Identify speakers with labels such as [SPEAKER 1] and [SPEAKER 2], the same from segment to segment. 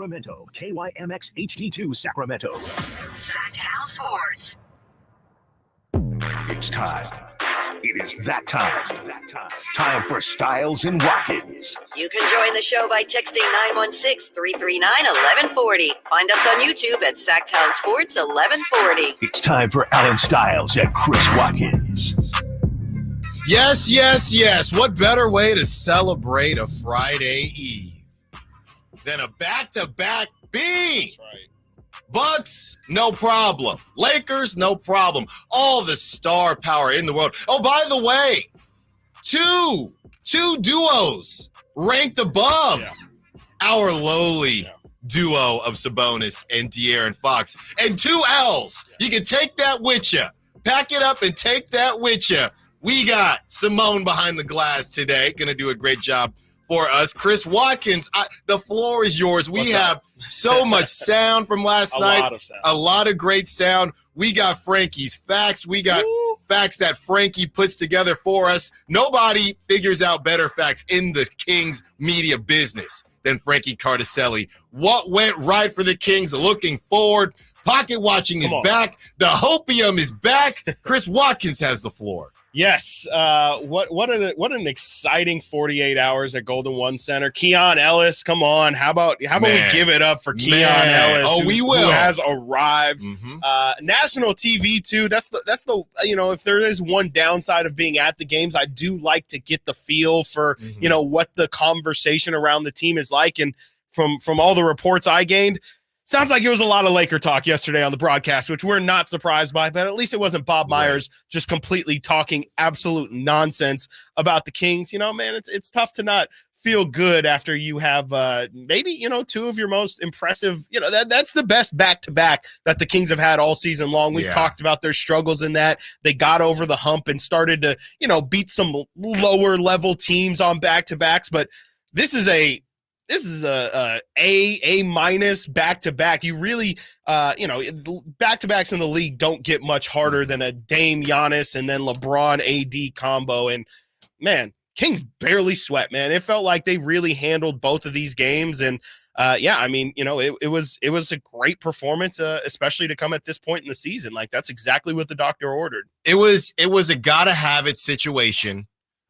[SPEAKER 1] Sacramento, KYMX HD2 Sacramento.
[SPEAKER 2] Sactown Sports.
[SPEAKER 1] It's time. It is that time. Time for Stiles and Watkins.
[SPEAKER 2] You can join the show by texting 916-339-1140. Find us on YouTube at Sactown Sports 1140.
[SPEAKER 1] It's time for Alan Stiles and Chris Watkins.
[SPEAKER 3] Yes, yes, yes. What better way to celebrate a Friday Eve than a back-to-back beam? That's right. Bucks, no problem. Lakers, no problem. All the star power in the world. Oh, by the way, two duos ranked above our lowly duo of Sabonis and De'Aaron Fox. And 2 L's. You can take that with you. Pack it up and take that with you. We got Simone behind the glass today. Going to do a great job for us. Chris Watkins, the floor is yours. We have so much sound from last night. A lot of great sound. We got Frankie's facts. We got facts that Frankie puts together for us. Nobody figures out better facts in the Kings media business than Frankie Cardicelli. What went right for the Kings looking forward? Pocket watching is back. The hopium is back. Chris Watkins has the floor.
[SPEAKER 4] Yes. What an exciting 48 hours at Golden One Center. Keon Ellis, come on. How about we give it up for Keon Ellis?
[SPEAKER 3] Oh, we will.
[SPEAKER 4] Who has arrived. National TV too. That's the if there is one downside of being at the games, I do like to get the feel for what the conversation around the team is like. And from all the reports I gained, sounds like it was a lot of Laker talk yesterday on the broadcast, which we're not surprised by, but at least it wasn't Bob Myers just completely talking absolute nonsense about the Kings. Man, it's tough to not feel good after you have maybe, 2 of your most impressive, that's the best back-to-back that the Kings have had all season long. We've talked about their struggles in that. They got over the hump and started to, beat some lower level teams on back-to-backs, but this is a minus back-to-back. You really, back-to-backs in the league don't get much harder than a Dame Giannis and then LeBron AD combo. And man, Kings barely sweat, man. It felt like they really handled both of these games. And it was a great performance, especially to come at this point in the season. Like that's exactly what the doctor ordered.
[SPEAKER 3] It was a gotta have it situation.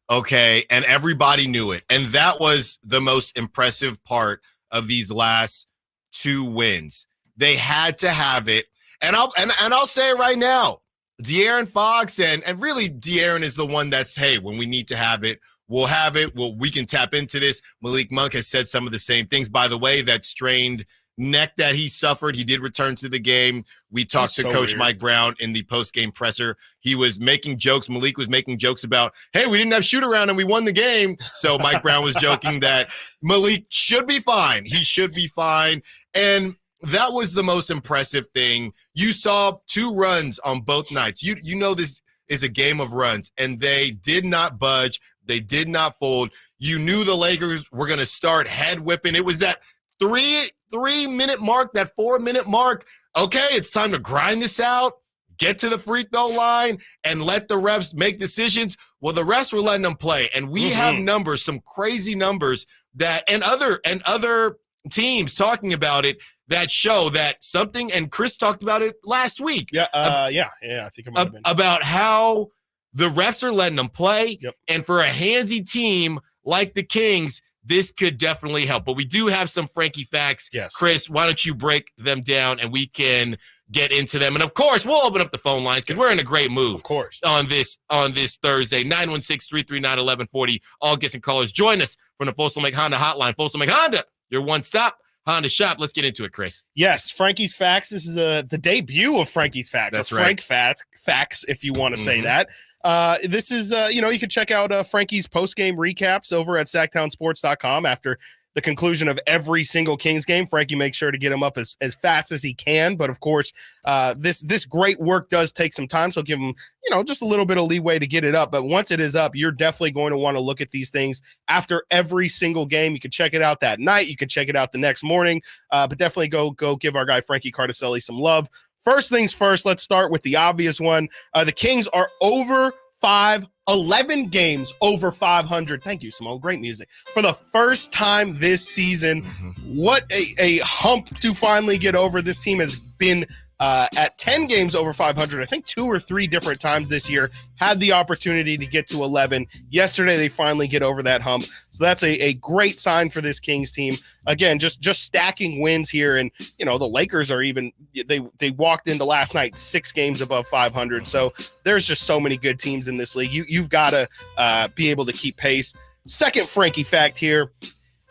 [SPEAKER 3] Okay, and everybody knew it. And that was the most impressive part of these last 2 wins. They had to have it. And I'll say it right now. De'Aaron Fox and really De'Aaron is the one that's, hey, when we need to have it, we'll have it. We can tap into this. Malik Monk has said some of the same things. By the way, that strained neck that he suffered, he did return to the game. We talked to Coach Mike Brown in the post-game presser. He was making jokes. Malik was making jokes about, hey, we didn't have shoot around and we won the game. So Mike Brown was joking that Malik should be fine. He should be fine. And that was the most impressive thing. You saw 2 runs on both nights. You know this is a game of runs, and they did not budge. They did not fold. You knew the Lakers were going to start head whipping. It was that 3-minute mark, that 4-minute mark. Okay, it's time to grind this out, get to the free throw line, and let the refs make decisions. Well, the refs were letting them play, and we have numbers, some crazy numbers that, and other teams talking about it that show that something. And Chris talked about it last week.
[SPEAKER 4] I think it might have been
[SPEAKER 3] about how the refs are letting them play, and for a handsy team like the Kings, this could definitely help. But we do have some Frankie facts. Yes. Chris, why don't you break them down and we can get into them? And, of course, we'll open up the phone lines because we're in a great mood.
[SPEAKER 4] Of course.
[SPEAKER 3] On this Thursday, 916-339-1140. All guests and callers, join us from the Folsom Lake Honda hotline. Folsom Lake Honda, your one-stop Honda shop. Let's get into it, Chris.
[SPEAKER 4] Yes, Frankie's Facts. This is the debut of Frankie's Facts.
[SPEAKER 3] That's
[SPEAKER 4] right. Frank Facts, if you want to say that. This is, you can check out Frankie's post-game recaps over at SactownSports.com after the conclusion of every single Kings game. Frankie makes sure to get him up as fast as he can. But, of course, this great work does take some time, so give him, just a little bit of leeway to get it up. But once it is up, you're definitely going to want to look at these things after every single game. You can check it out that night. You can check it out the next morning. But definitely go give our guy Frankie Cardicelli some love. First things first, let's start with the obvious one. The Kings are over 11 games over 500. Thank you, Simone. Great music. For the first time this season, what a hump to finally get over. This team has been at 10 games over 500, I think 2 or 3 different times this year, had the opportunity to get to 11. Yesterday, they finally get over that hump. So that's a great sign for this Kings team. Again, just stacking wins here. And, the Lakers are even, they walked into last night 6 games above 500. So there's just so many good teams in this league. You've got to be able to keep pace. Second Frankie fact here.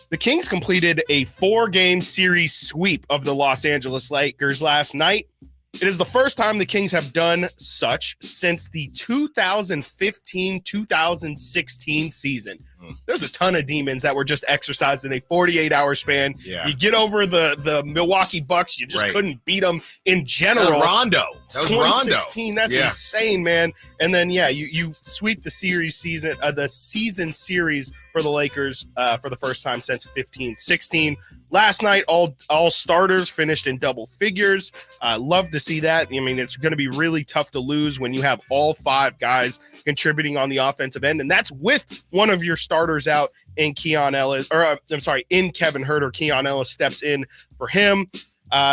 [SPEAKER 4] The Kings completed a 4-game series sweep of the Los Angeles Lakers last night. It is the first time the Kings have done such since the 2015-2016 season. There's a ton of demons that were just exercised in a 48-hour span.
[SPEAKER 3] Yeah.
[SPEAKER 4] You get over the Milwaukee Bucks, you just couldn't beat them in general.
[SPEAKER 3] Rondo. That was
[SPEAKER 4] 2016,
[SPEAKER 3] Rondo.
[SPEAKER 4] That's insane, man. And then, you sweep the season series for the Lakers for the first time since 15-16. Last night, all starters finished in double figures. Love to see that. I mean, it's going to be really tough to lose when you have all 5 guys contributing on the offensive end, and that's with one of your starters out in Kevin Huerter. Keon Ellis steps in for him.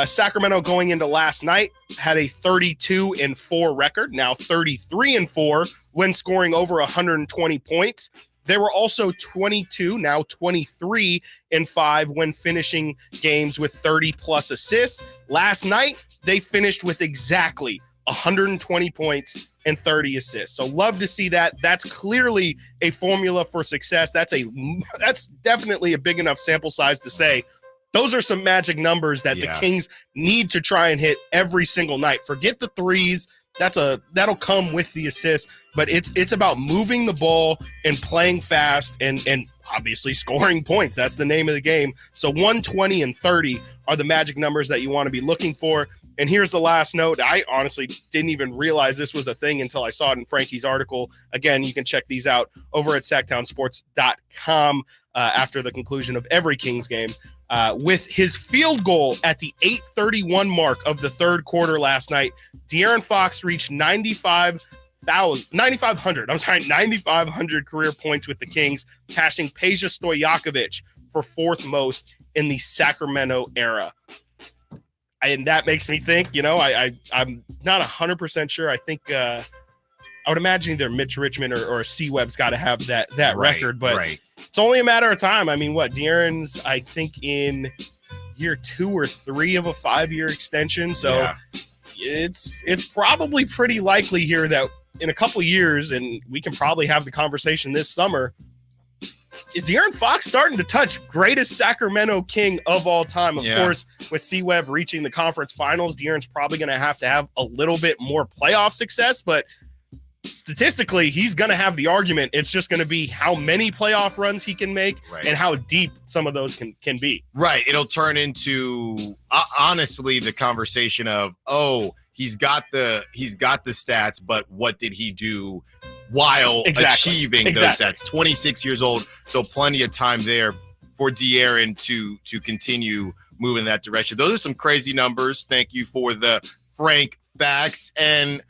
[SPEAKER 4] Sacramento going into last night had a 32-4 record, now 33-4 when scoring over 120 points. They were also 22, now 23-5 when finishing games with 30-plus assists. Last night, they finished with exactly 120 points and 30 assists. So love to see that. That's clearly a formula for success. That's definitely a big enough sample size to say those are some magic numbers that the Kings need to try and hit every single night. Forget the threes. That'll come with the assist, but it's about moving the ball and playing fast and obviously scoring points. That's the name of the game. So 120 and 30 are the magic numbers that you want to be looking for. And here's the last note. I honestly didn't even realize this was a thing until I saw it in Frankie's article. Again, you can check these out over at SactownSports.com after the conclusion of every Kings game. With his field goal at the 8:31 mark of the third quarter last night, De'Aaron Fox reached 9,500 career points with the Kings, passing Peja Stojakovic for 4th most in the Sacramento era. And that makes me think, I'm not 100% sure. I think I would imagine either Mitch Richmond or C-Web's got to have that record, but it's only a matter of time. I mean, De'Aaron's, I think, in year 2 or 3 of a 5-year extension. So it's probably pretty likely here that in a couple years, and we can probably have the conversation this summer, is De'Aaron Fox starting to touch greatest Sacramento King of all time? Of course, with C-Web reaching the conference finals, De'Aaron's probably going to have a little bit more playoff success, but statistically, he's going to have the argument. It's just going to be how many playoff runs he can make and how deep some of those can be. Right.
[SPEAKER 3] It'll turn into, honestly, the conversation of, he's got the stats, but what did he do while achieving those stats? 26 years old, so plenty of time there for De'Aaron to continue moving in that direction. Those are some crazy numbers. Thank you for the Frank facts. And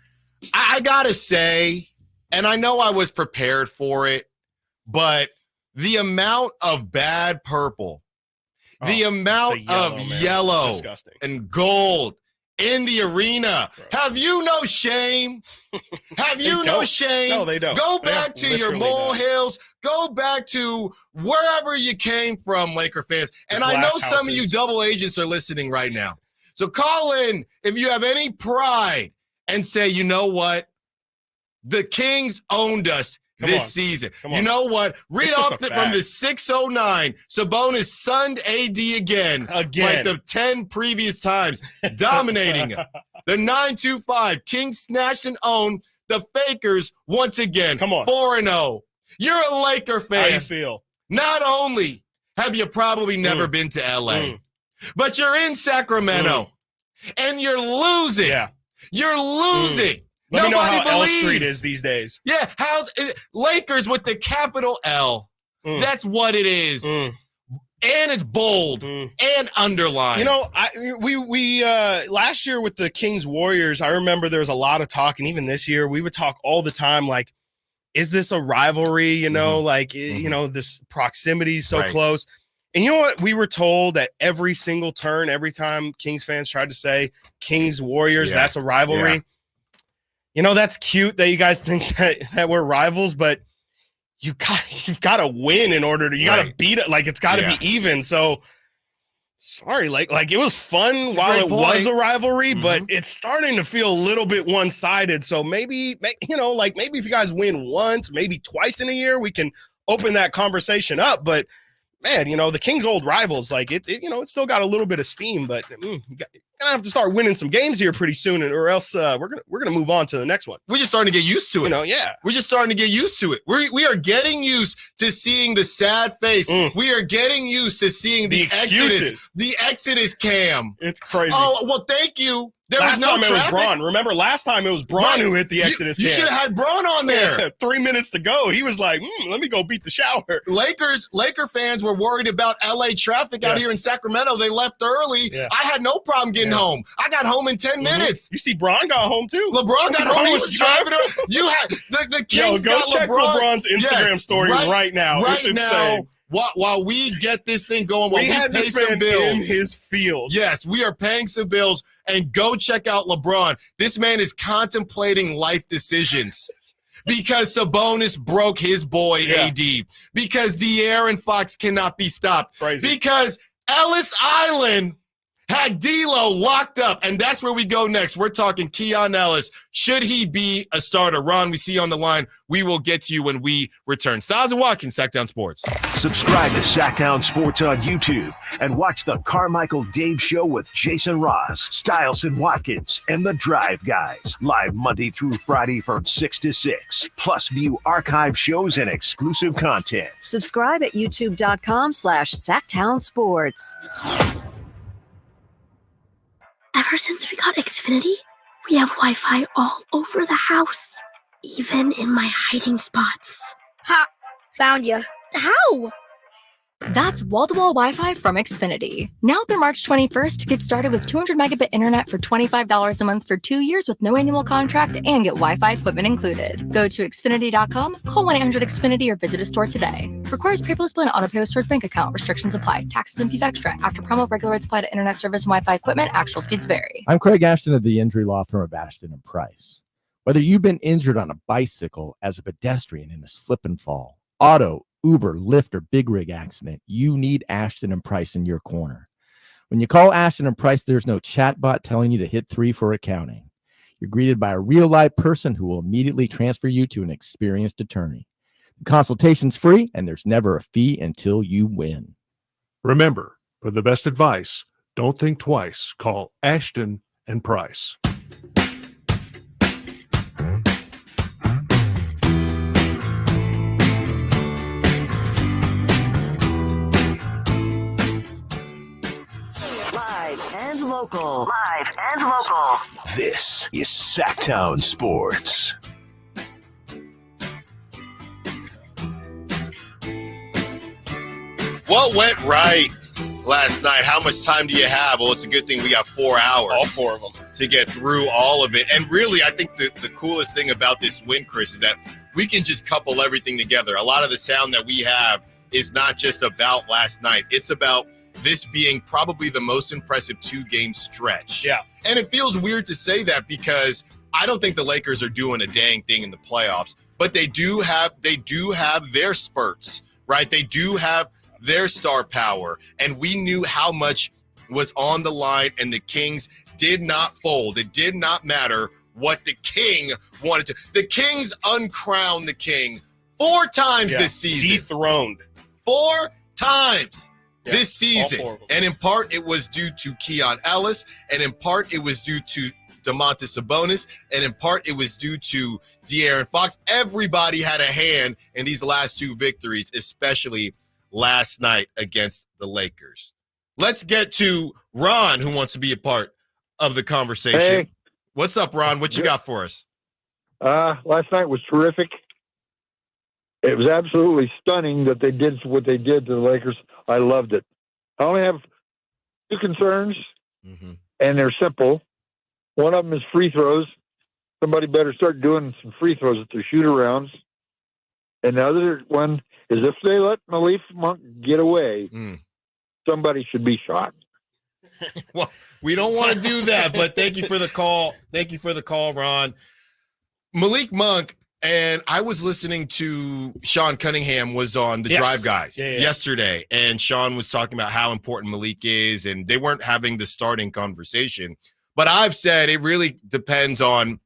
[SPEAKER 3] I gotta say, and I know I was prepared for it, but the amount of bad purple, the amount of yellow and gold in the arena. Gross. Have you no shame? Have you no shame?
[SPEAKER 4] No, they don't.
[SPEAKER 3] Go back to your molehills. Go back to wherever you came from, Laker fans. And I know some of you double agents are listening right now. So call in if you have any pride and say, you know what? The Kings owned us this season. You know what? Read off from the 609. Sabonis sunned AD again. Like the 10 previous times, dominating him. The 925. Kings snatched and owned the Fakers once again. 4-0. You're a Laker fan.
[SPEAKER 4] How you feel?
[SPEAKER 3] Not only have you probably never been to LA, but you're in Sacramento and you're losing.
[SPEAKER 4] Yeah.
[SPEAKER 3] You're losing.
[SPEAKER 4] Let me know how L Street is these days.
[SPEAKER 3] Yeah, Lakers with the capital L. That's what it is. And it's bold and underlined.
[SPEAKER 4] We last year with the Kings Warriors, I remember there was a lot of talk, and even this year, we would talk all the time like, is this a rivalry? You know, you know, this proximity is so close. And you know what? We were told at every single turn, every time Kings fans tried to say Kings Warriors, that's a rivalry. Yeah. You know, that's cute that you guys think that we're rivals, but you've got to win in order to, you got to beat it. Like, it's got to be even. So sorry, like it was fun while it was a rivalry, but it's starting to feel a little bit one-sided. So maybe, you know, like maybe if you guys win once, maybe twice in a year, we can open that conversation up. But man, you know, the Kings' old rivals, like it you know, it's still got a little bit of steam, but you're gonna have to start winning some games here pretty soon, or else we're gonna move on to the next one.
[SPEAKER 3] We're just starting to get used to it.
[SPEAKER 4] You know,
[SPEAKER 3] we're just starting to get used to it. We are getting used to seeing the sad face. We are getting used to seeing the excuses. The Exodus cam.
[SPEAKER 4] It's crazy.
[SPEAKER 3] Oh well, thank you.
[SPEAKER 4] Last time it was Braun. Remember, last time it was Braun who hit the Exodus cam.
[SPEAKER 3] You should have had Braun on there.
[SPEAKER 4] Yeah, 3 minutes to go. He was like, let me go beat the shower.
[SPEAKER 3] Laker fans were worried about LA traffic out here in Sacramento. They left early. Yeah. I had no problem getting home. I got home in 10 minutes.
[SPEAKER 4] You see, Braun got home too.
[SPEAKER 3] LeBron got home. He was driving. You had the Kings.
[SPEAKER 4] Go check LeBron's Instagram story right now. It's insane.
[SPEAKER 3] While we get this thing going, while we
[SPEAKER 4] had
[SPEAKER 3] pay
[SPEAKER 4] this
[SPEAKER 3] some
[SPEAKER 4] man
[SPEAKER 3] bills
[SPEAKER 4] in his fields.
[SPEAKER 3] Yes, we are paying some bills. And go check out LeBron. This man is contemplating life decisions because Sabonis broke his boy AD, because De'Aaron Fox cannot be stopped, because Ellis Island had D'Lo locked up, and that's where we go next. We're talking Keon Ellis. Should he be a starter? Ron, we see you on the line. We will get to you when we return. Stiles Watkins, Sactown Sports.
[SPEAKER 1] Subscribe to Sactown Sports on YouTube and watch the Carmichael Dave Show with Jason Ross, Stiles and Watkins, and the Drive Guys. Live Monday through Friday from 6 to 6. Plus view archive shows and exclusive content.
[SPEAKER 2] Subscribe at youtube.com/Sactown Sports.
[SPEAKER 5] Ever since we got Xfinity, we have Wi-Fi all over the house, even in my hiding spots.
[SPEAKER 6] Ha! Found ya.
[SPEAKER 5] How?
[SPEAKER 7] That's wall-to-wall Wi-Fi from Xfinity. Now through March 21st, get started with 200 megabit internet for $25 a month for 2 years with no annual contract and get Wi-Fi equipment included. Go to Xfinity.com, call 1-800-XFINITY or visit a store today. Requires paperless bill and auto-pay with stored bank account. Restrictions apply. Taxes and fees extra. After promo, regular rates apply to internet service and Wi-Fi equipment. Actual speeds vary.
[SPEAKER 8] I'm Craig Ashton of the injury law firm of Ashton & Price. Whether you've been injured on a bicycle, as a pedestrian in a slip and fall, auto, Uber, Lyft, or big rig accident, you need Ashton & Price in your corner. When you call Ashton & Price, there's no chatbot telling you to hit 3 for accounting. You're greeted by a real-life person who will immediately transfer you to an experienced attorney. The consultation's free, and there's never a fee until you win.
[SPEAKER 9] Remember, for the best advice, don't think twice. Call Ashton & Price.
[SPEAKER 2] Local. Live and local.
[SPEAKER 1] This is Sactown Sports.
[SPEAKER 3] What went right last night? How much time do you have? Well, it's a good thing we got 4 hours.
[SPEAKER 4] All 4 of them.
[SPEAKER 3] To get through all of it. And really, I think the coolest thing about this win, Chris, is that we can just couple everything together. A lot of the sound that we have is not just about last night. It's about this being probably the most impressive 2-game stretch.
[SPEAKER 4] Yeah.
[SPEAKER 3] And it feels weird to say that because I don't think the Lakers are doing a dang thing in the playoffs, but they do have their spurts, right? They do have their star power. And we knew how much was on the line, and the Kings did not fold. It did not matter what the King wanted to. The Kings uncrowned the King 4 times this season.
[SPEAKER 4] Dethroned.
[SPEAKER 3] 4 times. This season,
[SPEAKER 4] all 4 of them.
[SPEAKER 3] And in part, it was due to Keon Ellis, and in part, it was due to Domantas Sabonis, and in part, it was due to De'Aaron Fox. Everybody had a hand in these last 2 victories, especially last night against the Lakers. Let's get to Ron, who wants to be a part of the conversation.
[SPEAKER 10] Hey.
[SPEAKER 3] What's up, Ron? What you got for us?
[SPEAKER 10] Last night was terrific. It was absolutely stunning that they did what they did to the Lakers. I loved it. I only have 2 concerns, and they're simple. One of them is free throws. Somebody better start doing some free throws at their shoot-arounds. And the other one is if they let Malik Monk get away, somebody should be shot.
[SPEAKER 3] Well, we don't want to do that, but thank you for the call. Thank you for the call, Ron. Malik Monk, and I was listening to Sean Cunningham was on the Drive Guys yesterday, and Sean was talking about how important Malik is, and they weren't having the starting conversation. But I've said it really depends on,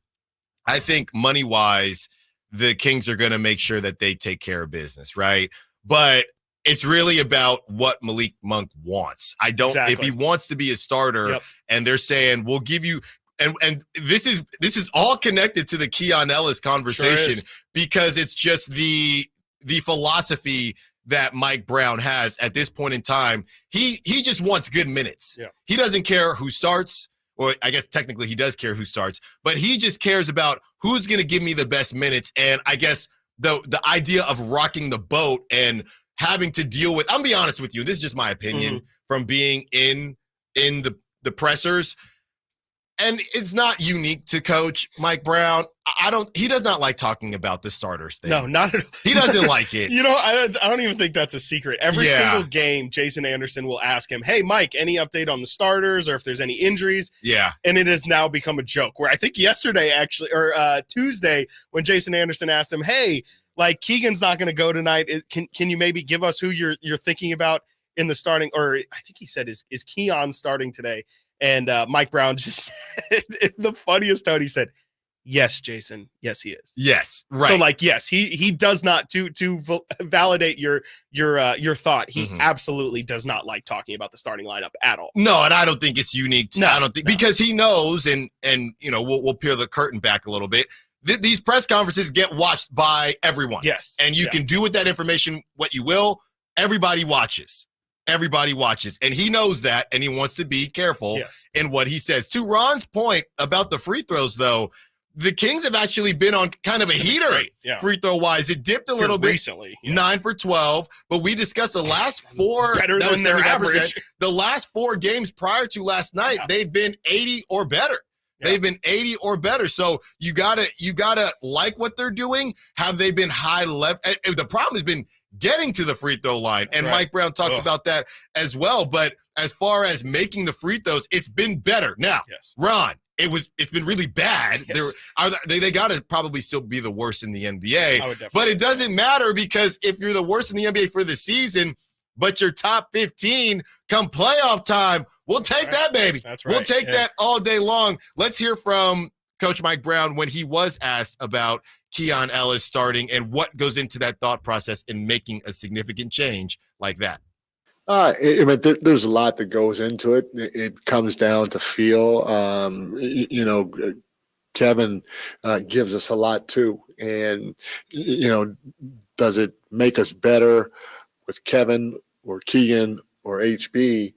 [SPEAKER 3] I think money-wise, the Kings are going to make sure that they take care of business, right? But it's really about what Malik Monk wants. If he wants to be a starter and they're saying, we'll give you, and this is all connected to the Keon Ellis conversation because it's just the philosophy that Mike Brown has at this point in time. He just wants good minutes. Yeah. He doesn't care who starts, or I guess technically he does care who starts, but he just cares about who's going to give me the best minutes. And I guess the idea of rocking the boat and having to deal with, I'm be honest with you, this is just my opinion from being in the pressers. And it's not unique to Coach Mike Brown. He does not like talking about the starters thing.
[SPEAKER 4] No, not at all.
[SPEAKER 3] He doesn't like it.
[SPEAKER 4] I don't even think that's a secret. Every single game, Jason Anderson will ask him, hey, Mike, any update on the starters or if there's any injuries? Yeah. And it has now become a joke where I think yesterday actually, or Tuesday, when Jason Anderson asked him, hey, like Keegan's not going to go tonight. Can you maybe give us who you're thinking about in the starting? Or I think he said, is Keon starting today? And Mike Brown just in the funniest tone, he said, yes, Jason. Yes, he is. Yes. Right. So yes, he does not to validate your thought. He absolutely does not like talking about the starting lineup at all.
[SPEAKER 3] No, and I don't think it's unique. Because he knows, and we'll peel the curtain back a little bit. These press conferences get watched by everyone. Yes. And you can do with that information what you will. Everybody watches. Everybody watches, and he knows that, and he wants to be careful in what he says. To Ron's point about the free throws, though, the Kings have actually been on kind of a heater free throw wise. It dipped a little bit recently, 9 for 12, but we discussed the last four
[SPEAKER 4] better than their average.
[SPEAKER 3] The last 4 games prior to last night, they've been 80 or better. Yeah. They've been 80 or better. So you gotta like what they're doing. Have they been high level? The problem has been getting to the free throw line. And Mike Brown talks about that as well. But as far as making the free throws, it's been better. Now, Ron, it's been really bad. Yes. They got to probably still be the worst in the NBA. But it doesn't matter because if you're the worst in the NBA for the season, but you're top 15 come playoff time, we'll take that, baby. That's right. We'll take that all day long. Let's hear from Coach Mike Brown when he was asked about Keon Ellis starting and what goes into that thought process in making a significant change like that.
[SPEAKER 11] There's a lot that goes into it. It comes down to feel. Kevin gives us a lot too. And, does it make us better with Kevin or Keegan or HB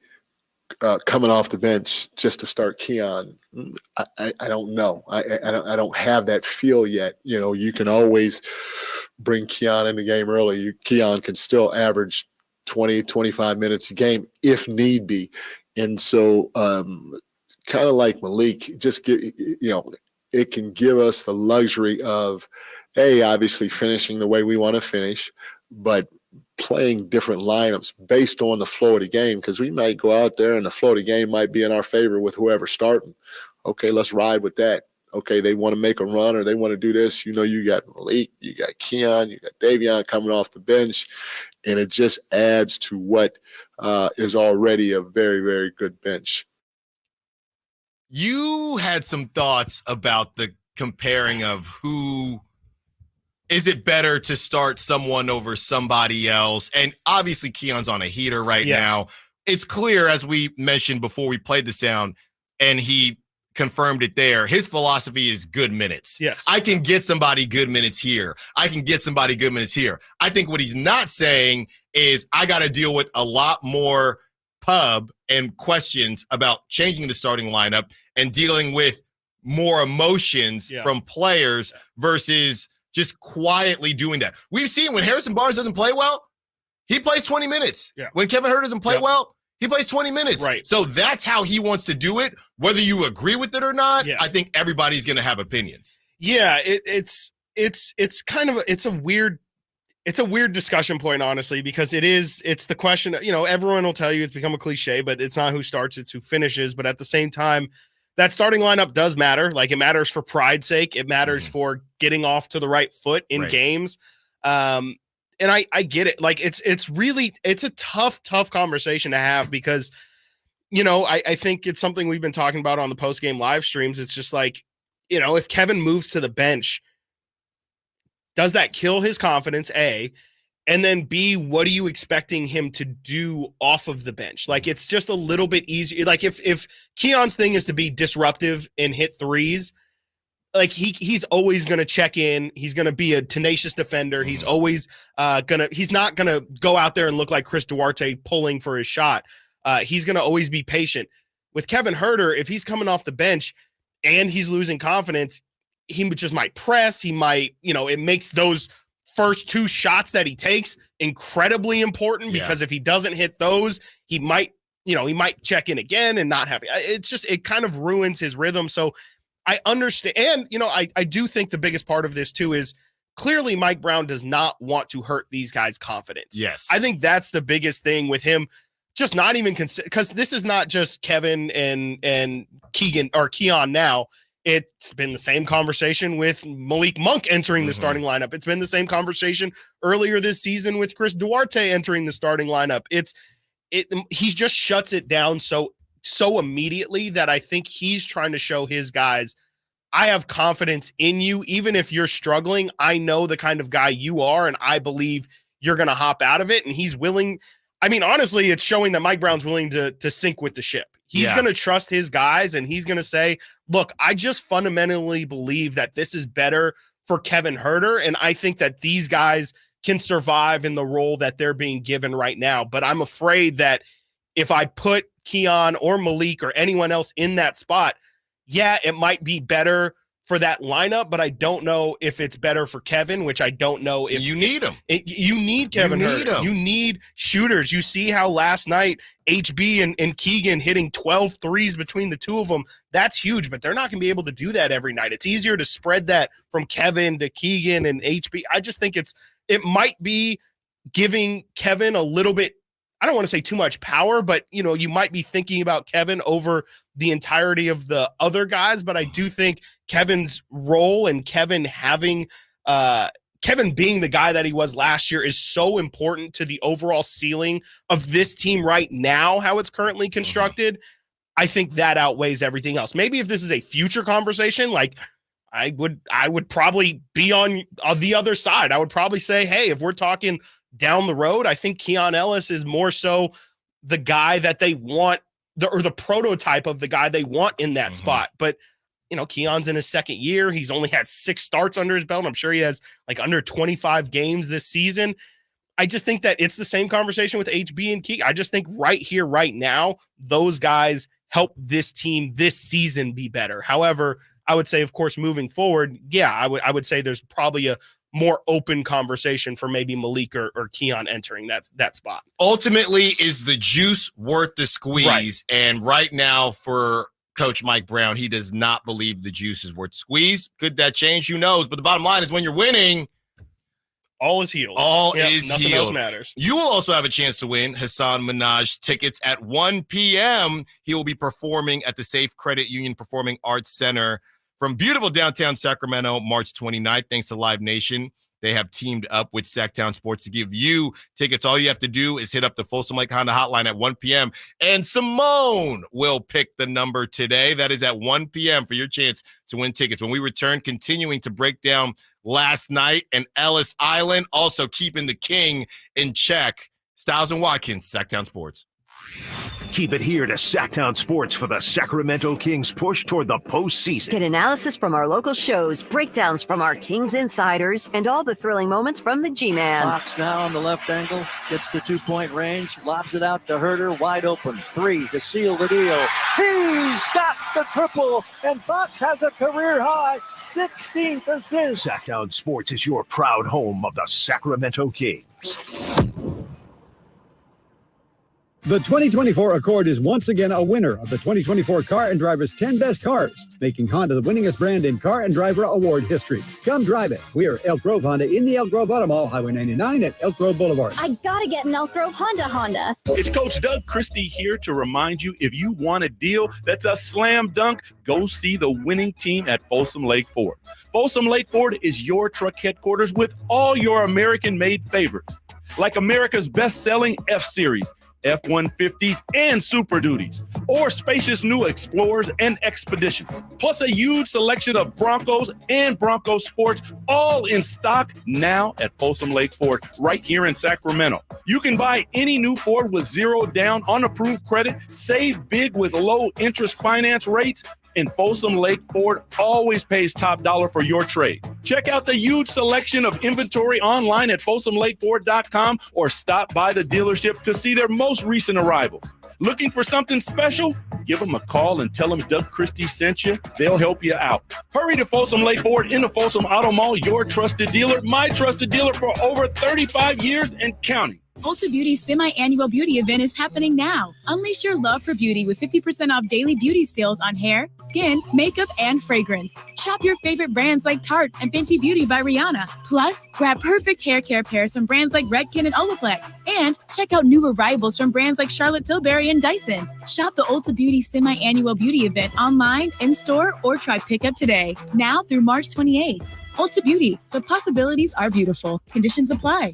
[SPEAKER 11] coming off the bench just to start Keon? I don't know. I don't have that feel yet. You can always bring Keon in the game early. Keon can still average 20, 25 minutes a game if need be. And so kind of like Malik, just it can give us the luxury of, obviously finishing the way we want to finish, but playing different lineups based on the flow of the game, because we might go out there and the flow of the game might be in our favor with whoever's starting. Okay, let's ride with that. Okay, they want to make a run or they want to do this. You got Malik, you got Keon, you got Davion coming off the bench, and it just adds to what is already a very, very good bench.
[SPEAKER 3] You had some thoughts about the comparing of who is it better to start someone over somebody else? And obviously Keon's on a heater right now. It's clear, as we mentioned before we played the sound, and he confirmed it there, his philosophy is good minutes. Yes. I can get somebody good minutes here. I can get somebody good minutes here. I think what he's not saying is I got to deal with a lot more pub and questions about changing the starting lineup and dealing with more emotions from players versus just quietly doing that. We've seen when Harrison Barnes doesn't play well, he plays 20 minutes. Yeah. When Kevin Huerter doesn't play well, he plays 20 minutes. Right. So that's how he wants to do it. Whether you agree with it or not, I think everybody's going to have opinions.
[SPEAKER 4] Yeah, it's kind of it's a weird. it's a weird discussion point, honestly, because it's the question, everyone will tell you it's become a cliche, but it's not who starts, it's who finishes. But at the same time, that starting lineup does matter. Like, it matters for pride's sake. It matters for getting off to the right foot in games. And I get it. Like, it's a tough conversation to have because, I think it's something we've been talking about on the post-game live streams. It's just like, if Kevin moves to the bench, does that kill his confidence, A? And then B, what are you expecting him to do off of the bench? Like, it's just a little bit easier. Like, if Keon's thing is to be disruptive and hit threes, like he's always going to check in. He's going to be a tenacious defender. He's always he's not going to go out there and look like Chris Duarte pulling for his shot. He's going to always be patient. With Kevin Huerter, if he's coming off the bench and he's losing confidence, he just might press. He might, it makes those first two shots that he takes incredibly important because if he doesn't hit those, he might check in again and not have it kind of ruins his rhythm. So I understand. And, I do think the biggest part of this too is clearly Mike Brown does not want to hurt these guys' confidence.
[SPEAKER 3] Yes.
[SPEAKER 4] I think that's the biggest thing with him. Just not even because this is not just Kevin and Keegan or Keon now. It's been the same conversation with Malik Monk entering the starting lineup. It's been the same conversation earlier this season with Chris Duarte entering the starting lineup. He just shuts it down so immediately that I think he's trying to show his guys, I have confidence in you. Even if you're struggling, I know the kind of guy you are, and I believe you're going to hop out of it. And he's willing. I mean, honestly, it's showing that Mike Brown's willing to sink with the ship. He's going to trust his guys, and he's going to say, look, I just fundamentally believe that this is better for Kevin Huerter, and I think that these guys can survive in the role that they're being given right now. But I'm afraid that if I put Keon or Malik or anyone else in that spot, it might be better for that lineup, but I don't know if it's better for Kevin, which I don't know if
[SPEAKER 3] you need him.
[SPEAKER 4] You need Kevin Huerter. You need shooters. You see how last night HB and Keegan hitting 12 threes between the two of them. That's huge, but they're not going to be able to do that every night. It's easier to spread that from Kevin to Keegan and HB. I just think it might be giving Kevin a little bit, I don't want to say too much power, but you might be thinking about Kevin over the entirety of the other guys. But I do think Kevin's role and Kevin being the guy that he was last year is so important to the overall ceiling of this team right now, how it's currently constructed. I think that outweighs everything else. Maybe if this is a future conversation, like I would probably be on the other side. I would probably say, hey, if we're talking down the road, I think Keon Ellis is more so the guy that they want, or the prototype of the guy they want in that spot. But Keon's in his second year. He's only had 6 starts under his belt. I'm sure he has like under 25 games this season. I just think that it's the same conversation with HB and Keegan. I just think right here, right now, those guys help this team this season be better. However, I would say, of course, moving forward, I would say there's probably a more open conversation for maybe Malik or Keon entering that spot.
[SPEAKER 3] Ultimately, is the juice worth the squeeze?
[SPEAKER 4] Right.
[SPEAKER 3] And right now, for Coach Mike Brown, he does not believe the juice is worth the squeeze. Could that change? Who knows? But the bottom line is, when you're winning,
[SPEAKER 4] all is healed. Nothing else matters.
[SPEAKER 3] You will also have a chance to win Hassan Minaj tickets at 1 p.m. He will be performing at the Safe Credit Union Performing Arts Center from beautiful downtown Sacramento, March 29th. Thanks to Live Nation. They have teamed up with Sactown Sports to give you tickets. All you have to do is hit up the Folsom Lake Honda hotline at 1 p.m. And Simone will pick the number today. That is at 1 p.m. for your chance to win tickets. When we return, continuing to break down last night and Ellis Island, also keeping the king in check. Stiles and Watkins, Sactown Sports.
[SPEAKER 1] Keep it here to Sactown Sports for the Sacramento Kings push toward the postseason.
[SPEAKER 2] Get analysis from our local shows, breakdowns from our Kings insiders, and all the thrilling moments from the G-Man.
[SPEAKER 12] Fox now on the left angle, gets to 2-point range, lobs it out to Huerter, wide open. 3 to seal the deal. He's got the triple, and Fox has a career-high 16th assist.
[SPEAKER 1] Sactown Sports is your proud home of the Sacramento Kings.
[SPEAKER 13] The 2024 Accord is once again a winner of the 2024 Car and Driver's 10 Best Cars, making Honda the winningest brand in Car and Driver Award history. Come drive it. We are Elk Grove Honda in the Elk Grove Auto Mall, Highway 99 at Elk Grove Boulevard.
[SPEAKER 14] I gotta get an Elk Grove Honda.
[SPEAKER 15] It's Coach Doug Christie here to remind you, if you want a deal that's a slam dunk, go see the winning team at Folsom Lake Ford. Folsom Lake Ford is your truck headquarters with all your American-made favorites, like America's best-selling F-Series, F-150s, and Super Duties, or spacious new Explorers and Expeditions, plus a huge selection of Broncos and Bronco Sports, all in stock now at Folsom Lake Ford, right here in Sacramento. You can buy any new Ford with zero down on approved credit, save big with low interest finance rates, and Folsom Lake Ford always pays top dollar for your trade. Check out the huge selection of inventory online at folsomlakeford.com or stop by the dealership to see their most recent arrivals. Looking for something special? Give them a call and tell them Doug Christie sent you. They'll help you out. Hurry to Folsom Lake Ford in the Folsom Auto Mall, your trusted dealer, my trusted dealer for over 35 years and counting.
[SPEAKER 16] Ulta Beauty's semi-annual beauty event is happening now. Unleash your love for beauty with 50% off daily beauty steals on hair, skin, makeup, and fragrance. Shop your favorite brands like Tarte and Fenty Beauty by Rihanna. Plus, grab perfect hair care pairs from brands like Redken and Olaplex. And check out new arrivals from brands like Charlotte Tilbury and Dyson. Shop the Ulta Beauty semi-annual beauty event online, in-store, or try pickup today. Now through March 28th. Ulta Beauty. The possibilities are beautiful. Conditions apply.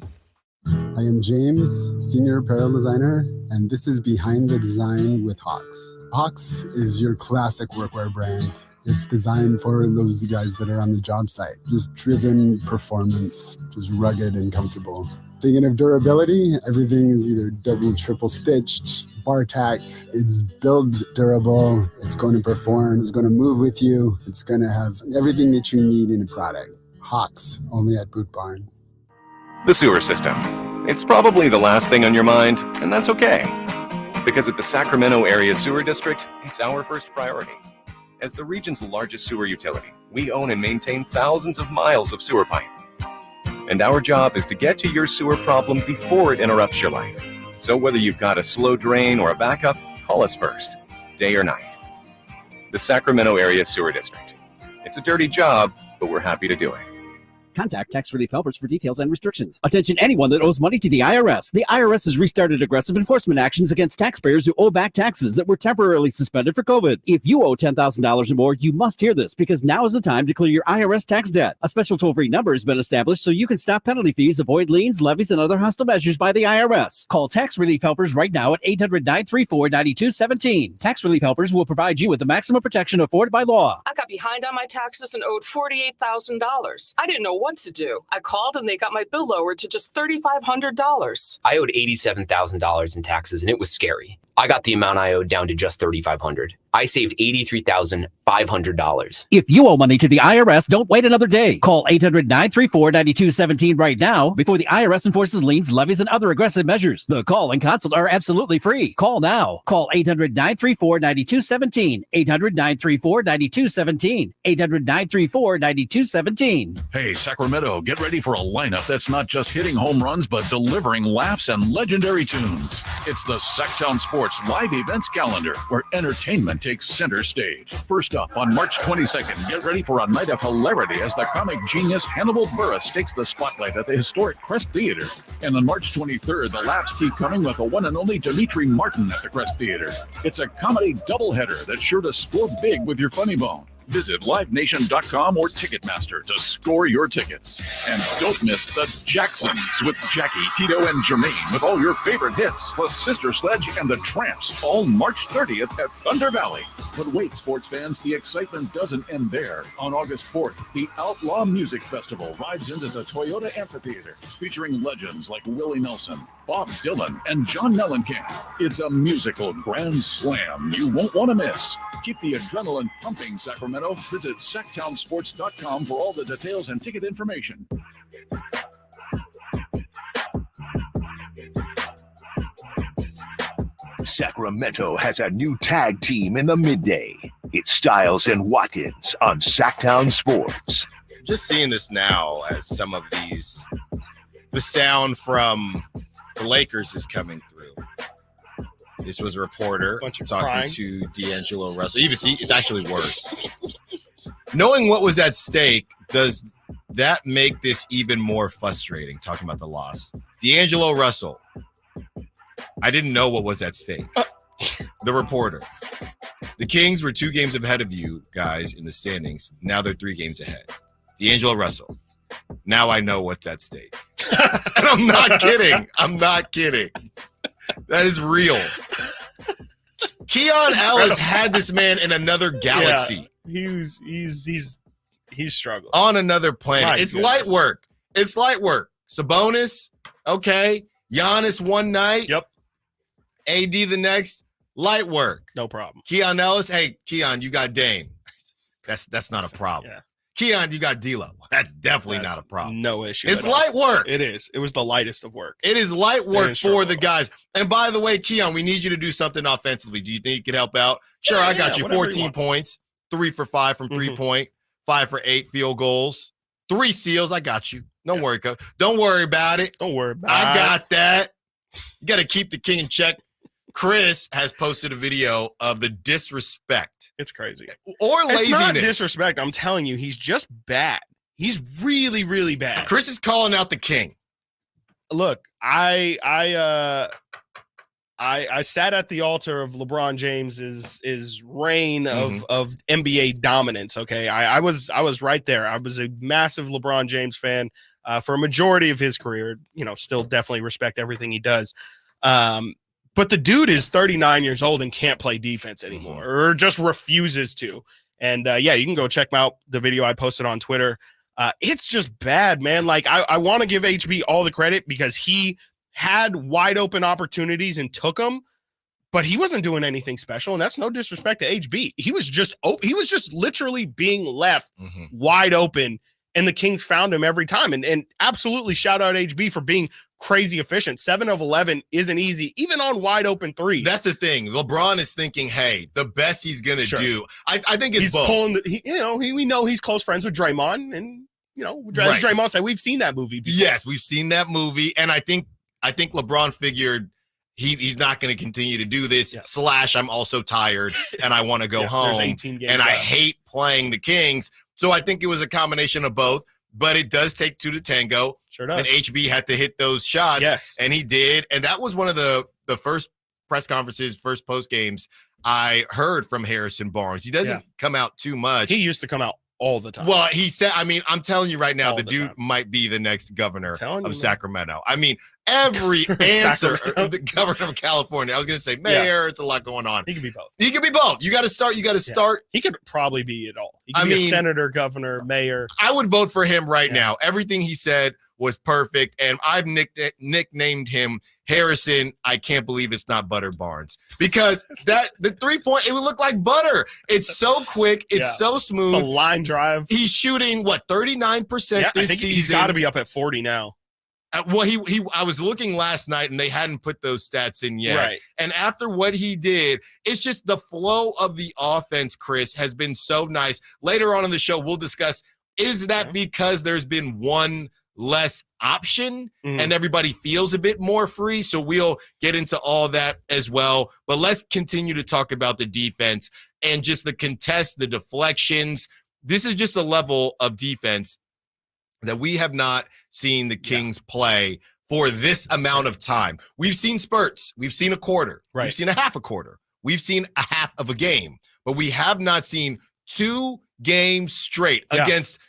[SPEAKER 17] I am James, Senior Apparel Designer, and this is Behind the Design with Hawks. Hawks is your classic workwear brand. It's designed for those guys that are on the job site. Just driven performance, just rugged and comfortable. Thinking of durability, everything is either double, triple stitched, bar tacked. It's build durable, it's going to perform, it's going to move with you, it's going to have everything that you need in a product. Hawks, only at Boot Barn.
[SPEAKER 18] The sewer system. It's probably the last thing on your mind, and that's okay. Because at the Sacramento Area Sewer District, it's our first priority. As the region's largest sewer utility, we own and maintain thousands of miles of sewer pipe. And our job is to get to your sewer problem before it interrupts your life. So whether you've got a slow drain or a backup, call us first, day or night. The Sacramento Area Sewer District. It's a dirty job, but we're happy to do it.
[SPEAKER 19] Contact Tax Relief Helpers for details and restrictions. Attention anyone that owes money to the IRS. The IRS has restarted aggressive enforcement actions against taxpayers who owe back taxes that were temporarily suspended for COVID. If you owe $10,000 or more, you must hear this because now is the time to clear your IRS tax debt. A special toll-free number has been established so you can stop penalty fees, avoid liens, levies, and other hostile measures by the IRS. Call Tax Relief Helpers right now at 800-934-9217. Tax Relief Helpers will provide you with the maximum protection afforded by law.
[SPEAKER 20] I got behind on my taxes and owed $48,000. I didn't know what to do. I called and they got my bill lowered to just $3,500.
[SPEAKER 21] I owed $87,000 in taxes and it was scary. I got the amount I owed down to just $3,500. I saved $83,500.
[SPEAKER 19] If you owe money to the IRS, don't wait another day. Call 800-934-9217 right now before the IRS enforces liens, levies, and other aggressive measures. The call and consult are absolutely free. Call now. Call 800-934-9217. 800-934-9217. 800-934-9217.
[SPEAKER 22] Hey, Sacramento, get ready for a lineup that's not just hitting home runs, but delivering laughs and legendary tunes. It's the Sactown Sports Live Events Calendar, where entertainment takes center stage. First up, on March 22nd, get ready for a night of hilarity as the comic genius Hannibal Buress takes the spotlight at the historic Crest Theater. And on March 23rd, the laughs keep coming with the one and only Dimitri Martin at the Crest Theater. It's a comedy doubleheader that's sure to score big with your funny bone. Visit livenation.com or Ticketmaster to score your tickets. And don't miss the Jacksons with Jackie, Tito, and Jermaine with all your favorite hits, plus Sister Sledge and the Tramps, all March 30th at Thunder Valley. But wait, sports fans, the excitement doesn't end there. On August 4th, the Outlaw Music Festival rides into the Toyota Amphitheater, featuring legends like Willie Nelson, Bob Dylan, and John Mellencamp. It's a musical grand slam you won't want to miss. Keep the adrenaline pumping, Sacramento. Visit SactownSports.com for all the details and ticket information.
[SPEAKER 1] Sacramento has a new tag team in the midday. It's Stiles and Watkins on Sactown Sports.
[SPEAKER 3] Just seeing this now as some of these, the sound from the Lakers is coming through. This was a reporter
[SPEAKER 4] Bunch of
[SPEAKER 3] talking
[SPEAKER 4] crying.
[SPEAKER 3] to D'Angelo Russell. Even see, it's actually worse. Knowing what was at stake, does that make this even more frustrating? Talking about the loss. D'Angelo Russell. I didn't know what was at stake. The reporter. The Kings were 2 games ahead of you guys in the standings. Now they're 3 games ahead. D'Angelo Russell. Now I know what's at stake. And I'm not kidding. I'm not kidding. That is real. Keon Ellis had this man in another galaxy.
[SPEAKER 4] Yeah, he's struggling
[SPEAKER 3] on another planet.
[SPEAKER 4] My
[SPEAKER 3] It's
[SPEAKER 4] goodness.
[SPEAKER 3] light work. It's light work. Sabonis, okay. Giannis one night.
[SPEAKER 4] Yep.
[SPEAKER 3] AD the next. Light work.
[SPEAKER 4] No problem.
[SPEAKER 3] Keon Ellis. Hey, Keon, you got Dame. That's not a problem.
[SPEAKER 4] Yeah.
[SPEAKER 3] Keon, you got D'Lo. That's definitely not a problem.
[SPEAKER 4] No issue.
[SPEAKER 3] It's
[SPEAKER 4] at all.
[SPEAKER 3] light work.
[SPEAKER 4] It is. It was the lightest of work.
[SPEAKER 3] It is light work
[SPEAKER 4] is
[SPEAKER 3] for the
[SPEAKER 4] struggle.
[SPEAKER 3] guys. And by the way, Keon, we need you to do something offensively. Do you think you could help out? Sure, I got you.
[SPEAKER 4] whatever you
[SPEAKER 3] 14
[SPEAKER 4] want.
[SPEAKER 3] points, 3 for 5 from 3-point, 5 for 8 field goals, 3 steals. I got you. Don't worry, Coach. Don't worry about it.
[SPEAKER 4] Don't worry about
[SPEAKER 3] I
[SPEAKER 4] it.
[SPEAKER 3] got that. You got to keep the king in check. Chris has posted a video of the disrespect.
[SPEAKER 4] It's crazy.
[SPEAKER 3] Or laziness.
[SPEAKER 4] It's not disrespect. I'm telling you, he's just bad. He's really, really bad.
[SPEAKER 3] Chris is calling out the king.
[SPEAKER 4] Look, I sat at the altar of LeBron James's reign of NBA dominance. Okay, I was right there. I was a massive LeBron James fan for a majority of his career. You know, still definitely respect everything he does. But the dude is 39 years old and can't play defense anymore, or just refuses to. And yeah, you can go check out the video I posted on Twitter. It's just bad, man. Like I want to give HB all the credit because he had wide open opportunities and took them, but he wasn't doing anything special. And that's no disrespect to HB. He was just literally being left wide open, and the Kings found him every time. And absolutely shout out HB for being crazy efficient. 7 of 11 isn't easy, even on wide open threes.
[SPEAKER 3] That's the thing. LeBron is thinking, hey, the best he's gonna do. I think it's
[SPEAKER 4] he's
[SPEAKER 3] both.
[SPEAKER 4] pulling. We know he's close friends with Draymond, and as Draymond said, we've seen that movie before.
[SPEAKER 3] Yes, we've seen that movie, and I think LeBron figured he's not going to continue to do this. / I'm also tired and I want to go home.
[SPEAKER 4] There's 18 games
[SPEAKER 3] and I
[SPEAKER 4] left.
[SPEAKER 3] hate playing the Kings. So I think it was a combination of both. But it does take 2 to tango.
[SPEAKER 4] Sure does.
[SPEAKER 3] And HB had to hit those shots.
[SPEAKER 4] Yes.
[SPEAKER 3] And he did. And that was one of the first press conferences, first post games I heard from Harrison Barnes. He doesn't come out too much.
[SPEAKER 4] He used to come out all the time.
[SPEAKER 3] Well, he said, I mean, I'm telling you right now, the dude might be the next governor of Sacramento. I mean, every answer of the governor of California. I was going to say mayor. It's a lot going on.
[SPEAKER 4] He could be both.
[SPEAKER 3] He could be both. You got to start.
[SPEAKER 4] He could probably be it all. He could be a senator, governor, mayor.
[SPEAKER 3] I would vote for him right now. Everything he said was perfect. And I've nicknamed him Harrison. I can't believe it's not Butter Barnes, because the 3-point, it would look like butter. It's so quick. It's so smooth.
[SPEAKER 4] It's a line drive.
[SPEAKER 3] He's shooting 39% this
[SPEAKER 4] I think
[SPEAKER 3] season.
[SPEAKER 4] he's got to be up at 40 now.
[SPEAKER 3] Well, I was looking last night and they hadn't put those stats in yet.
[SPEAKER 4] Right.
[SPEAKER 3] And after what he did, it's just the flow of the offense, Chris, has been so nice. Later on in the show, we'll discuss, is that because there's been one less option and everybody feels a bit more free? So we'll get into all that as well. But let's continue to talk about the defense and just the contests, the deflections. This is just a level of defense that we have not seen the Kings play for this amount of time. We've seen spurts. We've seen a quarter.
[SPEAKER 4] Right.
[SPEAKER 3] We've seen a half a quarter. We've seen a half of a game. But we have not seen 2 games straight against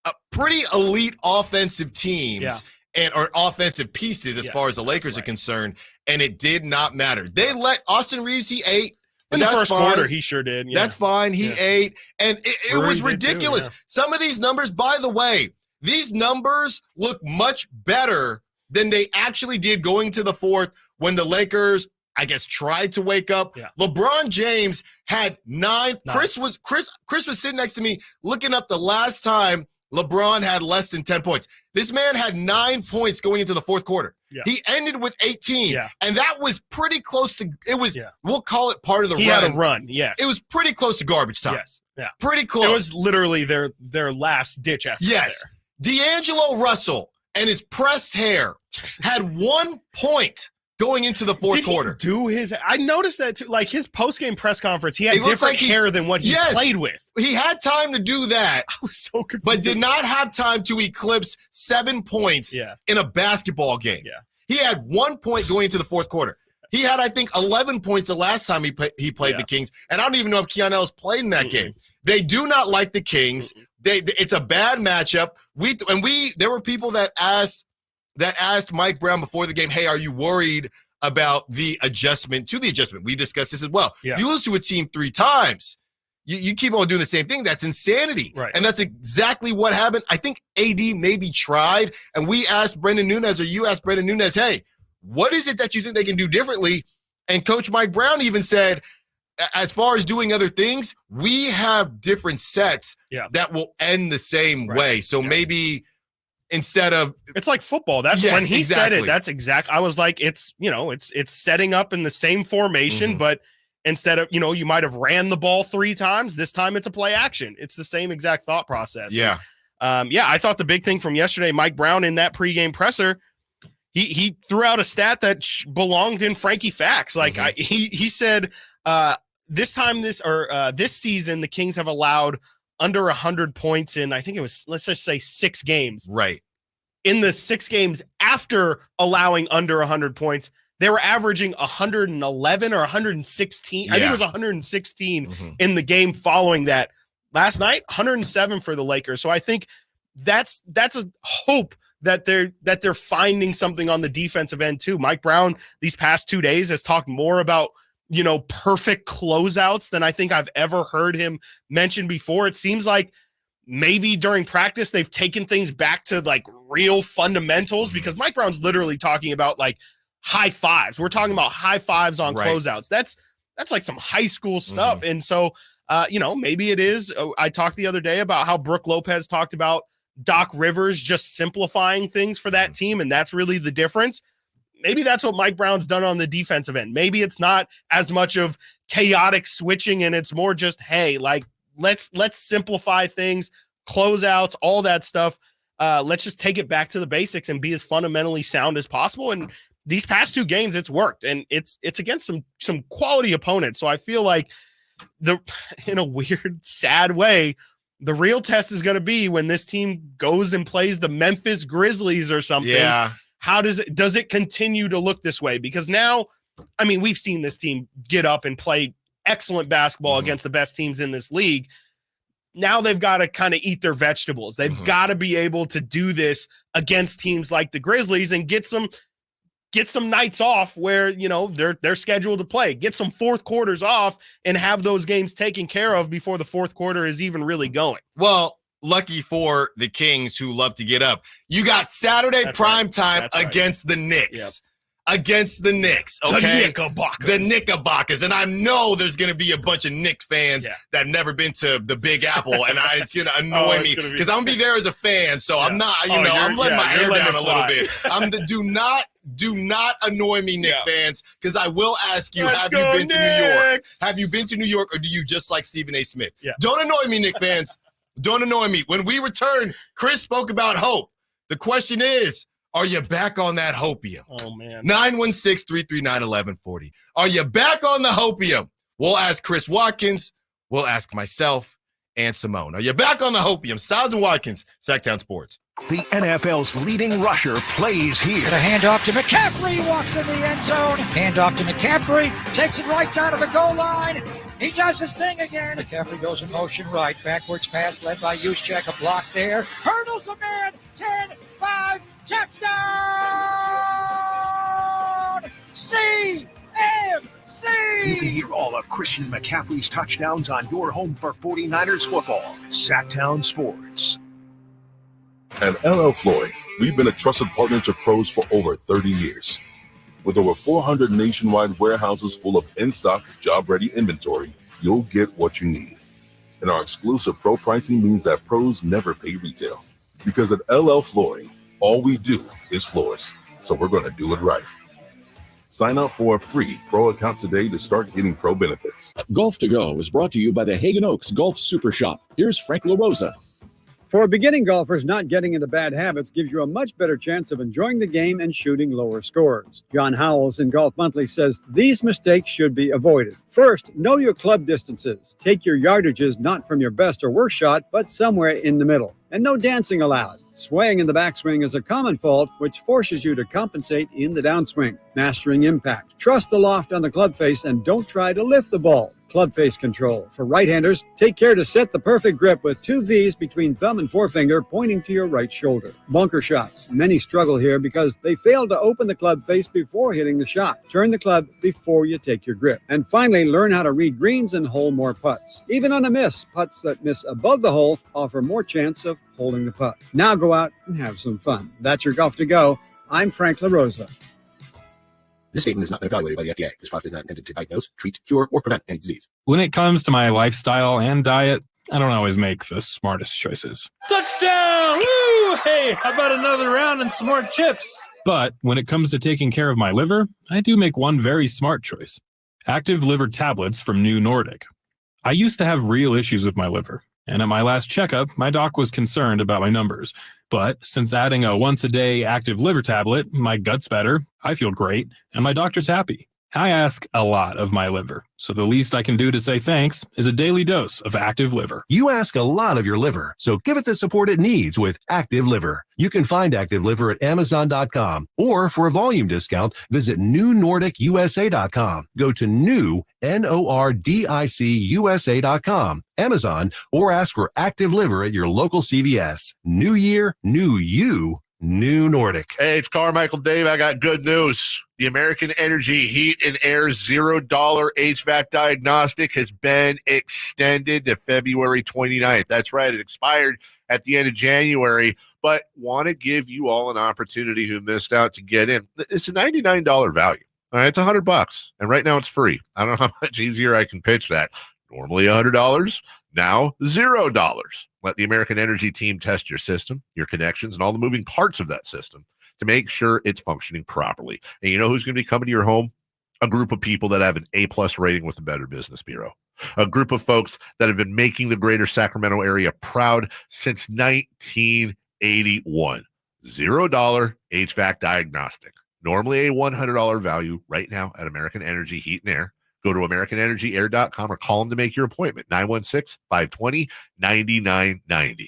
[SPEAKER 3] a pretty elite offensive teams or offensive pieces as far as the Lakers are concerned, and it did not matter. They let Austin Reeves, he ate.
[SPEAKER 4] In the first quarter, he sure did.
[SPEAKER 3] That's fine. He ate, and it was ridiculous. Some of these numbers, by the way, these numbers look much better than they actually did going to the fourth when the Lakers, I guess, tried to wake up. LeBron James had 9. Chris was sitting next to me looking up the last time LeBron had less than 10 points. This man had 9 points going into the fourth quarter. He ended with 18, and that was pretty close to, it was, we'll call it part of the run.
[SPEAKER 4] He had a run, yes.
[SPEAKER 3] It was pretty close to garbage time.
[SPEAKER 4] Yes, yeah.
[SPEAKER 3] Pretty close.
[SPEAKER 4] It was literally their last ditch effort.
[SPEAKER 3] Yes.
[SPEAKER 4] There.
[SPEAKER 3] D'Angelo Russell and his pressed hair had 1 point going into the fourth quarter.
[SPEAKER 4] I noticed that too. Like his post-game press conference, he had different
[SPEAKER 3] like
[SPEAKER 4] hair than what he played with.
[SPEAKER 3] He had time to do that.
[SPEAKER 4] I was so confused.
[SPEAKER 3] But did not have time to eclipse 7 points in a basketball game.
[SPEAKER 4] Yeah.
[SPEAKER 3] He had 1 point going into the fourth quarter. He had, I think, 11 points the last time he played the Kings. And I don't even know if Keon Ellis played in that game. They do not like the Kings. It's a bad matchup. There were people that asked Mike Brown before the game, hey, are you worried about the adjustment to the adjustment? We discussed this as well.
[SPEAKER 4] Yeah.
[SPEAKER 3] You lose to a team 3 times. You keep on doing the same thing. That's insanity.
[SPEAKER 4] Right.
[SPEAKER 3] And that's exactly what happened. I think AD maybe tried, and we asked Brendan Nunez, or you asked Brendan Nunez, hey, what is it that you think they can do differently? And Coach Mike Brown even said, as far as doing other things, we have different sets that will end the same way. So maybe instead of
[SPEAKER 4] it's like football. That's when he said it. That's exact. I was like, it's setting up in the same formation, but instead of, you might have ran the ball 3 times. This time it's a play action. It's the same exact thought process.
[SPEAKER 3] Yeah.
[SPEAKER 4] I thought the big thing from yesterday, Mike Brown in that pregame presser, he threw out a stat that belonged in Frankie Facts. Like he said, this season, the Kings have allowed under 100 points in, I think it was, let's just say 6 games.
[SPEAKER 3] Right.
[SPEAKER 4] In the 6 games after allowing under 100 points, they were averaging 111 or 116. I think it was 116 in the game following that. Last night, 107 for the Lakers. So I think that's a hope that they're finding something on the defensive end too. Mike Brown these past 2 days has talked more about perfect closeouts than I think I've ever heard him mention before. It seems like maybe during practice they've taken things back to like real fundamentals, because Mike Brown's literally talking about like high fives. We're talking about high fives on closeouts. That's like some high school stuff. And so, maybe it is. I talked the other day about how Brooke Lopez talked about Doc Rivers just simplifying things for that team, and that's really the difference. Maybe that's what Mike Brown's done on the defensive end. Maybe it's not as much of chaotic switching, and it's more just, hey, like let's simplify things, closeouts, all that stuff. Let's just take it back to the basics and be as fundamentally sound as possible. And these past 2 games, it's worked, and it's against some quality opponents. So I feel like in a weird, sad way, the real test is going to be when this team goes and plays the Memphis Grizzlies or something.
[SPEAKER 3] Yeah.
[SPEAKER 4] How does it continue to look this way? Because now, I mean, we've seen this team get up and play excellent basketball against the best teams in this league. Now they've got to kind of eat their vegetables. They've got to be able to do this against teams like the Grizzlies and get some nights off where, they're scheduled to play. Get some fourth quarters off and have those games taken care of before the fourth quarter is even really going.
[SPEAKER 3] Well, lucky for the Kings who love to get up. You got Saturday prime time against the Knicks. Against the Knicks, okay? The Knickerbockers. And I know there's going to be a bunch of Knicks fans that have never been to the Big Apple, and it's going to annoy me because I'm going to be there as a fan, so I'm not, I'm letting my hair down a little bit. Do not annoy me, Knicks fans, because I will ask you, have you been to New York? Have you been to New York, or do you just like Stephen A. Smith?
[SPEAKER 4] Yeah.
[SPEAKER 3] Don't annoy me, Knicks fans. Don't annoy me. When we return, Chris spoke about hope. The question is, are you back on that hopium?
[SPEAKER 4] Oh, man.
[SPEAKER 3] 916-339-1140. Are you back on the hopium? We'll ask Chris Watkins. We'll ask myself and Simone. Are you back on the hopium? Stiles and Watkins, Sactown Sports.
[SPEAKER 1] The NFL's leading rusher plays here.
[SPEAKER 5] A handoff to McCaffrey, walks in the end zone. Handoff to McCaffrey, takes it right down to the goal line. He does his thing again. McCaffrey goes in motion right. Backwards pass led by Juszczyk. A block there. Hurdles a man. 10-5. Touchdown! CMC!
[SPEAKER 1] You can hear all of Christian McCaffrey's touchdowns on your home for 49ers football. Sactown Sports.
[SPEAKER 6] At LL Flooring, we've been a trusted partner to pros for over 30 years. With over 400 nationwide warehouses full of in-stock, job-ready inventory, you'll get what you need. And our exclusive pro pricing means that pros never pay retail. Because at LL Flooring, all we do is floors, so we're going to do it right. Sign up for a free pro account today to start getting pro benefits.
[SPEAKER 23] Golf to Go is brought to you by the Hagen Oaks Golf Super Shop. Here's Frank LaRosa.
[SPEAKER 13] For beginning golfers, not getting into bad habits gives you a much better chance of enjoying the game and shooting lower scores. John Howells in Golf Monthly says these mistakes should be avoided. First, know your club distances. Take your yardages not from your best or worst shot, but somewhere in the middle. And no dancing allowed. Swaying in the backswing is a common fault, which forces you to compensate in the downswing. Mastering impact. Trust the loft on the club face and don't try to lift the ball. Club face control. For right-handers, take care to set the perfect grip with 2 V's between thumb and forefinger pointing to your right shoulder. Bunker shots. Many struggle here because they fail to open the club face before hitting the shot. Turn the club before you take your grip. And finally, learn how to read greens and hole more putts. Even on a miss, putts that miss above the hole offer more chance of holding the putt. Now go out and have some fun. That's your Golf to Go. I'm Frank LaRosa.
[SPEAKER 7] This statement has not been evaluated by the FDA. This product is not intended to diagnose, treat, cure, or prevent any disease.
[SPEAKER 8] When it comes to my lifestyle and diet, I don't always make the smartest choices.
[SPEAKER 23] Touchdown! Woo! Hey, how about another round and some more chips?
[SPEAKER 8] But when it comes to taking care of my liver, I do make one very smart choice. Active liver tablets from New Nordic. I used to have real issues with my liver, and at my last checkup, my doc was concerned about my numbers. But since adding a once-a-day active liver tablet, my gut's better, I feel great, and my doctor's happy. I ask a lot of my liver, so the least I can do to say thanks is a daily dose of Active Liver.
[SPEAKER 24] You ask a lot of your liver, so give it the support it needs with Active Liver. You can find Active Liver at Amazon.com, or for a volume discount, visit NewNordicUSA.com. Go to new, NORDICUSA.com, Amazon, or ask for Active Liver at your local CVS. New year, new you, New Nordic.
[SPEAKER 25] Hey, it's Carmichael Dave. I got good news. The American Energy Heat and Air $0 HVAC diagnostic has been extended to February 29th. That's right. It expired at the end of January, but want to give you all an opportunity who missed out to get in. It's a $99 value. All right, it's $100, and right now it's free. I don't know how much easier I can pitch that. Normally $100, now $0. Let the American Energy team test your system, your connections, and all the moving parts of that system to make sure it's functioning properly. And you know who's going to be coming to your home? A group of people that have an A+ rating with the Better Business Bureau. A group of folks that have been making the greater Sacramento area proud since 1981. $0 HVAC diagnostic. Normally a $100 value right now at American Energy Heat and Air. Go to AmericanEnergyAir.com or call them to make your appointment, 916-520-9990.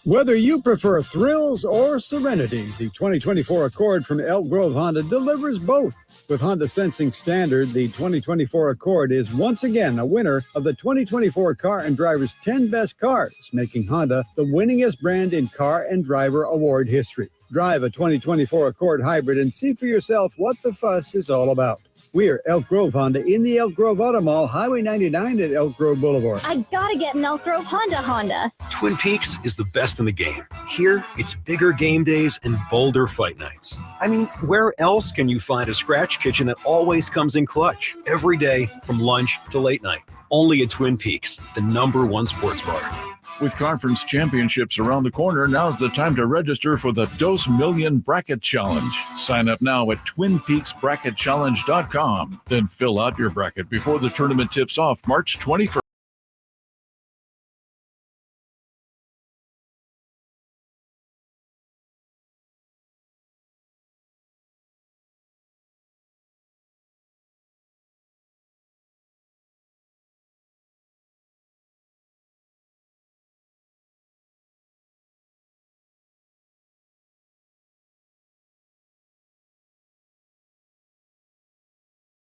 [SPEAKER 13] Whether you prefer thrills or serenity, the 2024 Accord from Elk Grove Honda delivers both. With Honda Sensing Standard, the 2024 Accord is once again a winner of the 2024 Car and Driver's 10 Best Cars, making Honda the winningest brand in Car and Driver Award history. Drive a 2024 Accord Hybrid and see for yourself what the fuss is all about. We're Elk Grove Honda in the Elk Grove Auto Mall, Highway 99 at Elk Grove Boulevard.
[SPEAKER 14] I gotta get an Elk Grove Honda.
[SPEAKER 26] Twin Peaks is the best in the game. Here, it's bigger game days and bolder fight nights. I mean, where else can you find a scratch kitchen that always comes in clutch? Every day, from lunch to late night. Only at Twin Peaks, the #1 sports bar.
[SPEAKER 22] With conference championships around the corner, now's the time to register for the Dos Million Bracket Challenge. Sign up now at TwinPeaksBracketChallenge.com. Then fill out your bracket before the tournament tips off March 21st.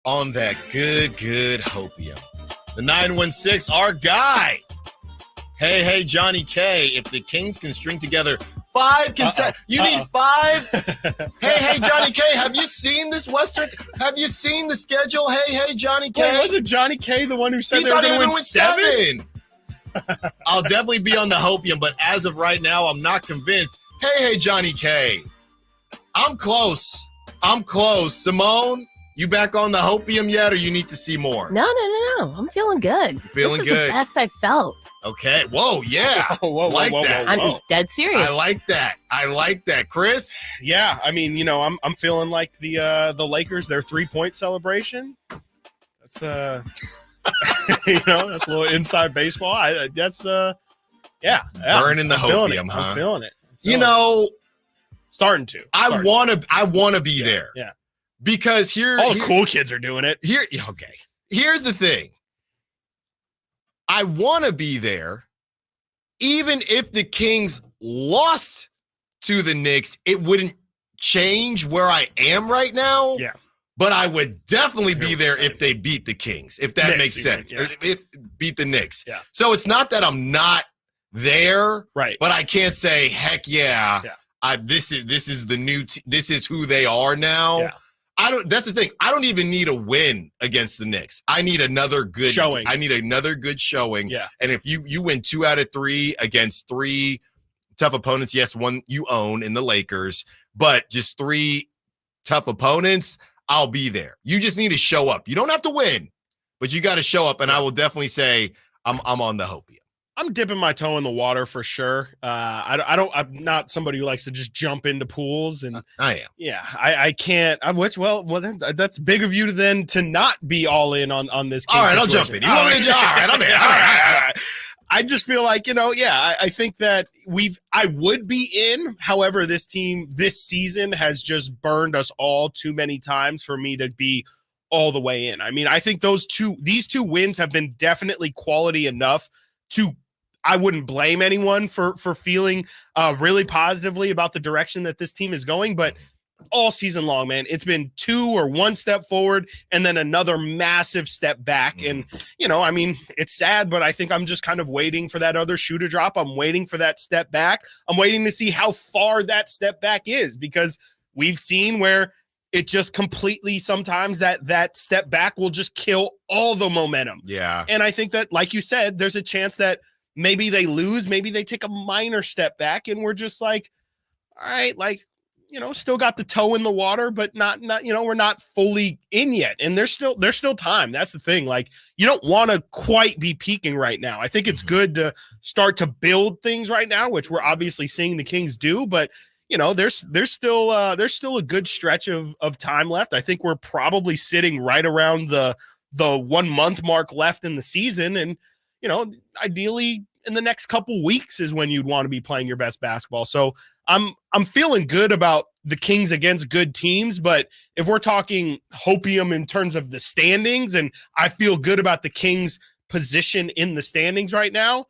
[SPEAKER 3] On that good hopium. The 916, our guy. Hey, Johnny K. If the Kings can string together 5 consecutive, you need 5. Hey, Johnny K. Have you seen this Western? Have you seen the schedule? Hey, Johnny K.
[SPEAKER 4] Wait, wasn't Johnny K the one who said they were going to win 7?
[SPEAKER 3] I'll definitely be on the hopium, but as of right now, I'm not convinced. Hey, Johnny K. I'm close. Simone, you back on the hopium yet, or you need to see more?
[SPEAKER 27] No. I'm feeling good.
[SPEAKER 3] Feeling
[SPEAKER 27] this is
[SPEAKER 3] good.
[SPEAKER 27] The best I've felt.
[SPEAKER 3] Okay. Whoa. Yeah.
[SPEAKER 4] Whoa.
[SPEAKER 27] I'm dead serious.
[SPEAKER 3] I like that. Chris?
[SPEAKER 4] Yeah. I mean, I'm feeling like the Lakers, their 3-point celebration. That's that's a little inside baseball. Yeah.
[SPEAKER 3] Burning the hopium, huh?
[SPEAKER 4] I'm feeling it.
[SPEAKER 3] Starting to. I want to be there.
[SPEAKER 4] Yeah.
[SPEAKER 3] Because
[SPEAKER 4] all the cool kids are doing it.
[SPEAKER 3] Okay. Here's the thing. I want to be there. Even if the Kings lost to the Knicks, it wouldn't change where I am right now.
[SPEAKER 4] Yeah.
[SPEAKER 3] But I would definitely be there if they beat the Kings, if that makes sense. If beat the Knicks.
[SPEAKER 4] Yeah.
[SPEAKER 3] So it's not that I'm not there,
[SPEAKER 4] right?
[SPEAKER 3] But I can't say, heck yeah. This is the new. This is who they are now.
[SPEAKER 4] Yeah.
[SPEAKER 3] That's the thing. I don't even need a win against the Knicks. I need another good
[SPEAKER 4] showing.
[SPEAKER 3] I need another good showing.
[SPEAKER 4] Yeah.
[SPEAKER 3] And if you win 2 out of 3 against 3 tough opponents, yes, one you own in the Lakers, but just 3 tough opponents, I'll be there. You just need to show up. You don't have to win, but you got to show up. And I will definitely say I'm on the hopium.
[SPEAKER 4] I'm dipping my toe in the water for sure. I'm not somebody who likes to just jump into pools, and
[SPEAKER 3] I am.
[SPEAKER 4] Yeah, I can't. That's big of you to not be all in on this.
[SPEAKER 3] All right, I'll jump in. You want me to jump? All right, I'm in. All right.
[SPEAKER 4] I just feel like, I think that I would be in. However, this team this season has just burned us all too many times for me to be all the way in. I mean, I think these 2 wins have been definitely quality enough to. I wouldn't blame anyone for feeling really positively about the direction that this team is going, but all season long, man, it's been 2 or 1 step forward and then another massive step back. And, I mean, it's sad, but I think I'm just kind of waiting for that other shoe to drop. I'm waiting for that step back. I'm waiting to see how far that step back is, because we've seen where it just completely sometimes that step back will just kill all the momentum.
[SPEAKER 3] Yeah.
[SPEAKER 4] And I think that, like you said, there's a chance that maybe they lose, maybe they take a minor step back, and we're just like, all right, still got the toe in the water, but not, we're not fully in yet. And there's still time. That's the thing. Like, you don't want to quite be peaking right now. I think it's good to start to build things right now, which we're obviously seeing the Kings do, but there's still a good stretch of time left. I think we're probably sitting right around the 1 month mark left in the season. And, ideally in the next couple weeks is when you'd want to be playing your best basketball. So I'm feeling good about the Kings against good teams, but if we're talking hopium in terms of the standings, and I feel good about the Kings' position in the standings right now,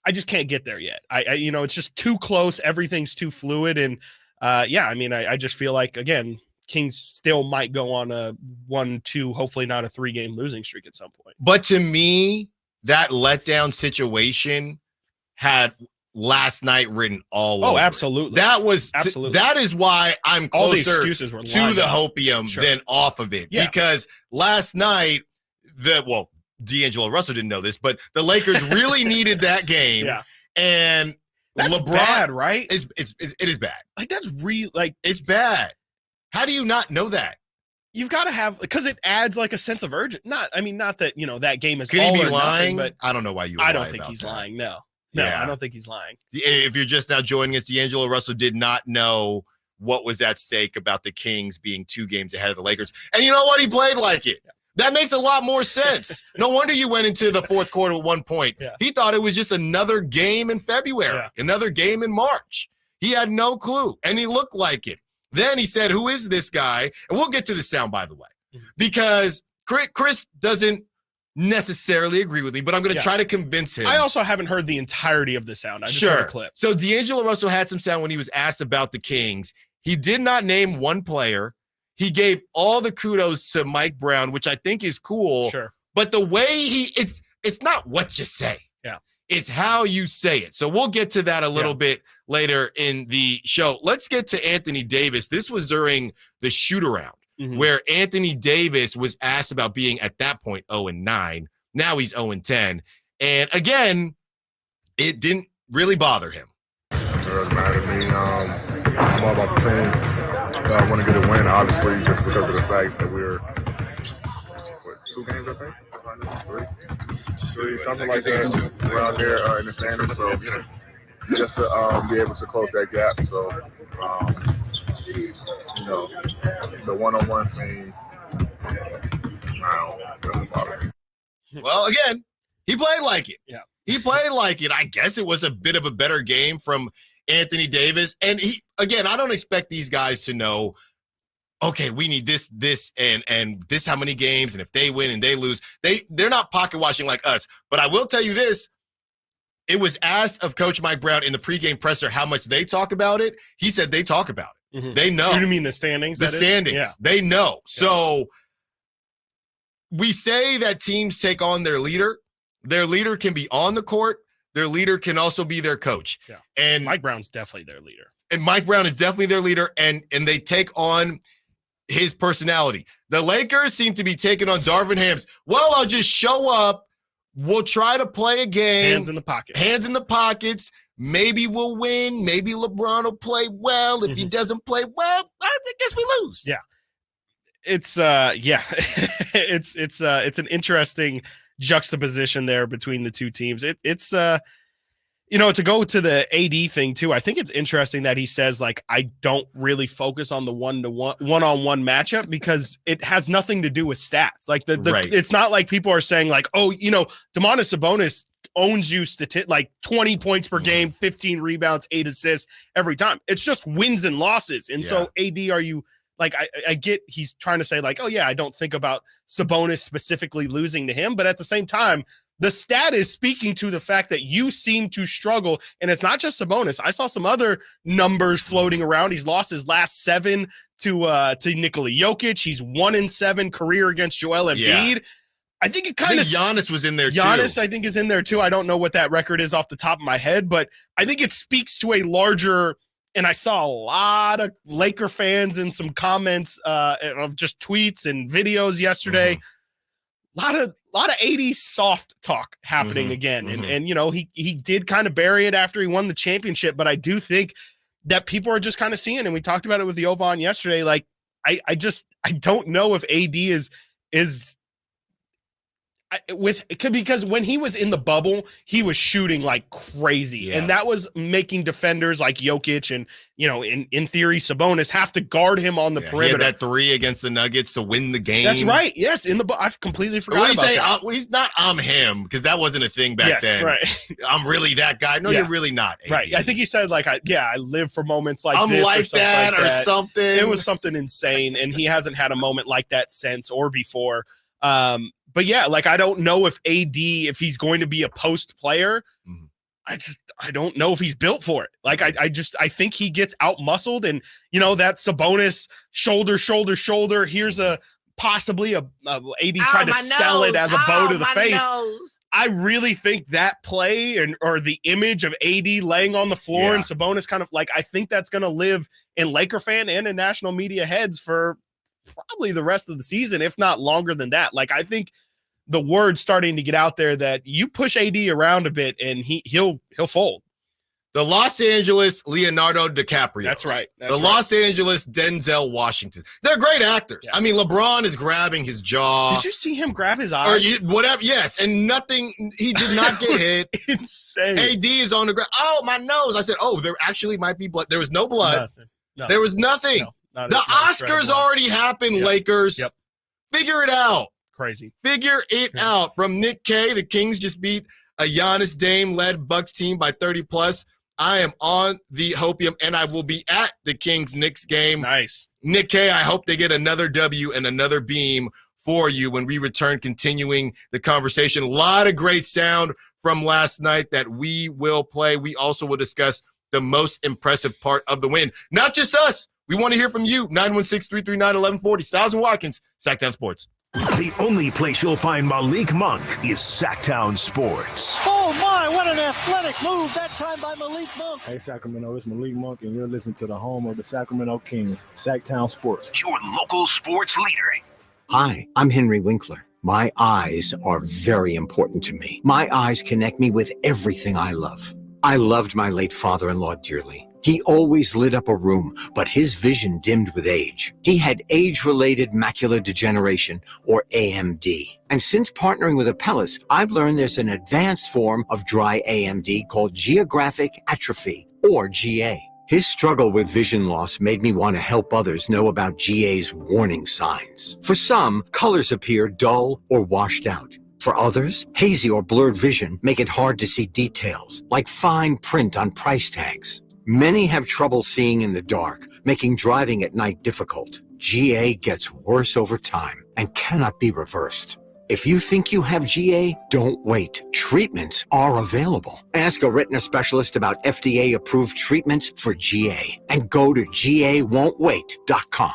[SPEAKER 4] I just can't get there yet. It's just too close. Everything's too fluid. And I just feel like, again, Kings still might go on a 1-2, hopefully not a 3-game losing streak at some point.
[SPEAKER 3] But to me, that letdown situation had last night written all over.
[SPEAKER 4] Oh, absolutely.
[SPEAKER 3] That is why I'm closer
[SPEAKER 4] all the excuses were
[SPEAKER 3] to the hopium than off of it.
[SPEAKER 4] Yeah.
[SPEAKER 3] Because last night, D'Angelo Russell didn't know this, but the Lakers really needed that game.
[SPEAKER 4] Yeah.
[SPEAKER 3] And
[SPEAKER 4] that's
[SPEAKER 3] LeBron,
[SPEAKER 4] bad, right?
[SPEAKER 3] It is bad.
[SPEAKER 4] Like, that's real. Like,
[SPEAKER 3] it's bad. How do you not know that?
[SPEAKER 4] You've got to have, because it adds like a sense of urgency. Not that that game is.
[SPEAKER 3] Could
[SPEAKER 4] all
[SPEAKER 3] he be
[SPEAKER 4] or
[SPEAKER 3] lying?
[SPEAKER 4] Nothing, but
[SPEAKER 3] I don't know why you.
[SPEAKER 4] I don't think he's lying. No, I don't think he's lying.
[SPEAKER 3] If you're just now joining us, D'Angelo Russell did not know what was at stake about the Kings being 2 games ahead of the Lakers, and you know what? He played like it. That makes a lot more sense. No wonder you went into the fourth quarter at 1 point.
[SPEAKER 4] Yeah.
[SPEAKER 3] He thought it was just another game in February, another game in March. He had no clue, and he looked like it. Then he said, "Who is this guy?" And we'll get to the sound, by the way, because Chris doesn't necessarily agree with me, but I'm going to try to convince him.
[SPEAKER 4] I also haven't heard the entirety of the sound. I just heard a clip.
[SPEAKER 3] So D'Angelo Russell had some sound when he was asked about the Kings. He did not name one player. He gave all the kudos to Mike Brown, which I think is cool.
[SPEAKER 4] Sure.
[SPEAKER 3] But the way it's not what you say.
[SPEAKER 4] Yeah.
[SPEAKER 3] It's how you say it. So we'll get to that a little bit later in the show. Let's get to Anthony Davis. This was during the shoot-around where Anthony Davis was asked about being, at that point, 0-9. Now he's 0-10. And again, it didn't really bother him.
[SPEAKER 2] It doesn't matter to me. I'm all about the team. I want to get a win, obviously, just because of the fact that we're, 2 games, I think? 3, something like that, around there in the standings. So just to be able to close that gap. So, the one-on-one thing, doesn't bother me.
[SPEAKER 3] Well, again, He played like it.
[SPEAKER 4] Yeah.
[SPEAKER 3] He played like it. I guess it was a bit of a better game from Anthony Davis. And I don't expect these guys to know, okay, we need this, and this how many games, and if they win and they lose, they're not pocket watching like us. But I will tell you this. It was asked of Coach Mike Brown in the pregame presser how much they talk about it. He said they talk about it. Mm-hmm. They know.
[SPEAKER 4] You mean the standings?
[SPEAKER 3] The standings. Yeah. They know. Yeah. So we say that teams take on their leader. Their leader can be on the court. Their leader can also be their coach.
[SPEAKER 4] Yeah.
[SPEAKER 3] And
[SPEAKER 4] Mike Brown's definitely their leader.
[SPEAKER 3] And Mike Brown is definitely their leader, and they take on his personality. The Lakers seem to be taking on Darvin Ham's. Well, I'll just show up. We'll try to play a game.
[SPEAKER 4] Hands in the pockets.
[SPEAKER 3] Hands in the pockets. Maybe we'll win. Maybe LeBron will play well. If he doesn't play well, I guess we lose.
[SPEAKER 4] Yeah. It's it's an interesting juxtaposition there between the two teams. It's to go to the AD thing too. I think it's interesting that he says, like, I don't really focus on the one-on-one matchup because it has nothing to do with stats. Like it's not like people are saying like, oh, Domantas Sabonis owns you like 20 points per game, 15 rebounds, 8 assists every time. It's just wins and losses. And so AD, are you like, I get he's trying to say like, oh yeah, I don't think about Sabonis specifically losing to him, but at the same time, the stat is speaking to the fact that you seem to struggle, and it's not just Sabonis. I saw some other numbers floating around. He's lost his last 7 to Nikola Jokic. He's 1-7 career against Joel Embiid. Yeah. I think it kind of
[SPEAKER 3] Giannis was in there too.
[SPEAKER 4] Giannis, I think, is in there too. I don't know what that record is off the top of my head, but I think it speaks to a larger. And I saw a lot of Laker fans in some comments of just tweets and videos yesterday. A lot of 80s soft talk happening again. And he did kind of bury it after he won the championship, but I do think that people are just kind of seeing, and we talked about it with Jovan yesterday, like I don't know if AD is because when he was in the bubble, he was shooting like crazy, and that was making defenders like Jokic and in theory Sabonis have to guard him on the perimeter.
[SPEAKER 3] He had that 3 against the Nuggets to win the game.
[SPEAKER 4] That's right. Yes, in the I've completely forgot about that.
[SPEAKER 3] He's not I'm him, because that wasn't a thing back then.
[SPEAKER 4] Right.
[SPEAKER 3] I'm really that guy. No, you're really not. AD.
[SPEAKER 4] Right. I think he said like I live for moments like
[SPEAKER 3] I'm
[SPEAKER 4] this
[SPEAKER 3] like that or something.
[SPEAKER 4] It was something insane, and he hasn't had a moment like that since or before. But yeah, like I don't know if AD, if he's going to be a post player, I don't know if he's built for it. Like I think he gets out muscled, and that Sabonis shoulder. Here's possibly a AD tried to sell it as a bow to the face. Nose. I really think that play or the image of AD laying on the floor and Sabonis kind of like, I think that's going to live in Laker fan and in national media heads for probably the rest of the season, if not longer than that. Like I think the word's starting to get out there that you push AD around a bit and he'll fold.
[SPEAKER 3] The Los Angeles Leonardo DiCaprio.
[SPEAKER 4] That's right.
[SPEAKER 3] Los Angeles Denzel Washington. They're great actors. Yeah. I mean, LeBron is grabbing his jaw.
[SPEAKER 4] Did you see him grab his eye?
[SPEAKER 3] Whatever. Yes, and nothing. He did not get hit.
[SPEAKER 4] Insane.
[SPEAKER 3] AD is on the ground. Oh, my nose. I said, oh, there actually might be blood. There was no blood.
[SPEAKER 4] Nothing.
[SPEAKER 3] There was nothing.
[SPEAKER 4] No,
[SPEAKER 3] the Oscars already happened, Lakers.
[SPEAKER 4] Yep.
[SPEAKER 3] Figure it out.
[SPEAKER 4] Crazy.
[SPEAKER 3] Figure it out. From Nick K, the Kings just beat a Giannis Dame-led Bucks team by 30+. I am on the Hopium, and I will be at the Kings-Knicks game.
[SPEAKER 4] Nice.
[SPEAKER 3] Nick K, I hope they get another W and another beam for you when we return, continuing the conversation. A lot of great sound from last night that we will play. We also will discuss the most impressive part of the win. Not just us. We want to hear from you. 916-339-1140. Stiles and Watkins, Sactown Sports.
[SPEAKER 1] The only place you'll find Malik Monk is Sactown Sports.
[SPEAKER 5] Oh my, what an athletic move that time by Malik Monk.
[SPEAKER 9] Hey Sacramento, it's Malik Monk, and you're listening to the home of the Sacramento Kings, Sactown Sports.
[SPEAKER 1] Your local sports leader.
[SPEAKER 10] Hi, I'm Henry Winkler. My eyes are very important to me. My eyes connect me with everything I love. I loved my late father-in-law dearly. He always lit up a room, but his vision dimmed with age. He had age-related macular degeneration, or AMD. And since partnering with Apellis, I've learned there's an advanced form of dry AMD called geographic atrophy, or GA. His struggle with vision loss made me want to help others know about GA's warning signs. For some, colors appear dull or washed out. For others, hazy or blurred vision make it hard to see details, like fine print on price tags. Many have trouble seeing in the dark, making driving at night difficult. GA gets worse over time and cannot be reversed. If you think you have GA, don't wait. Treatments are available. Ask a retina specialist about FDA-approved treatments for GA and go to GAWon'tWait.com.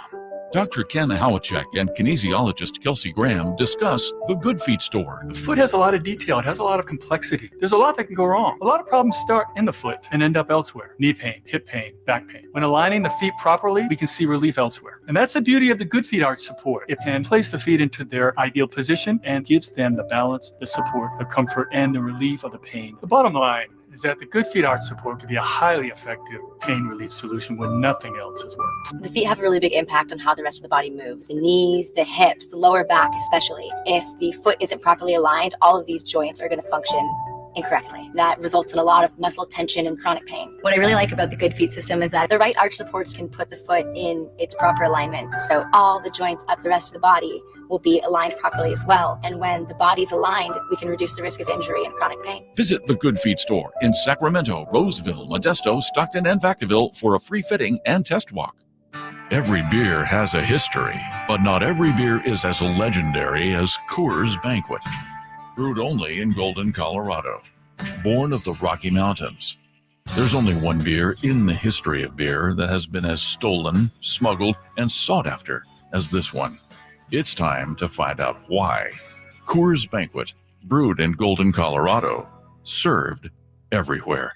[SPEAKER 22] Dr. Ken Howachek and kinesiologist Kelsey Graham discuss the Good Feet store.
[SPEAKER 11] The foot has a lot of detail. It has a lot of complexity. There's a lot that can go wrong. A lot of problems start in the foot and end up elsewhere. Knee pain, hip pain, back pain. When aligning the feet properly, we can see relief elsewhere. And that's the beauty of the Good Feet arch support. It can place the feet into their ideal position and gives them the balance, the support, the comfort, and the relief of the pain. The bottom line is that the Good Feet arch support can be a highly effective pain relief solution when nothing else has worked.
[SPEAKER 12] The feet have a really big impact on how the rest of the body moves. The knees, the hips, the lower back especially. If the foot isn't properly aligned, all of these joints are going to function incorrectly. That results in a lot of muscle tension and chronic pain. What I really like about the Good Feet system is that the right arch supports can put the foot in its proper alignment. So all the joints up the rest of the body will be aligned properly as well. And when the body's aligned, we can reduce the risk of injury and chronic pain.
[SPEAKER 22] Visit the Good Feet store in Sacramento, Roseville, Modesto, Stockton, and Vacaville for a free fitting and test walk. Every beer has a history, but not every beer is as legendary as Coors Banquet. Brewed only in Golden, Colorado. Born of the Rocky Mountains. There's only one beer in the history of beer that has been as stolen, smuggled, and sought after as this one. It's time to find out why. Coors Banquet, brewed in Golden, Colorado, served everywhere.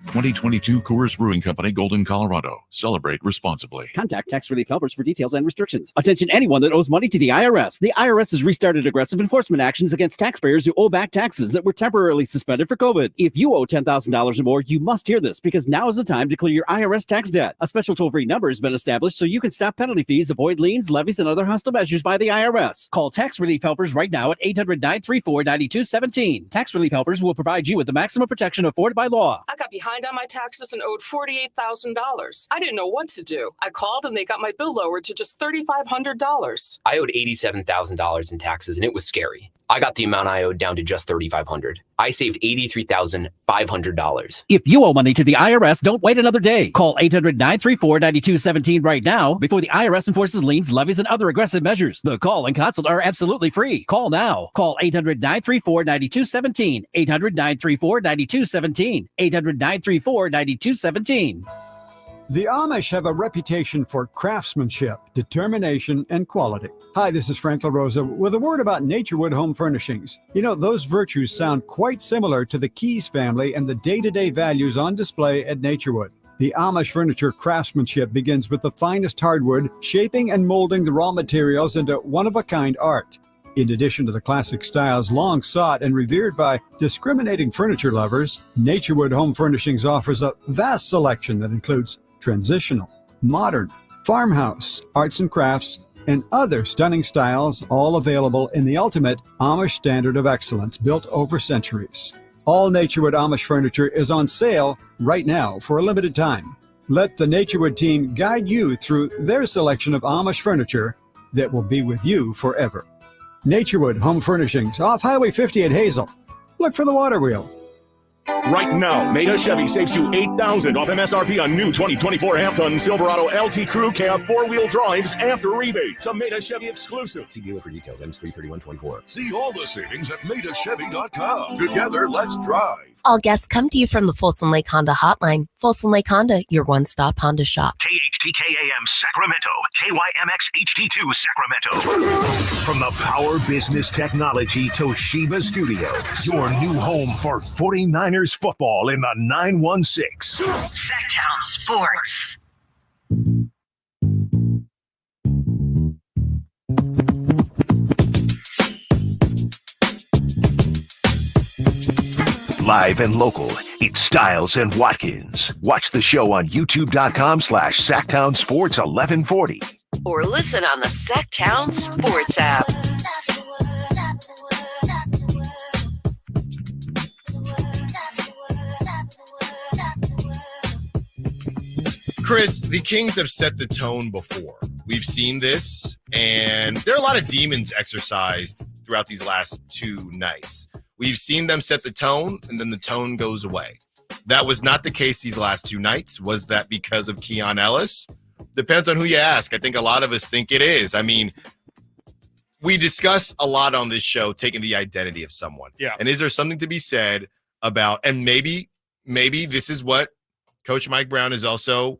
[SPEAKER 22] 2022 Coors Brewing Company, Golden, Colorado. Celebrate responsibly.
[SPEAKER 19] Contact Tax Relief Helpers for details and restrictions. Attention anyone that owes money to the IRS. The IRS has restarted aggressive enforcement actions against taxpayers who owe back taxes that were temporarily suspended for COVID. If you owe $10,000 or more, you must hear this because now is the time to clear your IRS tax debt. A special toll-free number has been established so you can stop penalty fees, avoid liens, levies, and other hostile measures by the IRS. Call Tax Relief Helpers right now at 800-934-9217. Tax Relief Helpers will provide you with the maximum protection afforded by law.
[SPEAKER 15] I got behind on my taxes and owed $48,000. I didn't know what to do. I called and they got my bill lowered to just $3,500.
[SPEAKER 21] I owed $87,000 in taxes and it was scary. I got the amount I owed down to just $3,500. I saved $83,500.
[SPEAKER 19] If you owe money to the IRS, don't wait another day. Call 800-934-9217 right now before the IRS enforces liens, levies, and other aggressive measures. The call and consult are absolutely free. Call now. Call 800-934-9217. 800-934-9217. 800-934-9217.
[SPEAKER 13] The Amish have a reputation for craftsmanship, determination, and quality. Hi, this is Frank LaRosa with a word about Naturewood Home Furnishings. You know, those virtues sound quite similar to the Keys family and the day-to-day values on display at Naturewood. The Amish furniture craftsmanship begins with the finest hardwood, shaping and molding the raw materials into one-of-a-kind art. In addition to the classic styles long sought and revered by discriminating furniture lovers, Naturewood Home Furnishings offers a vast selection that includes transitional, modern, farmhouse, arts and crafts, and other stunning styles, all available in the ultimate Amish standard of excellence built over centuries. All Naturewood Amish furniture is on sale right now for a limited time. Let the Naturewood team guide you through their selection of Amish furniture that will be with you forever. Naturewood Home Furnishings, off Highway 50 at Hazel. Look for the water wheel.
[SPEAKER 16] Right now, Meda Chevy saves you $8,000 off MSRP on new 2024 half-ton Silverado LT Crew Cab four-wheel drives after rebate. It's a Meda Chevy exclusive.
[SPEAKER 7] See dealer for details. Ends 3/31/24.
[SPEAKER 6] See all the savings at MedaChevy.com. Together, let's drive.
[SPEAKER 17] All guests come to you from the Folsom Lake Honda Hotline. Folsom Lake Honda, your one-stop Honda shop.
[SPEAKER 1] KHTKAM Sacramento, KYMX HD2 Sacramento. From the Power Business Technology Toshiba Studios, your new home for 49ers football in the 916.
[SPEAKER 18] Sactown Sports.
[SPEAKER 1] Live and local, it's Stiles and Watkins. Watch the show on youtube.com/Sactown Sports 1140.
[SPEAKER 18] Or listen on the Sactown Sports app.
[SPEAKER 3] Chris, the Kings have set the tone before. We've seen this, and there are a lot of demons exercised throughout these last 2 nights. We've seen them set the tone, and then the tone goes away. That was not the case these last 2 nights. Was that because of Keon Ellis? Depends on who you ask. I think a lot of us think it is. I mean, we discuss a lot on this show taking the identity of someone.
[SPEAKER 4] Yeah.
[SPEAKER 3] And is there something to be said about, and maybe this is what Coach Mike Brown is also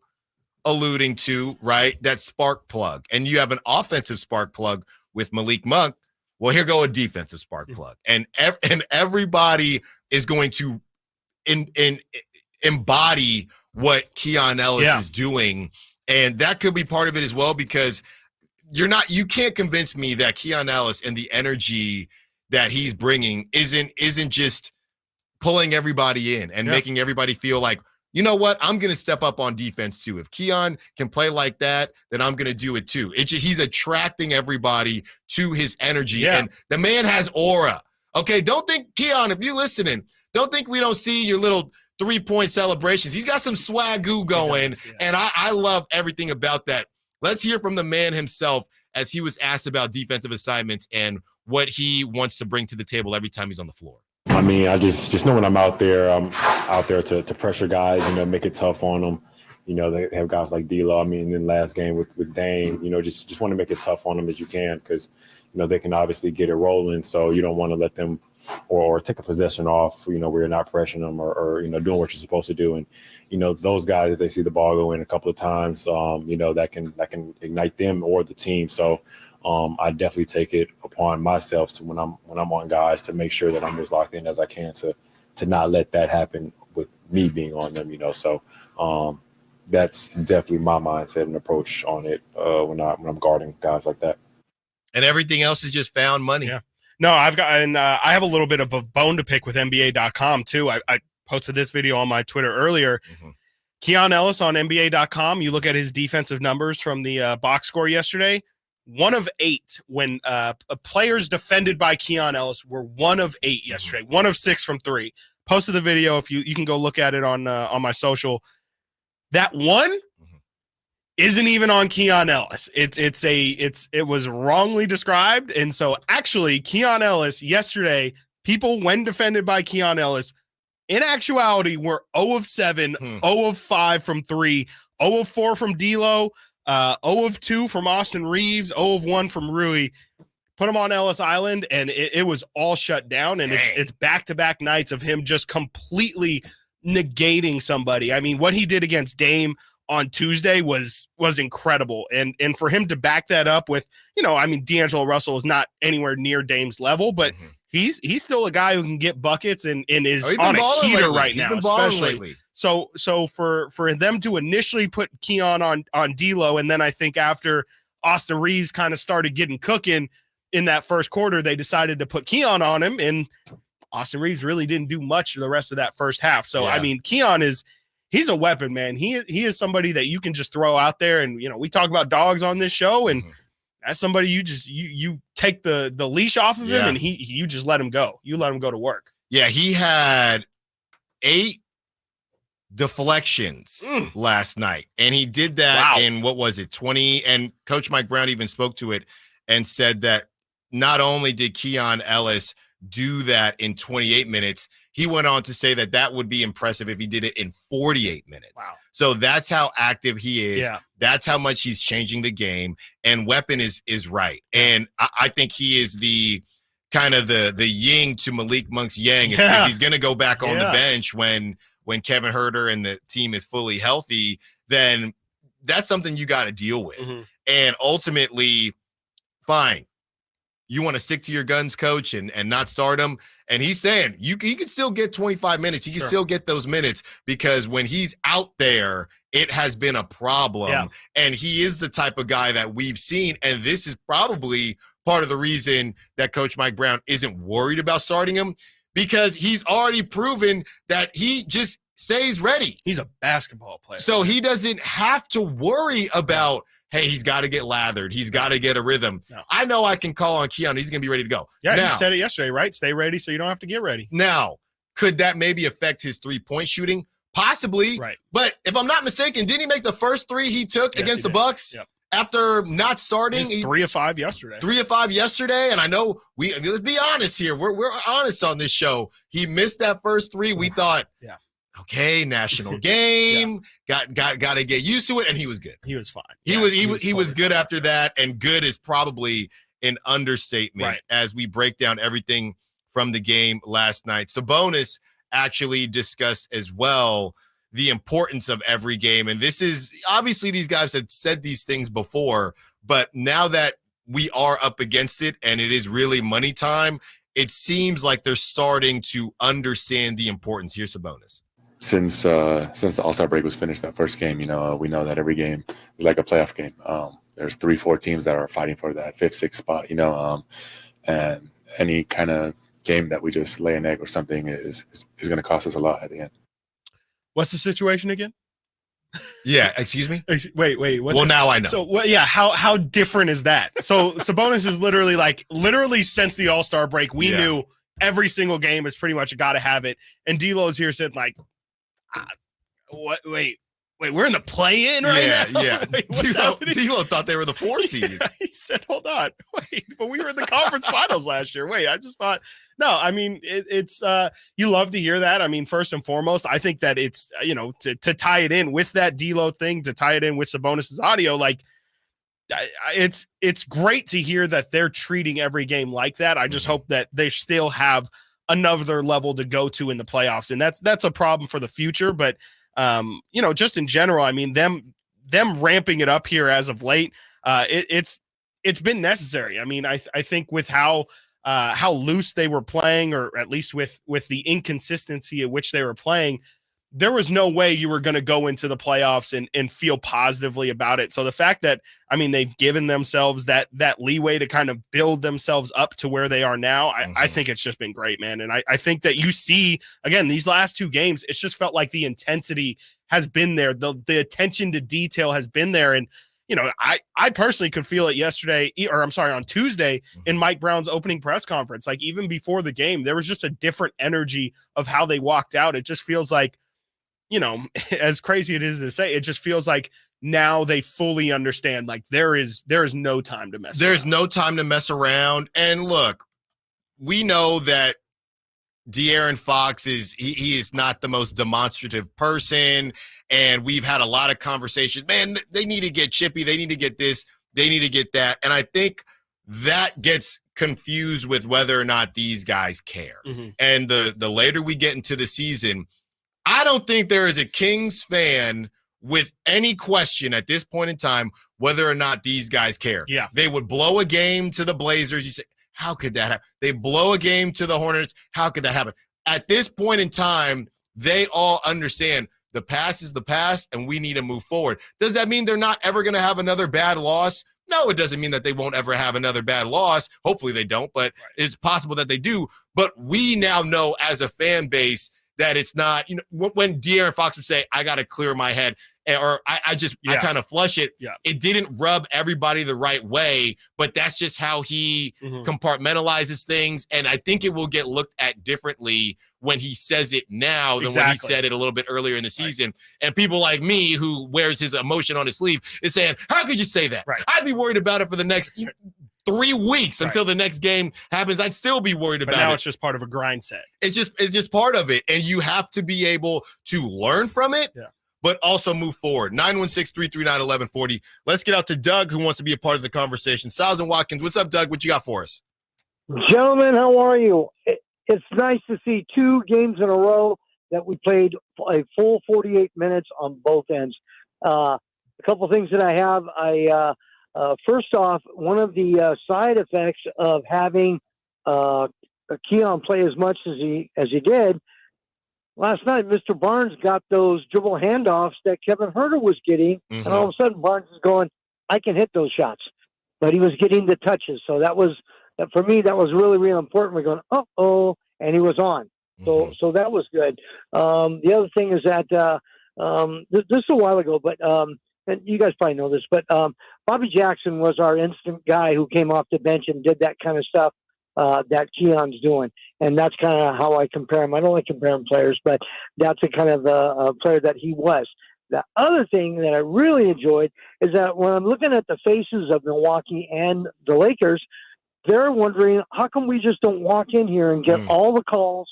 [SPEAKER 3] alluding to, right? That spark plug. And you have an offensive spark plug with Malik Monk. Well, here go a defensive spark plug. And everybody is going to embody what Keon Ellis is doing. And that could be part of it as well, because you can't convince me that Keon Ellis and the energy that he's bringing isn't just pulling everybody in and making everybody feel like, you know what, I'm going to step up on defense too. If Keon can play like that, then I'm going to do it too. He's attracting everybody to his energy. And the man has aura. Okay, don't think, Keon, if you're listening, don't think we don't see your little 3-point celebrations. He's got some swagoo going, and I love everything about that. Let's hear from the man himself as he was asked about defensive assignments and what he wants to bring to the table every time he's on the floor.
[SPEAKER 8] I mean, I just know when I'm out there to pressure guys, make it tough on them. They have guys like D'Lo. I mean, in the last game with Dame, just want to make it tough on them as you can, because, they can obviously get it rolling. So you don't want to let them or take a possession off, where you're not pressuring them or doing what you're supposed to do. And, those guys, if they see the ball go in a couple of times, that can ignite them or the team. So I definitely take it upon myself to when I'm on guys to make sure that I'm as locked in as I can to not let that happen with me being on them, So that's definitely my mindset and approach on it when I'm guarding guys like that.
[SPEAKER 3] And everything else is just found money.
[SPEAKER 4] Yeah. No, I have a little bit of a bone to pick with NBA.com too. I posted this video on my Twitter earlier. Keon Ellis on NBA.com. You look at his defensive numbers from the box score yesterday. 1 of 8 when players defended by Keon Ellis were 1 of 8 yesterday. 1 of 6 from 3. Posted the video. If you can go look at it on my social. That one isn't even on Keon Ellis. It was wrongly described. And so actually Keon Ellis yesterday, people when defended by Keon Ellis, in actuality were 0 of 7, 0 of 5 from 3, 0 of 4 from D'Lo, 0 of 2 from Austin Reeves, 0 of 1 from Rui. Put him on Ellis Island, and it was all shut down. And it's back-to-back nights of him just completely negating somebody. I mean, what he did against Dame on Tuesday was incredible. And for him to back that up with, D'Angelo Russell is not anywhere near Dame's level, but he's still a guy who can get buckets and is on a heater right now, especially. So for them to initially put Keon on D'Lo, and then I think after Austin Reeves kind of started getting cooking in that first quarter, they decided to put Keon on him, and Austin Reeves really didn't do much the rest of that first half. So, I mean, Keon he's a weapon, man. He is somebody that you can just throw out there. And, we talk about dogs on this show, and that's somebody you take the leash off of him, and you just let him go. You let him go to work.
[SPEAKER 3] Yeah, he had 8 deflections last night, and he did that in, 20? And Coach Mike Brown even spoke to it and said that not only did Keon Ellis do that in 28 minutes, he went on to say that would be impressive if he did it in 48 minutes. Wow. So that's how active he is. Yeah. That's how much he's changing the game. And Weapon is right. And I think he is the kind of the yin to Malik Monk's yang. If he's going to go back on the bench when Kevin Huerter and the team is fully healthy, then that's something you got to deal with. And ultimately, fine. You want to stick to your guns, coach, and not start him. And he's saying he can still get 25 minutes. He can still get those minutes, because when he's out there, it has been a problem. Yeah. And he is the type of guy that we've seen. And this is probably part of the reason that Coach Mike Brown isn't worried about starting him, because he's already proven that he just stays ready.
[SPEAKER 4] He's a basketball player.
[SPEAKER 3] So he doesn't have to worry about, hey, he's got to get lathered. He's got to get a rhythm. No. I know I can call on Keon. He's going to be ready to go.
[SPEAKER 4] Yeah, he said it yesterday, right? Stay ready so you don't have to get ready.
[SPEAKER 3] Now, could that maybe affect his three-point shooting? Possibly. Right. But if I'm not mistaken, didn't he make the first 3 he took against the Bucks?
[SPEAKER 4] Yep.
[SPEAKER 3] after not starting.
[SPEAKER 4] He's 3 of 5 yesterday.
[SPEAKER 3] 3 of 5 yesterday, and I know let's be honest here. We're honest on this show. He missed that first 3. We thought, okay, national game, got to get used to it, and he was good.
[SPEAKER 4] He was fine.
[SPEAKER 3] He was good after that, and good is probably an understatement as we break down everything from the game last night. Sabonis actually discussed as well the importance of every game, and this is obviously these guys have said these things before, but now that we are up against it and it is really money time, it seems like they're starting to understand the importance. Here's Sabonis.
[SPEAKER 8] Since the All-Star break was finished, that first game, we know that every game is like a playoff game. There's 3-4 teams that are fighting for that 5th, 6th spot, and any kind of game that we just lay an egg or something is going to cost us a lot at the end.
[SPEAKER 4] What's the situation again?
[SPEAKER 3] Yeah, excuse me?
[SPEAKER 4] Wait.
[SPEAKER 3] Well, now I know.
[SPEAKER 4] So, how different is that? So, Sabonis is literally since the All-Star break, we knew every single game is pretty much a gotta have it. And D'Lo's here saying what? Wait, we're in the play-in right now?
[SPEAKER 3] Yeah. D'Lo thought they were the 4 seed.
[SPEAKER 4] He said, hold on. Wait, but we were in the conference finals last year. Wait, I just thought, no, I mean, it's you love to hear that. I mean, first and foremost, I think that it's, to tie it in with that D'Lo thing, to tie it in with Sabonis's audio, it's great to hear that they're treating every game like that. I just hope that they still have another level to go to in the playoffs. And that's a problem for the future. But, just in general, I mean, them ramping it up here as of late, it's been necessary. I mean, I think with how loose they were playing, or at least with the inconsistency at which they were playing, there was no way you were going to go into the playoffs and feel positively about it. So the fact that, I mean, they've given themselves that leeway to kind of build themselves up to where they are now, I think it's just been great, man. And I think that you see, again, these last 2 games, it's just felt like the intensity has been there. The attention to detail has been there. And, I personally could feel it on Tuesday in Mike Brown's opening press conference. Like, even before the game, there was just a different energy of how they walked out. It just feels like, as crazy it is to say, it just feels like now they fully understand, like, there is no time to mess around.
[SPEAKER 3] There's no time to mess around. And look, we know that De'Aaron Fox he is not the most demonstrative person, and we've had a lot of conversations. Man, they need to get chippy. They need to get this. They need to get that. And I think that gets confused with whether or not these guys care. And the later we get into the season, I don't think there is a Kings fan with any question at this point in time whether or not these guys care.
[SPEAKER 4] Yeah.
[SPEAKER 3] They would blow a game to the Blazers. You say, how could that happen? They blow a game to the Hornets. How could that happen? At this point in time, they all understand the past is the past and we need to move forward. Does that mean they're not ever going to have another bad loss? No, it doesn't mean that they won't ever have another bad loss. Hopefully they don't, but it's possible that they do. But we now know as a fan base that it's not, when De'Aaron Fox would say, I got to clear my head, or I kind of flush it.
[SPEAKER 4] Yeah.
[SPEAKER 3] It didn't rub everybody the right way, but that's just how he compartmentalizes things. And I think it will get looked at differently when he says it now than when he said it a little bit earlier in the season. Right. And people like me, who wears his emotion on his sleeve, is saying, how could you say that?
[SPEAKER 4] Right.
[SPEAKER 3] I'd be worried about it for the next 3 weeks until the next game happens. I'd still be worried about it.
[SPEAKER 4] But now it's just part of a grind set.
[SPEAKER 3] It's just part of it. And you have to be able to learn from it, but also move forward. 916-339-1140. Let's get out to Doug, who wants to be a part of the conversation. Stiles and Watkins, what's up, Doug? What you got for us?
[SPEAKER 14] Gentlemen, how are you? It's nice to see 2 games in a row that we played a full 48 minutes on both ends. A couple things that I have. First off, one of the side effects of having Keon play as much as he did, last night, Mr. Barnes got those dribble handoffs that Kevin Huerter was getting, and all of a sudden Barnes is going, I can hit those shots. But he was getting the touches. So for me, that was really, really important. We're going, uh-oh, and he was on. So that was good. The other thing is that this is a while ago, but and you guys probably know this, but Bobby Jackson was our instant guy who came off the bench and did that kind of stuff that Keon's doing. And that's kind of how I compare him. I don't like comparing players, but that's a kind of a player that he was. The other thing that I really enjoyed is that when I'm looking at the faces of Milwaukee and the Lakers, they're wondering, how come we just don't walk in here and get all the calls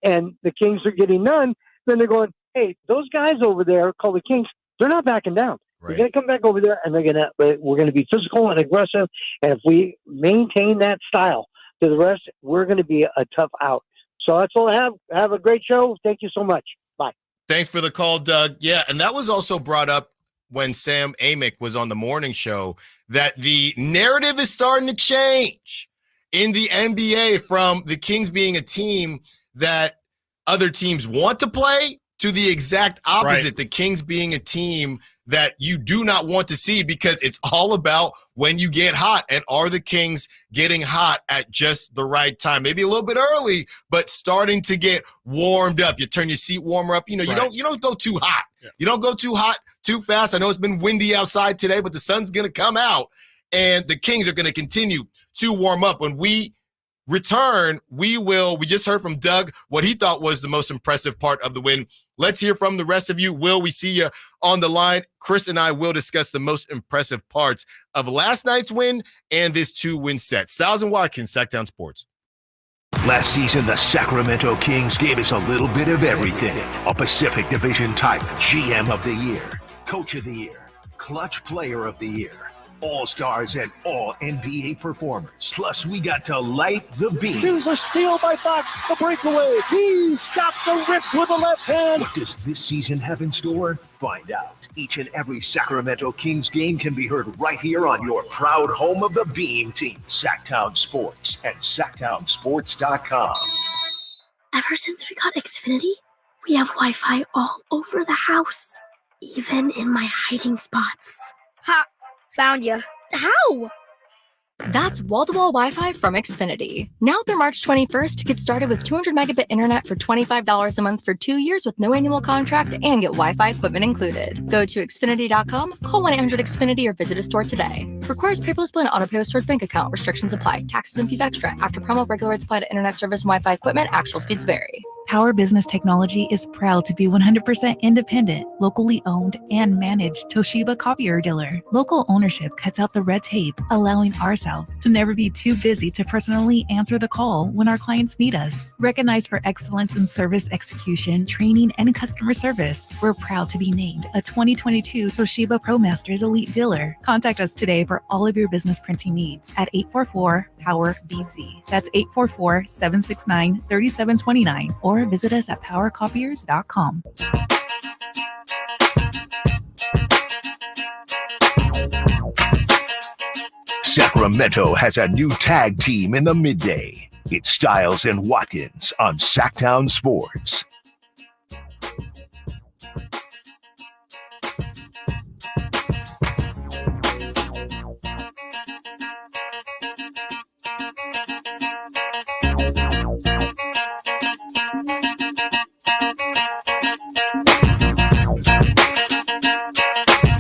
[SPEAKER 14] and the Kings are getting none? Then they're going, hey, those guys over there called the Kings, they're not backing down.
[SPEAKER 3] Right.
[SPEAKER 14] They're going to come back over there and we're going to be physical and aggressive. And if we maintain that style to the rest, we're going to be a tough out. So that's all I have. Have a great show. Thank you so much. Bye.
[SPEAKER 3] Thanks for the call, Doug. Yeah, and that was also brought up when Sam Amick was on the morning show, that the narrative is starting to change in the NBA from the Kings being a team that other teams want to play to the exact opposite, right. The Kings being a team that you do not want to see, because it's all about when you get hot. And are the Kings getting hot at just the right time? Maybe a little bit early, but starting to get warmed up. You turn your seat warmer up. You know, right. you don't go too hot. Yeah. You don't go too hot too fast. I know it's been windy outside today, but the sun's going to come out, and the Kings are going to continue to warm up. When we return, we just heard from Doug what he thought was the most impressive part of the win. Let's hear from the rest of you. Will, we see you on the line. Chris and I will discuss the most impressive parts of last night's win and this 2-win set. Stiles and Watkins, Sactown Sports.
[SPEAKER 1] Last season, the Sacramento Kings gave us a little bit of everything. A Pacific Division type GM of the Year, Coach of the Year, Clutch Player of the Year, All-Stars and All-NBA performers. Plus, we got to light the beam.
[SPEAKER 2] Here's a steal by Fox, the breakaway. He's got the rip with the left hand.
[SPEAKER 1] What does this season have in store? Find out. Each and every Sacramento Kings game can be heard right here on your proud home of the Beam team, Sactown Sports at SactownSports.com.
[SPEAKER 20] Ever since we got Xfinity, we have Wi-Fi all over the house, even in my hiding spots.
[SPEAKER 23] Ha! Found you.
[SPEAKER 20] How?
[SPEAKER 24] That's wall-to-wall Wi-Fi from Xfinity. Now through March 21st, get started with 200 megabit internet for $25 a month for 2 years with no annual contract and get Wi-Fi equipment included. Go to Xfinity.com, call 1-800-XFINITY or visit a store today. Requires paperless bill and auto-pay with stored bank account. Restrictions apply. Taxes and fees extra. After promo, regular rates apply to internet service and Wi-Fi equipment. Actual speeds vary.
[SPEAKER 25] Power Business Technology is proud to be 100% independent, locally owned, and managed Toshiba copier dealer. Local ownership cuts out the red tape, allowing ourselves to never be too busy to personally answer the call when our clients need us. Recognized for excellence in service execution, training, and customer service, we're proud to be named a 2022 Toshiba ProMasters Elite Dealer. Contact us today for all of your business printing needs at 844-POWER-BZ. That's 844-769-3729, or visit us at powercopiers.com.
[SPEAKER 1] Sacramento has a new tag team in the midday. It's Stiles and Watkins on Sactown Sports.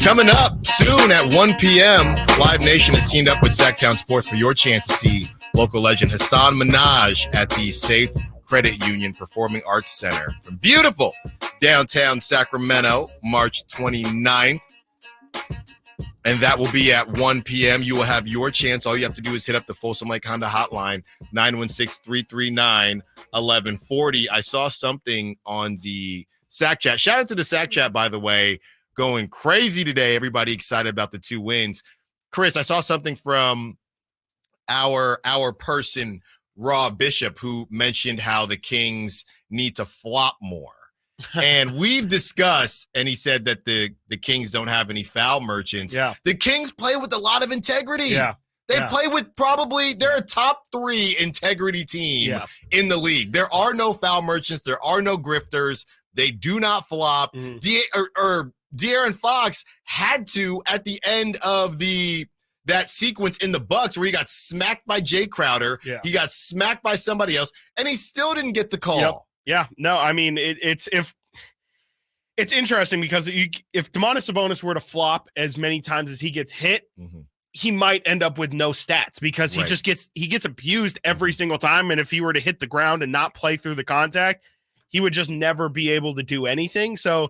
[SPEAKER 3] Coming up soon at 1 p.m., Live Nation has teamed up with Sactown Sports for your chance to see local legend Hassan Minhaj at the Safe Credit Union Performing Arts Center from beautiful downtown Sacramento, March 29th. And that will be at 1 p.m. You will have your chance. All you have to do is hit up the Folsom Lake Honda hotline, 916-339-1140. I saw something on the Sac Chat. Shout out to the Sac Chat, by the way. Going crazy today. Everybody excited about the 2 wins. Chris, I saw something from our person, Raw Bishop, who mentioned how the Kings need to flop more. And we've discussed, and he said that the Kings don't have any foul merchants.
[SPEAKER 4] Yeah.
[SPEAKER 3] The Kings play with a lot of integrity.
[SPEAKER 4] Yeah.
[SPEAKER 3] They play with they're a top 3 integrity team in the league. There are no foul merchants. There are no grifters. They do not flop. De'Aaron Fox had to at the end of that sequence in the Bucks where he got smacked by Jay Crowder. Yeah. He got smacked by somebody else, and he still didn't get the call.
[SPEAKER 4] Yep. Yeah. No, I mean, it's interesting because if Domantas Sabonis were to flop as many times as he gets hit, he might end up with no stats because he just gets abused every single time. And if he were to hit the ground and not play through the contact, he would just never be able to do anything. So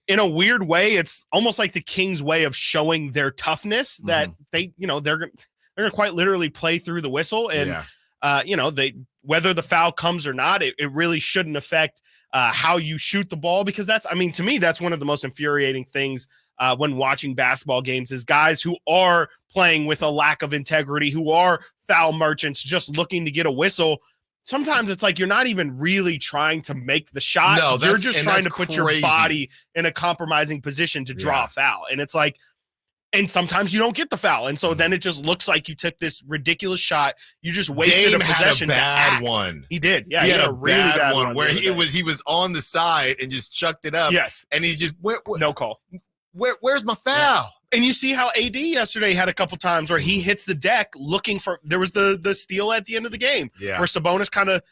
[SPEAKER 4] in a weird way, it's almost like the Kings' way of showing their toughness that they, they're going to quite literally play through the whistle. And, whether the foul comes or not, it really shouldn't affect how you shoot the ball, because to me, that's one of the most infuriating things when watching basketball games is guys who are playing with a lack of integrity, who are foul merchants, just looking to get a whistle. Sometimes it's like you're not even really trying to make the shot.
[SPEAKER 3] No,
[SPEAKER 4] you're just trying to put
[SPEAKER 3] crazy.
[SPEAKER 4] your body in a compromising position to draw a foul. And it's like, and sometimes you don't get the foul. And so then it just looks like you took this ridiculous shot. You just wasted a possession.
[SPEAKER 3] Had a bad one.
[SPEAKER 4] He did. Yeah,
[SPEAKER 3] he had a
[SPEAKER 4] really
[SPEAKER 3] bad one where he was on the side and just chucked it up.
[SPEAKER 4] Yes.
[SPEAKER 3] And he's just,
[SPEAKER 4] no call.
[SPEAKER 3] Where's my foul?
[SPEAKER 4] Yeah. And you see how AD yesterday had a couple times where he hits the deck looking for, there was the steal at the end of the game where Sabonis kind of,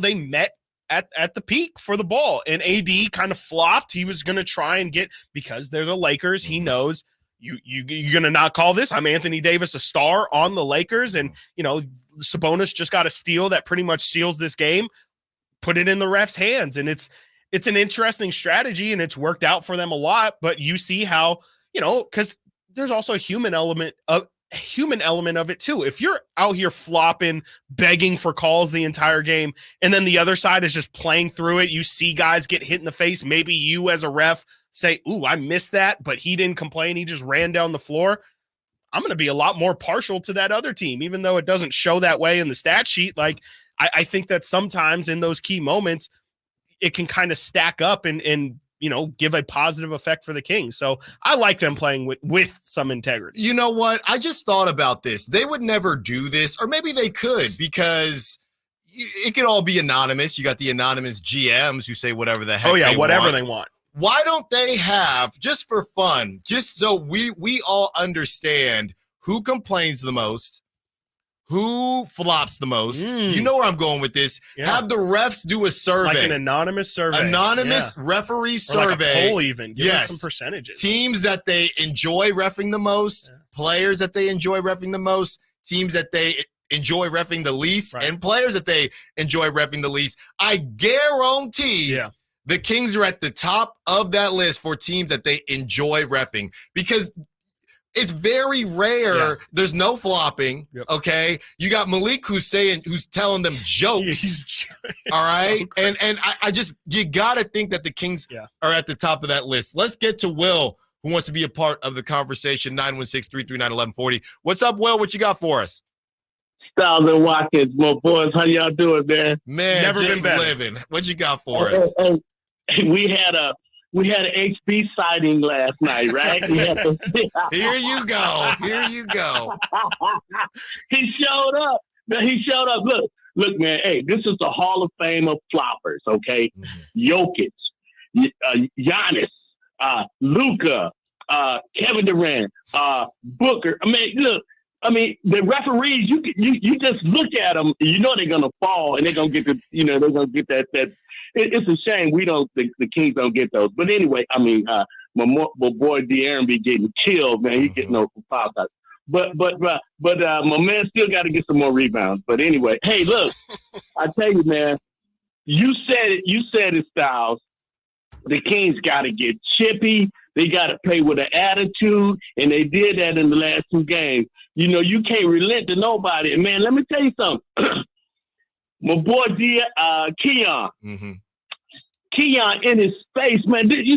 [SPEAKER 4] they met at the peak for the ball, and AD kind of flopped. He was going to try and get, because they're the Lakers, he knows you're going to not call this. I'm Anthony Davis, a star on the Lakers. And, Sabonis just got a steal that pretty much seals this game, put it in the ref's hands. And it's an interesting strategy, and it's worked out for them a lot. But you see how, because there's also a human element of it too. If you're out here flopping, begging for calls the entire game, and then the other side is just playing through it, you see guys get hit in the face. Maybe you as a ref say, ooh, I missed that, but he didn't complain. He just ran down the floor. I'm going to be a lot more partial to that other team, even though it doesn't show that way in the stat sheet. Like, I think that sometimes in those key moments, it can kind of stack up and give a positive effect for the Kings. So I like them playing with some integrity.
[SPEAKER 3] You know what? I just thought about this. They would never do this, or maybe they could, because it could all be anonymous. You got the anonymous GMs who say whatever the heck
[SPEAKER 4] they want.
[SPEAKER 3] Why don't they have, just for fun, just so we all understand who complains the most, who flops the most? You know where I'm going with this. Yeah. Have the refs do a survey.
[SPEAKER 4] Like an anonymous survey.
[SPEAKER 3] Referee survey.
[SPEAKER 4] Like a poll even. Give us some percentages.
[SPEAKER 3] Teams that they enjoy reffing the most, players that they enjoy reffing the most, teams that they enjoy reffing the least, and players that they enjoy reffing the least. I guarantee the Kings are at the top of that list for teams that they enjoy reffing, because it's very rare. There's no flopping. Okay. You got Malik who's telling them jokes. All right. So and I just, you got to think that the Kings are at the top of that list. Let's get to Will, who wants to be a part of the conversation. 916-339-1140. What's up, Will? What you got for us?
[SPEAKER 5] Stiles Watkins, my boys. How y'all doing, man?
[SPEAKER 3] Man,
[SPEAKER 4] never
[SPEAKER 3] just
[SPEAKER 4] been better.
[SPEAKER 3] Living. What you got for us?
[SPEAKER 5] We had an HB sighting last night, right?
[SPEAKER 3] Here you go.
[SPEAKER 5] He showed up. Look, man. Hey, this is the Hall of Fame of floppers, okay? Jokic, Giannis, Luka, Kevin Durant, Booker. The referees. You just look at them. You know they're gonna fall, and they're gonna get they're gonna get that. It's a shame the Kings don't get those. But anyway, my boy De'Aaron be getting killed, man. He getting no foul shots. But my man still got to get some more rebounds. But anyway, hey, look, I tell you, man, you said it, Stiles. The Kings got to get chippy. They got to play with an attitude, and they did that in the last two games. You can't relent to nobody. And man, let me tell you something. My boy Keon. Keon in his face, man. You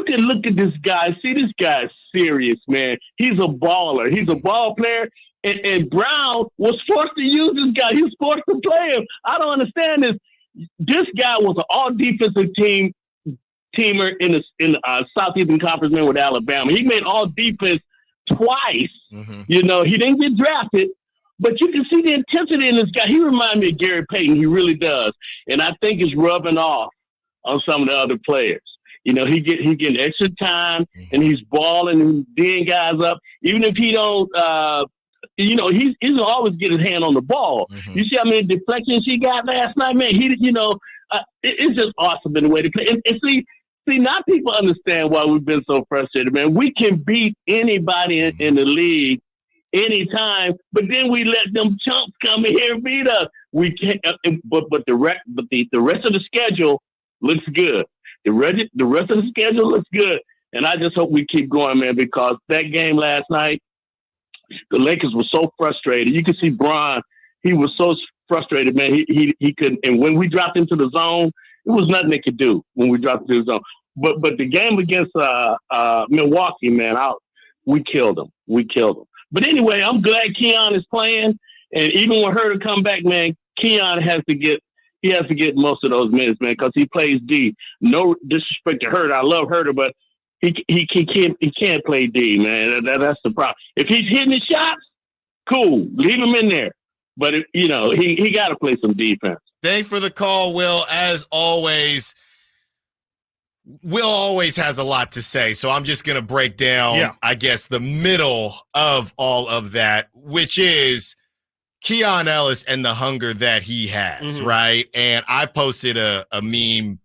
[SPEAKER 5] can look at this guy. See, this guy's serious, man. He's a baller. He's a ball player. And Brown was forced to use this guy. He was forced to play him. I don't understand this. This guy was an all-defensive teamer in the Southeastern Conference with Alabama. He made all-defense twice. He didn't get drafted. But you can see the intensity in this guy. He reminds me of Gary Payton. He really does. And I think it's rubbing off on some of the other players. He getting extra time, and he's balling and being guys up. Even if he don't, he's gonna always get his hand on the ball. You see how many deflections he got last night, man? It's just awesome in the way to play. And see, now people understand why we've been so frustrated, man. We can beat anybody in the league anytime, but then we let them chumps come in here and beat us. We can't. But the rest of the schedule looks good. The rest of the schedule looks good. And I just hope we keep going, man, because that game last night, the Lakers were so frustrated. You could see Bron. He was so frustrated, man. He couldn't. And when we dropped into the zone, it was nothing they could do when we dropped into the zone. But the game against Milwaukee, man, we killed them. We killed them. But anyway, I'm glad Keon is playing. And even when Herter come back, man, Keon has to get most of those minutes, man, because he plays D. No disrespect to Herter. I love Herter, but he can't play D, man. That's the problem. If he's hitting his shots, cool. Leave him in there. But, he got to play some defense.
[SPEAKER 3] Thanks for the call, Will. As always, Will always has a lot to say, so I'm just going to break down, I guess, the middle of all of that, which is Keon Ellis and the hunger that he has, right? And I posted a meme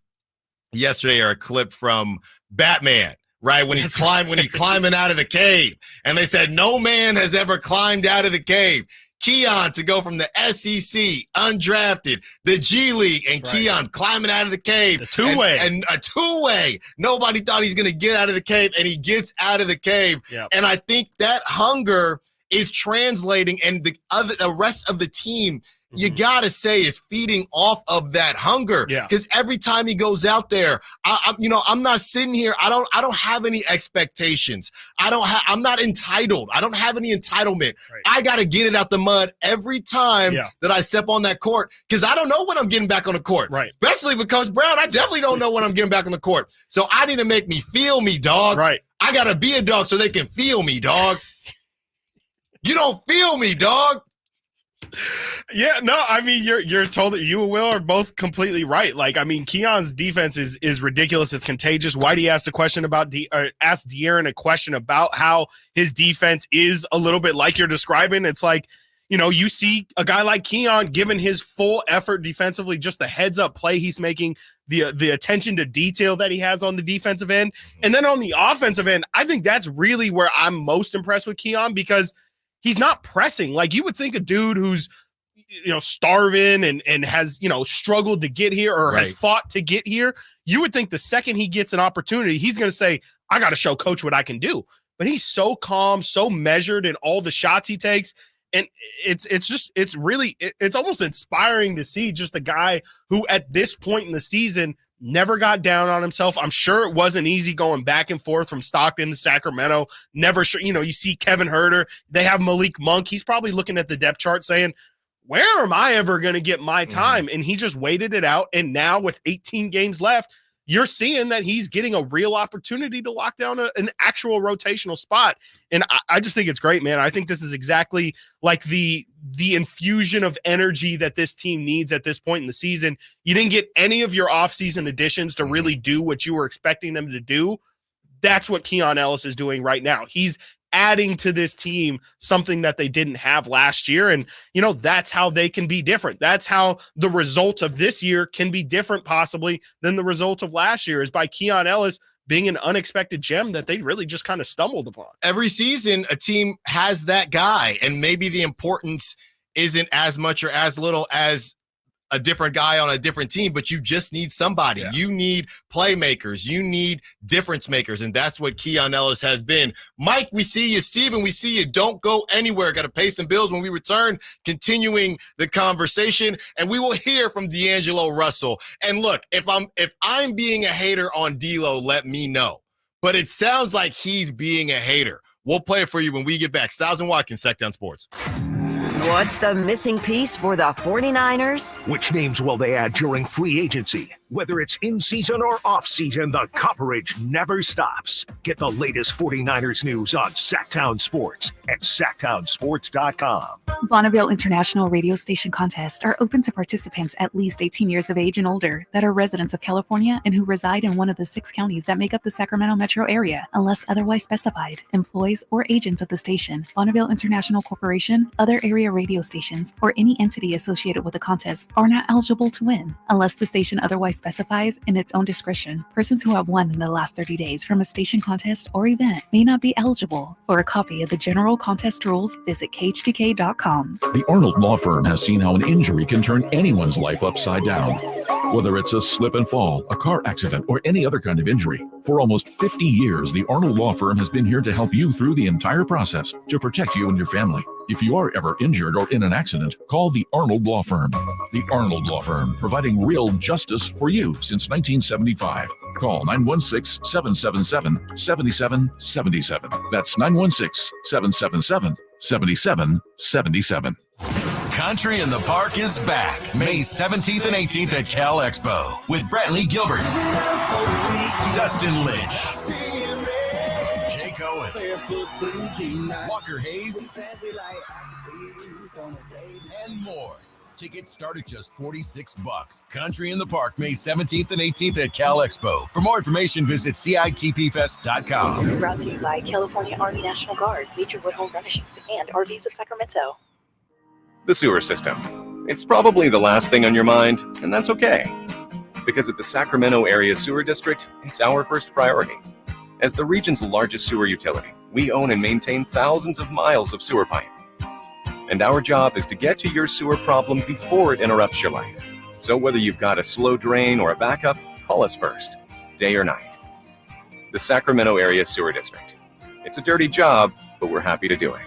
[SPEAKER 3] yesterday, or a clip from Batman, right? When he's climbing out of the cave, and they said no man has ever climbed out of the cave. Keon to go from the SEC, undrafted, the G League, and Keon climbing out of the cave.
[SPEAKER 4] The two-way.
[SPEAKER 3] And a two-way. Nobody thought he's going to get out of the cave, and he gets out of the cave. Yep. And I think that hunger is translating, and the rest of the team, you got to say, is feeding off of that hunger. Because every time he goes out there, I'm not sitting here. I don't have any expectations. I'm not entitled. I don't have any entitlement. Right. I got to get it out the mud every time that I step on that court, because I don't know when I'm getting back on the court. Right. Especially with Coach Brown, I definitely don't know when I'm getting back on the court. So I need to make me feel me, dog. Right. I got to be a dog so they can feel me, dog. You don't feel me, dog.
[SPEAKER 4] Yeah, no, I mean, you're told that you and Will are both completely right. Like, I mean, Keon's defense is ridiculous. It's contagious. Whitey asked a question about asked De'Aaron a question about how his defense is a little bit like you're describing. It's like, you see a guy like Keon giving his full effort defensively, just the heads up play he's making, the attention to detail that he has on the defensive end. And then on the offensive end, I think that's really where I'm most impressed with Keon, because he's not pressing. Like, you would think a dude who's, starving and has, struggled to get here, or has fought to get here, you would think the second he gets an opportunity, he's going to say, I got to show coach what I can do. But he's so calm, so measured in all the shots he takes. And it's almost inspiring to see just a guy who at this point in the season never got down on himself. I'm sure it wasn't easy going back and forth from Stockton to Sacramento. Never sure. You see Kevin Herter, they have Malik Monk. He's probably looking at the depth chart saying, where am I ever going to get my time? And he just waited it out. And now with 18 games left, you're seeing that he's getting a real opportunity to lock down an actual rotational spot. And I just think it's great, man. I think this is exactly like the infusion of energy that this team needs at this point in the season. You didn't get any of your offseason additions to really do what you were expecting them to do. That's what Keon Ellis is doing right now. He's adding to this team something that they didn't have last year. And, that's how they can be different. That's how the result of this year can be different possibly than the result of last year, is by Keon Ellis being an unexpected gem that they really just kind of stumbled upon.
[SPEAKER 3] Every season, a team has that guy, and maybe the importance isn't as much or as little as a different guy on a different team, but you just need somebody. Yeah. You need playmakers. You need difference makers, and that's what Keon Ellis has been. Mike, we see you. Steven, we see you. Don't go anywhere. Got to pay some bills when we return, continuing the conversation, and we will hear from D'Angelo Russell. And look, if I'm being a hater on D'Lo, let me know. But it sounds like he's being a hater. We'll play it for you when we get back. Stiles and Watkins, Sactown Sports.
[SPEAKER 18] What's the missing piece for the 49ers?
[SPEAKER 1] Which names will they add during free agency? Whether it's in season or off season, the coverage never stops. Get the latest 49ers news on Sactown Sports at SactownSports.com.
[SPEAKER 25] Bonneville International Radio Station contests are open to participants at least 18 years of age and older that are residents of California and who reside in one of the 6 counties that make up the Sacramento metro area, unless otherwise specified. Employees or agents of the station, Bonneville International Corporation, other area radio stations, or any entity associated with the contest are not eligible to win, unless the station otherwise specifies in its own discretion. Persons who have won in the last 30 days from a station contest or event may not be eligible. For a copy of the general contest rules, visit KHTK.com.
[SPEAKER 9] The Arnold Law Firm has seen how an injury can turn anyone's life upside down. Whether it's a slip and fall, a car accident, or any other kind of injury, for almost 50 years, the Arnold Law Firm has been here to help you through the entire process to protect you and your family. If you are ever injured or in an accident, call the Arnold Law Firm. The Arnold Law Firm, providing real justice for you since 1975. Call 916-777-7777. That's 916-777-7777.
[SPEAKER 10] Country in the Park is back May 17th and 18th at Cal Expo with Brantley Gilbert, Dustin Lynch, Jake Owen, Walker Hayes, and more. Tickets start at just $46. Country in the Park May 17th and 18th at Cal Expo. For more information, visit CITPFest.com.
[SPEAKER 11] Brought to you by California Army National Guard, Naturewood Home Furnishings, and RVs of Sacramento.
[SPEAKER 12] The sewer system. It's probably the last thing on your mind, and that's okay. Because at the Sacramento Area Sewer District, it's our first priority. As the region's largest sewer utility, we own and maintain thousands of miles of sewer pipe. And our job is to get to your sewer problem before it interrupts your life. So whether you've got a slow drain or a backup, call us first, day or night. The Sacramento Area Sewer District. It's a dirty job, but we're happy to do it.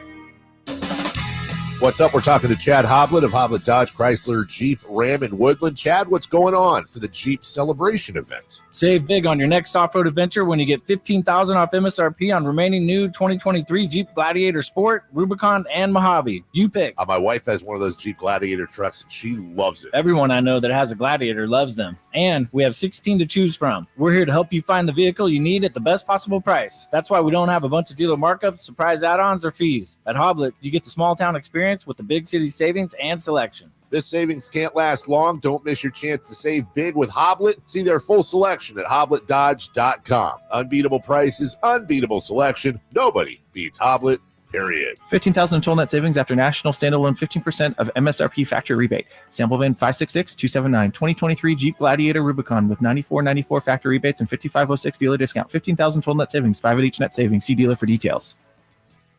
[SPEAKER 22] What's up? We're talking to Chad Hoblet of Hoblet Dodge Chrysler Jeep Ram in Woodland. Chad, what's going on for the Jeep Celebration event?
[SPEAKER 26] Save big on your next off-road adventure when you get $15,000 off MSRP on remaining new 2023 Jeep Gladiator Sport, Rubicon, and Mojave. You pick.
[SPEAKER 22] My wife has one of those Jeep Gladiator trucks, and she loves it.
[SPEAKER 26] Everyone I know that has a Gladiator loves them. And we have 16 to choose from. We're here to help you find the vehicle you need at the best possible price. That's why we don't have a bunch of dealer markups, surprise add-ons, or fees. At Hoblet, you get the small-town experience with the big city savings and selection.
[SPEAKER 22] This savings can't last long. Don't miss your chance to save big with Hoblet. See their full selection at HobletDodge.com. Unbeatable prices, unbeatable selection. Nobody beats Hoblet, period.
[SPEAKER 27] $15,000 total net savings after national standalone 15% of MSRP factory rebate. Sample VIN 566279. 2023 Jeep Gladiator Rubicon with $94.94 factory rebates and $55.06 dealer discount. $15,000 total net savings. 5 at each net savings. See dealer for details.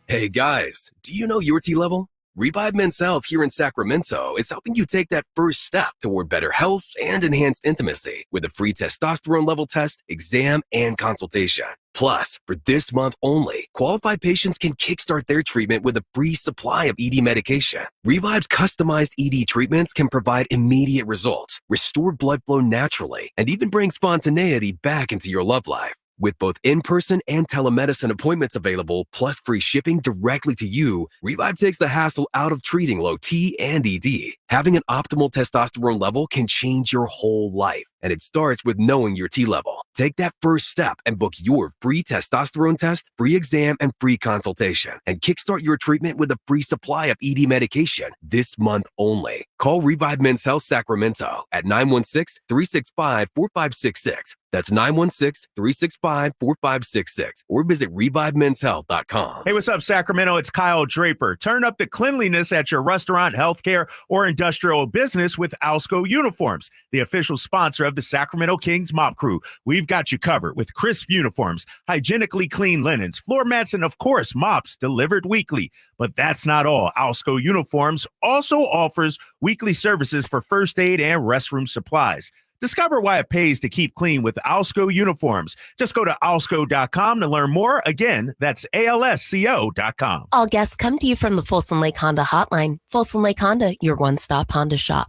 [SPEAKER 28] Hey guys, do you know your T-level? Revive Men's Health here in Sacramento is helping you take that first step toward better health and enhanced intimacy with a free testosterone level test, exam, and consultation. Plus, for this month only, qualified patients can kickstart their treatment with a free supply of ED medication. Revive's customized ED treatments can provide immediate results, restore blood flow naturally, and even bring spontaneity back into your love life. With both in-person and telemedicine appointments available, plus free shipping directly to you, Revive takes the hassle out of treating low T and ED. Having an optimal testosterone level can change your whole life, and it starts with knowing your T level. Take that first step and book your free testosterone test, free exam, and free consultation, and kickstart your treatment with a free supply of ED medication this month only. Call Revive Men's Health Sacramento at 916-365-4566. That's 916-365-4566, or visit ReviveMen'sHealth.com.
[SPEAKER 29] Hey, what's up, Sacramento? It's Kyle Draper. Turn up the cleanliness at your restaurant, healthcare, or industrial business with Alsco Uniforms, the official sponsor of the Sacramento Kings Mop Crew. We've got you covered with crisp uniforms, hygienically clean linens, floor mats, and of course, mops delivered weekly. But that's not all. Alsco Uniforms also offers weekly services for first aid and restroom supplies. Discover why it pays to keep clean with Alsco Uniforms. Just go to alsco.com to learn more. Again, that's ALSCO.com.
[SPEAKER 17] All guests come to you from the Folsom Lake Honda Hotline. Folsom Lake Honda, your one-stop Honda shop.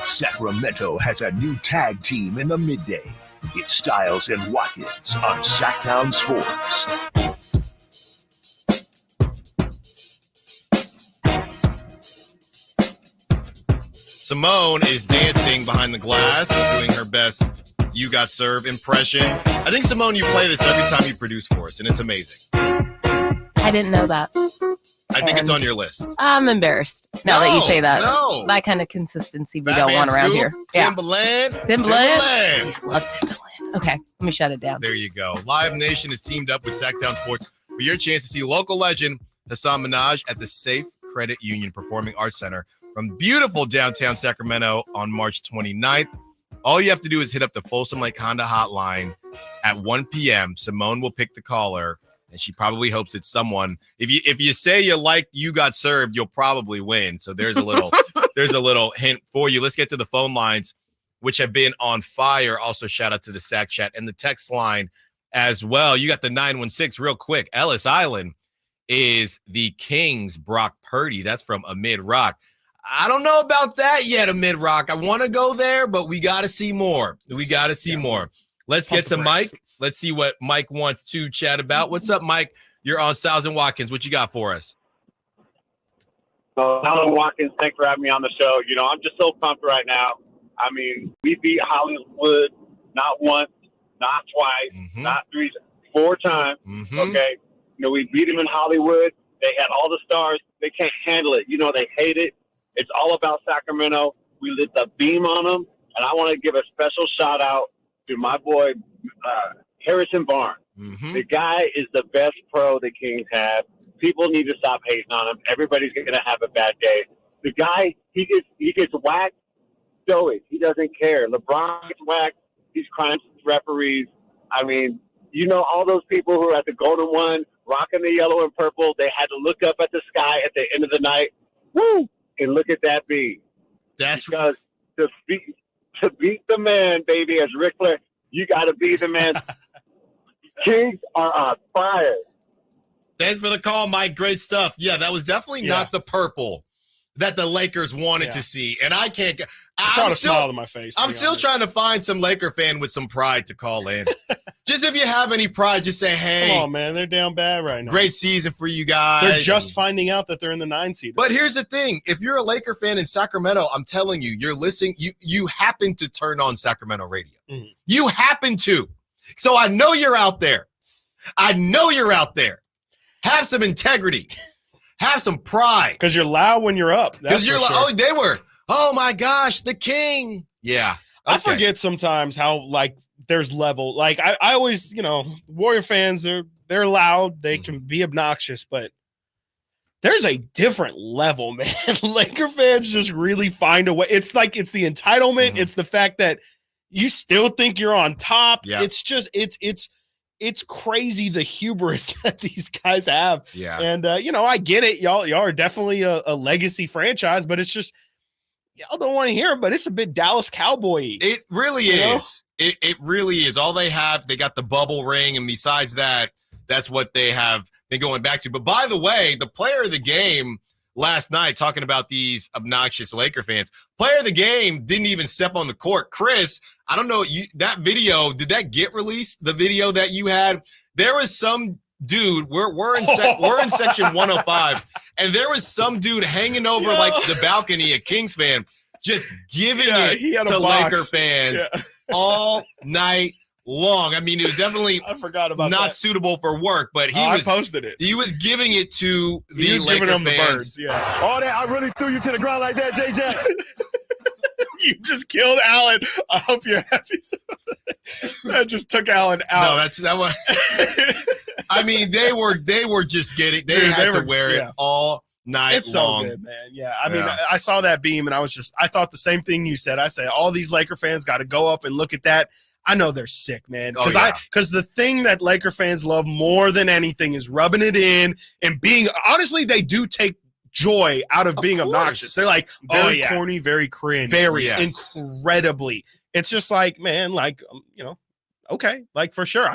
[SPEAKER 1] Sacramento has a new tag team in the midday. It's Stiles and Watkins on Sactown Sports.
[SPEAKER 3] Simone is dancing behind the glass, doing her best You Got Served impression. I think, Simone, you play this every time you produce for us, and it's amazing.
[SPEAKER 30] I didn't know that.
[SPEAKER 3] I think it's on your list.
[SPEAKER 30] I'm embarrassed now that you say that.
[SPEAKER 3] No.
[SPEAKER 30] That kind of consistency we
[SPEAKER 3] Batman
[SPEAKER 30] don't want around
[SPEAKER 3] Scoop,
[SPEAKER 30] here.
[SPEAKER 3] Timberland.
[SPEAKER 30] Timberland. Love Timberland. Okay, let me shut it down.
[SPEAKER 3] There you go. Live Nation is teamed up with Sactown Sports for your chance to see local legend Hassan Minaj at the Safe Credit Union Performing Arts Center from beautiful downtown Sacramento on March 29th. All you have to do is hit up the Folsom Lake Honda hotline at 1 p.m. Simone will pick the caller, and she probably hopes it's someone. If you say you got served, you'll probably win. So there's a little hint for you. Let's get to the phone lines, which have been on fire. Also, shout out to the Sac Chat and the text line as well. You got the 916 real quick. Ellis Island is the Kings' Brock Purdy. That's from Amid Rock. I don't know about that yet, Amid Rock. I want to go there, but we got to see more. More. Let's get to Mike. Let's see what Mike wants to chat about. What's up, Mike? You're on Stiles and Watkins. What you got for us?
[SPEAKER 2] So, hello, Watkins. Thanks for having me on the show. I'm just so pumped right now. I mean, we beat Hollywood not once, not twice, not 3, 4 times. Okay. We beat them in Hollywood. They had all the stars. They can't handle it. They hate it. It's all about Sacramento. We lit the beam on them. And I want to give a special shout out to my boy, Harrison Barnes. The guy is the best pro the Kings have. People need to stop hating on him. Everybody's going to have a bad day. The guy, he gets whacked. So he doesn't care. LeBron gets whacked. He's crying to referees. I mean, all those people who are at the Golden One, rocking the yellow and purple, they had to look up at the sky at the end of the night. Woo! And look at that beat.
[SPEAKER 3] That's
[SPEAKER 2] because to beat the man, baby, as Ric Flair, you got to be the man. Kings are on fire.
[SPEAKER 3] Thanks for the call, Mike. Great stuff. Yeah, that was definitely not the purple that the Lakers wanted to see. And I can't get...
[SPEAKER 4] I'm still, smile on my face.
[SPEAKER 3] I'm still trying to find some Laker fan with some pride to call in. Just if you have any pride, just say, hey.
[SPEAKER 4] Come on, man. They're down bad right now.
[SPEAKER 3] Great season for you guys.
[SPEAKER 4] They're just finding out that they're in the 9 seed.
[SPEAKER 3] But here's the thing. If you're a Laker fan in Sacramento, I'm telling you, you're listening. You happen to turn on Sacramento radio. You happen to. So I know you're out there. Have some integrity. Have some pride.
[SPEAKER 4] Because you're loud when you're up.
[SPEAKER 3] Because you're loud. Oh, they were. Oh, my gosh, the King. Yeah. Okay.
[SPEAKER 4] I forget sometimes how, there's level. I always, Warrior fans, they're loud. They can be obnoxious, but there's a different level, man. Laker fans just really find a way. It's it's the entitlement. It's the fact that you still think you're on top.
[SPEAKER 3] Yeah.
[SPEAKER 4] It's just, it's crazy the hubris that these guys have.
[SPEAKER 3] Yeah.
[SPEAKER 4] And, I get it. Y'all are definitely a legacy franchise, but it's just, y'all don't want to hear it, but it's a bit Dallas Cowboy-y.
[SPEAKER 3] It really is. It really is. All they have, they got the bubble ring, and besides that, that's what they have been going back to. But by the way, the player of the game last night, talking about these obnoxious Laker fans, player of the game didn't even step on the court. Chris, I don't know, that video, did that get released? The video that you had? There was some dude, we're in section 105, and there was some dude hanging over the balcony, a Kings fan, just giving it to Laker fans all night long. I mean, it was definitely
[SPEAKER 4] I forgot about
[SPEAKER 3] not
[SPEAKER 4] that.
[SPEAKER 3] Suitable for work, but
[SPEAKER 4] I posted it.
[SPEAKER 3] He was giving it to
[SPEAKER 4] the
[SPEAKER 3] Laker
[SPEAKER 4] giving them
[SPEAKER 3] fans.
[SPEAKER 4] The birds, yeah.
[SPEAKER 6] Oh, that I really threw you to the ground like that, JJ.
[SPEAKER 4] You just killed Allen. I hope you're happy. That just took Allen out.
[SPEAKER 3] No, that one. I mean, they were just getting. They had to wear it all night
[SPEAKER 4] it's
[SPEAKER 3] long.
[SPEAKER 4] So good, man. Yeah, I mean, I saw that beam, and I thought the same thing you said. I say all these Laker fans got to go up and look at that. I know they're sick, man. Because the thing that Laker fans love more than anything is rubbing it in and being. Honestly, they do take joy out of being obnoxious. They're very corny, very cringe, very incredibly. It's just man, okay, for sure.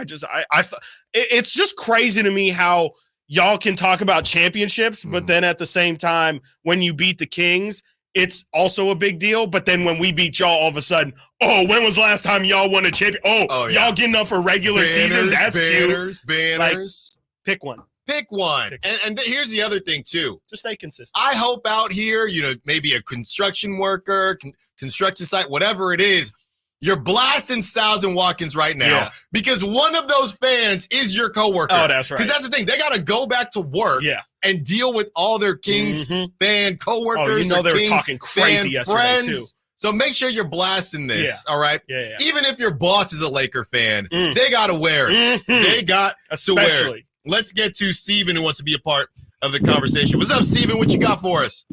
[SPEAKER 4] It's just crazy to me how y'all can talk about championships, but then at the same time, when you beat the Kings, it's also a big deal. But then when we beat y'all, all of a sudden, when was the last time y'all won a champion? Y'all getting up for regular season? That's cute.
[SPEAKER 3] Banners.
[SPEAKER 4] Pick one.
[SPEAKER 3] And here's the other thing, too.
[SPEAKER 4] Just stay consistent.
[SPEAKER 3] I hope out here, maybe a construction worker, construction site, whatever it is, you're blasting Stiles and Watkins right now because one of those fans is your coworker.
[SPEAKER 4] Oh, that's right.
[SPEAKER 3] Because that's the thing. They got to go back to work and deal with all their Kings fan coworkers.
[SPEAKER 4] They were talking crazy yesterday,
[SPEAKER 3] friends.
[SPEAKER 4] too.
[SPEAKER 3] So make sure you're blasting this, all right?
[SPEAKER 4] Yeah.
[SPEAKER 3] Even if your boss is a Laker fan, they got to wear it. They got to wear it. Let's get to Steven, who wants to be a part of the conversation. What's up, Steven? What you got for us?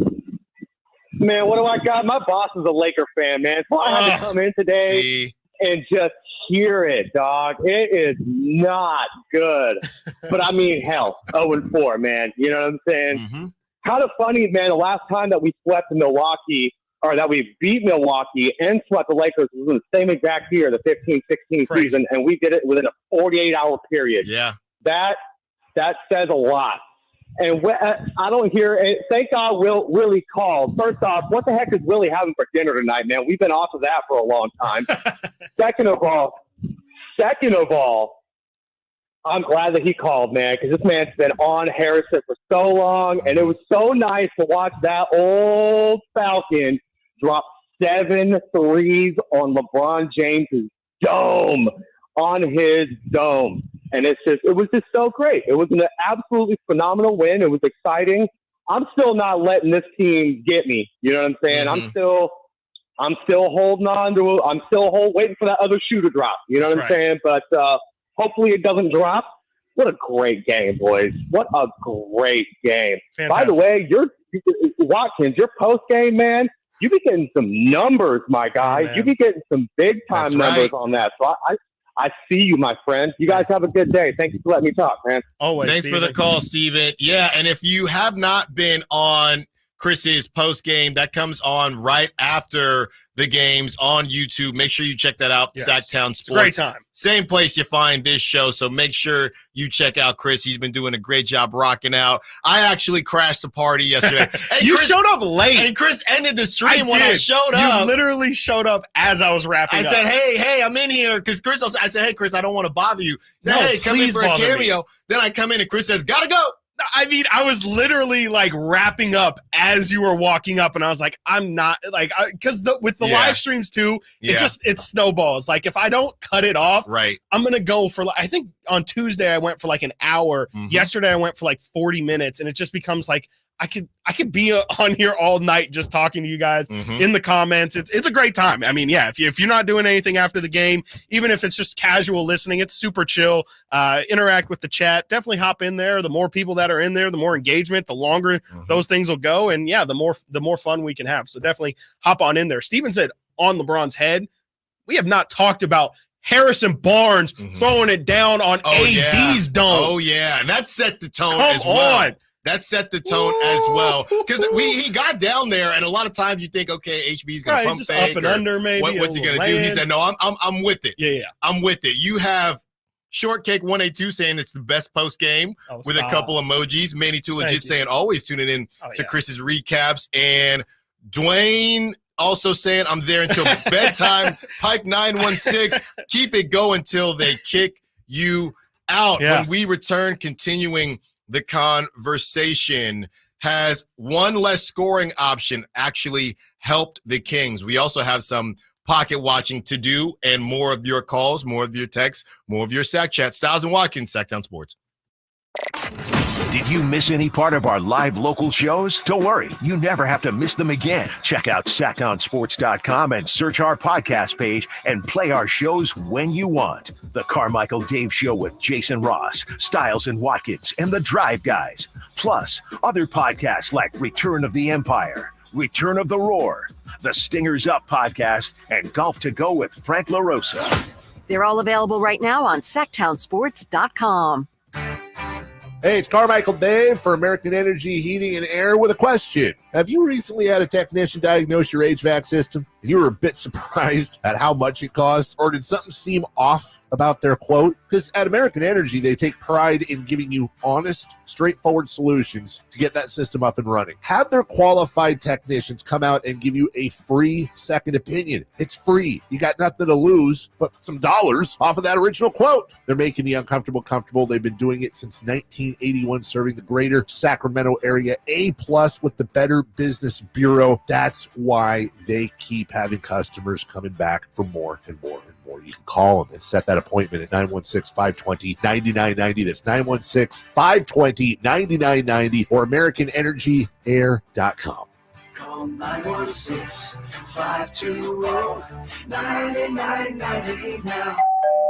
[SPEAKER 7] Man, what do I got? My boss is a Laker fan, man. So I had to come in today and just hear it, dog. It is not good. But I mean, hell, 0-4, man. You know what I'm saying?
[SPEAKER 3] Mm-hmm.
[SPEAKER 7] Kind of funny, man. The last time that we swept in Milwaukee, or that we beat Milwaukee and swept the Lakers, was in the same exact year, the 15-16 season, and we did it within a 48-hour period.
[SPEAKER 3] Yeah.
[SPEAKER 7] That says a lot. And I don't hear it. Thank God Willie called. First off, what the heck is Willie having for dinner tonight, man? We've been off of that for a long time. Second of all, I'm glad that he called, man, because this man's been on Harrison for so long, and it was so nice to watch that old Falcon drop 7 threes on LeBron James's dome, And it was just so great. It was an absolutely phenomenal win. It was exciting. I'm still not letting this team get me. You know what I'm saying?
[SPEAKER 3] Mm-hmm.
[SPEAKER 7] I'm still holding on to it. I'm still waiting for that other shoe to drop. You know what I'm saying? But hopefully it doesn't drop. What a great game, boys. What a great game.
[SPEAKER 4] Fantastic.
[SPEAKER 7] By the way, Watkins, your post game, man, you be getting some numbers, my guy.
[SPEAKER 4] Man.
[SPEAKER 7] You be getting some big time numbers on that. So I see you, my friend. You guys have a good day. Thank you for letting me talk, man.
[SPEAKER 4] Always.
[SPEAKER 3] Thanks for the call, Steven. Yeah, and if you have not been on Chris's post game, that comes on right after the games on YouTube. Make sure you check that out.
[SPEAKER 4] Yes.
[SPEAKER 3] Sacktown Sports.
[SPEAKER 4] It's a great time.
[SPEAKER 3] Same place you find this show. So make sure you check out Chris. He's been doing a great job rocking out. I actually crashed the party yesterday.
[SPEAKER 4] You showed up late.
[SPEAKER 3] And Chris ended the stream when I showed up.
[SPEAKER 4] You literally showed up as I was wrapping up.
[SPEAKER 3] I said, hey, I'm in here. Because I said, hey, Chris, I don't want to bother you. He said, hey, come in for a cameo. Then I come in and Chris says, gotta go.
[SPEAKER 4] I mean, I was literally like wrapping up as you were walking up, and I was like, I'm not like, because with the live streams too, it snowballs. Like if I don't cut it off, I'm gonna go for I think on Tuesday I went for like an hour. Yesterday I went for like 40 minutes, and it just becomes like I could be on here all night just talking to you guys in the comments. It's a great time. I mean, yeah, if you're not doing anything after the game, even if it's just casual listening, it's super chill. Interact with the chat. Definitely hop in there. The more people that are in there, the more engagement, the longer those things will go. And yeah, the more fun we can have. So definitely hop on in there. Steven said on LeBron's head, we have not talked about Harrison Barnes throwing it down on AD's dome.
[SPEAKER 3] Oh, yeah. And that set the tone as well. That set the tone as well. Because he got down there, and a lot of times you think, okay, HB's going to pump
[SPEAKER 4] just
[SPEAKER 3] fake.
[SPEAKER 4] Up and under, maybe.
[SPEAKER 3] What's he going to do? He said, no, I'm with it.
[SPEAKER 4] Yeah.
[SPEAKER 3] I'm with it. You have Shortcake 182 saying it's the best post game with a couple emojis. Manny Tula just saying always tuning in to Chris's recaps. And Dwayne also saying I'm there until bedtime. Pike 916, keep it going till they kick you out.
[SPEAKER 4] Yeah.
[SPEAKER 3] When we return, continuing the conversation, has one less scoring option actually helped the Kings? We also have some pocket watching to do and more of your calls, more of your texts, more of your Sack Chat. Stiles and Watkins, Sactown Sports.
[SPEAKER 1] Did you miss any part of our live local shows? Don't worry, you never have to miss them again. Check out SactownSports.com and search our podcast page and play our shows when you want. The Carmichael Dave Show with Jason Ross, Stiles and Watkins, and The Drive Guys. Plus, other podcasts like Return of the Empire, Return of the Roar, The Stingers Up podcast, and Golf to Go with Frank LaRosa.
[SPEAKER 18] They're all available right now on SactownSports.com.
[SPEAKER 22] Hey, it's Carmichael Dave for American Energy Heating and Air with a question. Have you recently had a technician diagnose your HVAC system and you were a bit surprised at how much it cost? Or did something seem off about their quote? Because at American Energy, they take pride in giving you honest, straightforward solutions to get that system up and running. Have their qualified technicians come out and give you a free second opinion. It's free. You got nothing to lose but some dollars off of that original quote. They're making the uncomfortable comfortable. They've been doing it since 1981, serving the greater Sacramento area. A+ with the Better Business Bureau. That's why they keep having customers coming back for more and more and more. You can call them and set that appointment at 916-520-9990. That's 916-520-9990 or AmericanEnergyAir.com.
[SPEAKER 8] Call 916-520-9990 now.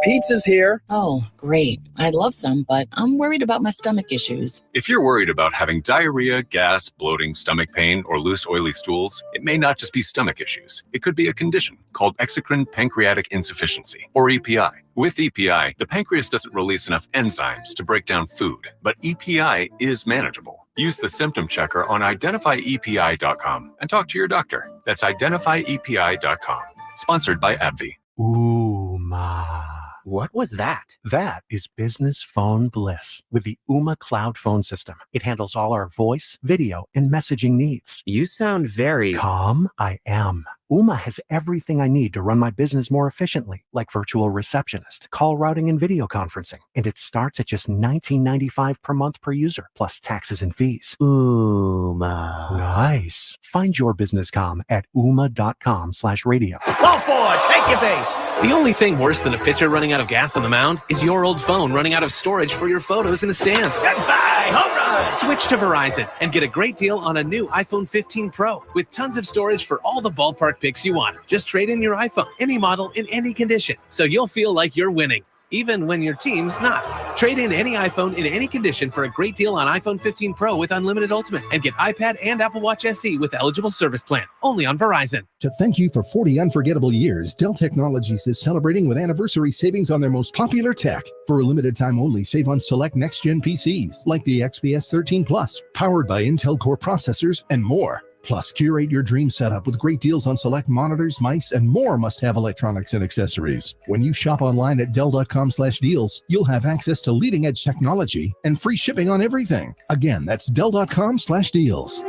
[SPEAKER 8] Pizza's here.
[SPEAKER 13] Oh, great. I'd love some, but I'm worried about my stomach issues.
[SPEAKER 12] If you're worried about having diarrhea, gas, bloating, stomach pain, or loose, oily stools, it may not just be stomach issues. It could be a condition called exocrine pancreatic insufficiency, or EPI. With EPI, the pancreas doesn't release enough enzymes to break down food, but EPI is manageable. Use the symptom checker on identifyepi.com and talk to your doctor. That's identifyepi.com. Sponsored by AbbVie.
[SPEAKER 14] Ooma. What was that? That is business phone bliss with the Ooma Cloud Phone System. It handles all our voice, video, and messaging needs.
[SPEAKER 15] You sound very
[SPEAKER 14] calm. I am. Ooma has everything I need to run my business more efficiently, like virtual receptionist, call routing, and video conferencing. And it starts at just $19.95 per month per user, plus taxes and fees.
[SPEAKER 15] Ooma.
[SPEAKER 14] Nice. Find your business comm at ooma.com/radio.
[SPEAKER 16] Go for it. Take your base.
[SPEAKER 19] The only thing worse than a pitcher running out of gas on the mound is your old phone running out of storage for your photos in the stands.
[SPEAKER 16] Goodbye, home run.
[SPEAKER 19] Switch to Verizon and get a great deal on a new iPhone 15 Pro with tons of storage for all the ballpark pics you want. Just trade in your iPhone, any model, in any condition, so you'll feel like you're winning, even when your team's not. Trade in any iPhone in any condition for a great deal on iPhone 15 Pro with Unlimited Ultimate and get iPad and Apple Watch SE with eligible service plan. Only on Verizon.
[SPEAKER 20] To thank you for 40 unforgettable years, Dell Technologies is celebrating with anniversary savings on their most popular tech. For a limited time only, save on select next-gen PCs like the XPS 13 Plus, powered by Intel Core processors and more. Plus, curate your dream setup with great deals on select monitors, mice, and more must-have electronics and accessories. When you shop online at Dell.com/deals, you'll have access to leading-edge technology and free shipping on everything. Again, that's Dell.com/deals.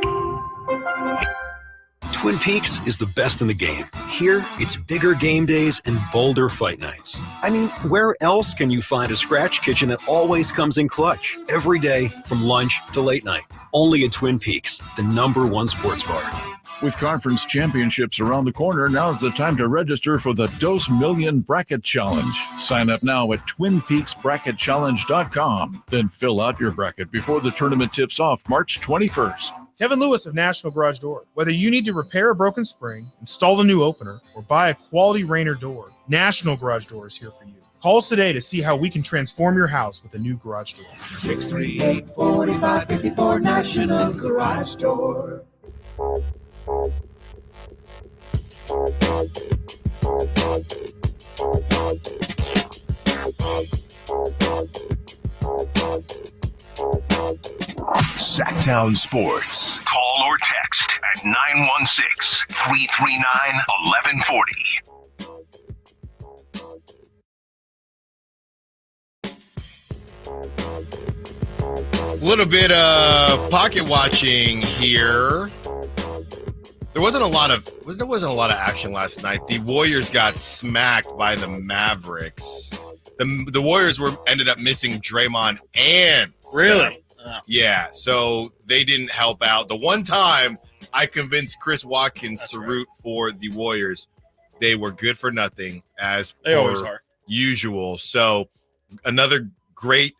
[SPEAKER 21] Twin Peaks is the best in the game. Here, it's bigger game days and bolder fight nights. I mean, where else can you find a scratch kitchen that always comes in clutch? Every day, from lunch to late night. Only at Twin Peaks, the #1 sports bar.
[SPEAKER 9] With conference championships around the corner, now's the time to register for the Dos Million Bracket Challenge. Sign up now at TwinPeaksBracketChallenge.com. Then fill out your bracket before the tournament tips off March 21st.
[SPEAKER 23] Kevin Lewis of National Garage Door. Whether you need to repair a broken spring, install a new opener, or buy a quality Rainer door, National Garage Door is here for you. Call us today to see how we can transform your house with a new garage door.
[SPEAKER 24] 638-4554 National Garage Door.
[SPEAKER 1] Sactown Sports. Call or text at 916-339-1140.
[SPEAKER 3] A little bit of pocket watching here. There wasn't a lot of action last night. The Warriors got smacked by the Mavericks. The Warriors ended up missing Draymond and Steph.
[SPEAKER 4] Really?
[SPEAKER 3] Yeah, so they didn't help out. The one time I convinced Chris Watkins to root for the Warriors, they were good for nothing as
[SPEAKER 4] they always are
[SPEAKER 3] usual. So another good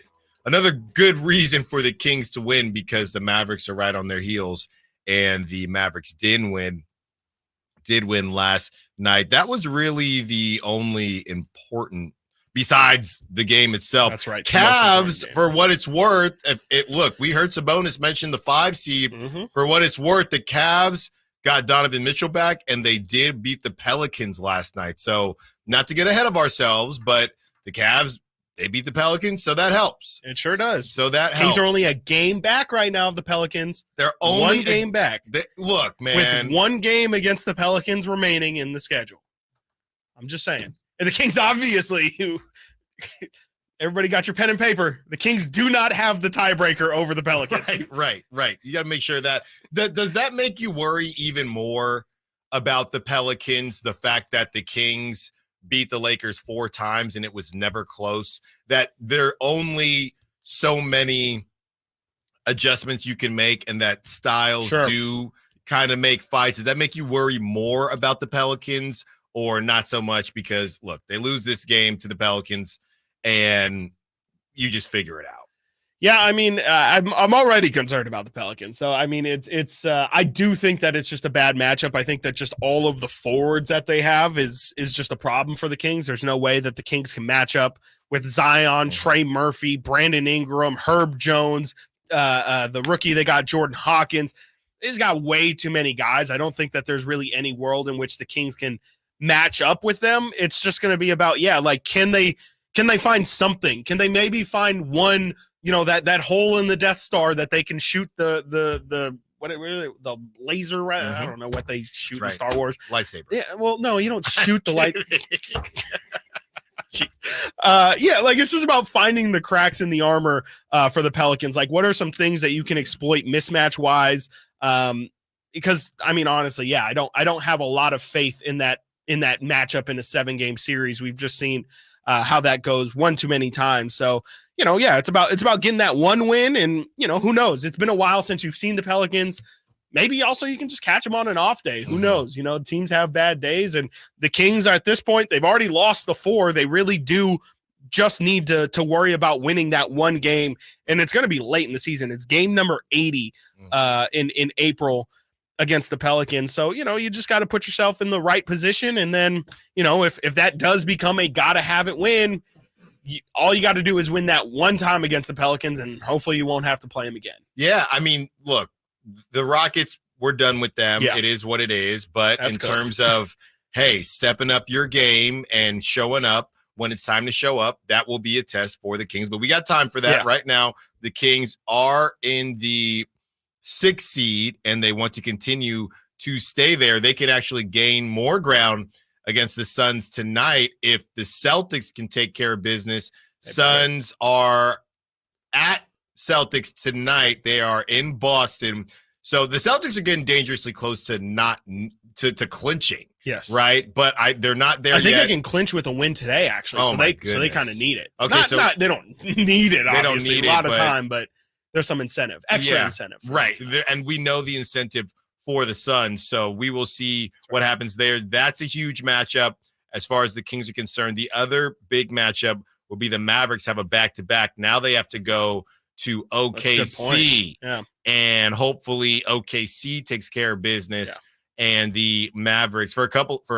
[SPEAKER 3] reason for the Kings to win, because the Mavericks are right on their heels, and the Mavericks did win last night. That was really the only important, besides the game itself.
[SPEAKER 4] That's right.
[SPEAKER 3] Cavs, for what it's worth, look, we heard Sabonis mention the 5 seed.
[SPEAKER 4] Mm-hmm.
[SPEAKER 3] For what it's worth, the Cavs got Donovan Mitchell back, and they did beat the Pelicans last night. So not to get ahead of ourselves, but the Cavs, they beat the Pelicans, so that helps.
[SPEAKER 4] It sure does.
[SPEAKER 3] So that
[SPEAKER 4] Kings
[SPEAKER 3] helps.
[SPEAKER 4] are only a game back right now of the Pelicans.
[SPEAKER 3] They're only
[SPEAKER 4] one game back.
[SPEAKER 3] Look, man.
[SPEAKER 4] With one game against the Pelicans remaining in the schedule. I'm just saying. And the Kings, obviously, everybody got your pen and paper. The Kings do not have the tiebreaker over the Pelicans.
[SPEAKER 3] Right. You got to make sure that does that make you worry even more about the Pelicans, the fact that the Kings beat the Lakers 4 times and it was never close, that there are only so many adjustments you can make, and that styles do kind of make fights? Does that make you worry more about the Pelicans, or not so much? Because look, they lose this game to the Pelicans and you just figure it out.
[SPEAKER 4] Yeah, I mean, I'm already concerned about the Pelicans. So I mean, it's I do think that it's just a bad matchup. I think that just all of the forwards that they have is just a problem for the Kings. There's no way that the Kings can match up with Zion, Trey Murphy, Brandon Ingram, Herb Jones, the rookie they got, Jordan Hawkins. He's got way too many guys. I don't think that there's really any world in which the Kings can match up with them. It's just going to be about, like, can they find something? Can they maybe find one, that hole in the Death Star that they can shoot the laser? I don't know what they shoot in Star Wars.
[SPEAKER 3] Lightsaber.
[SPEAKER 4] Yeah. Well, no, you don't shoot the light. Like it's just about finding the cracks in the armor for the Pelicans. Like, what are some things that you can exploit mismatch wise? Because I mean, honestly, I don't have a lot of faith in that matchup in a 7-game series. We've just seen how that goes one too many times. So, it's about getting that one win, and who knows? It's been a while since you've seen the Pelicans. Maybe also you can just catch them on an off day. Who knows? Teams have bad days, and the Kings at this point, they've already lost the 4. They really do just need to worry about winning that one game, and it's going to be late in the season. It's game number 80 in April against the Pelicans. So, you just got to put yourself in the right position, and then, if that does become a gotta have it win, all you got to do is win that one time against the Pelicans, and hopefully you won't have to play them again.
[SPEAKER 3] Yeah, I mean, look, the Rockets, we're done with them. Yeah. It is what it is. But in terms of, hey, stepping up your game and showing up when it's time to show up, that will be a test for the Kings. But we got time for that right now. The Kings are in the 6th seed, and they want to continue to stay there. They can actually gain more ground against the Suns tonight if the Celtics can take care of business. Suns are at Celtics tonight. They are in Boston. So the Celtics are getting dangerously close to to clinching.
[SPEAKER 4] Yes.
[SPEAKER 3] Right. But they're not there yet.
[SPEAKER 4] I think they can clinch with a win today, actually. So they kind of need it.
[SPEAKER 3] Okay.
[SPEAKER 4] They don't need it, obviously. They don't need a lot of time, but there's some incentive, extra incentive.
[SPEAKER 3] Right. And we know the incentive for the Suns. So we will see what happens there. That's a huge matchup as far as the Kings are concerned. The other big matchup will be the Mavericks have a back-to-back. Now they have to go to OKC.
[SPEAKER 4] Yeah.
[SPEAKER 3] And hopefully OKC takes care of business and the Mavericks for a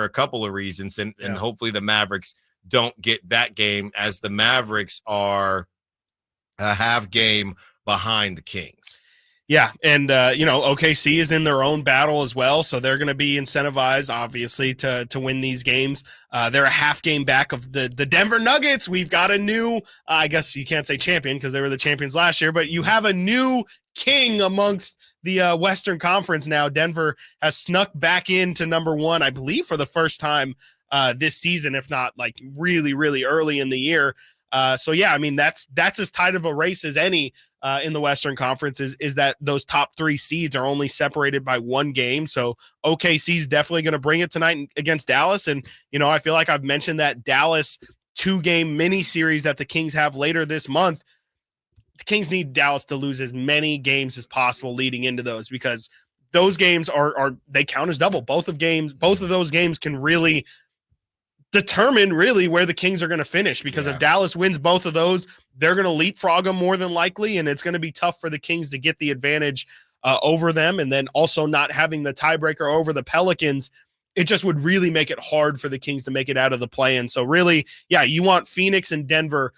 [SPEAKER 3] couple of reasons. And hopefully the Mavericks don't get that game, as the Mavericks are a half game behind the Kings.
[SPEAKER 4] Yeah, and OKC is in their own battle as well, so they're going to be incentivized, obviously, to win these games. They're a half game back of the Denver Nuggets. We've got a new, I guess you can't say champion because they were the champions last year, but you have a new king amongst the Western Conference now. Denver has snuck back into number 1, I believe, for the first time this season, if not like really, really early in the year. So yeah, I mean, that's as tight of a race as any in the Western Conference is that those top 3 seeds are only separated by 1 game. So OKC is definitely going to bring it tonight against Dallas. And, I feel like I've mentioned that Dallas 2-game mini series that the Kings have later this month. The Kings need Dallas to lose as many games as possible leading into those, because those games they count as double. Both of those games can really determine really where the Kings are going to finish, because if Dallas wins both of those, they're going to leapfrog them more than likely, and it's going to be tough for the Kings to get the advantage over them. And then also not having the tiebreaker over the Pelicans, it just would really make it hard for the Kings to make it out of the play-in. So really, you want Phoenix and Dallas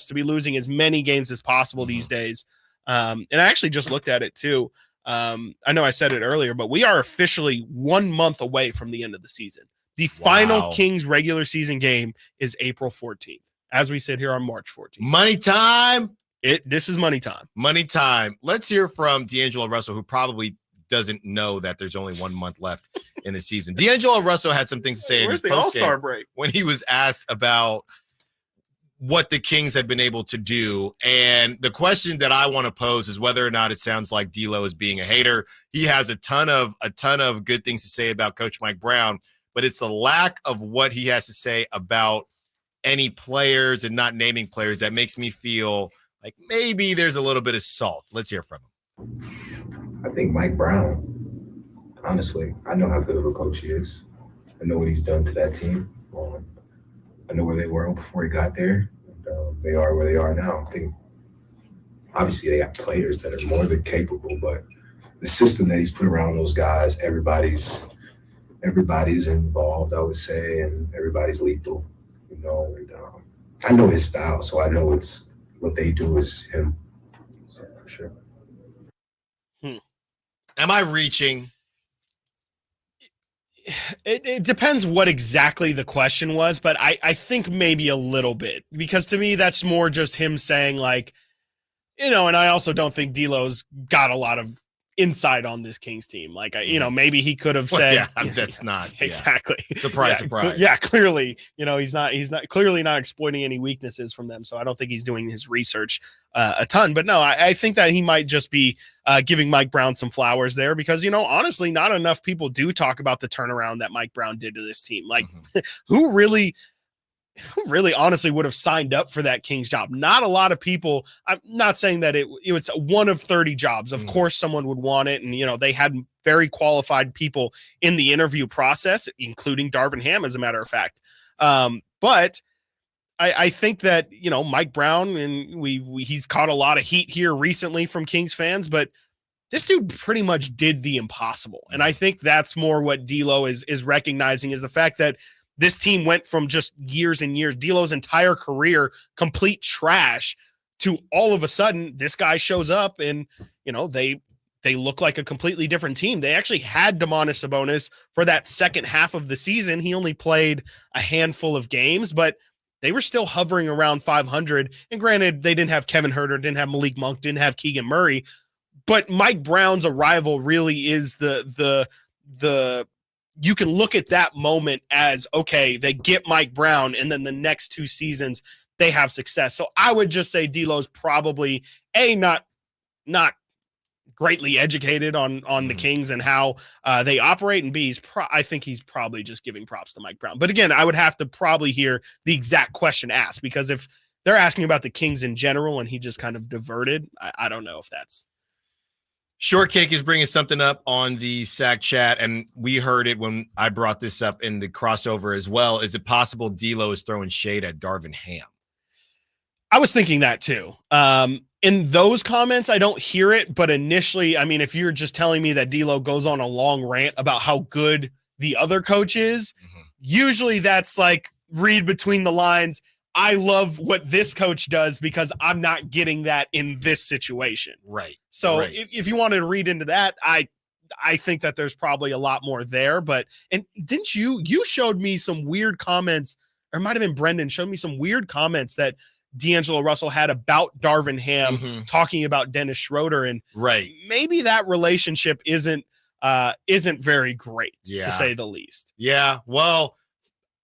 [SPEAKER 4] to be losing as many games as possible these days. And I actually just looked at it too. I know I said it earlier, but we are officially 1 month away from the end of the season. The final Kings regular season game is April 14th, as we sit here on March 14th.
[SPEAKER 3] Money time.
[SPEAKER 4] This is money time.
[SPEAKER 3] Money time. Let's hear from D'Angelo Russell, who probably doesn't know that there's only 1 month left in the season. D'Angelo Russell had some things to say in his
[SPEAKER 4] All-Star break
[SPEAKER 3] when he was asked about what the Kings have been able to do. And the question that I want to pose is whether or not it sounds like D'Lo is being a hater. He has a ton of good things to say about Coach Mike Brown, but it's the lack of what he has to say about any players and not naming players that makes me feel like maybe there's a little bit of salt. Let's hear from him.
[SPEAKER 5] I think Mike Brown, honestly, I know how good of a coach he is. I know what he's done to that team. I know where they were before he got there. And, they are where they are now. I think Obviously, they got players that are more than capable, but the system that he's put around those guys, everybody's involved, I would say, and everybody's lethal, you know. And I know his style, so I know it's what they do is him. So for sure.
[SPEAKER 3] Am I reaching?
[SPEAKER 4] It depends what exactly the question was, but I think maybe a little bit, because to me that's more just him saying, like, you know, and I also don't think D'Lo's got a lot of insight on this Kings team. Like, you know, maybe he could have said,
[SPEAKER 3] that's not
[SPEAKER 4] exactly.
[SPEAKER 3] Surprise.
[SPEAKER 4] Yeah, clearly, you know, he's not clearly not exploiting any weaknesses from them. So I don't think he's doing his research a ton. But no, I think that he might just be giving Mike Brown some flowers there, because, you know, honestly, not enough people do talk about the turnaround that Mike Brown did to this team. Like, who really honestly would have signed up for that Kings job? Not a lot of people. I'm not saying that it's one of 30 jobs. Of course someone would want it. And, you know, they had very qualified people in the interview process, including Darvin Ham, as a matter of fact. But I think that, you know, Mike Brown, and he's caught a lot of heat here recently from Kings fans, but this dude pretty much did the impossible. And I think that's more what D'Lo is recognizing, is the fact that this team went from just years and years, D'Lo's entire career, complete trash, to all of a sudden this guy shows up and, you know, they look like a completely different team. They actually had Domantas Sabonis for that second half of the season. He only played a handful of games, but they were still hovering around 500. And granted, they didn't have Kevin Huerter, didn't have Malik Monk, didn't have Keegan Murray, but Mike Brown's arrival really is the you can look at that moment as, okay, they get Mike Brown, and then the next 2 seasons they have success. So I would just say D'Lo's probably not greatly educated on the Kings and how they operate, and B, I think he's probably just giving props to Mike Brown. But again, I would have to probably hear the exact question asked, because if they're asking about the Kings in general and he just kind of diverted, I don't know if that's.
[SPEAKER 3] Shortcake is bringing something up on the Sac chat, and we heard it when I brought this up in the crossover as well. Is it possible D'Lo is throwing shade at Darvin Ham?
[SPEAKER 4] I was thinking that too. In those comments, I don't hear it, but initially, I mean, if you're just telling me that D'Lo goes on a long rant about how good the other coach is, usually that's like, read between the lines, I love what this coach does because I'm not getting that in this situation.
[SPEAKER 3] Right.
[SPEAKER 4] So if you wanted to read into that, I think that there's probably a lot more there. But, and didn't you showed me some weird comments, or it might have been Brendan showed me some weird comments that D'Angelo Russell had about Darvin Ham talking about Dennis Schroeder. And maybe that relationship isn't very great, to say the least.
[SPEAKER 3] Yeah. Well,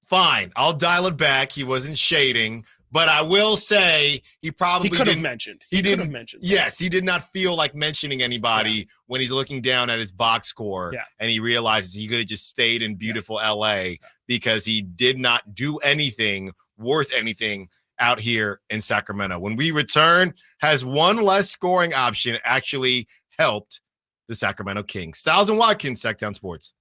[SPEAKER 3] fine. I'll dial it back. He wasn't shading, but I will say he probably
[SPEAKER 4] could have mentioned. He didn't have mentioned.
[SPEAKER 3] Yes, he did not feel like mentioning anybody when he's looking down at his box score and he realizes he could have just stayed in beautiful LA because he did not do anything worth anything out here in Sacramento. When we return, has one less scoring option actually helped the Sacramento Kings? Stiles and Watkins, Sactown Sports.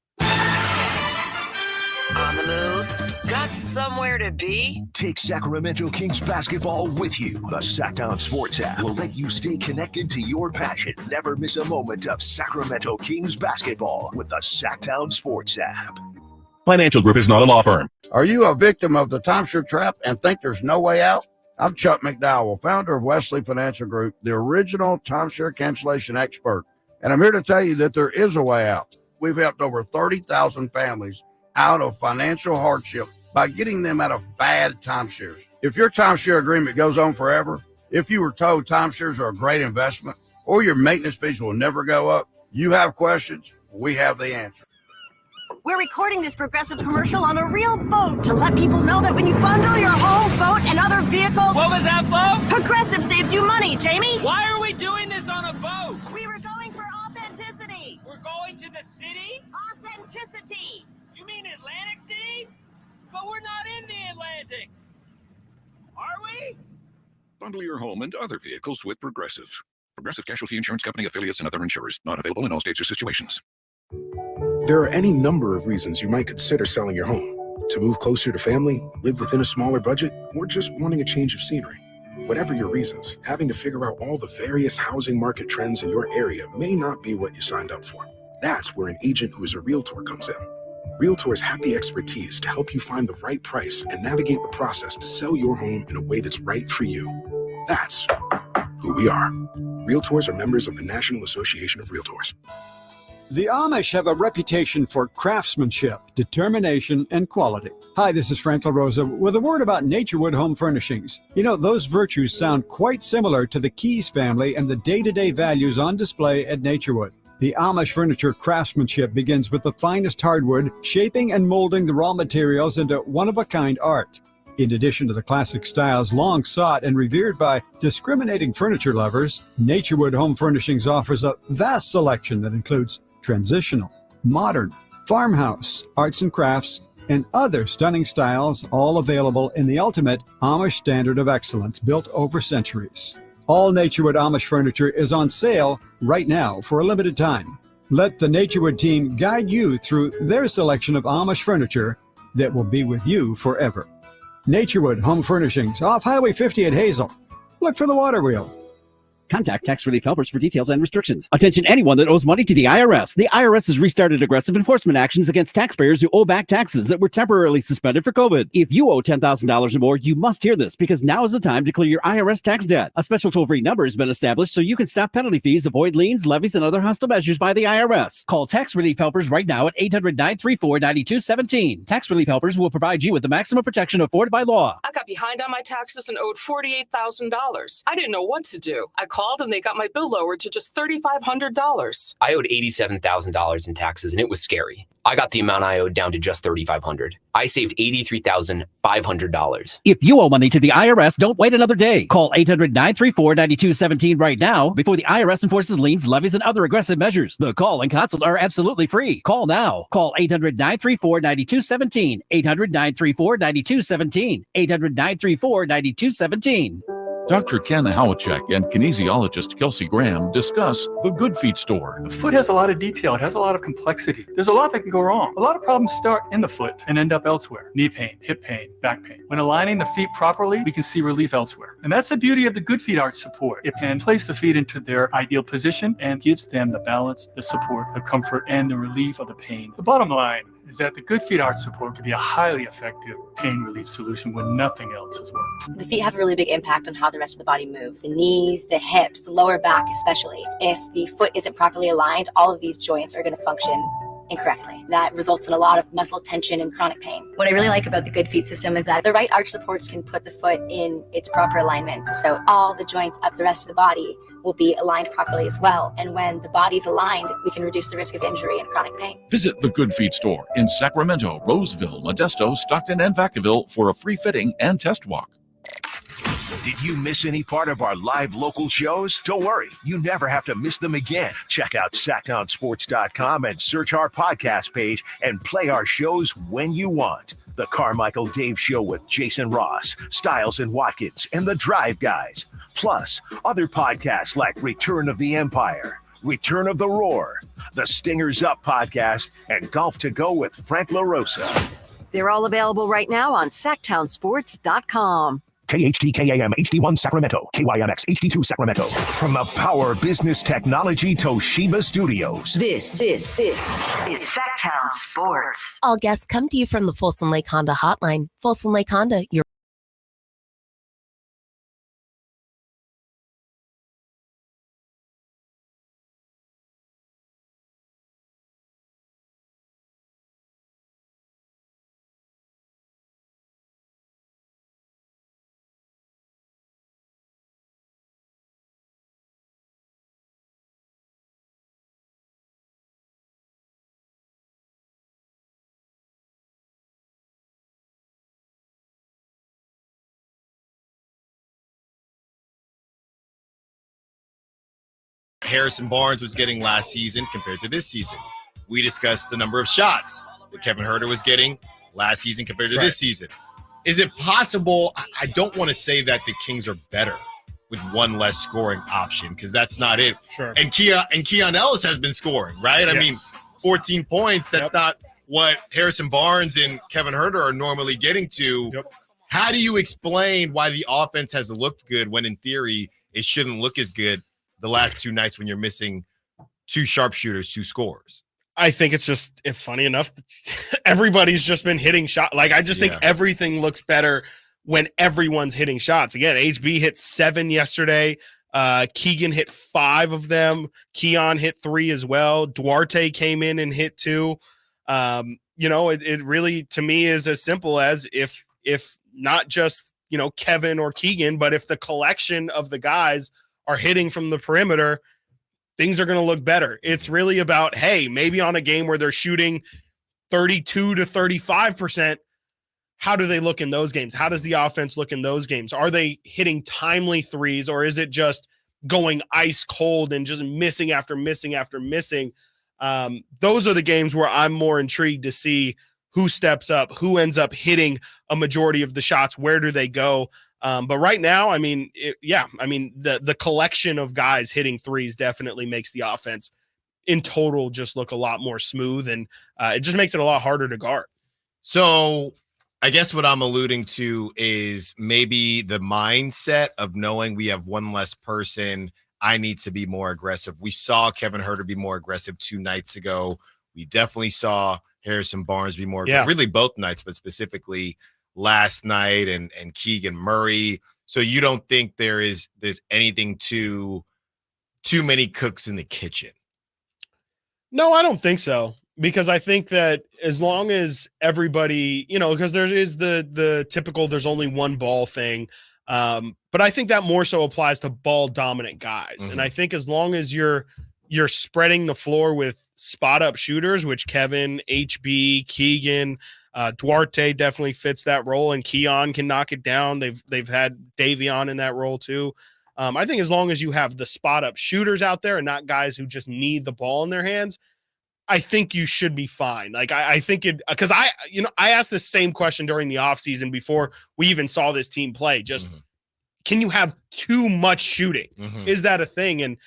[SPEAKER 18] On the move? Got somewhere to be?
[SPEAKER 1] Take Sacramento Kings basketball with you. The Sactown Sports app will let you stay connected to your passion. Never miss a moment of Sacramento Kings basketball with the Sactown Sports app.
[SPEAKER 8] Financial Group is not a law firm.
[SPEAKER 10] Are you a victim of the timeshare trap and think there's no way out? I'm Chuck McDowell, founder of Wesley Financial Group, the original timeshare cancellation expert. And I'm here to tell you that there is a way out. We've helped over 30,000 families out of financial hardship by getting them out of bad timeshares. If your timeshare agreement goes on forever, if you were told timeshares are a great investment, or your maintenance fees will never go up, you have questions, we have the answer.
[SPEAKER 11] We're recording this Progressive commercial on a real boat to let people know that when you bundle your home, boat, and other vehicles...
[SPEAKER 16] What was that, boat?
[SPEAKER 11] Progressive saves you money, Jamie!
[SPEAKER 16] Why are we doing this on a boat?
[SPEAKER 11] We were going for authenticity!
[SPEAKER 16] We're going to the city?
[SPEAKER 11] Authenticity!
[SPEAKER 16] You mean Atlantic City? But we're not in the Atlantic! Are we?
[SPEAKER 8] Bundle your home and other vehicles with Progressive. Progressive Casualty Insurance Company, affiliates, and other insurers. Not available in all states or situations.
[SPEAKER 17] There are any number of reasons you might consider selling your home. To move closer to family, live within a smaller budget, or just wanting a change of scenery. Whatever your reasons, having to figure out all the various housing market trends in your area may not be what you signed up for. That's where an agent who is a realtor comes in. Realtors have the expertise to help you find the right price and navigate the process to sell your home in a way that's right for you. That's who we are. Realtors are members of the National Association of Realtors.
[SPEAKER 2] The Amish have a reputation for craftsmanship, determination, and quality. Hi, this is Frank LaRosa with a word about Naturewood Home Furnishings. You know, those virtues sound quite similar to the Keys family and the day-to-day values on display at Naturewood. The Amish furniture craftsmanship begins with the finest hardwood, shaping and molding the raw materials into one-of-a-kind art. In addition to the classic styles long sought and revered by discriminating furniture lovers, Naturewood Home Furnishings offers a vast selection that includes transitional, modern, farmhouse, arts and crafts, and other stunning styles, all available in the ultimate Amish standard of excellence built over centuries. All Naturewood Amish furniture is on sale right now for a limited time. Let the Naturewood team guide you through their selection of Amish furniture that will be with you forever. Naturewood Home Furnishings, off Highway 50 at Hazel. Look for the water wheel.
[SPEAKER 6] Contact Tax Relief Helpers for details and restrictions. Attention anyone that owes money to the IRS. The IRS has restarted aggressive enforcement actions against taxpayers who owe back taxes that were temporarily suspended for COVID. If you owe $10,000 or more, you must hear this because now is the time to clear your IRS tax debt. A special toll-free number has been established so you can stop penalty fees, avoid liens, levies, and other hostile measures by the IRS. Call Tax Relief Helpers right now at 800-934-9217. Tax Relief Helpers will provide you with the maximum protection afforded by law.
[SPEAKER 7] I got behind on my taxes and owed $48,000. I didn't know what to do. I called and they got my bill lowered to just $3,500.
[SPEAKER 22] I owed $87,000 in taxes and it was scary. I got the amount I owed down to just $3,500. I saved $83,500.
[SPEAKER 6] If you owe money to the IRS, don't wait another day. Call 800-934-9217 right now before the IRS enforces liens, levies, and other aggressive measures. The call and consult are absolutely free. Call now. Call 800-934-9217. 800-934-9217. 800-934-9217.
[SPEAKER 9] Dr. Ken Howachek and kinesiologist Kelsey Graham discuss the Good Feet store.
[SPEAKER 25] The foot has a lot of detail. It has a lot of complexity. There's a lot that can go wrong. A lot of problems start in the foot and end up elsewhere. Knee pain, hip pain, back pain. When aligning the feet properly, we can see relief elsewhere. And that's the beauty of the Good Feet Arch support. It can place the feet into their ideal position and gives them the balance, the support, the comfort, and the relief of the pain. The bottom line is that the Good Feet Arch support can be a highly effective pain relief solution when nothing else has worked.
[SPEAKER 26] The feet have a really big impact on how the rest of the body moves. The knees, the hips, the lower back especially. If the foot isn't properly aligned, all of these joints are going to function incorrectly. That results in a lot of muscle tension and chronic pain. What I really like about the Good Feet system is that the right arch supports can put the foot in its proper alignment. So all the joints of the rest of the body will be aligned properly as well. And when the body's aligned, we can reduce the risk of injury and chronic pain.
[SPEAKER 9] Visit the Good Feet store in Sacramento, Roseville, Modesto, Stockton, and Vacaville for a free fitting and test walk.
[SPEAKER 1] Did you miss any part of our live local shows? Don't worry, you never have to miss them again. Check out SactownSports.com and search our podcast page and play our shows when you want. The Carmichael Dave Show with Jason Ross, Stiles and Watkins, and the Drive Guys. Plus, other podcasts like Return of the Empire, Return of the Roar, the Stingers Up podcast, and Golf to Go with Frank LaRosa.
[SPEAKER 11] They're all available right now on SactownSports.com.
[SPEAKER 1] KHTKAM HD1 Sacramento, KYMX HD2 Sacramento. From the Power Business Technology Toshiba Studios.
[SPEAKER 18] This is Sacktown Sports.
[SPEAKER 27] All guests come to you from the Folsom Lake Honda Hotline. Folsom Lake Honda, your
[SPEAKER 3] Harrison Barnes was getting last season compared to this season. We discussed the number of shots that Kevin Huerter was getting last season compared to this season. Is it possible? I don't want to say that the Kings are better with one less scoring option because that's not it.
[SPEAKER 4] Sure.
[SPEAKER 3] And Keon Ellis has been scoring, right? I mean, 14 points. That's not what Harrison Barnes and Kevin Huerter are normally getting to. How do you explain why the offense has looked good when in theory it shouldn't look as good the last two nights when you're missing two sharpshooters, two scorers?
[SPEAKER 4] I think it's just, if funny enough, everybody's just been hitting shots. Like, I just think everything looks better when everyone's hitting shots. Again, HB hit 7 yesterday. Keegan hit 5 of them. Keon hit 3 as well. Duarte came in and hit 2. It really, to me, is as simple as if not just, Kevin or Keegan, but if the collection of the guys are hitting from the perimeter, things are going to look better. It's really about, hey, maybe on a game where they're shooting 32 to 35%, how do they look in those games? How does the offense look in those games? Are they hitting timely threes, or is it just going ice cold and just missing after missing after missing? Those are the games where I'm more intrigued to see who steps up, who ends up hitting a majority of the shots, where do they go? But right now, the collection of guys hitting threes definitely makes the offense in total just look a lot more smooth, and it just makes it a lot harder to guard.
[SPEAKER 3] So I guess what I'm alluding to is maybe the mindset of knowing we have one less person. I need to be more aggressive. We saw Kevin Huerter be more aggressive 2 nights ago. We definitely saw Harrison Barnes be more aggressive, really both nights, but specifically last night, and Keegan Murray. So you don't think there's anything too many cooks in the kitchen?
[SPEAKER 4] No, I don't think so, because I think that as long as everybody, because there is the typical there's only one ball thing, but I think that more so applies to ball dominant guys.
[SPEAKER 3] Mm-hmm.
[SPEAKER 4] And I think as long as you're spreading the floor with spot up shooters, which Kevin, HB, Keegan, Duarte definitely fits that role, and Keon can knock it down. They've had Davion in that role too. I think as long as you have the spot up shooters out there and not guys who just need the ball in their hands, I think you should be fine. Like, I think it, because I asked this same question during the offseason before we even saw this team play. Just, can you have too much shooting? Is that a thing? And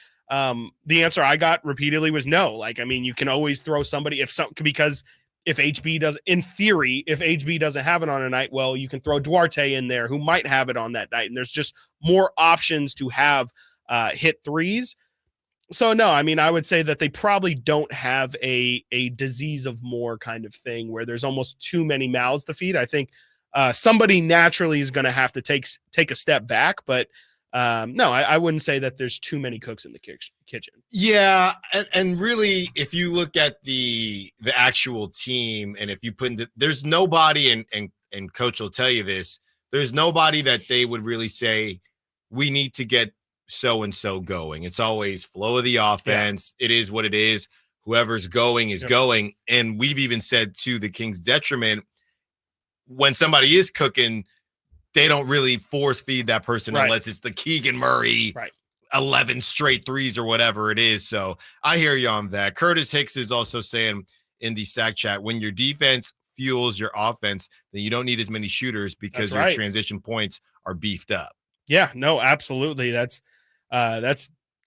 [SPEAKER 4] the answer I got repeatedly was no. Like, you can always throw somebody because if HB does, in theory, if HB doesn't have it on a night, well, you can throw Duarte in there who might have it on that night. And there's just more options to have hit threes. So no, I would say that they probably don't have a disease of more kind of thing where there's almost too many mouths to feed. I think somebody naturally is going to have to take a step back, but no, I wouldn't say that there's too many cooks in the kitchen.
[SPEAKER 3] Yeah, and really, if you look at the actual team, and if you put in there's nobody, and Coach will tell you this, there's nobody that they would really say we need to get so-and-so going. It's always flow of the offense. It is what it is. Whoever's going is going. And we've even said, to the Kings' detriment, when somebody is cooking, they don't really force feed that person unless it's the Keegan Murray 11 straight threes or whatever it is. So I hear you on that. Curtis Hicks is also saying in the Sac chat, when your defense fuels your offense, then you don't need as many shooters because your transition points are beefed up.
[SPEAKER 4] Yeah, no, absolutely. That's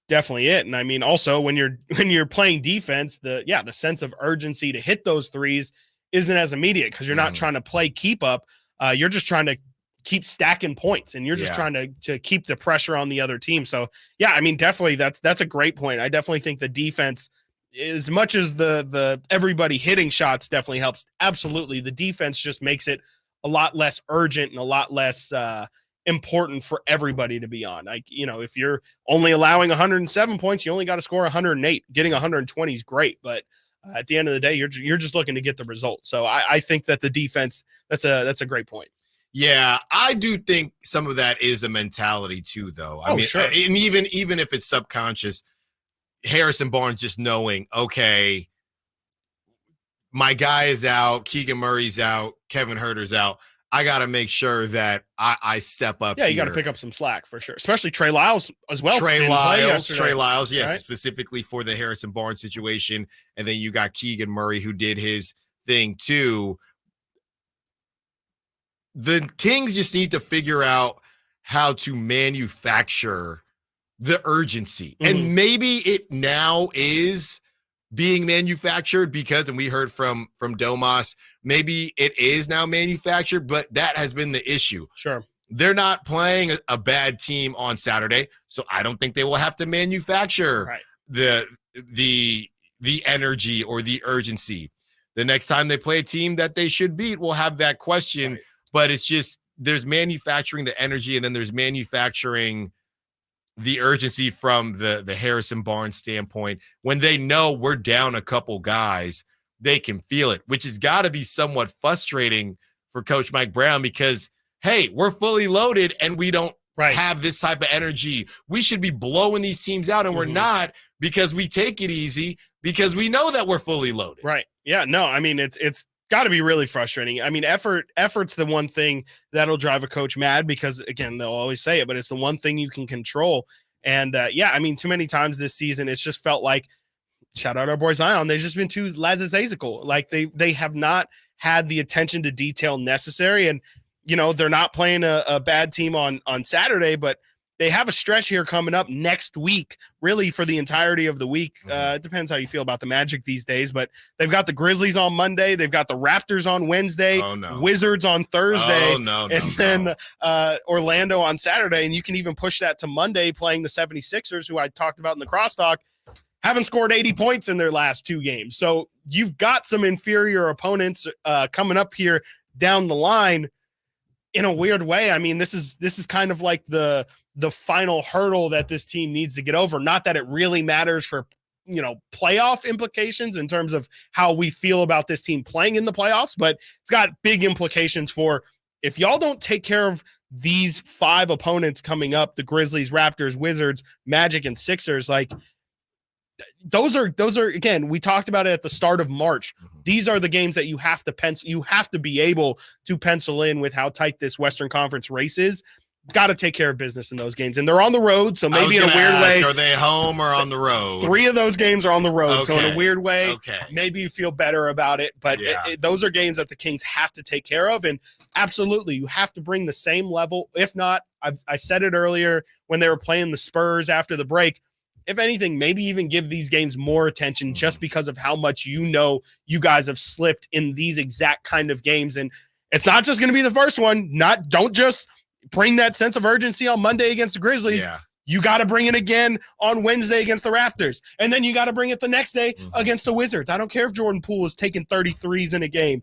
[SPEAKER 4] definitely it. And also when you're playing defense, the sense of urgency to hit those threes isn't as immediate because you're not trying to play keep up. You're just trying to keep stacking points, and you're just trying to keep the pressure on the other team. So yeah, definitely that's a great point. I definitely think the defense, as much as the everybody hitting shots definitely helps, absolutely, the defense just makes it a lot less urgent and a lot less important for everybody to be on. Like, if you're only allowing 107 points, you only got to score 108. Getting 120 is great, but at the end of the day, you're just looking to get the result. So I think that the defense, that's a great point.
[SPEAKER 3] Yeah, I do think some of that is a mentality too, though.
[SPEAKER 4] Sure.
[SPEAKER 3] And even if it's subconscious, Harrison Barnes just knowing, okay, my guy is out, Keegan Murray's out, Kevin Huerter's out. I got to make sure that I step up.
[SPEAKER 4] Yeah, you got to pick up some slack for sure, especially Trey Lyles as well.
[SPEAKER 3] Trey Lyles, yes, specifically for the Harrison Barnes situation. And then you got Keegan Murray, who did his thing too. The Kings just need to figure out how to manufacture the urgency. And maybe it now is being manufactured because, and we heard from Domas, maybe it is now manufactured, but that has been the issue.
[SPEAKER 4] Sure.
[SPEAKER 3] They're not playing a bad team on Saturday, so I don't think they will have to manufacture the energy or the urgency. The next time they play a team that they should beat, we'll have that question, but it's just there's manufacturing the energy and then there's manufacturing the urgency from the Harrison Barnes standpoint. When they know we're down a couple guys, they can feel it, which has got to be somewhat frustrating for Coach Mike Brown because, hey, we're fully loaded and we don't have this type of energy. We should be blowing these teams out, and we're not because we take it easy because we know that we're fully loaded.
[SPEAKER 4] Right. Yeah, no, I mean, it's got to be really frustrating. I mean, effort's the one thing that'll drive a coach mad because, again, they'll always say it, but it's the one thing you can control. And, I mean, too many times this season, it's just felt like, shout out our boy Zion, they've just been too laissez-faire. Like, they have not had the attention to detail necessary. And, you know, they're not playing a bad team on Saturday, but they have a stretch here coming up next week, really for the entirety of the week. It depends how you feel about the Magic these days, but they've got the Grizzlies on Monday. They've got the Raptors on Wednesday, Wizards on Thursday, then Orlando on Saturday. And you can even push that to Monday playing the 76ers, who I talked about in the crosstalk, haven't scored 80 points in their last 2 games. So you've got some inferior opponents coming up here down the line in a weird way. I mean, this is kind of like the final hurdle that this team needs to get over. Not that it really matters for, you know, playoff implications in terms of how we feel about this team playing in the playoffs, but it's got big implications for if y'all don't take care of these 5 opponents coming up, the Grizzlies, Raptors, Wizards, Magic, and Sixers, like those are again, we talked about it at the start of March. These are the games that you have to pencil. You have to be able to pencil in with how tight this Western Conference race is. Got to take care of business in those games, and they're on the road, so maybe in a weird way,
[SPEAKER 3] are they home or on the road?
[SPEAKER 4] 3 of those games are on the road, so in a weird way, maybe you feel better about it. But those are games that the Kings have to take care of, and absolutely, you have to bring the same level. If not, I said it earlier when they were playing the Spurs after the break. If anything, maybe even give these games more attention just because of how much you guys have slipped in these exact kind of games, and it's not just going to be the first one. Don't just bring that sense of urgency on Monday against the Grizzlies. You got to bring it again on Wednesday against the Raptors. And then you got to bring it the next day against the Wizards. I don't care if Jordan Poole is taking 33s in a game.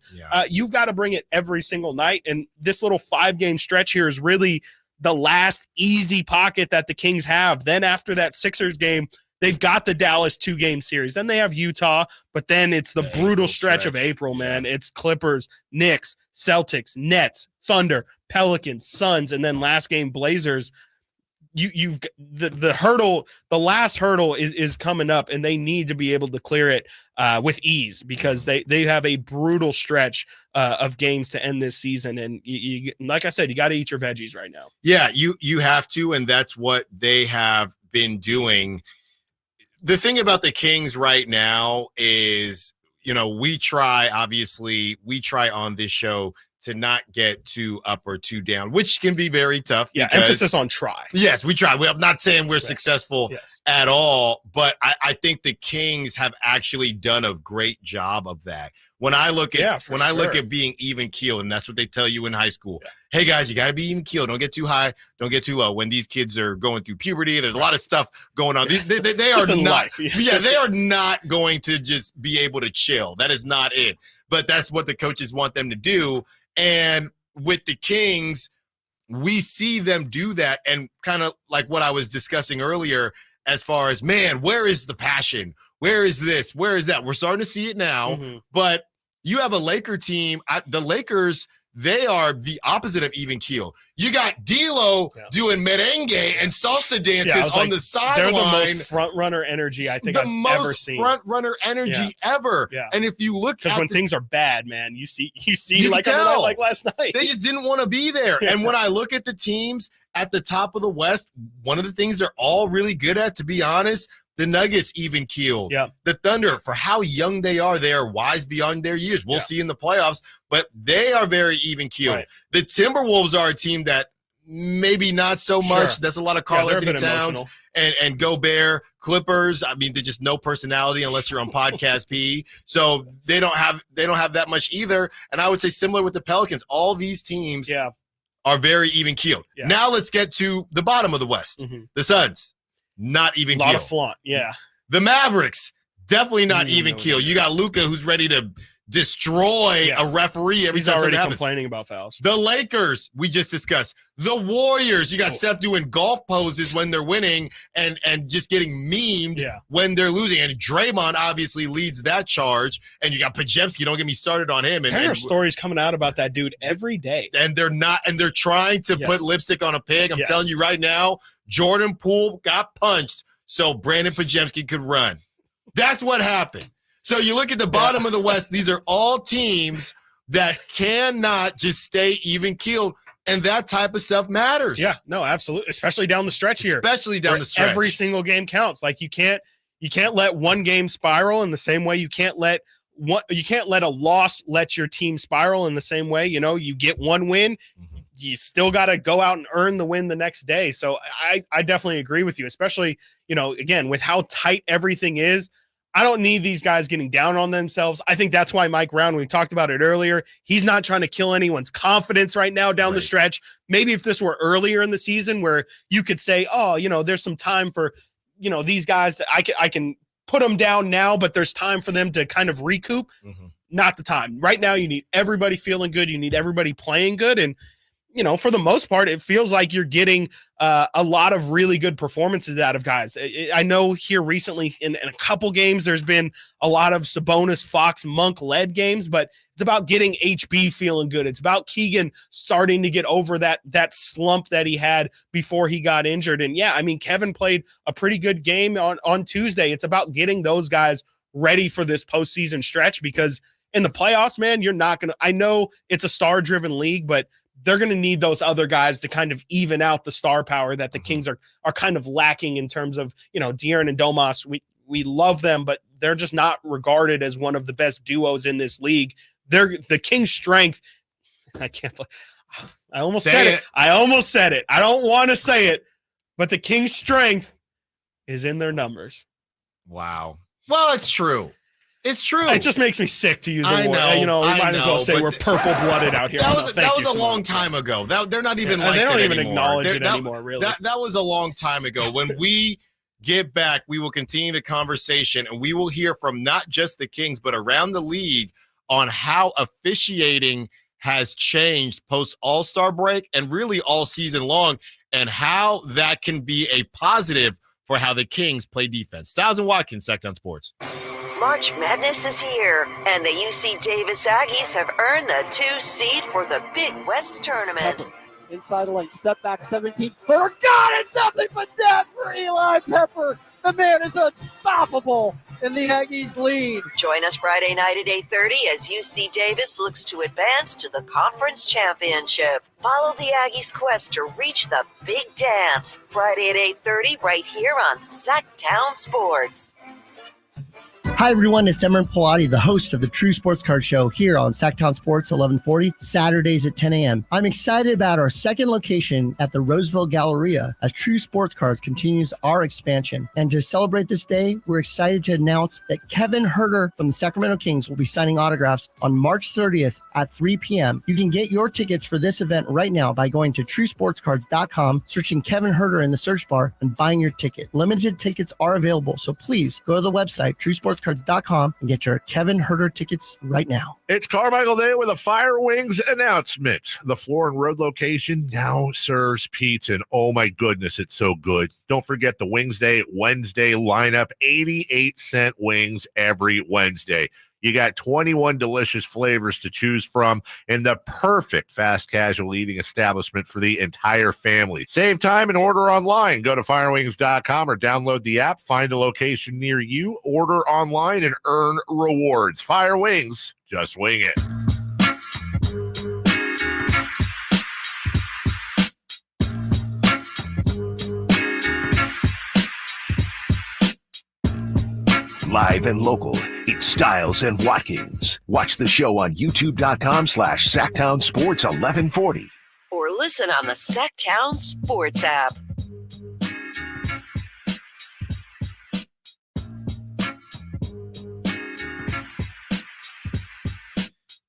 [SPEAKER 4] You've got to bring it every single night. And this little 5-game stretch here is really the last easy pocket that the Kings have. Then after that Sixers game, they've got the Dallas 2-game series. Then they have Utah, but then it's the brutal stretch of April, man. It's Clippers, Knicks, Celtics, Nets, Thunder, Pelicans, Suns, and then last game Blazers. You've the hurdle, the last hurdle is coming up, and they need to be able to clear it with ease because they have a brutal stretch of games to end this season. And you like I said, you got to eat your veggies right now.
[SPEAKER 3] Yeah, you have to, and that's what they have been doing. The thing about the Kings right now is, you know, we try on this show to not get too up or too down, which can be very tough.
[SPEAKER 4] Yeah, emphasis on try.
[SPEAKER 3] Yes, we try. I'm not saying we're successful at all, but I think the Kings have actually done a great job of that. When I look at look at being even keeled, and that's what they tell you in high school. Hey guys, you got to be even keeled. Don't get too high. Don't get too low. When these kids are going through puberty, there's a lot of stuff going on. They are not. They are not going to just be able to chill. That is not it. But that's what the coaches want them to do. And with the Kings, we see them do that, and kind of like what I was discussing earlier as far as, man, where is the passion? Where is this? Where is that? We're starting to see it now, but you have a Laker team. The Lakers, they are the opposite of even keel. You got D'Lo doing merengue and salsa dances on the sideline.
[SPEAKER 4] They're the most front runner energy I think I've ever seen.
[SPEAKER 3] Front runner energy ever.
[SPEAKER 4] Yeah.
[SPEAKER 3] And if you look,
[SPEAKER 4] because when things are bad, man, you see like last night.
[SPEAKER 3] They just didn't want to be there. And when I look at the teams at the top of the West, one of the things they're all really good at, to be honest, the Nuggets even keel.
[SPEAKER 4] Yeah.
[SPEAKER 3] The Thunder, for how young they are wise beyond their years. We'll see in the playoffs, but they are very even keeled.
[SPEAKER 4] Right.
[SPEAKER 3] The Timberwolves are a team that maybe not so much.
[SPEAKER 4] Sure.
[SPEAKER 3] That's a lot of Karl
[SPEAKER 4] they're a
[SPEAKER 3] Anthony
[SPEAKER 4] bit
[SPEAKER 3] Towns
[SPEAKER 4] emotional.
[SPEAKER 3] and Gobert. Clippers, I mean, they're just no personality unless you're on podcast P. So they don't have that much either. And I would say similar with the Pelicans. All these teams are very even keeled.
[SPEAKER 4] Yeah.
[SPEAKER 3] Now let's get to the bottom of the West. The Suns, not even keeled.
[SPEAKER 4] A lot of flaunt, yeah.
[SPEAKER 3] The Mavericks, definitely not even keeled. You got Luka, who's ready to destroy a referee every
[SPEAKER 4] He's
[SPEAKER 3] time
[SPEAKER 4] already
[SPEAKER 3] it happens.
[SPEAKER 4] complaining about fouls.
[SPEAKER 3] The Lakers, we just discussed. The Warriors, you got Steph doing golf poses when they're winning and just getting memed when they're losing. And Draymond obviously leads that charge. And you got Pajemski, don't get me started on him.
[SPEAKER 4] There are stories coming out about that dude every day.
[SPEAKER 3] And they're trying to put lipstick on a pig. I'm telling you right now, Jordan Poole got punched so Brandon Pajemski could run. That's what happened. So you look at the bottom of the West, these are all teams that cannot just stay even keeled, and that type of stuff matters.
[SPEAKER 4] Yeah, no, absolutely, especially down the stretch here.
[SPEAKER 3] Especially down the stretch.
[SPEAKER 4] Every single game counts. Like you can't let one game spiral in the same way you can't let a loss let your team spiral in the same way. You know, you get one win, you still got to go out and earn the win the next day. So I definitely agree with you, especially, you know, again, with how tight everything is. I don't need these guys getting down on themselves. I think that's why Mike Brown, we talked about it earlier, he's not trying to kill anyone's confidence right now down the stretch. Maybe if this were earlier in the season where you could say, oh, you know, there's some time for, you know, these guys that I can put them down now, but there's time for them to kind of recoup. Not the time. Right now, you need everybody feeling good. You need everybody playing good. And, you know, for the most part, it feels like you're getting a lot of really good performances out of guys. I know here recently in a couple games, there's been a lot of Sabonis, Fox, Monk-led games, but it's about getting HB feeling good. It's about Keegan starting to get over that slump that he had before he got injured. And, yeah, I mean, Kevin played a pretty good game on Tuesday. It's about getting those guys ready for this postseason stretch because in the playoffs, man, you're not going to – I know it's a star-driven league, but – they're going to need those other guys to kind of even out the star power that the Kings are kind of lacking in terms of, you know, De'Aaron and Domas. We love them, but they're just not regarded as one of the best duos in this league. They're the Kings' strength. I can't. I almost said it. I almost said it. I don't want to say it, but the Kings' strength is in their numbers.
[SPEAKER 3] Wow. Well, it's true. It's true.
[SPEAKER 4] It just makes me sick to use a word. You know, we might as well say we're purple-blooded out here.
[SPEAKER 3] That was a long time ago. They're not even like that anymore.
[SPEAKER 4] They don't even acknowledge it anymore, really.
[SPEAKER 3] That was a long time ago. When we get back, we will continue the conversation, and we will hear from not just the Kings, but around the league on how officiating has changed post-All-Star break and really all season long, and how that can be a positive for how the Kings play defense. Stiles and Watkins, Sactown Sports.
[SPEAKER 18] March Madness is here, and the UC Davis Aggies have earned the 2 seed for the Big West Tournament.
[SPEAKER 12] Pepper, inside the lane, step back 17. Forgot it, nothing but net for Eli Pepper. The man is unstoppable, and the Aggies lead.
[SPEAKER 18] Join us Friday night at 8:30 as UC Davis looks to advance to the conference championship. Follow the Aggies' quest to reach the big dance. Friday at 8:30 right here on Sactown Sports.
[SPEAKER 13] Hi, everyone. It's Emran Pilati, the host of the True Sports Card Show here on Sactown Sports 1140, Saturdays at 10 a.m. I'm excited about our second location at the Roseville Galleria as True Sports Cards continues our expansion. And to celebrate this day, we're excited to announce that Kevin Huerter from the Sacramento Kings will be signing autographs on March 30th at 3 p.m. You can get your tickets for this event right now by going to TrueSportsCards.com, searching Kevin Huerter in the search bar, and buying your ticket. Limited tickets are available, so please go to the website, TrueSportsCards.com, and get your Kevin Huerter tickets right now.
[SPEAKER 14] It's Carmichael Day with a Fire Wings announcement. The Floor and Road location now serves pizza, and oh my goodness, it's so good. Don't forget the Wings Day Wednesday lineup, 88-cent wings every Wednesday. You got 21 delicious flavors to choose from and the perfect fast casual eating establishment for the entire family. Save time and order online. Go to firewings.com or download the app. Find a location near you, order online, and earn rewards. Fire Wings, just wing it.
[SPEAKER 1] Live and local, it's Stiles and Watkins. Watch the show on youtube.com/Sactown Sports 1140.
[SPEAKER 18] Or listen on the Sactown Sports app.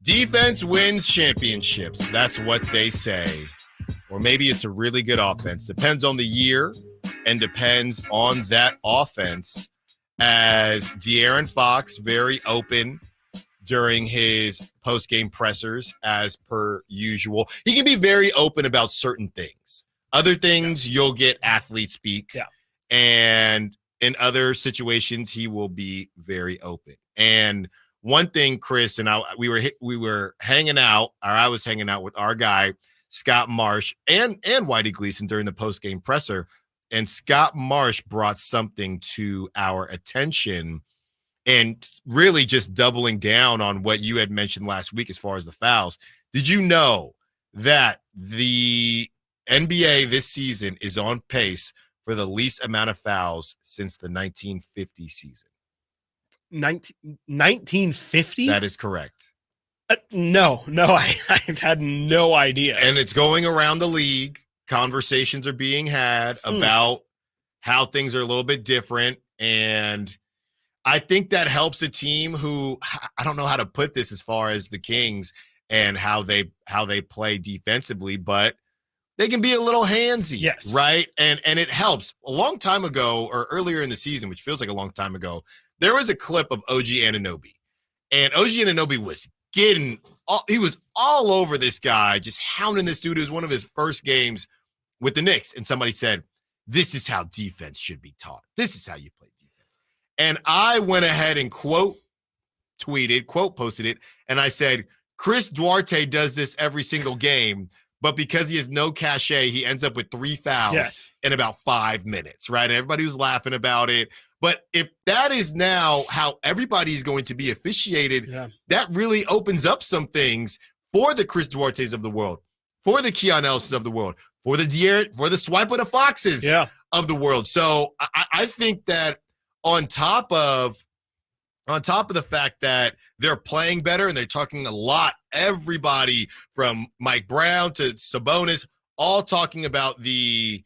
[SPEAKER 3] Defense wins championships. That's what they say. Or maybe it's a really good offense. Depends on the year and depends on that offense. As De'Aaron Fox, very open during his post-game pressers, as per usual. He can be very open about certain things. Other things, you'll get athlete speak.
[SPEAKER 4] Yeah.
[SPEAKER 3] And in other situations, he will be very open. And one thing, Chris, and we were hanging out, or I was hanging out with our guy, Scott Marsh, and Whitey Gleason during the post-game presser. And Scott Marsh brought something to our attention, and really just doubling down on what you had mentioned last week as far as the fouls. Did you know that the NBA this season is on pace for the least amount of fouls since the 1950 season?
[SPEAKER 4] 1950?
[SPEAKER 3] That is correct.
[SPEAKER 4] No, I had no idea.
[SPEAKER 3] And it's going around the league. Conversations are being had about how things are a little bit different. And I think that helps a team who, I don't know how to put this as far as the Kings and how they play defensively, but they can be a little handsy.
[SPEAKER 4] Yes.
[SPEAKER 3] Right? And it helps. A long time ago, or earlier in the season, which feels like a long time ago, there was a clip of OG Anunoby. And OG Anunoby was he was all over this guy, just hounding this dude. It was one of his first games with the Knicks. And somebody said, this is how defense should be taught. This is how you play defense. And I went ahead and quote posted it. And I said, Chris Duarte does this every single game, but because he has no cachet, he ends up with 3 fouls in about 5 minutes, right? And everybody was laughing about it. But if that is now how everybody's going to be officiated, that really opens up some things for the Chris Duartes of the world, for the Keon Elsons of the world, for the Swipe of the Foxes of the world. So I think that on top of the fact that they're playing better and they're talking a lot, everybody from Mike Brown to Sabonis, all talking about the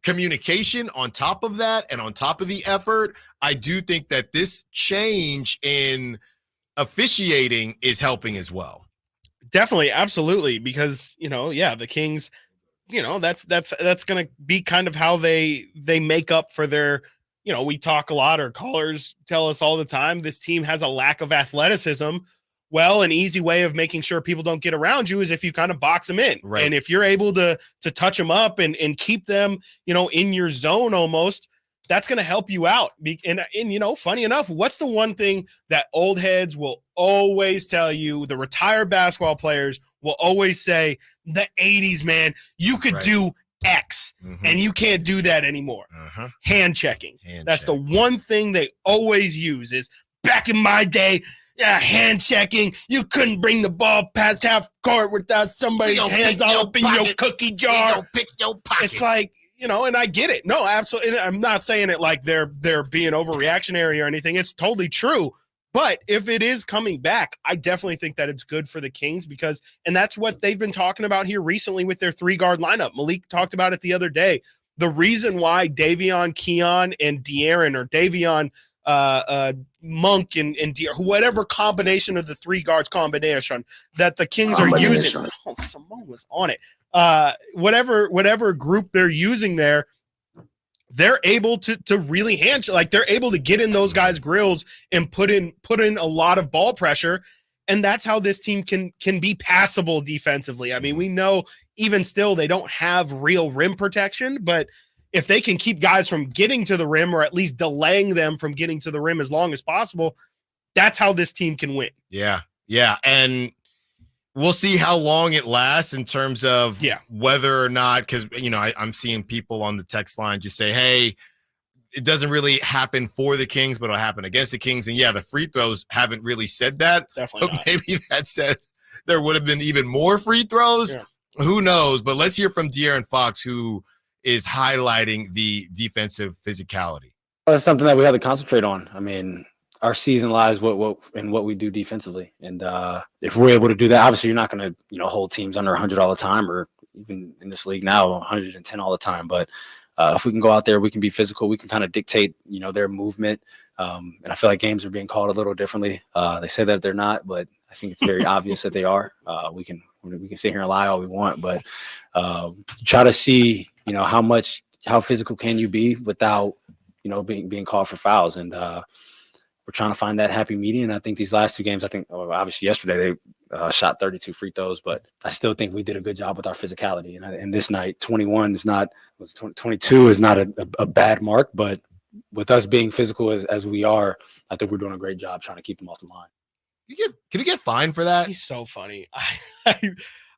[SPEAKER 3] communication on top of that and on top of the effort. I do think that this change in officiating is helping as well.
[SPEAKER 4] Definitely, absolutely, because the Kings, that's going to be kind of how they make up for their, we talk a lot, or callers tell us all the time, this team has a lack of athleticism. Well, an easy way of making sure people don't get around you is if you kind of box them in.
[SPEAKER 3] Right.
[SPEAKER 4] And if you're able to touch them up and keep them, in your zone almost, that's going to help you out. And funny enough, what's the one thing that old heads will always tell you, the retired basketball players will always say, the 80s, man, you could do X, and you can't do that anymore. Hand checking. That's the one thing they always use is, back in my day, hand checking. You couldn't bring the ball past half court without somebody's hands all up in your cookie jar.
[SPEAKER 3] Pick your pocket.
[SPEAKER 4] It's like, and I get it. No, absolutely. I'm not saying it like they're being overreactionary or anything. It's totally true. But if it is coming back, I definitely think that it's good for the Kings and that's what they've been talking about here recently with their 3-guard lineup. Malik talked about it the other day. The reason why Davion, Keon, and De'Aaron, or Davion, Monk and whatever combination of the 3 guards combination that the Kings are using. Oh, Simone was on it. Whatever group they're using there, they're able to really handshake. Like, they're able to get in those guys' grills and put in a lot of ball pressure. And that's how this team can be passable defensively. I mean, we know even still they don't have real rim protection, but if they can keep guys from getting to the rim, or at least delaying them from getting to the rim as long as possible, that's how this team can win.
[SPEAKER 3] Yeah. And we'll see how long it lasts in terms of whether or not, because, I'm seeing people on the text line just say, hey, it doesn't really happen for the Kings, but it'll happen against the Kings. And the free throws haven't really said that.
[SPEAKER 4] Definitely
[SPEAKER 3] not. Maybe that said there would have been even more free throws. Yeah. Who knows? But let's hear from De'Aaron Fox, who is highlighting the defensive physicality.
[SPEAKER 5] Well, that's something that we have to concentrate on. I mean, our season lies in what we do defensively. And if we're able to do that, obviously you're not going to, hold teams under 100 all the time, or, even in this league now, 110 all the time. But if we can go out there, we can be physical. We can kind of dictate, their movement. And I feel like games are being called a little differently. They say that they're not, but I think it's very obvious that they are. We can sit here and lie all we want, but try to see, how physical can you be without, being called for fouls. And we're trying to find that happy medium. I think these last two games, obviously yesterday they shot 32 free throws, but I still think we did a good job with our physicality. And this night, 22 is not a bad mark, but with us being physical as we are, I think we're doing a great job trying to keep them off the line.
[SPEAKER 3] Can he get fined for that?
[SPEAKER 4] He's so funny.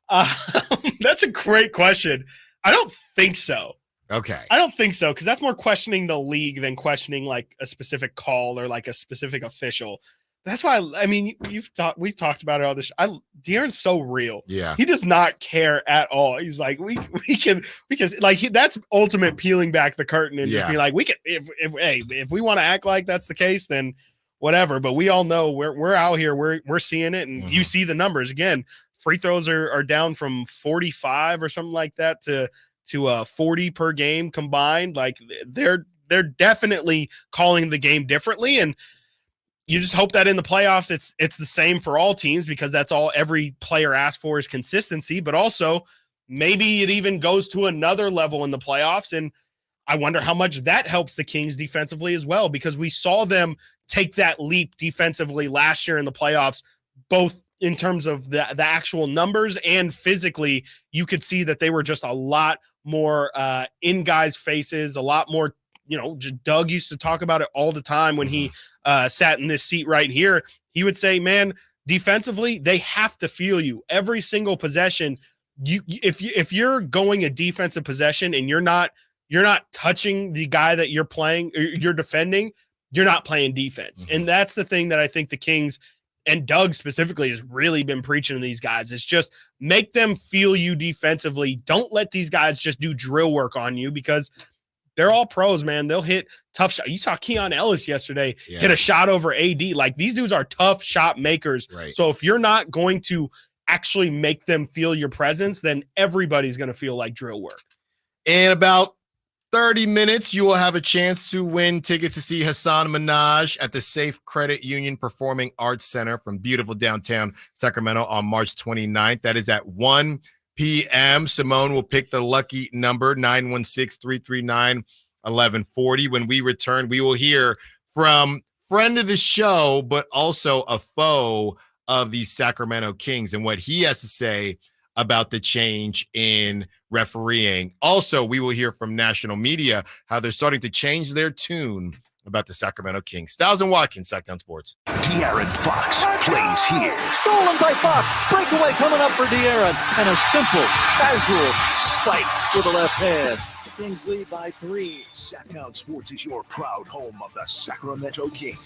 [SPEAKER 4] That's a great question. I don't think so.
[SPEAKER 3] Okay.
[SPEAKER 4] I don't think so, because that's more questioning the league than questioning like a specific call or like a specific official. That's why we've talked about it all this. De'Aaron's so real.
[SPEAKER 3] Yeah.
[SPEAKER 4] He does not care at all. He's like, we can like that's ultimate peeling back the curtain and just be like, we can if we want to act like that's the case, then whatever. But we all know we're out here, we're seeing it, and you see the numbers again. Free throws are down from 45 or something like that to 40 per game combined. Like they're definitely calling the game differently, and you just hope that in the playoffs it's the same for all teams, because that's all every player asks for is consistency. But also maybe it even goes to another level in the playoffs, and I wonder how much that helps the Kings defensively as well, because we saw them take that leap defensively last year in the playoffs, both in terms of the actual numbers and physically. You could see that they were just a lot more in guys' faces, a lot more, just Doug used to talk about it all the time when he sat in this seat right here. He would say, man, defensively, they have to feel you every single possession. If you're going a defensive possession and you're not touching the guy that you're playing, or you're defending, you're not playing defense. And that's the thing that I think the Kings and Doug specifically has really been preaching to these guys. It's just make them feel you defensively. Don't let these guys just do drill work on you, because they're all pros, man. They'll hit tough shots. You saw Keon Ellis yesterday hit a shot over AD. Like, these dudes are tough shot makers.
[SPEAKER 3] Right.
[SPEAKER 4] So if you're not going to actually make them feel your presence, then everybody's going to feel like drill work.
[SPEAKER 3] In about 30 minutes, you will have a chance to win tickets to see Hassan Minaj at the Safe Credit Union Performing Arts Center from beautiful downtown Sacramento on March 29th. That is at 1 p.m. Simone will pick the lucky number, 916-339-1140. When we return, we will hear from friend of the show, but also a foe of the Sacramento Kings, and what he has to say about the change in refereeing. Also, we will hear from national media how they're starting to change their tune about the Sacramento Kings. Stiles and Watkins, Sactown Sports.
[SPEAKER 1] De'Aaron Fox plays here.
[SPEAKER 12] Stolen by Fox. Breakaway coming up for De'Aaron. And a simple, casual spike with the left hand. The Kings lead by 3.
[SPEAKER 1] Sactown Sports is your proud home of the Sacramento Kings.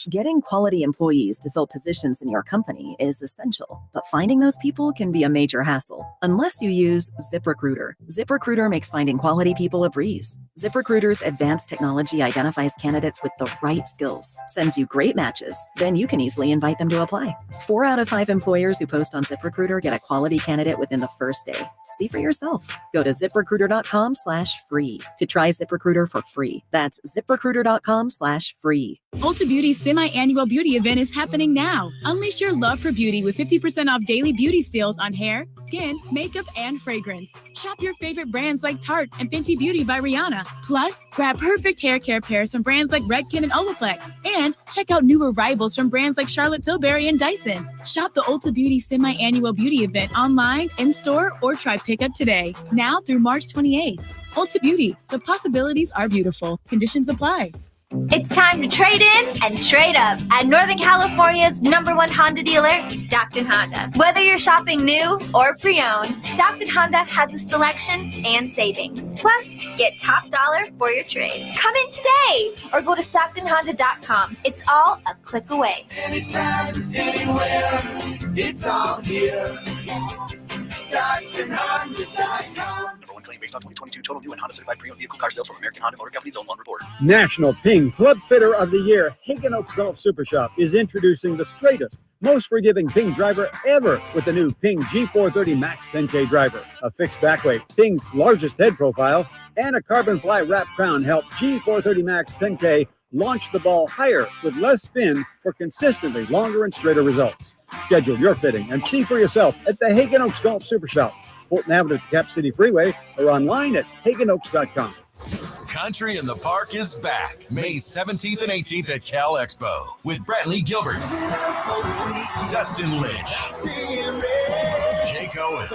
[SPEAKER 10] Getting quality employees to fill positions in your company is essential, but finding those people can be a major hassle unless you use ZipRecruiter. ZipRecruiter makes finding quality people a breeze. ZipRecruiter's advanced technology identifies candidates with the right skills, sends you great matches, then you can easily invite them to apply. 4 out of 5 employers who post on ZipRecruiter get a quality candidate within the first day. See for yourself. Go to ZipRecruiter.com/free to try ZipRecruiter for free. That's ZipRecruiter.com/free.
[SPEAKER 15] Ulta Beauty's semi-annual beauty event is happening now. Unleash your love for beauty with 50% off daily beauty steals on hair, skin, makeup, and fragrance. Shop your favorite brands like Tarte and Fenty Beauty by Rihanna. Plus, grab perfect hair care pairs from brands like Redken and Olaplex. And check out new arrivals from brands like Charlotte Tilbury and Dyson. Shop the Ulta Beauty semi-annual beauty event online, in-store, or try pickup today. Now through March 28th. Ulta Beauty. The possibilities are beautiful. Conditions apply.
[SPEAKER 19] It's time to trade in and trade up at Northern California's #1 Honda dealer, Stockton Honda. Whether you're shopping new or pre-owned, Stockton Honda has the selection and savings. Plus, get top dollar for your trade. Come in today or go to StocktonHonda.com. It's all a click away.
[SPEAKER 20] Anytime, anywhere, it's all here. StocktonHonda.com.
[SPEAKER 21] #1 claim based on 2022 total new and Honda certified pre-owned vehicle car sales from American Honda Motor Company's own one report.
[SPEAKER 2] National Ping Club Fitter of the Year, Hagen Oaks Golf Super Shop, is introducing the straightest, most forgiving Ping driver ever with the new Ping G430 Max 10K driver. A fixed back weight, Ping's largest head profile, and a carbon fly wrap crown help G430 Max 10K launch the ball higher with less spin for consistently longer and straighter results. Schedule your fitting and see for yourself at the Hagen Oaks Golf Super Shop, Fulton Avenue at the Cap City Freeway, or online at hagenoaks.com.
[SPEAKER 7] Country in the Park is back May 17th and 18th at Cal Expo with Brantley Gilbert, Dustin Lynch, Jake Owen,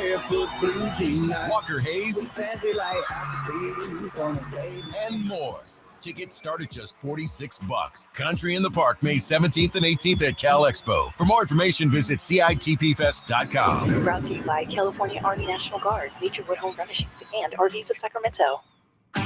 [SPEAKER 7] Walker Hayes, and more. Tickets start at just $46. Country in the Park May 17th and 18th at Cal Expo. For more information, visit CITPFest.com.
[SPEAKER 8] Brought to you by California Army National Guard, Naturewood Home Furnishings, and RVs of Sacramento.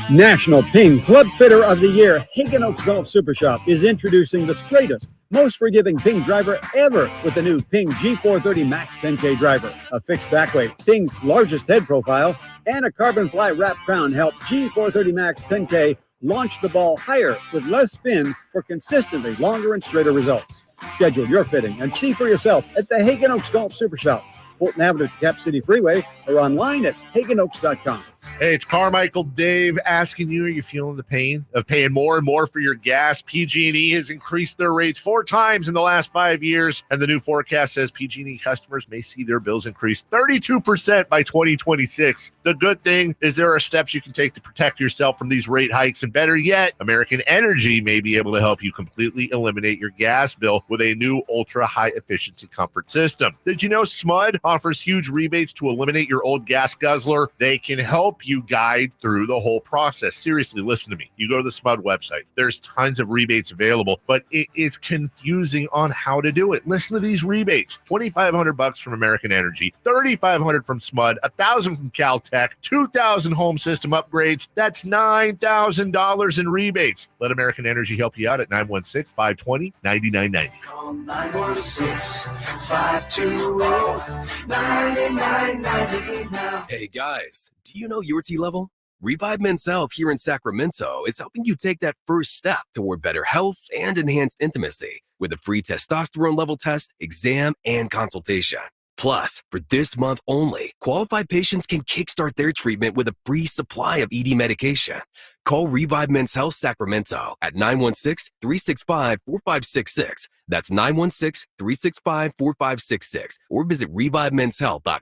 [SPEAKER 2] National Ping Club Fitter of the Year, Hagen Oaks Golf Super Shop is introducing the straightest, most forgiving Ping driver ever with the new Ping G430 Max 10K driver. A fixed back weight, Ping's largest head profile, and a carbon fly wrap crown help G430 Max 10K launch the ball higher with less spin for consistently longer and straighter results. Schedule your fitting and see for yourself at the Hagen Oaks Golf Super Shop, Fulton Avenue at the Cap City Freeway, or online at hagenoaks.com.
[SPEAKER 14] Hey, it's Carmichael Dave asking you, are you feeling the pain of paying more and more for your gas? PG&E has increased their rates 4 times in the last 5 years, and the new forecast says PG&E customers may see their bills increase 32% by 2026. The good thing is there are steps you can take to protect yourself from these rate hikes, and better yet, American Energy may be able to help you completely eliminate your gas bill with a new ultra-high efficiency comfort system. Did you know SMUD offers huge rebates to eliminate your old gas guzzler? They can help you guide through the whole process. Seriously, listen to me. You go to the SMUD website. There's tons of rebates available, but it is confusing on how to do it. Listen to these rebates. $2,500 from American Energy, $3,500 from SMUD, $1,000 from Caltech, $2,000 home system upgrades. That's $9,000 in rebates. Let American Energy help you out at 916-520-9990.
[SPEAKER 20] Call 916-520-9990 now.
[SPEAKER 16] Hey guys, do you know your T level? Revive Men's Health here in Sacramento is helping you take that first step toward better health and enhanced intimacy with a free testosterone level test, exam, and consultation. Plus, for this month only, qualified patients can kickstart their treatment with a free supply of ED medication. Call Revive Men's Health Sacramento at 916-365-4566. That's 916-365-4566. Or visit ReviveMen'sHealth.com.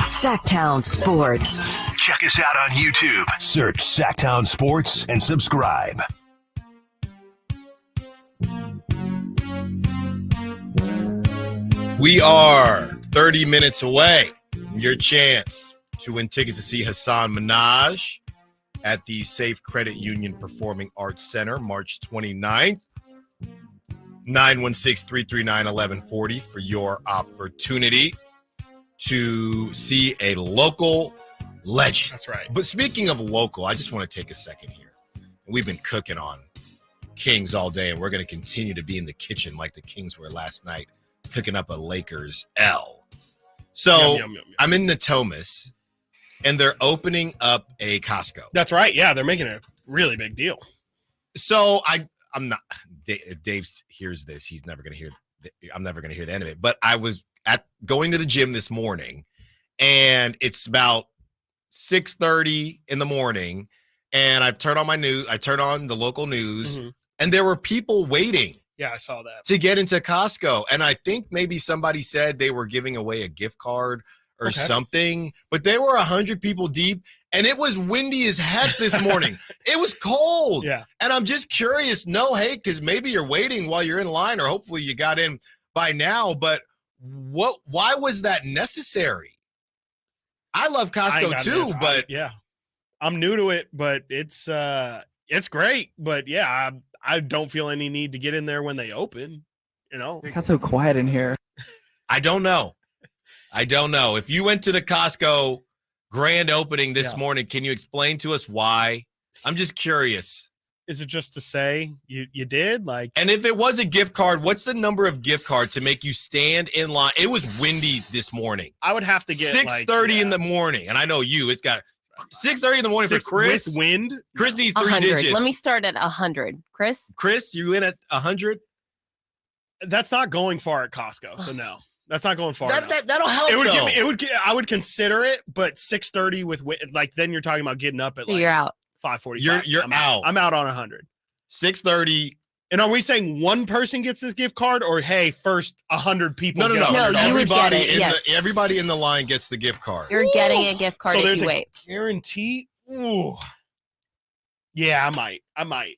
[SPEAKER 18] Sactown Sports.
[SPEAKER 1] Check us out on YouTube. Search Sactown Sports and subscribe.
[SPEAKER 3] We are 30 minutes away from your chance to win tickets to see Hassan Minhaj at the Safe Credit Union Performing Arts Center, March 29th. 916-339-1140 for your opportunity to see a local legend.
[SPEAKER 4] That's right.
[SPEAKER 3] But speaking of local, I just want to take a second here. We've been cooking on Kings all day, and we're going to continue to be in the kitchen like the Kings were last night, cooking up a Lakers L. So
[SPEAKER 4] Yum.
[SPEAKER 3] I'm in Natomas, and they're opening up a Costco.
[SPEAKER 4] That's right. Yeah, they're making a really big deal.
[SPEAKER 3] So I'm not. If Dave hears this, he's never going to hear. I'm never going to hear the end of it. But I was going to the gym this morning, and it's about 6:30 in the morning, and I turned on the local news, and there were people waiting.
[SPEAKER 4] Yeah, I saw that.
[SPEAKER 3] To get into Costco, and I think maybe somebody said they were giving away a gift card or something, but they were 100 people deep, and it was windy as heck this morning. It was cold.
[SPEAKER 4] Yeah.
[SPEAKER 3] And I'm just curious, no hate, because maybe you're waiting while you're in line, or hopefully you got in by now, but why was that necessary? I love Costco too, but
[SPEAKER 4] yeah, I'm new to it, but it's great. But yeah, I don't feel any need to get in there when they open. You know,
[SPEAKER 17] It got so quiet in here.
[SPEAKER 3] I don't know. I don't know. If you went to the Costco grand opening this morning, can you explain to us why? I'm just curious.
[SPEAKER 4] Is it just to say you did? Like,
[SPEAKER 3] and if it was a gift card, what's the number of gift cards to make you stand in line? It was windy this morning.
[SPEAKER 4] I would have to get
[SPEAKER 3] 6:30 in the morning. And I know it's got 6:30 in the morning for Chris.
[SPEAKER 4] With wind?
[SPEAKER 3] Chris needs 3
[SPEAKER 6] 100.
[SPEAKER 3] digits.
[SPEAKER 6] Let me start at 100. Chris,
[SPEAKER 3] you in at 100?
[SPEAKER 4] That's not going far at Costco, so no. That's not going far.
[SPEAKER 3] That'll help.
[SPEAKER 4] I would consider it, but 6:30 with like then you're talking about getting up at
[SPEAKER 6] so you're out.
[SPEAKER 4] 5:45.
[SPEAKER 3] You're out.
[SPEAKER 4] I'm out on 100.
[SPEAKER 3] 6:30.
[SPEAKER 4] And are we saying one person gets this gift card, or hey, first 100 people?
[SPEAKER 3] No.
[SPEAKER 6] You would get it.
[SPEAKER 3] Everybody in the line gets the gift card.
[SPEAKER 6] You're getting a gift card
[SPEAKER 4] so
[SPEAKER 6] if
[SPEAKER 4] there's
[SPEAKER 6] you
[SPEAKER 4] a
[SPEAKER 6] wait.
[SPEAKER 4] Guarantee. Ooh. Yeah, I might.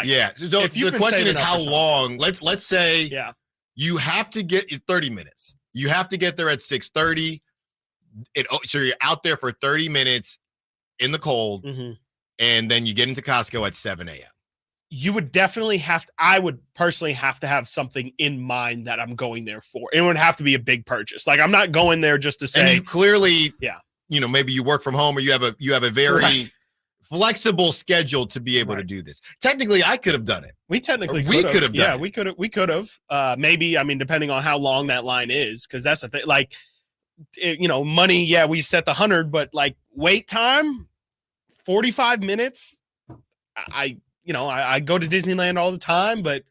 [SPEAKER 3] Yeah. So the question is how long. Let's say you have to get 30 minutes. You have to get there at 6:30. So you're out there for 30 minutes in the cold, and then you get into Costco at 7 a.m.
[SPEAKER 4] You would definitely I would personally have to have something in mind that I'm going there for. It would have to be a big purchase. Like I'm not going there just to say.
[SPEAKER 3] And you clearly, maybe you work from home or you have a very flexible schedule to be able to do this. Technically, I could have done it.
[SPEAKER 4] We could have done it. Yeah, we could have. Maybe, I mean, depending on how long that line is, because that's the thing. Like, money, we set the 100, but like wait time, 45 minutes. I go to Disneyland all the time, but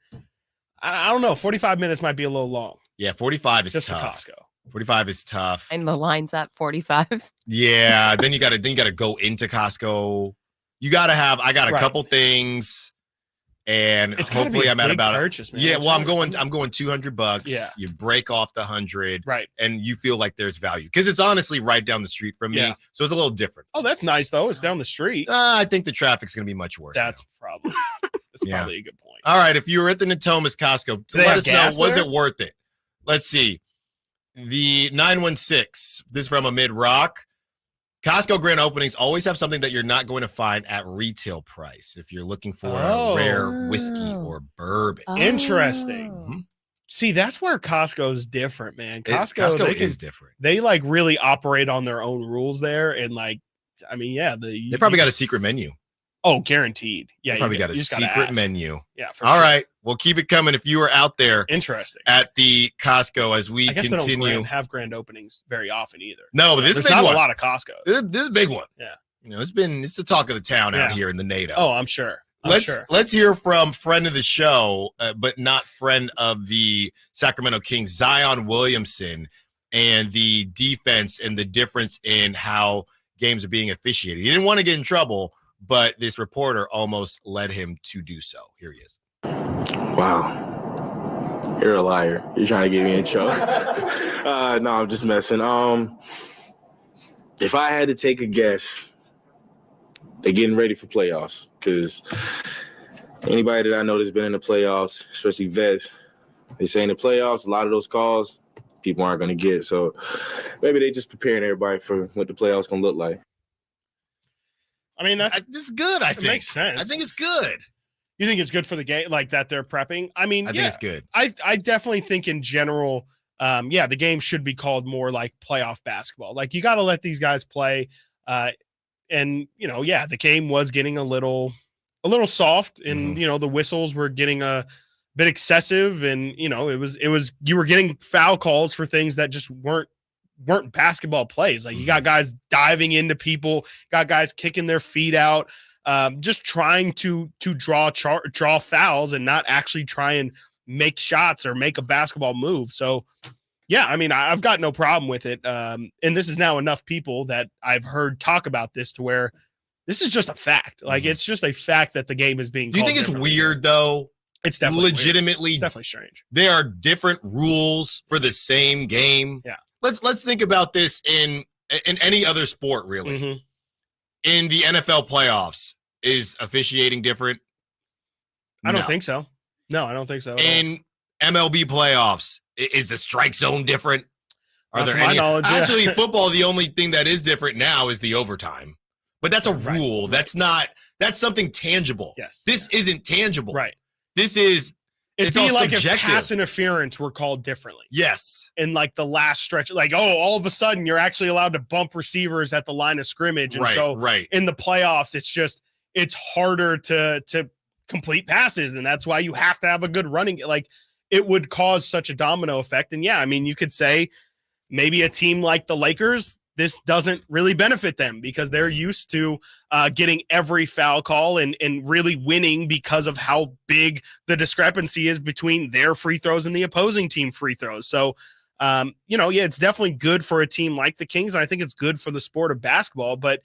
[SPEAKER 4] I don't know. 45 minutes might be a little long.
[SPEAKER 3] Yeah, 45 is
[SPEAKER 4] just
[SPEAKER 3] tough.
[SPEAKER 4] For Costco.
[SPEAKER 3] 45 is tough.
[SPEAKER 6] And the line's at 45.
[SPEAKER 3] Yeah, then you got to go into Costco. I got a couple things, and
[SPEAKER 4] it's
[SPEAKER 3] hopefully I'm at about
[SPEAKER 4] purchase, man.
[SPEAKER 3] Yeah, well, I'm going $200.
[SPEAKER 4] Yeah,
[SPEAKER 3] you break off the 100,
[SPEAKER 4] right,
[SPEAKER 3] and you feel like there's value because it's honestly right down the street from me, so it's a little different.
[SPEAKER 4] Oh, that's nice though. It's down the street.
[SPEAKER 3] I think the traffic's going to be much worse.
[SPEAKER 4] That's probably a good point.
[SPEAKER 3] All right, if you were at the Natomas Costco, let us know. Was it worth it? Let's see. The 916. This is from Amid Rock. Costco grand openings always have something that you're not going to find at retail price if you're looking for a rare whiskey or bourbon.
[SPEAKER 4] Interesting. See, that's where Costco is different, man. Costco
[SPEAKER 3] is different.
[SPEAKER 4] They like really operate on their own rules there, and like, I mean,
[SPEAKER 3] they probably got a secret menu.
[SPEAKER 4] Oh, guaranteed. Yeah,
[SPEAKER 3] they probably got a secret menu.
[SPEAKER 4] Yeah, for
[SPEAKER 3] All
[SPEAKER 4] sure.
[SPEAKER 3] right, well, keep it coming if you are out there.
[SPEAKER 4] Interesting.
[SPEAKER 3] At the Costco as we
[SPEAKER 4] I guess
[SPEAKER 3] continue.
[SPEAKER 4] They don't have grand openings very often either.
[SPEAKER 3] No, but this
[SPEAKER 4] there's
[SPEAKER 3] big
[SPEAKER 4] not
[SPEAKER 3] one.
[SPEAKER 4] a lot of Costco.
[SPEAKER 3] This is a big one.
[SPEAKER 4] Yeah,
[SPEAKER 3] it's the talk of the town out here in the NATO.
[SPEAKER 4] Oh, I'm sure.
[SPEAKER 3] Let's hear from friend of the show, but not friend of the Sacramento Kings, Zion Williamson, and the defense and the difference in how games are being officiated. He didn't want to get in trouble, but this reporter almost led him to do so. Here he is.
[SPEAKER 17] Wow. You're a liar. You're trying to get me in trouble. No, I'm just messing. If I had to take a guess, they're getting ready for playoffs because anybody that I know that's been in the playoffs, especially vets, they say in the playoffs, a lot of those calls people aren't going to get. So maybe they just preparing everybody for what the playoffs going to look like.
[SPEAKER 4] I mean, this
[SPEAKER 3] is good. I think
[SPEAKER 4] makes sense.
[SPEAKER 3] I think it's good.
[SPEAKER 4] You think it's good for the game, like that they're prepping? I mean,
[SPEAKER 3] I think it's good.
[SPEAKER 4] I definitely think in general, the game should be called more like playoff basketball. Like you got to let these guys play, and the game was getting a little soft, and the whistles were getting a bit excessive, and it was you were getting foul calls for things that just weren't basketball plays. Like you got guys diving into people, got guys kicking their feet out, just trying to draw fouls and not actually try and make shots or make a basketball move. So yeah, I mean, I've got no problem with it. And this is now enough people that I've heard talk about this to where this is just a fact. Like it's just a fact that the game is being.
[SPEAKER 3] Do you think it's weird though?
[SPEAKER 4] It's definitely
[SPEAKER 3] legitimately
[SPEAKER 4] weird. It's definitely strange.
[SPEAKER 3] There are different rules for the same game.
[SPEAKER 4] Yeah.
[SPEAKER 3] Let's think about this in any other sport, really. In the NFL playoffs, is officiating different?
[SPEAKER 4] I don't think so. No, I don't think so.
[SPEAKER 3] In MLB playoffs, is the strike zone different? Are there any? Actually, football, the only thing that is different now is the overtime. But that's a rule. That's not. That's something tangible.
[SPEAKER 4] Yes.
[SPEAKER 3] This isn't tangible.
[SPEAKER 4] Right.
[SPEAKER 3] This is
[SPEAKER 4] It'd be like if pass interference were called differently.
[SPEAKER 3] Yes.
[SPEAKER 4] In like the last stretch, like, all of a sudden you're actually allowed to bump receivers at the line of scrimmage. And in the playoffs, it's harder to complete passes. And that's why you have to have a good running. Like, it would cause such a domino effect. And yeah, I mean, you could say maybe a team like the Lakers, this doesn't really benefit them because they're used to getting every foul call and really winning because of how big the discrepancy is between their free throws and the opposing team free throws. So, it's definitely good for a team like the Kings. And I think it's good for the sport of basketball, but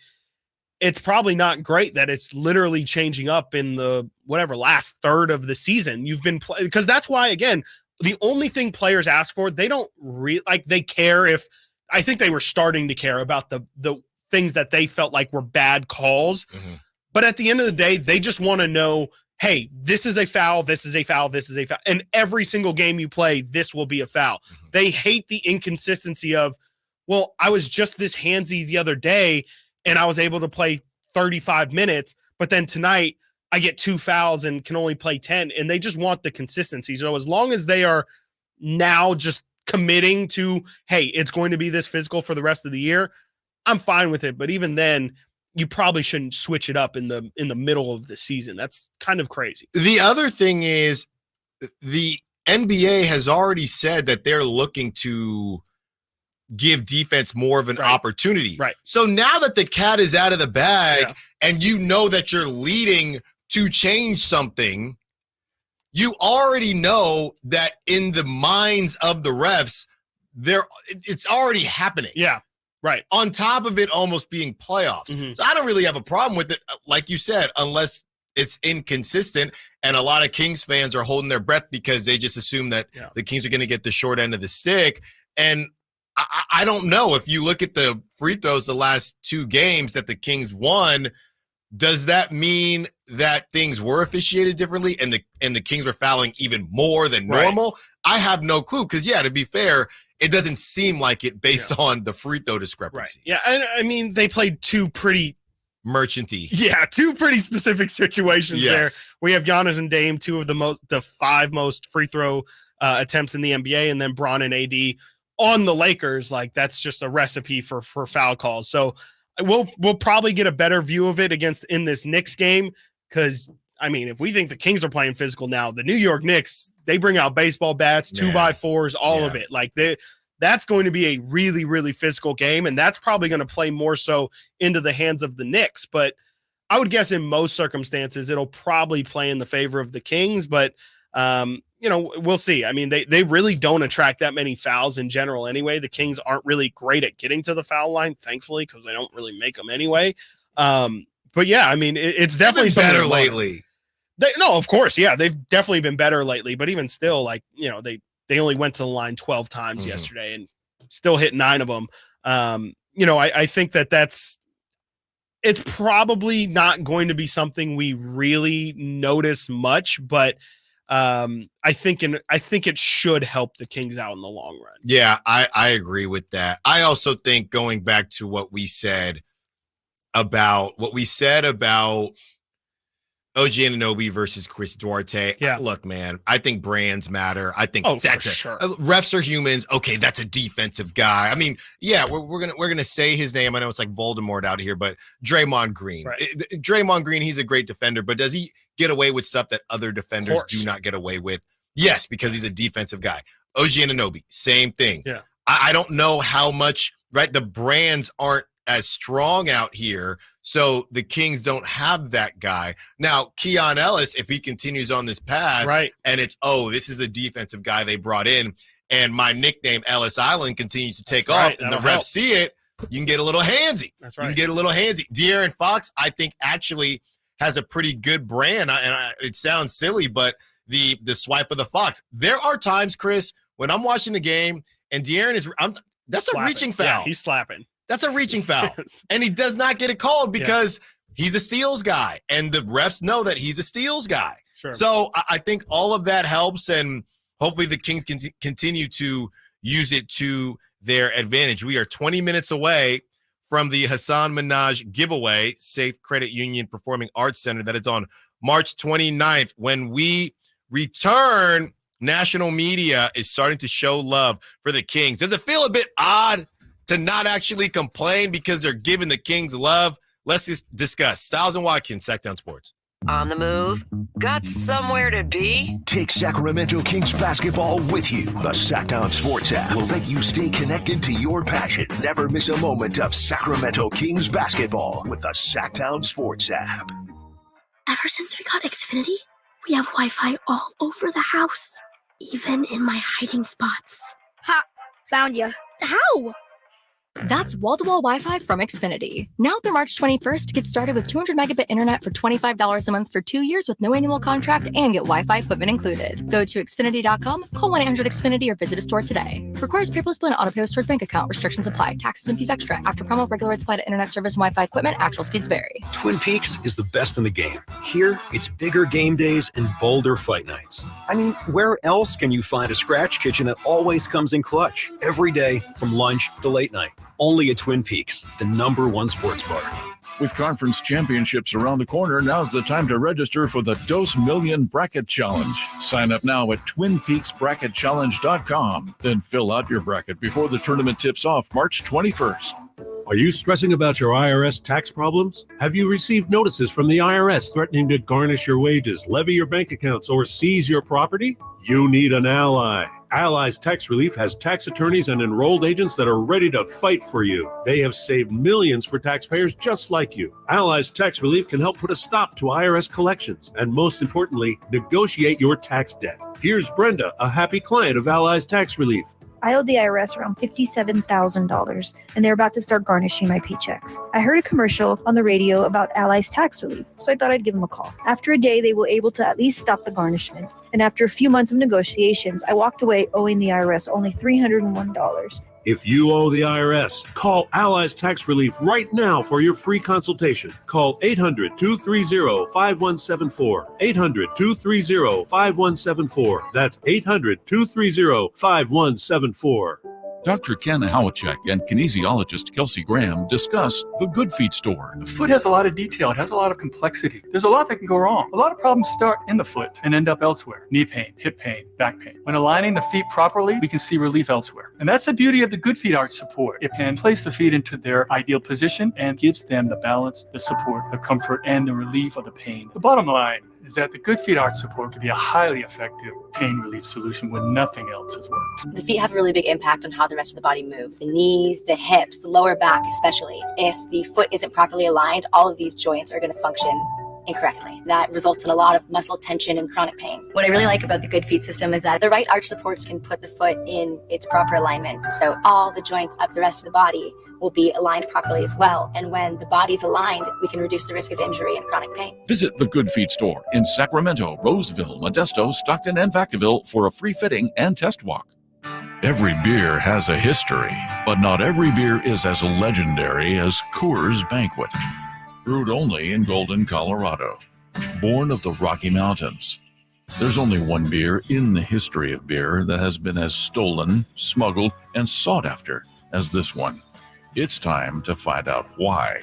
[SPEAKER 4] it's probably not great that it's literally changing up in the last third of the season. You've been because that's why, again, the only thing players ask for, they don't they care if. I think they were starting to care about the things that they felt like were bad calls. Mm-hmm. But at the end of the day, they just want to know, hey, this is a foul, this is a foul, this is a foul. And every single game you play, this will be a foul. Mm-hmm. They hate the inconsistency of, well, I was just this handsy the other day and I was able to play 35 minutes, but then tonight I get 2 fouls and can only play 10. And they just want the consistency. So as long as they are now just committing to, hey, it's going to be this physical for the rest of the year, I'm fine with it. But even then, you probably shouldn't switch it up in the middle of the season. That's kind of crazy.
[SPEAKER 3] The other thing is the NBA has already said that they're looking to give defense more of an opportunity.
[SPEAKER 4] Right.
[SPEAKER 3] So now that the cat is out of the bag and you know that you're leading to change something, you already know that in the minds of the refs, it's already happening.
[SPEAKER 4] Yeah, right.
[SPEAKER 3] On top of it almost being playoffs. Mm-hmm. So I don't really have a problem with it, like you said, unless it's inconsistent. And a lot of Kings fans are holding their breath because they just assume that the Kings are going to get the short end of the stick. And I don't know. If you look at the free throws the last 2 games that the Kings won, does that mean that things were officiated differently and the Kings were fouling even more than normal? Right. I have no clue because, to be fair, it doesn't seem like it based on the free throw discrepancy.
[SPEAKER 4] Right. Yeah, I mean, they played 2 pretty
[SPEAKER 3] merchanty.
[SPEAKER 4] Yeah, 2 pretty specific situations there. We have Giannis and Dame, 2 of the 5 most free throw attempts in the NBA, and then Bron and AD on the Lakers. Like, that's just a recipe for foul calls. So we'll probably get a better view of it in this Knicks game because, I mean, if we think the Kings are playing physical now, the New York Knicks, they bring out baseball bats, 2x4s, all of it. Like, that's going to be a really, really physical game, and that's probably going to play more so into the hands of the Knicks. But I would guess in most circumstances, it'll probably play in the favor of the Kings, but we'll see. I mean, they really don't attract that many fouls in general anyway. The Kings aren't really great at getting to the foul line, thankfully, because they don't really make them anyway. But yeah, I mean, it's definitely
[SPEAKER 3] better lately.
[SPEAKER 4] No, of course. Yeah, they've definitely been better lately, but even still, like, they only went to the line 12 times yesterday and still hit 9 of them. I think it's probably not going to be something we really notice much, but I think it should help the Kings out in the long run.
[SPEAKER 3] Yeah, I agree with that. I also think, going back to what we said about OG Anunoby versus Chris Duarte.
[SPEAKER 4] Yeah.
[SPEAKER 3] Look, man, I think brands matter. I think
[SPEAKER 4] sure.
[SPEAKER 3] Refs are humans. Okay, that's a defensive guy. I mean, yeah, we're gonna say his name. I know it's like Voldemort out here, but Draymond Green.
[SPEAKER 4] Right.
[SPEAKER 3] Draymond Green, he's a great defender, but does he get away with stuff that other defenders do not get away with? Yes, because he's a defensive guy. OG Anunoby, same thing.
[SPEAKER 4] Yeah.
[SPEAKER 3] I don't know how much, the brands aren't as strong out here, so the Kings don't have that guy. Now, Keon Ellis, if he continues on this path, and it's, this is a defensive guy they brought in, and my nickname, Ellis Island, continues to take off, and the refs see it, you can get a little handsy.
[SPEAKER 4] That's right.
[SPEAKER 3] You can get a little handsy. De'Aaron Fox, I think, actually has a pretty good brand, it sounds silly, but the swipe of the fox. There are times, Chris, when I'm watching the game, and De'Aaron that's
[SPEAKER 4] slapping.
[SPEAKER 3] A reaching foul.
[SPEAKER 4] Yeah, he's slapping.
[SPEAKER 3] That's a reaching foul. And he does not get it called because he's a steals guy. And the refs know that he's a steals guy.
[SPEAKER 4] Sure.
[SPEAKER 3] So I think all of that helps. And hopefully the Kings can continue to use it to their advantage. We are 20 minutes away from the Hassan Minhaj giveaway, Safe Credit Union Performing Arts Center. That is on March 29th. When we return, national media is starting to show love for the Kings. Does it feel a bit odd to not actually complain because they're giving the Kings love? Let's just discuss. Stiles and Watkins, Sactown Sports.
[SPEAKER 18] On the move? Got somewhere to be?
[SPEAKER 1] Take Sacramento Kings basketball with you. The Sactown Sports app will let you stay connected to your passion. Never miss a moment of Sacramento Kings basketball with the Sactown Sports app.
[SPEAKER 9] Ever since we got Xfinity, we have Wi-Fi all over the house, even in my hiding spots.
[SPEAKER 11] Ha! Found you.
[SPEAKER 9] How?
[SPEAKER 11] That's wall-to-wall Wi-Fi from Xfinity. Now through March 21st, get started with 200 megabit internet for $25 a month for 2 years with no annual contract and get Wi-Fi equipment included. Go to Xfinity.com, call 1-800-XFINITY or visit a store today. Requires paperless bill and auto-pay with stored bank account. Restrictions apply. Taxes and fees extra. After promo, regular rates apply to internet service and Wi-Fi equipment. Actual speeds vary.
[SPEAKER 22] Twin Peaks is the best in the game. Here, it's bigger game days and bolder fight nights. I mean, where else can you find a scratch kitchen that always comes in clutch? Every day, from lunch to late night. Only at Twin Peaks, the #1 sports bar.
[SPEAKER 23] With conference championships around the corner, now's the time to register for the Dos Million Bracket Challenge. Sign up now at TwinPeaksBracketChallenge.com. Then fill out your bracket before the tournament tips off March 21st.
[SPEAKER 24] Are you stressing about your IRS tax problems? Have you received notices from the IRS threatening to garnish your wages, levy your bank accounts, or seize your property? You need an ally. Allies Tax Relief has tax attorneys and enrolled agents that are ready to fight for you. They have saved millions for taxpayers just like you. Allies Tax Relief can help put a stop to IRS collections and, most importantly, negotiate your tax debt. Here's Brenda, a happy client of Allies Tax Relief.
[SPEAKER 25] I owed the IRS around $57,000, and they're about to start garnishing my paychecks. I heard a commercial on the radio about Allies Tax Relief, so I thought I'd give them a call. After a day, they were able to at least stop the garnishments. And after a few months of negotiations, I walked away owing the IRS only $301.
[SPEAKER 24] If you owe the IRS, call Allies Tax Relief right now for your free consultation. Call 800-230-5174. 800-230-5174. That's 800-230-5174.
[SPEAKER 23] Dr. Ken Howachek and kinesiologist Kelsey Graham discuss the Good Feet store.
[SPEAKER 26] The foot has a lot of detail. It has a lot of complexity. There's a lot that can go wrong. A lot of problems start in the foot and end up elsewhere. Knee pain, hip pain, back pain. When aligning the feet properly, we can see relief elsewhere. And that's the beauty of the Good Feet Arch support. It can place the feet into their ideal position and gives them the balance, the support, the comfort, and the relief of the pain. The bottom line is that the Good Feet Arch support can be a highly effective pain relief solution when nothing else has worked.
[SPEAKER 28] The feet have a really big impact on how the rest of the body moves. The knees, the hips, the lower back especially. If the foot isn't properly aligned, all of these joints are going to function incorrectly. That results in a lot of muscle tension and chronic pain. What I really like about the Good Feet system is that the right arch supports can put the foot in its proper alignment. So all the joints of the rest of the body will be aligned properly as well. And when the body's aligned, we can reduce the risk of injury and chronic pain.
[SPEAKER 23] Visit the Good Feet store in Sacramento, Roseville, Modesto, Stockton, and Vacaville for a free fitting and test walk. Every beer has a history, but not every beer is as legendary as Coors Banquet. Brewed only in Golden, Colorado. Born of the Rocky Mountains. There's only one beer in the history of beer that has been as stolen, smuggled, and sought after as this one. It's time to find out why.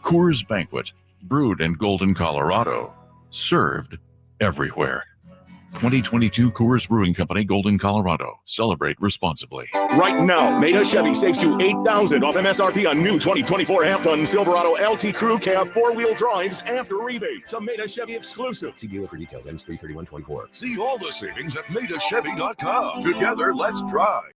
[SPEAKER 23] Coors Banquet, brewed in Golden, Colorado, served everywhere. 2022 Coors Brewing Company, Golden, Colorado. Celebrate responsibly.
[SPEAKER 29] Right now, Meta Chevy saves you $8,000 off MSRP on new 2024 half-ton Silverado LT Crew Cab four-wheel drives after rebates. A Meta Chevy exclusive.
[SPEAKER 30] See dealer for details. Ends 3/31/24.
[SPEAKER 31] See all the savings at MetaChevy.com. Together, let's drive.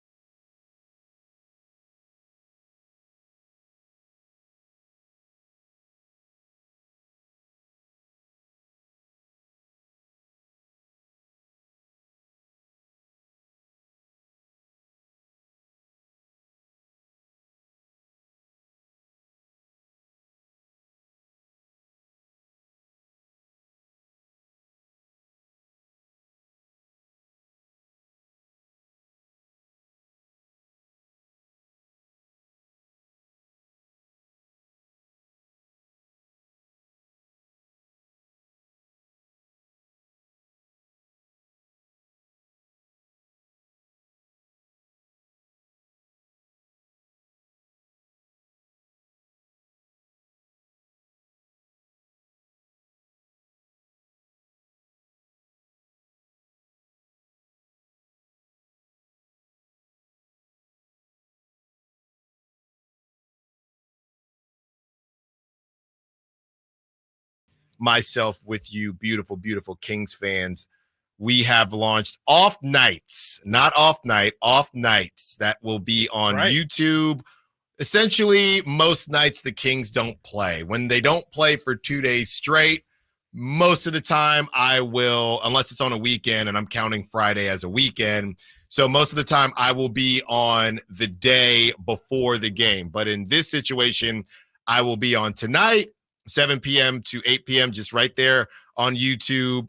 [SPEAKER 3] myself with you, beautiful, beautiful Kings fans, we have launched off nights, not off night, off nights that will be on YouTube. Essentially, most nights the Kings don't play. When they don't play for 2 days straight, most of the time I will, unless it's on a weekend, and I'm counting Friday as a weekend. So most of the time I will be on the day before the game. But in this situation, I will be on tonight, 7 p.m. to 8 p.m., just right there on YouTube,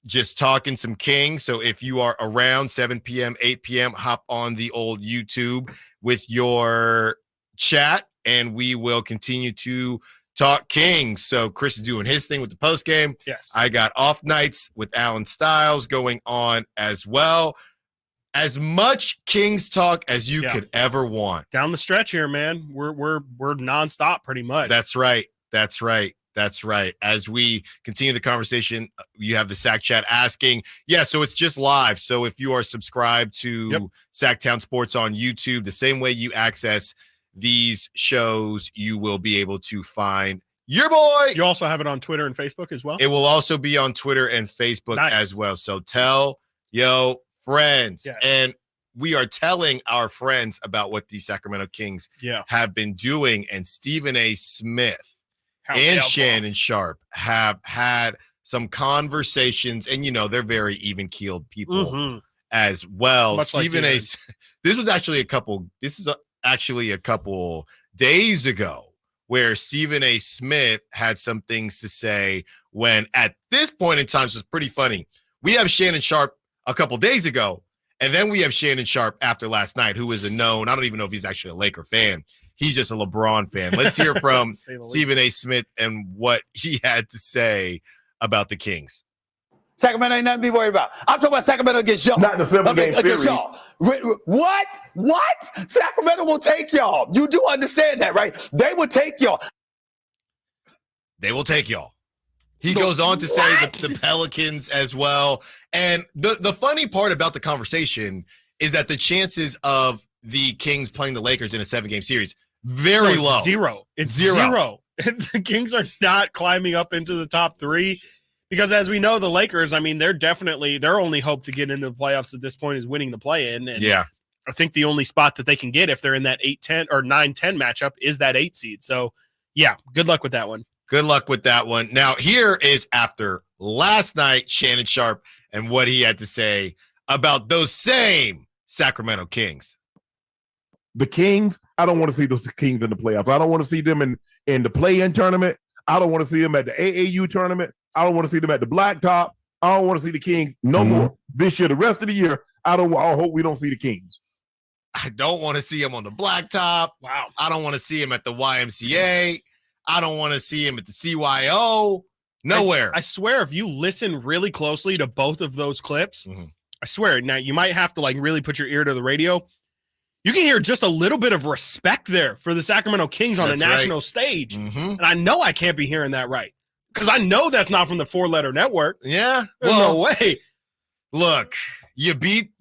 [SPEAKER 3] just talking some Kings. So if you are around 7 p.m., 8 p.m., hop on the old YouTube with your chat, and we will continue to talk Kings. So Chris is doing his thing with the post game.
[SPEAKER 4] Yes.
[SPEAKER 3] I got off nights with Alan Stiles going on as well. As much Kings talk as you could ever want.
[SPEAKER 4] Down the stretch here, man. We're nonstop pretty much.
[SPEAKER 3] That's right. That's right. That's right. As we continue the conversation, you have the Sac Chat asking. Yeah, so it's just live. So if you are subscribed to Sactown Sports on YouTube, the same way you access these shows, you will be able to find your boy.
[SPEAKER 4] You also have it on Twitter and Facebook as well?
[SPEAKER 3] It will also be on Twitter and Facebook as well. So tell your friends.
[SPEAKER 4] Yes.
[SPEAKER 3] And we are telling our friends about what the Sacramento Kings have been doing. And Stephen A. Smith and Shannon Sharp have had some conversations. And, you know, they're very even-keeled people as well.
[SPEAKER 4] Much
[SPEAKER 3] Stephen
[SPEAKER 4] like
[SPEAKER 3] A. This is actually a couple days ago where Stephen A. Smith had some things to say when at this point in time, so it's pretty funny. We have Shannon Sharp a couple days ago, and then we have Shannon Sharp after last night, who is a known, I don't even know if he's actually a Laker fan. He's just a LeBron fan. Let's hear from Stephen A. Smith and what he had to say about the Kings.
[SPEAKER 2] Sacramento ain't nothing to be worried about. I'm talking about Sacramento against y'all.
[SPEAKER 29] Not the 7-game series.
[SPEAKER 2] Y'all. What? Sacramento will take y'all. You do understand that, right? They will take y'all.
[SPEAKER 3] They will take y'all. He goes on to say the Pelicans as well. And the funny part about the conversation is that the chances of the Kings playing the Lakers in a 7-game series, very low.
[SPEAKER 4] Zero. It's zero. The Kings are not climbing up into the top 3. Because as we know, the Lakers, I mean, their only hope to get into the playoffs at this point is winning the play-in. And I think the only spot that they can get if they're in that 8-10 or 9-10 matchup is that 8 seed. So, yeah, good luck with that one.
[SPEAKER 3] Good luck with that one. Now, here is after last night, Shannon Sharp and what he had to say about those same Sacramento Kings.
[SPEAKER 29] The Kings, I don't want to see those Kings in the playoffs. I don't want to see them in the play-in tournament. I don't want to see them at the AAU tournament. I don't want to see them at the Blacktop. I don't want to see the Kings no more this year. The rest of the year, I hope we don't see the Kings.
[SPEAKER 3] I don't want to see them on the Blacktop.
[SPEAKER 4] Wow.
[SPEAKER 3] I don't want to see them at the YMCA. I don't want to see him at the CYO. Nowhere.
[SPEAKER 4] I swear, if you listen really closely to both of those clips, I swear, now you might have to like really put your ear to the radio. You can hear just a little bit of respect there for the Sacramento Kings on a national stage. And I know I can't be hearing that right because I know that's not from the 4-letter network.
[SPEAKER 3] Yeah.
[SPEAKER 4] There's no way.
[SPEAKER 3] Look, you beat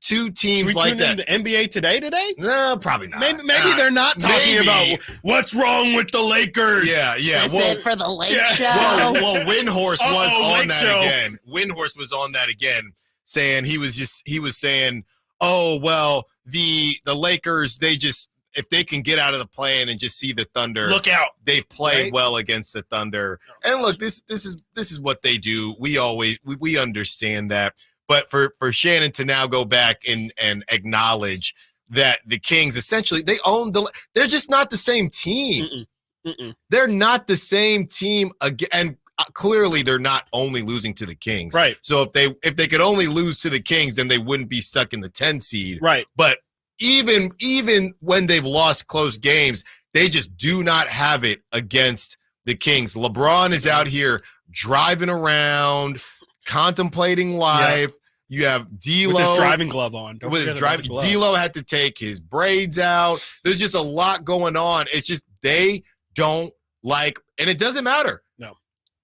[SPEAKER 3] two teams like that.
[SPEAKER 4] NBA today?
[SPEAKER 3] No, probably not.
[SPEAKER 4] Maybe they're not talking about what's wrong with the Lakers.
[SPEAKER 3] Yeah.
[SPEAKER 6] Listen for the Lake Show.
[SPEAKER 3] Well, Windhorse was on that again. Windhorse was on that again, saying he was saying, oh well, the Lakers, they just, if they can get out of the play-in and just see the Thunder,
[SPEAKER 4] look out.
[SPEAKER 3] They've played well against the Thunder, and look, this is what they do. We understand that. But for Shannon to now go back and acknowledge that the Kings essentially they're just not the same team. They're not the same team again. And clearly they're not only losing to the Kings.
[SPEAKER 4] Right.
[SPEAKER 3] So if they could only lose to the Kings, then they wouldn't be stuck in the 10 seed.
[SPEAKER 4] Right.
[SPEAKER 3] But even when they've lost close games, they just do not have it against the Kings. LeBron is out here driving around, contemplating life. You have D'Lo
[SPEAKER 4] with his driving glove on.
[SPEAKER 3] D'Lo had to take his braids out. There's just a lot going on. It's just they don't like, and it doesn't matter.
[SPEAKER 4] No.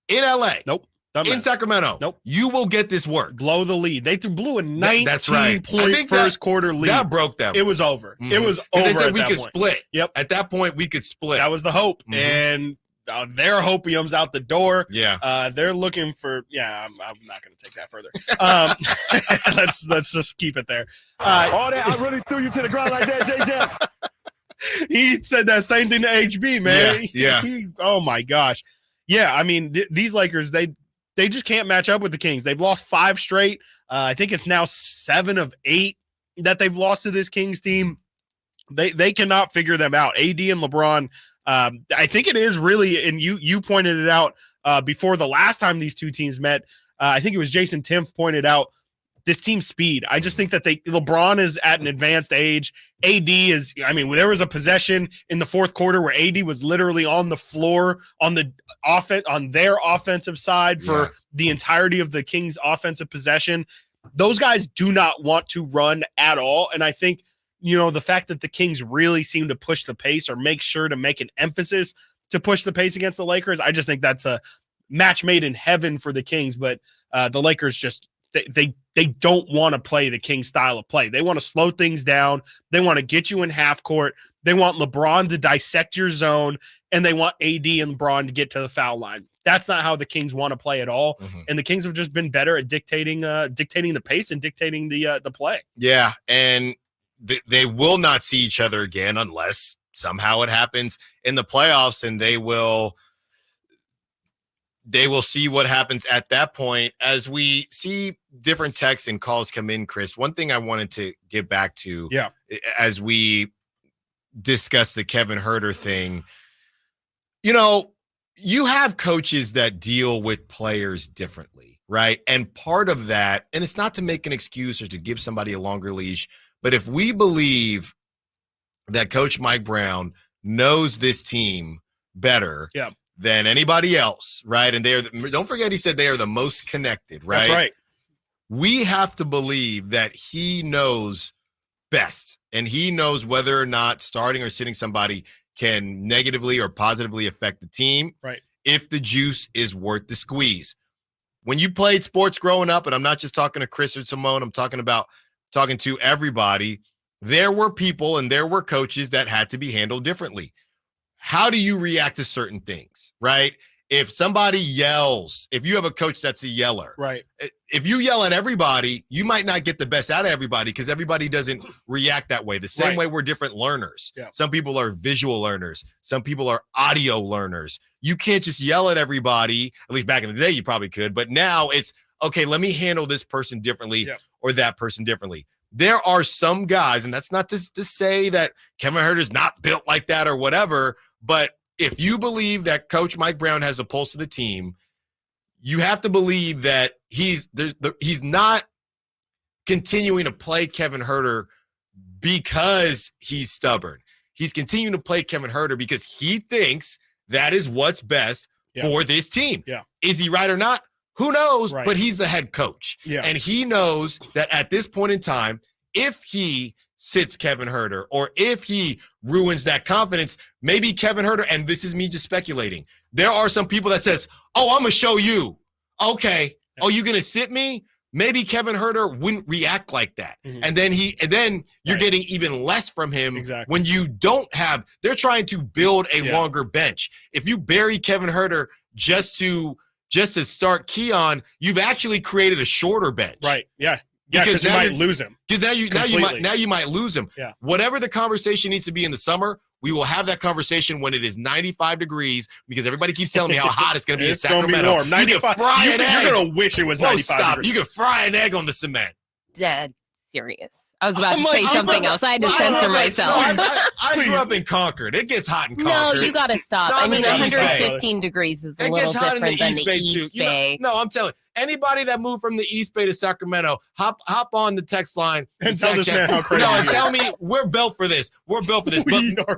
[SPEAKER 3] In LA.
[SPEAKER 4] Nope.
[SPEAKER 3] In Sacramento.
[SPEAKER 4] Nope.
[SPEAKER 3] You will get this work.
[SPEAKER 4] Blow the lead. They blew a 19-point
[SPEAKER 3] first
[SPEAKER 4] quarter lead.
[SPEAKER 3] That broke them.
[SPEAKER 4] It was over. It was over.
[SPEAKER 3] They said
[SPEAKER 4] at
[SPEAKER 3] we
[SPEAKER 4] that
[SPEAKER 3] could
[SPEAKER 4] point.
[SPEAKER 3] split.
[SPEAKER 4] Yep.
[SPEAKER 3] At that point, we could split.
[SPEAKER 4] That was the hope. And their hopium's out the door.
[SPEAKER 3] Yeah.
[SPEAKER 4] They're looking for. Yeah, I'm not going to take that further. Let's just keep it there.
[SPEAKER 29] I really threw you to the ground like that, JJ.
[SPEAKER 4] He said that same thing to HB, man.
[SPEAKER 3] Yeah.
[SPEAKER 4] Oh my gosh. Yeah, I mean these Lakers, they just can't match up with the Kings. They've lost 5 straight. I think it's now 7 of 8 that they've lost to this Kings team. They cannot figure them out. AD and LeBron. I think it is really, and you pointed it out before the last time these two teams met. I think it was Jason Timpf pointed out this team's speed. I just think that LeBron is at an advanced age. AD is, I mean, there was a possession in the fourth quarter where AD was literally on the floor on their offensive side for the entirety of the Kings' offensive possession. Those guys do not want to run at all. And I think, the fact that the Kings really seem to push the pace or make sure to make an emphasis to push the pace against the Lakers, I just think that's a match made in heaven for the Kings. But the Lakers just, they don't want to play the Kings style of play. They want to slow things down. They want to get you in half court. They want LeBron to dissect your zone, and they want AD and LeBron to get to the foul line. That's not how the Kings want to play at all. Mm-hmm. And the Kings have just been better at dictating the pace and dictating the play.
[SPEAKER 3] Yeah, and they will not see each other again unless somehow it happens in the playoffs, and they will see what happens at that point. As we see different texts and calls come in, Chris, one thing I wanted to get back to as we discuss the Kevin Huerter thing, you have coaches that deal with players differently, right? And part of that, and it's not to make an excuse or to give somebody a longer leash, but if we believe that Coach Mike Brown knows this team better than anybody else, right? And don't forget, he said they are the most connected, right?
[SPEAKER 4] That's right.
[SPEAKER 3] We have to believe that he knows best, and he knows whether or not starting or sitting somebody can negatively or positively affect the team,
[SPEAKER 4] right?
[SPEAKER 3] If the juice is worth the squeeze. When you played sports growing up, and I'm not just talking to Chris or Simone, I'm talking to everybody, there were people and there were coaches that had to be handled differently. How do you react to certain things, right? If somebody yells, if you have a coach that's a yeller,
[SPEAKER 4] right?
[SPEAKER 3] If you yell at everybody, you might not get the best out of everybody because everybody doesn't react that way. The same way we're different learners.
[SPEAKER 4] Yeah.
[SPEAKER 3] Some people are visual learners. Some people are audio learners. You can't just yell at everybody. At least back in the day, you probably could. But now it's, okay, let me handle this person differently or that person differently. There are some guys, and that's not to say that Kevin Huerter is not built like that or whatever, but if you believe that Coach Mike Brown has a pulse of the team, you have to believe that he's not continuing to play Kevin Huerter because he's stubborn. He's continuing to play Kevin Huerter because he thinks that is what's best for this team.
[SPEAKER 4] Yeah.
[SPEAKER 3] Is he right or not? Who knows?
[SPEAKER 4] Right.
[SPEAKER 3] But he's the head coach.
[SPEAKER 4] Yeah.
[SPEAKER 3] And he knows that at this point in time, if he sits Kevin Huerter or if he ruins that confidence, maybe Kevin Huerter, and this is me just speculating, there are some people that says, oh, I'm going to show you. Okay. Oh, you going to sit me? Maybe Kevin Huerter wouldn't react like that. Mm-hmm. And then you're getting even less from him when you don't have, they're trying to build a longer bench. If you bury Kevin Huerter just to start Keon, you've actually created a shorter bench.
[SPEAKER 4] Right. Yeah. Yeah, because you might lose him.
[SPEAKER 3] Because now you might lose him.
[SPEAKER 4] Yeah.
[SPEAKER 3] Whatever the conversation needs to be in the summer, we will have that conversation when it is 95 degrees because everybody keeps telling me how hot it's going to be in Sacramento.
[SPEAKER 4] It's going to be warm. 95. You're going to wish it was 95
[SPEAKER 3] stop.
[SPEAKER 4] degrees.
[SPEAKER 3] You can fry an egg on the cement.
[SPEAKER 6] Dead serious. I was about to say something else. I had to censor myself.
[SPEAKER 3] I grew up in Concord. It gets hot in Concord.
[SPEAKER 6] No, you got to stop. I mean, 115 degrees is a little different than the East Bay.
[SPEAKER 3] No, I'm telling you. Anybody that moved from the East Bay to Sacramento, hop on the text line
[SPEAKER 4] and tell this man how crazy.
[SPEAKER 3] No, and tell me we're built for this. We're built for this.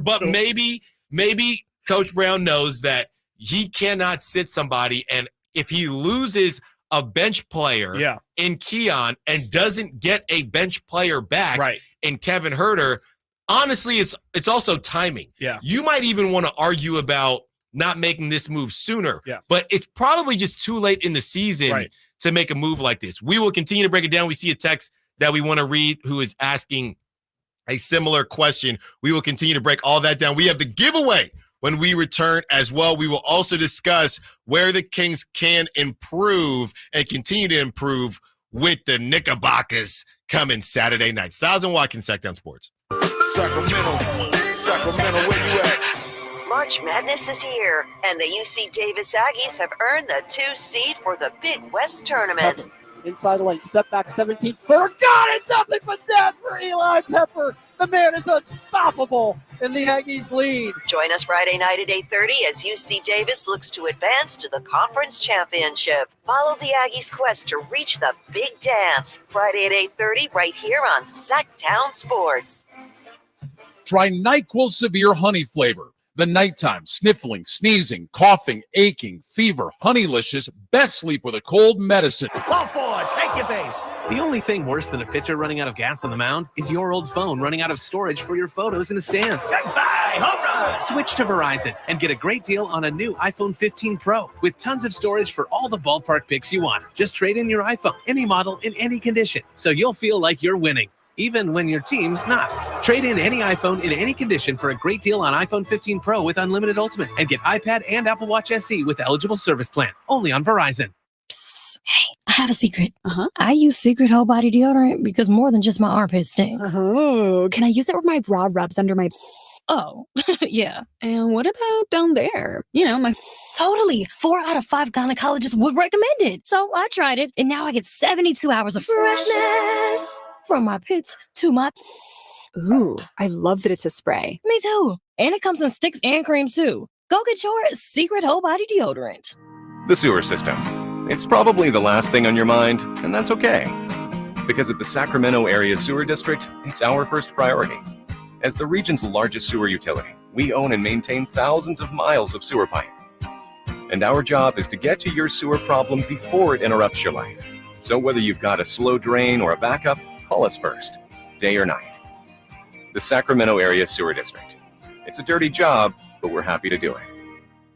[SPEAKER 3] But maybe Coach Brown knows that he cannot sit somebody, and if he loses a bench player in Keon and doesn't get a bench player back in Kevin Huerter, honestly, it's also timing.
[SPEAKER 4] Yeah.
[SPEAKER 3] You might even want to argue about not making this move sooner.
[SPEAKER 4] Yeah.
[SPEAKER 3] But it's probably just too late in the season to make a move like this. We will continue to break it down. We see a text that we want to read who is asking a similar question. We will continue to break all that down. We have the giveaway When we return as well, we will also discuss where the Kings can improve and continue to improve with the Knickerbockers coming Saturday night. Stiles and Watkins, Sactown Sports.
[SPEAKER 31] Sacramento, where you at?
[SPEAKER 18] March Madness is here, and the UC Davis Aggies have earned the 2 seed for the Big West Tournament.
[SPEAKER 5] Pepper. Inside the lane, step back 17, forgot it, nothing but that for Eli Pepper. The man is unstoppable, and the Aggies lead.
[SPEAKER 18] Join us Friday night at 8:30 as UC Davis looks to advance to the conference championship. Follow the Aggies' quest to reach the big dance. Friday at 8:30 right here on Sactown Sports.
[SPEAKER 7] Try NyQuil Severe Honey Flavor. The nighttime, sniffling, sneezing, coughing, aching, fever, Honeylicious, best sleep with a cold medicine.
[SPEAKER 8] Ball forward, take your base. The only thing worse than a pitcher running out of gas on the mound is your old phone running out of storage for your photos in the stands. Goodbye, home run! Switch to Verizon and get a great deal on a new iPhone 15 Pro with tons of storage for all the ballpark pics you want. Just trade in your iPhone, any model, in any condition, so you'll feel like you're winning, even when your team's not. Trade in any iPhone in any condition for a great deal on iPhone 15 Pro with unlimited Ultimate and get iPad and Apple Watch SE with eligible service plan. Only on Verizon.
[SPEAKER 10] Psst. Hey, I have a secret. I use Secret Whole Body Deodorant because more than just my armpits stink.
[SPEAKER 12] Oh, can I use it where my bra rubs under my...
[SPEAKER 10] Oh, yeah.
[SPEAKER 12] And what about down there? You know, my...
[SPEAKER 10] Totally. 4 out of 5 gynecologists would recommend it. So I tried it, and now I get 72 hours of freshness. From my pits to my...
[SPEAKER 12] Ooh, I love that it's a spray.
[SPEAKER 10] Me too. And it comes in sticks and creams too. Go get your Secret Whole Body Deodorant.
[SPEAKER 13] The sewer system. It's probably the last thing on your mind, and that's okay. Because at the Sacramento Area Sewer District, it's our first priority. As the region's largest sewer utility, we own and maintain thousands of miles of sewer pipe. And our job is to get to your sewer problem before it interrupts your life. So whether you've got a slow drain or a backup, call us first, day or night. The Sacramento Area Sewer District. It's a dirty job, but we're happy to do it.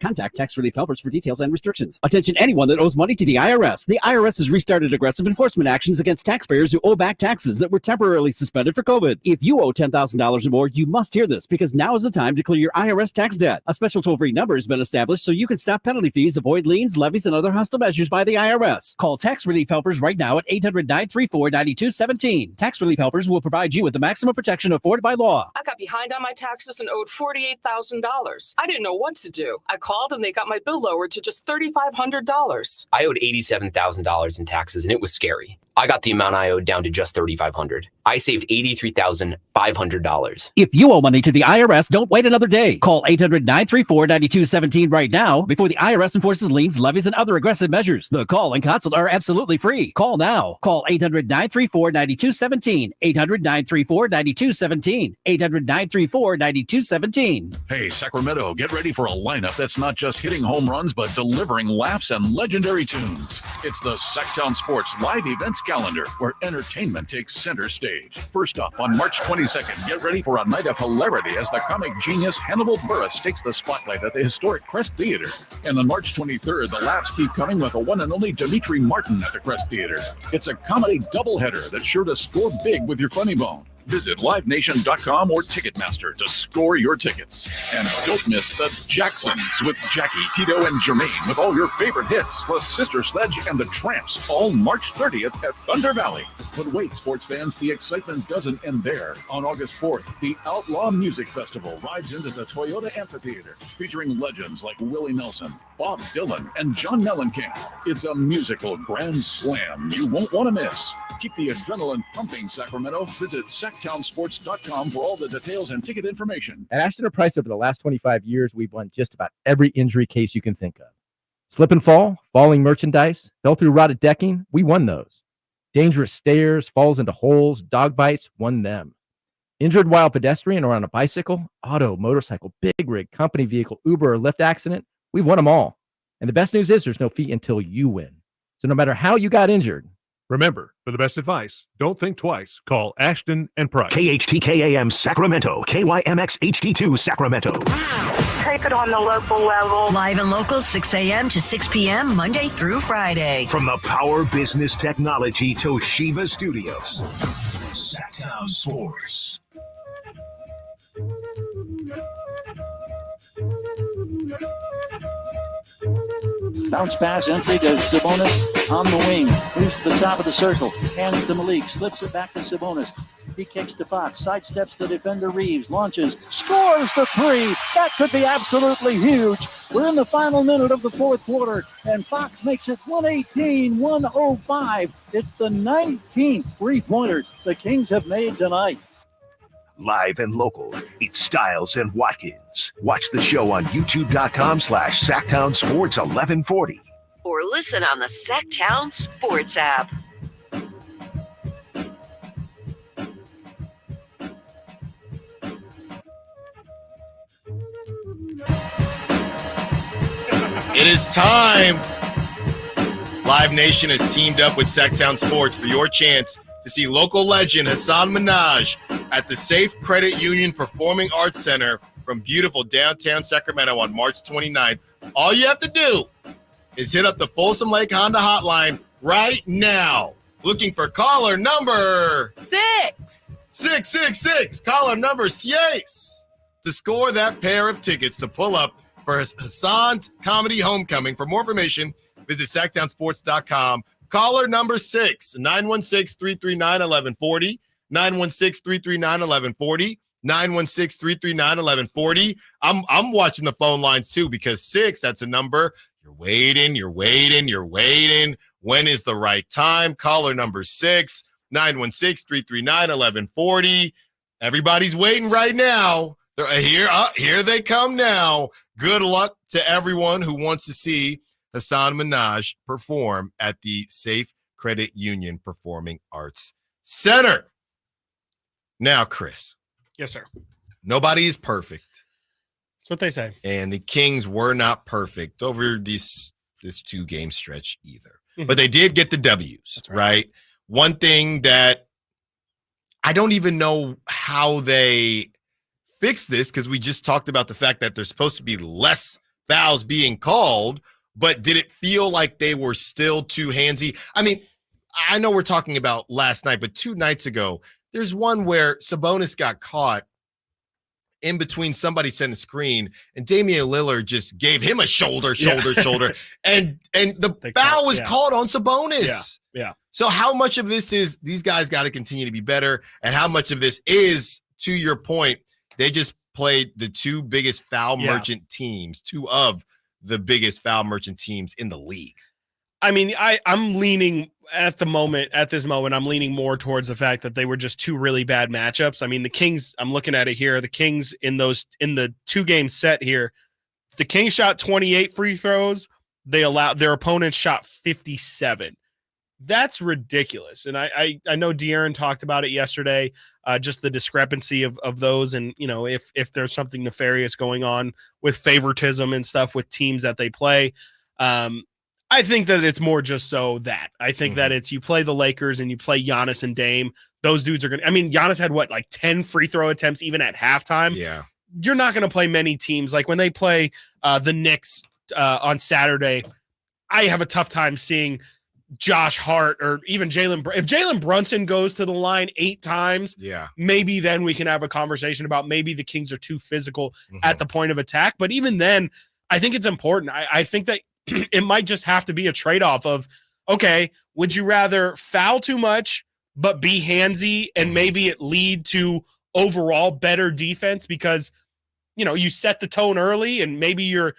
[SPEAKER 14] Contact Tax Relief Helpers for details and restrictions. Attention anyone that owes money to the IRS. The IRS has restarted aggressive enforcement actions against taxpayers who owe back taxes that were temporarily suspended for COVID. If you owe $10,000 or more, you must hear this because now is the time to clear your IRS tax debt. A special toll-free number has been established so you can stop penalty fees, avoid liens, levies, and other hostile measures by the IRS. Call Tax Relief Helpers right now at 800-934-9217. Tax Relief Helpers will provide you with the maximum protection afforded by law.
[SPEAKER 15] I got behind on my taxes and owed $48,000. I didn't know what to do. I called and they got my bill lowered to just $3,500.
[SPEAKER 19] I owed $87,000 in taxes and it was scary. I got the amount I owed down to just $3,500. I saved $83,500.
[SPEAKER 14] If you owe money to the IRS, don't wait another day. Call 800-934-9217 right now before the IRS enforces liens, levies, and other aggressive measures. The call and consult are absolutely free. Call now. Call 800-934-9217. 800-934-9217. 800-934-9217.
[SPEAKER 23] Hey, Sacramento, get ready for a lineup that's not just hitting home runs, but delivering laughs and legendary tunes. It's the Sactown Sports live events calendar, where entertainment takes center stage. First up, on March 22nd, get ready for a night of hilarity as the comic genius Hannibal Buress takes the spotlight at the historic Crest Theater. And on March 23rd, the laughs keep coming with the one and only Dimitri Martin at the Crest Theater. It's a comedy doubleheader that's sure to score big with your funny bone. Visit livenation.com or Ticketmaster to score your tickets. And don't miss the Jacksons with Jackie, Tito, and Jermaine with all your favorite hits, plus Sister Sledge and the Tramps, all March 30th at Thunder Valley. But wait, sports fans, the excitement doesn't end there. On August 4th, the Outlaw Music Festival rides into the Toyota Amphitheater, featuring legends like Willie Nelson, Bob Dylan, and John Mellencamp. It's a musical grand slam you won't want to miss. Keep the adrenaline pumping, Sacramento. Visit SactownSports.com for all the details and ticket information.
[SPEAKER 21] At Ashton & Price, over the last 25 years, we've won just about every injury case you can think of. Slip and fall, falling merchandise, fell through rotted decking, we won those. Dangerous stairs, falls into holes, dog bites, won them. Injured while pedestrian or on a bicycle, auto, motorcycle, big rig, company vehicle, Uber, or Lyft accident, we've won them all. And the best news is there's no fee until you win. So no matter how you got injured,
[SPEAKER 27] remember, for the best advice, don't think twice. Call Ashton & Price.
[SPEAKER 1] KHTKAM Sacramento. KYMX HD2 Sacramento.
[SPEAKER 32] Take it on the local level.
[SPEAKER 18] Live and local, 6 a.m. to 6 p.m., Monday through Friday.
[SPEAKER 1] From the Power Business Technology Toshiba Studios. Sactown Sports.
[SPEAKER 2] Bounce pass entry to Sabonis on the wing. Moves to the top of the circle. Hands to Malik. Slips it back to Sabonis. He kicks to Fox. Sidesteps the defender Reeves. Launches. Scores the three. That could be absolutely huge. We're in the final minute of the fourth quarter, and Fox makes it 118-105. It's the 19th three-pointer the Kings have made tonight.
[SPEAKER 1] Live and local, it's Stiles and Watkins. Watch the show on youtube.com/Sactown Sports 1140.
[SPEAKER 18] Or listen on the Sactown Sports app.
[SPEAKER 3] It is time. Live Nation has teamed up with Sactown Sports for your chance to see local legend Hassan Minhaj at the Safe Credit Union Performing Arts Center from beautiful downtown Sacramento on March 29th. All you have to do is hit up the Folsom Lake Honda hotline right now. Looking for caller number 666. Caller number 6 to score that pair of tickets to pull up for Hassan's Comedy Homecoming. For more information, visit SactownSports.com. Caller number 6, 916-339-1140, 916-339-1140, 916-339-1140. I'm watching the phone lines too, because 6, that's a number. You're waiting. When is the right time? Caller number 6, 916-339-1140. Everybody's waiting right now. Here they come now. Good luck to everyone who wants to see Hassan Minhaj perform at the Safe Credit Union Performing Arts Center. Now, Chris.
[SPEAKER 4] Yes, sir.
[SPEAKER 3] Nobody is perfect.
[SPEAKER 4] That's what they say.
[SPEAKER 3] And the Kings were not perfect over this 2-game stretch either. But they did get the W's, right? One thing that I don't even know how they fix this, because we just talked about the fact that there's supposed to be less fouls being called, but did it feel like they were still too handsy? I mean, I know we're talking about last night, but 2 nights ago, there's one where Sabonis got caught in between somebody sent a screen, and Damian Lillard just gave him a shoulder, and the foul was called on Sabonis.
[SPEAKER 4] Yeah.
[SPEAKER 3] So how much of this is these guys got to continue to be better, and how much of this is, to your point, they just played the 2 biggest foul merchant teams, 2 of the biggest foul merchant teams in the league?
[SPEAKER 4] I mean, I'm leaning at this moment, I'm leaning more towards the fact that they were just 2 really bad matchups. I mean, the Kings, I'm looking at it here, the Kings in the 2-game set here, the Kings shot 28 free throws. Their opponents shot 57. That's ridiculous. And I know De'Aaron talked about it yesterday, just the discrepancy of those. And, if there's something nefarious going on with favoritism and stuff with teams that they play. I think that it's more just so that. I think that it's you play the Lakers and you play Giannis and Dame. Those dudes are going to – I mean, Giannis had, 10 free throw attempts even at halftime?
[SPEAKER 3] Yeah.
[SPEAKER 4] You're not going to play many teams. Like when they play the Knicks on Saturday, I have a tough time seeing – Josh Hart or even Jalen. If Jalen Brunson goes to the line 8 times, maybe then we can have a conversation about maybe the Kings are too physical at the point of attack. But even then, I think it's important. I think that it might just have to be a trade-off of, okay, would you rather foul too much but be handsy and maybe it lead to overall better defense because, you set the tone early and maybe you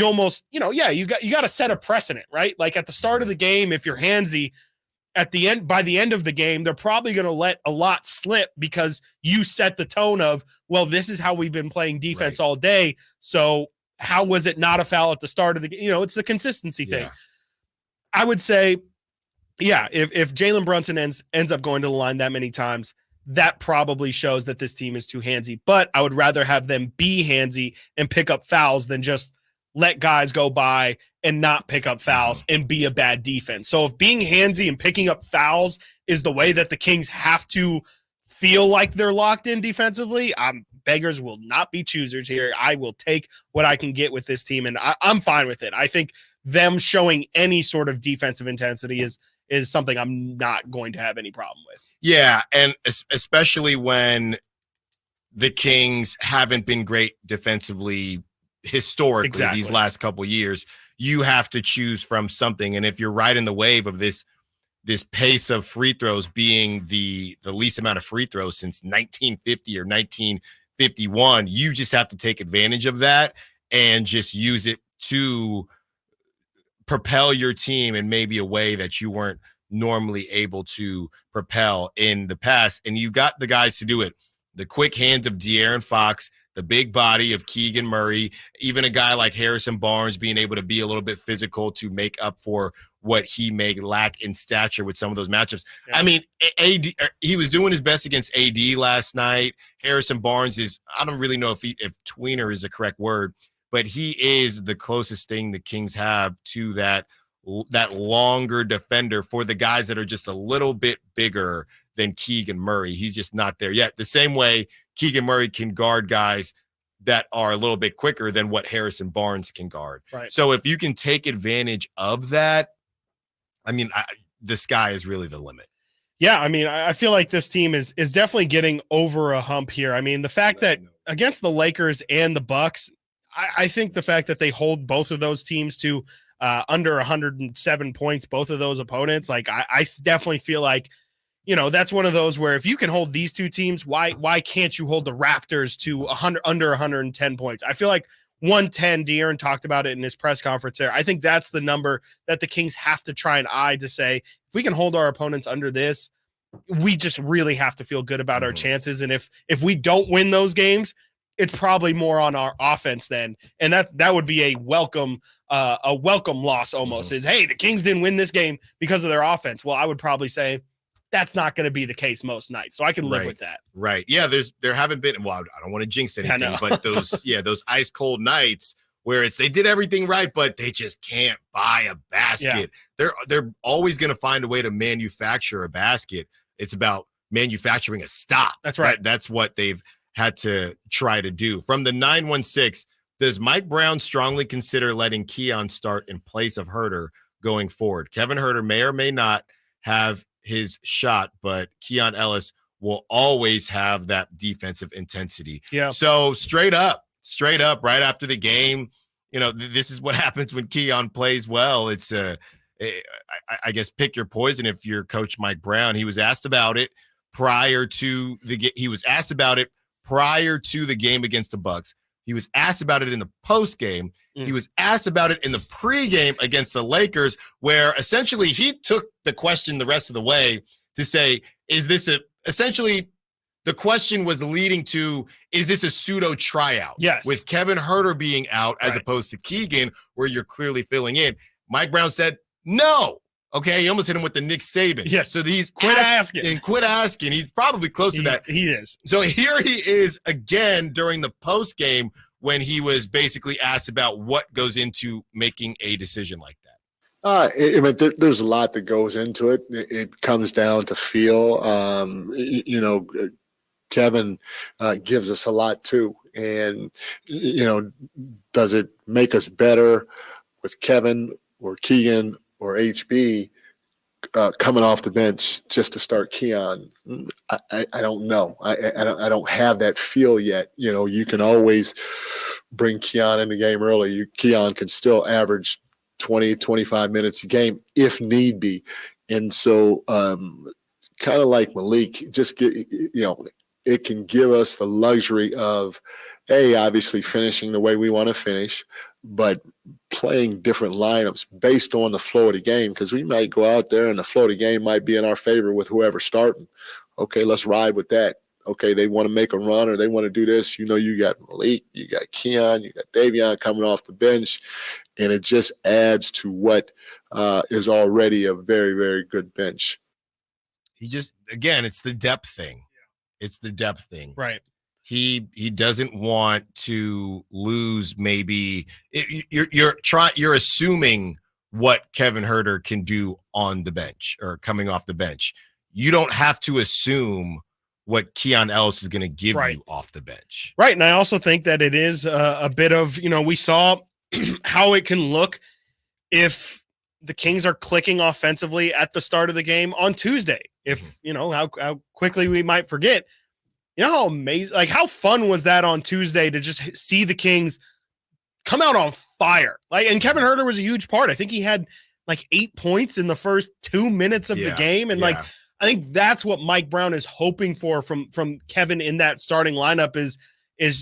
[SPEAKER 4] almost, you got to set a precedent, right? Like at the start of the game, if you're handsy, by the end of the game, they're probably going to let a lot slip because you set the tone of, well, this is how we've been playing defense all day. So how was it not a foul at the start of the game? It's the consistency thing. I would say, if Jalen Brunson ends up going to the line that many times, that probably shows that this team is too handsy. But I would rather have them be handsy and pick up fouls than just let guys go by and not pick up fouls and be a bad defense. So if being handsy and picking up fouls is the way that the Kings have to feel like they're locked in defensively, beggars will not be choosers here. I will take what I can get with this team, and I'm fine with it. I think them showing any sort of defensive intensity is something I'm not going to have any problem with.
[SPEAKER 3] Yeah, and especially when the Kings haven't been great defensively historically these last couple years. You have to choose from something. And if you're riding the wave of this pace of free throws being the least amount of free throws since 1950 or 1951, you just have to take advantage of that and just use it to propel your team in maybe a way that you weren't normally able to propel in the past. And you got the guys to do it. The quick hands of De'Aaron Fox, the big body of Keegan Murray, even a guy like Harrison Barnes being able to be a little bit physical to make up for what he may lack in stature with some of those matchups. Yeah. I mean, AD, he was doing his best against AD last night. Harrison Barnes is, I don't really know if tweener is the correct word, but he is the closest thing the Kings have to that longer defender for the guys that are just a little bit bigger than Keegan Murray. He's just not there yet. The same way Keegan Murray can guard guys that are a little bit quicker than what Harrison Barnes can guard.
[SPEAKER 4] Right.
[SPEAKER 3] So if you can take advantage of that, I mean, the sky is really the limit.
[SPEAKER 4] Yeah, I mean, I feel like this team is definitely getting over a hump here. I mean, the fact that against the Lakers and the Bucks, I think the fact that they hold both of those teams to under 107 points, both of those opponents, like I definitely feel like, you know, that's one of those where if you can hold these two teams, why can't you hold the Raptors to under 110 points? I feel like 110, De'Aaron talked about it in his press conference there. I think that's the number that the Kings have to try and eye to say, if we can hold our opponents under this, we just really have to feel good about our chances. And if we don't win those games, it's probably more on our offense then. And that would be a welcome loss almost is, hey, the Kings didn't win this game because of their offense. Well, I would probably say that's not going to be the case most nights. So I can live with that.
[SPEAKER 3] Right. Yeah. There haven't been, well, I don't want to jinx anything, but those ice cold nights where they did everything right, but they just can't buy a basket. Yeah. They're always going to find a way to manufacture a basket. It's about manufacturing a stop.
[SPEAKER 4] That's right.
[SPEAKER 3] That's what they've had to try to do. From the 916, does Mike Brown strongly consider letting Keon start in place of Huerter going forward? Kevin Huerter may or may not have his shot, but Keon Ellis will always have that defensive intensity.
[SPEAKER 4] Yeah.
[SPEAKER 3] So straight up, right after the game, you know, this is what happens when Keon plays well. It's I guess pick your poison if you're Coach Mike Brown. He was asked about it prior to the game against the Bucks. He was asked about it in the post game. He was asked about it in the pregame against the Lakers, where essentially he took the question the rest of the way to say, essentially the question was leading to, is this a pseudo tryout?
[SPEAKER 4] Yes.
[SPEAKER 3] With Kevin Huerter being out as opposed to Keegan, where you're clearly filling in. Mike Brown said, no. Okay, he almost hit him with the Nick Saban.
[SPEAKER 4] Yes.
[SPEAKER 3] So he's
[SPEAKER 4] quit asking.
[SPEAKER 3] He's probably close to that.
[SPEAKER 4] He is.
[SPEAKER 3] So here he is again during the post game when he was basically asked about what goes into making a decision like that.
[SPEAKER 9] I mean, there's a lot that goes into it. It comes down to feel. Kevin gives us a lot too, and does it make us better with Kevin or Keegan or HB coming off the bench just to start Keon? I don't know. I don't have that feel yet. You can always bring Keon in the game early. Keon can still average 20, 25 minutes a game if need be. And so kind of like Malik, just it can give us the luxury of, obviously finishing the way we want to finish, but playing different lineups based on the flow of the game, because we might go out there and the flow of the game might be in our favor with whoever's starting. Okay, let's ride with that. Okay, they want to make a run or they want to do this. You got Malik, you got Keon, you got Davion coming off the bench, and it just adds to what is already a very, very good bench.
[SPEAKER 3] It's the depth thing. It's the depth thing.
[SPEAKER 4] Right.
[SPEAKER 3] He doesn't want to lose. Maybe you're assuming what Kevin Huerter can do on the bench or coming off the bench. You don't have to assume what Keon Ellis is going to give you off the bench.
[SPEAKER 4] Right. And I also think that it is a bit of, we saw how it can look if the Kings are clicking offensively at the start of the game on Tuesday. If, how quickly we might forget. How amazing, how fun was that on Tuesday to just see the Kings come out on fire. And Kevin Huerter was a huge part. I think he had 8 points in the first 2 minutes of the game. And I think that's what Mike Brown is hoping for from Kevin in that starting lineup is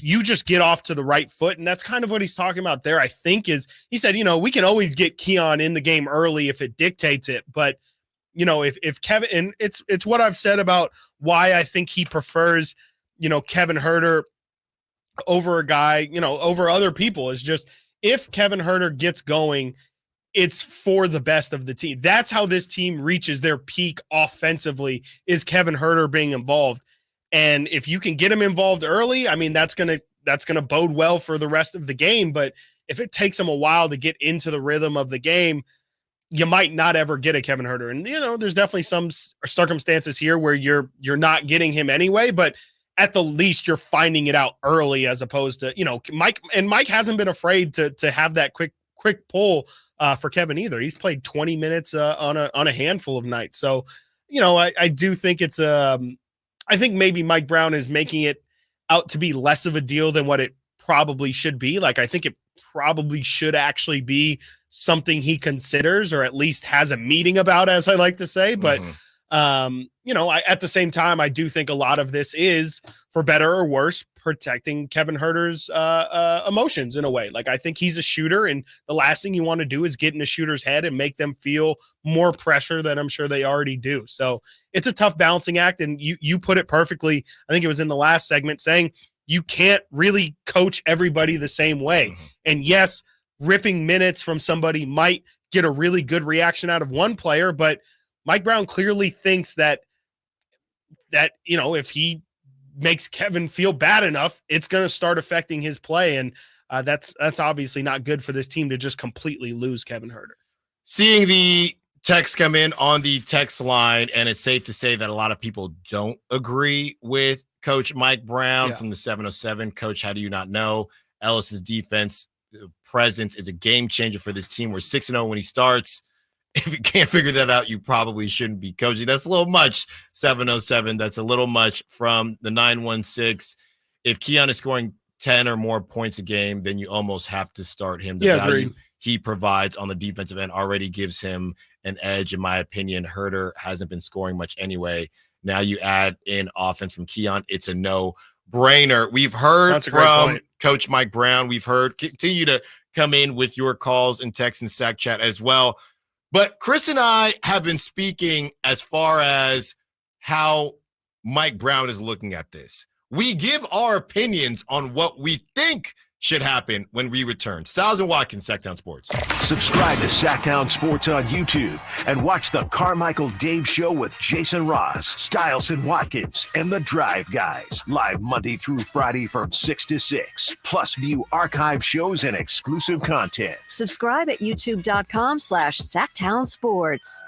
[SPEAKER 4] you just get off to the right foot. And that's kind of what he's talking about there, I think, is he said, we can always get Keon in the game early if it dictates it. But, if Kevin, and it's what I've said about why I think he prefers, Kevin Huerter over a guy, over other people, is just if Kevin Huerter gets going, it's for the best of the team. That's how this team reaches their peak offensively, is Kevin Huerter being involved. And if you can get him involved early, I mean, that's going to bode well for the rest of the game. But if it takes him a while to get into the rhythm of the game, you might not ever get a Kevin Huerter. And, there's definitely some circumstances here where you're not getting him anyway, but at the least you're finding it out early, as opposed to, Mike hasn't been afraid to have that quick pull for Kevin either. He's played 20 minutes on a handful of nights. So, I do think it's I think maybe Mike Brown is making it out to be less of a deal than what it probably should be. I think it probably should actually be something he considers, or at least has a meeting about, as I like to say. But, at the same time, I do think a lot of this is, for better or worse, protecting Kevin Huerter's emotions in a way. I think he's a shooter, and the last thing you want to do is get in a shooter's head and make them feel more pressure than I'm sure they already do. So it's a tough balancing act. And you put it perfectly. I think it was in the last segment, saying you can't really coach everybody the same way. And yes, ripping minutes from somebody might get a really good reaction out of one player, but Mike Brown clearly thinks that if he makes Kevin feel bad enough, it's going to start affecting his play. And that's obviously not good for this team to just completely lose Kevin Huerter.
[SPEAKER 3] Seeing the text come in on the text line, and it's safe to say that a lot of people don't agree with Coach Mike Brown from the 707. Coach, how do you not know? Ellis's defense presence is a game changer for this team. We're 6-0 when he starts. If you can't figure that out, you probably shouldn't be coaching. That's a little much, 707. That's a little much from the 916. If Keon is scoring 10 or more points a game, then you almost have to start him. The value he provides on the defensive end already gives him an edge, in my opinion. Huerter hasn't been scoring much anyway. Now you add in offense from Keon, it's a no-brainer. We've heard from Coach Mike Brown. We've heard, continue to come in with your calls and text and Sac Chat as well. But Chris and I have been speaking as far as how Mike Brown is looking at this. We give our opinions on what we think should happen when we return. Stiles and Watkins, Sactown Sports.
[SPEAKER 1] Subscribe to Sactown Sports on YouTube and watch the Carmichael Dave Show with Jason Ross, Stiles and Watkins, and the Drive Guys. Live Monday through Friday from 6 to 6. Plus view archive shows and exclusive content.
[SPEAKER 6] Subscribe at youtube.com/Sactown Sports.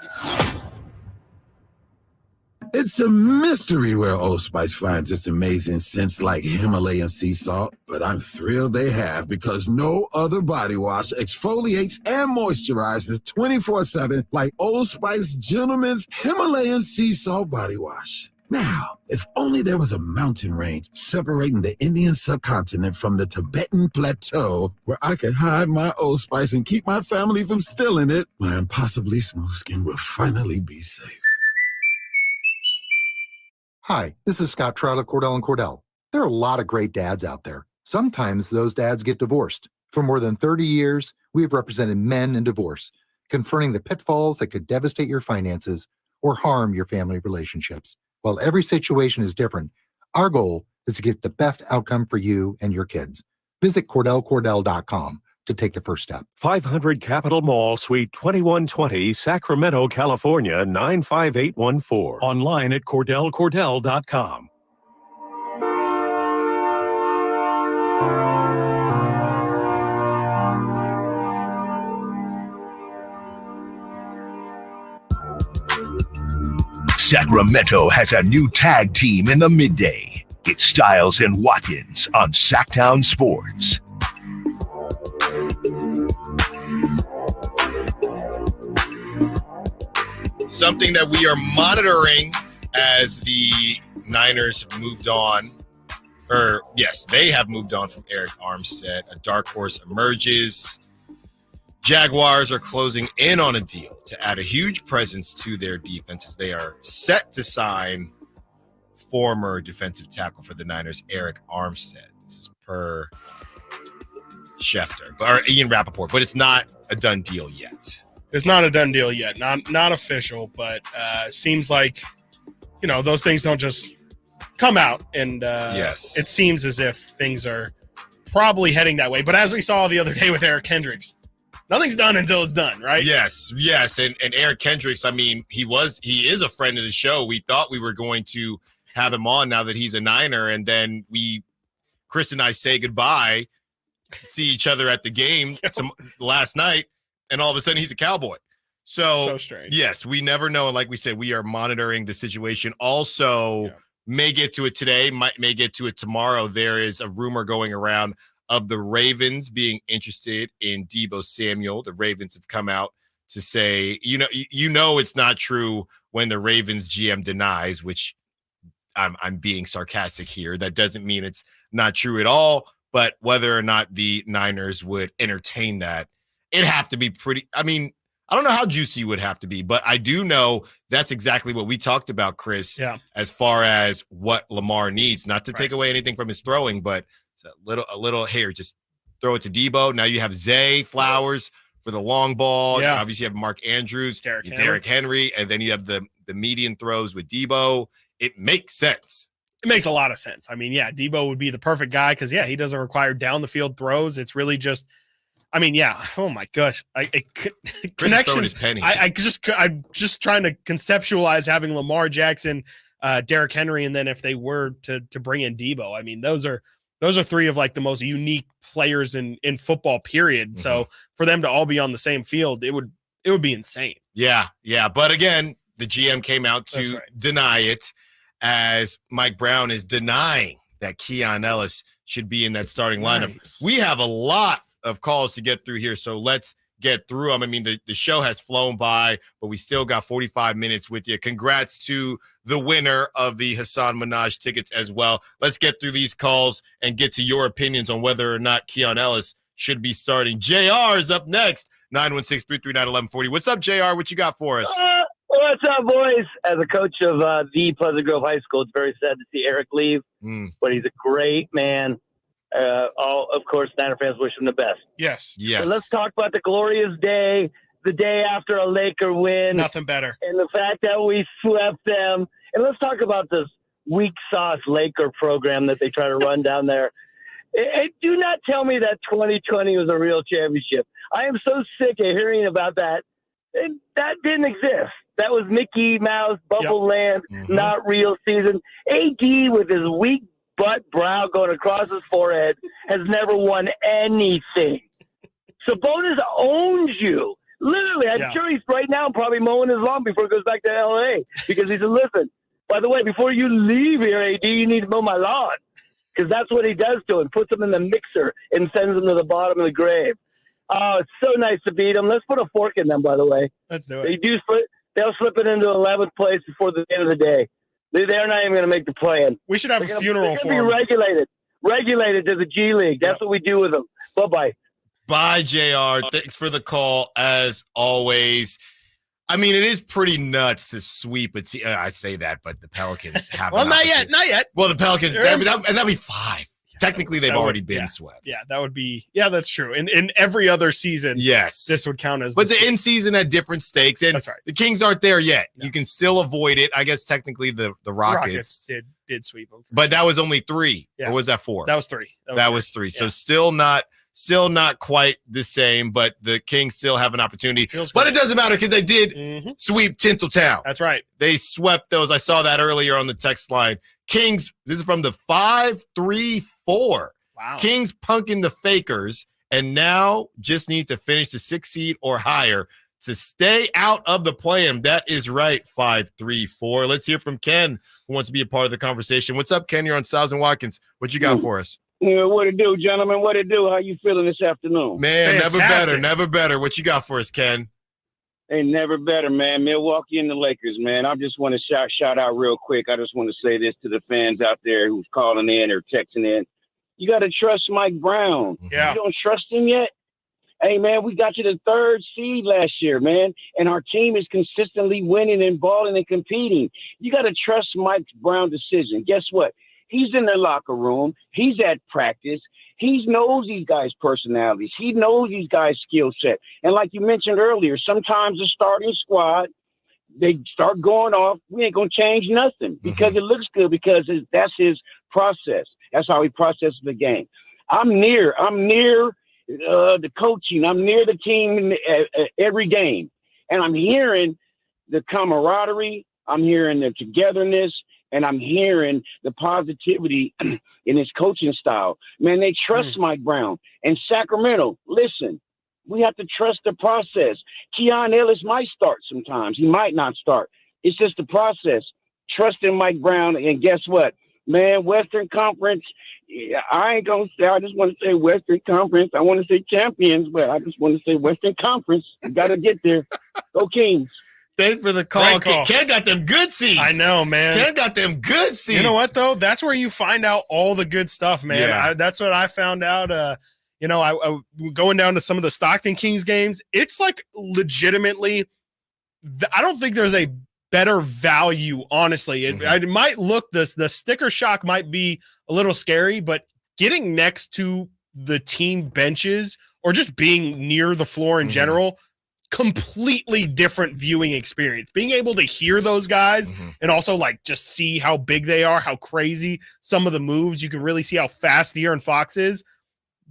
[SPEAKER 11] It's a mystery where Old Spice finds its amazing scents like Himalayan sea salt, but I'm thrilled they have, because no other body wash exfoliates and moisturizes 24/7 like Old Spice Gentleman's Himalayan sea salt body wash. Now, if only there was a mountain range separating the Indian subcontinent from the Tibetan plateau where I could hide my Old Spice and keep my family from stealing it, my impossibly smooth skin will finally be safe.
[SPEAKER 16] Hi, this is Scott Trout of Cordell & Cordell. There are a lot of great dads out there. Sometimes those dads get divorced. For more than 30 years, we have represented men in divorce, confronting the pitfalls that could devastate your finances or harm your family relationships. While every situation is different, our goal is to get the best outcome for you and your kids. Visit CordellCordell.com to take the first step.
[SPEAKER 17] 500 Capitol Mall, Suite 2120, Sacramento, California, 95814. Online at CordellCordell.com.
[SPEAKER 1] Sacramento has a new tag team in the midday. It's Stiles and Watkins on Sactown Sports.
[SPEAKER 3] Something that we are monitoring as the Niners have moved on They have moved on from Eric Armstead. A dark horse emerges. Jaguars are closing in on a deal to add a huge presence to their defense as they are set to sign former defensive tackle for the Niners, Eric Armstead. This is per Schefter, or Ian Rappaport, but it's not a done deal yet.
[SPEAKER 4] It's not a done deal yet. Not official, but seems like, those things don't just come out. And
[SPEAKER 3] yes,
[SPEAKER 4] it seems as if things are probably heading that way. But as we saw the other day with Eric Kendricks, nothing's done until it's done, right?
[SPEAKER 3] Yes. And Eric Kendricks, I mean, he is a friend of the show. We thought we were going to have him on now that he's a Niner, and then Chris and I say goodbye, see each other at the game last night, and all of a sudden he's a Cowboy. So
[SPEAKER 4] strange.
[SPEAKER 3] Yes, we never know. And like we said, we are monitoring the situation. Also, may get to it today, may get to it tomorrow. There is a rumor going around of the Ravens being interested in Deebo Samuel. The Ravens have come out to say, it's not true when the Ravens GM denies, which I'm being sarcastic here. That doesn't mean it's not true at all, but whether or not the Niners would entertain that, it'd have to be pretty, I mean, I don't know how juicy it would have to be, but I do know that's exactly what we talked about, Chris, as far as what Lamar needs, not to take away anything from his throwing, but it's a little here, just throw it to Deebo. Now you have Zay Flowers for the long ball.
[SPEAKER 4] Yeah.
[SPEAKER 3] Obviously you have Mark Andrews,
[SPEAKER 4] Derrick
[SPEAKER 3] Henry, and then you have the median throws with Deebo. It makes sense.
[SPEAKER 4] It makes a lot of sense. I mean, Deebo would be the perfect guy because, he doesn't require down the field throws. It's really just, oh my gosh, connection. I'm just trying to conceptualize having Lamar Jackson, Derrick Henry, and then if they were to bring in Deebo, I mean, those are three of like the most unique players in football, period. Mm-hmm. So for them to all be on the same field, it would be insane.
[SPEAKER 3] Yeah. But again, the GM came out to deny it, as Mike Brown is denying that Keon Ellis should be in that starting lineup. We have a lot of calls to get through here, so let's get through them. I mean, the show has flown by, but we still got 45 minutes with you. Congrats to the winner of the Hassan Minaj tickets as well. Let's get through these calls and get to your opinions on whether or not Keon Ellis should be starting. JR is up next, 916-339-1140. What's up, JR? What you got for us?
[SPEAKER 5] What's up, boys? As a coach of the Pleasant Grove High School, it's very sad to see Eric leave, but he's a great man. Of course, Niner fans wish him the best.
[SPEAKER 4] Yes.
[SPEAKER 5] So let's talk about the glorious day, the day after a Laker win.
[SPEAKER 4] Nothing better.
[SPEAKER 5] And the fact that we swept them. And let's talk about this weak sauce Laker program that they try to run down there. Do not tell me that 2020 was a real championship. I am so sick of hearing about that. And that didn't exist. That was Mickey Mouse, Bubble Land, not real season. AD with his weak butt brow going across his forehead has never won anything. Sabonis owns you. Literally, I'm sure he's right now probably mowing his lawn before he goes back to L.A. because he said, listen, by the way, before you leave here, AD, you need to mow my lawn. Because that's what he does to him, puts him in the mixer and sends him to the bottom of the grave. Oh, it's so nice to beat them. Let's put a fork in them, by the way.
[SPEAKER 4] Let's do it.
[SPEAKER 5] They'll slip it into 11th place before the end of the day. They're not even going to make the play-in.
[SPEAKER 4] We should have a funeral for them.
[SPEAKER 5] Regulated to the G League. That's what we do with them. Bye-bye.
[SPEAKER 3] Bye, JR. Thanks for the call, as always. I mean, it is pretty nuts to sweep a team. I say that, but the Pelicans have
[SPEAKER 4] not yet. Well,
[SPEAKER 3] the Pelicans, and that'd be 5. Technically, they've already been swept.
[SPEAKER 4] Yeah, that would be. Yeah, that's true. In every other season, this would count as.
[SPEAKER 3] But the in season had different stakes, and
[SPEAKER 4] that's right.
[SPEAKER 3] The Kings aren't there yet. No. You can still avoid it. I guess technically the Rockets
[SPEAKER 4] did sweep them,
[SPEAKER 3] but that was only 3. Yeah. Or was that 4?
[SPEAKER 4] That was 3.
[SPEAKER 3] That was 3. So still not quite the same. But the Kings still have an opportunity. But it doesn't matter because they did sweep Tinseltown.
[SPEAKER 4] That's right.
[SPEAKER 3] They swept those. I saw that earlier on the text line. Kings, this is from the 5-3-4. Wow. Kings punking the Fakers and now just need to finish the 6th seed or higher to stay out of the play-in. That is right, 5-3-4. Let's hear from Ken, who wants to be a part of the conversation. What's up, Ken? You're on Stiles and Watkins. What you got for us?
[SPEAKER 7] Yeah, what it do, gentlemen? What it do? How you feeling this afternoon?
[SPEAKER 3] Man, never better. What you got for us, Ken?
[SPEAKER 7] Ain't never better, man. Milwaukee and the Lakers, man. I just want to shout out real quick. I just want to say this to the fans out there who's calling in or texting in. You got to trust Mike Brown.
[SPEAKER 4] Yeah.
[SPEAKER 7] You don't trust him yet? Hey, man, we got to the 3rd seed last year, man, and our team is consistently winning and balling and competing. You got to trust Mike Brown's decision. Guess what? He's in the locker room. He's at practice. He knows these guys' personalities. He knows these guys' skill set. And like you mentioned earlier, sometimes the starting squad, they start going off. We ain't going to change nothing because it looks good because that's his process. That's how he processes the game. I'm near the coaching. I'm near the team every game. And I'm hearing the camaraderie. I'm hearing the togetherness. And I'm hearing the positivity in his coaching style. Man, they trust Mike Brown. And Sacramento, listen, we have to trust the process. Keon Ellis might start sometimes. He might not start. It's just the process. Trusting Mike Brown. And guess what? Man, Western Conference, I ain't going to say, I just want to say Western Conference. I want to say champions, but I just want to say Western Conference. You got to get there. Go Kings.
[SPEAKER 3] Thanks for the call.
[SPEAKER 4] Call.
[SPEAKER 3] Ken got them good seats.
[SPEAKER 4] I know, man.
[SPEAKER 3] Ken got them good seats.
[SPEAKER 4] You know what, though? That's where you find out all the good stuff, man.
[SPEAKER 3] Yeah.
[SPEAKER 4] That's what I found out. I going down to some of the Stockton Kings games. It's like legitimately, I don't think there's a better value, honestly. It might look, the sticker shock might be a little scary, but getting next to the team benches or just being near the floor in general, completely different viewing experience. Being able to hear those guys and also like just see how big they are, how crazy some of the moves, you can really see how fast De'Aaron Fox is.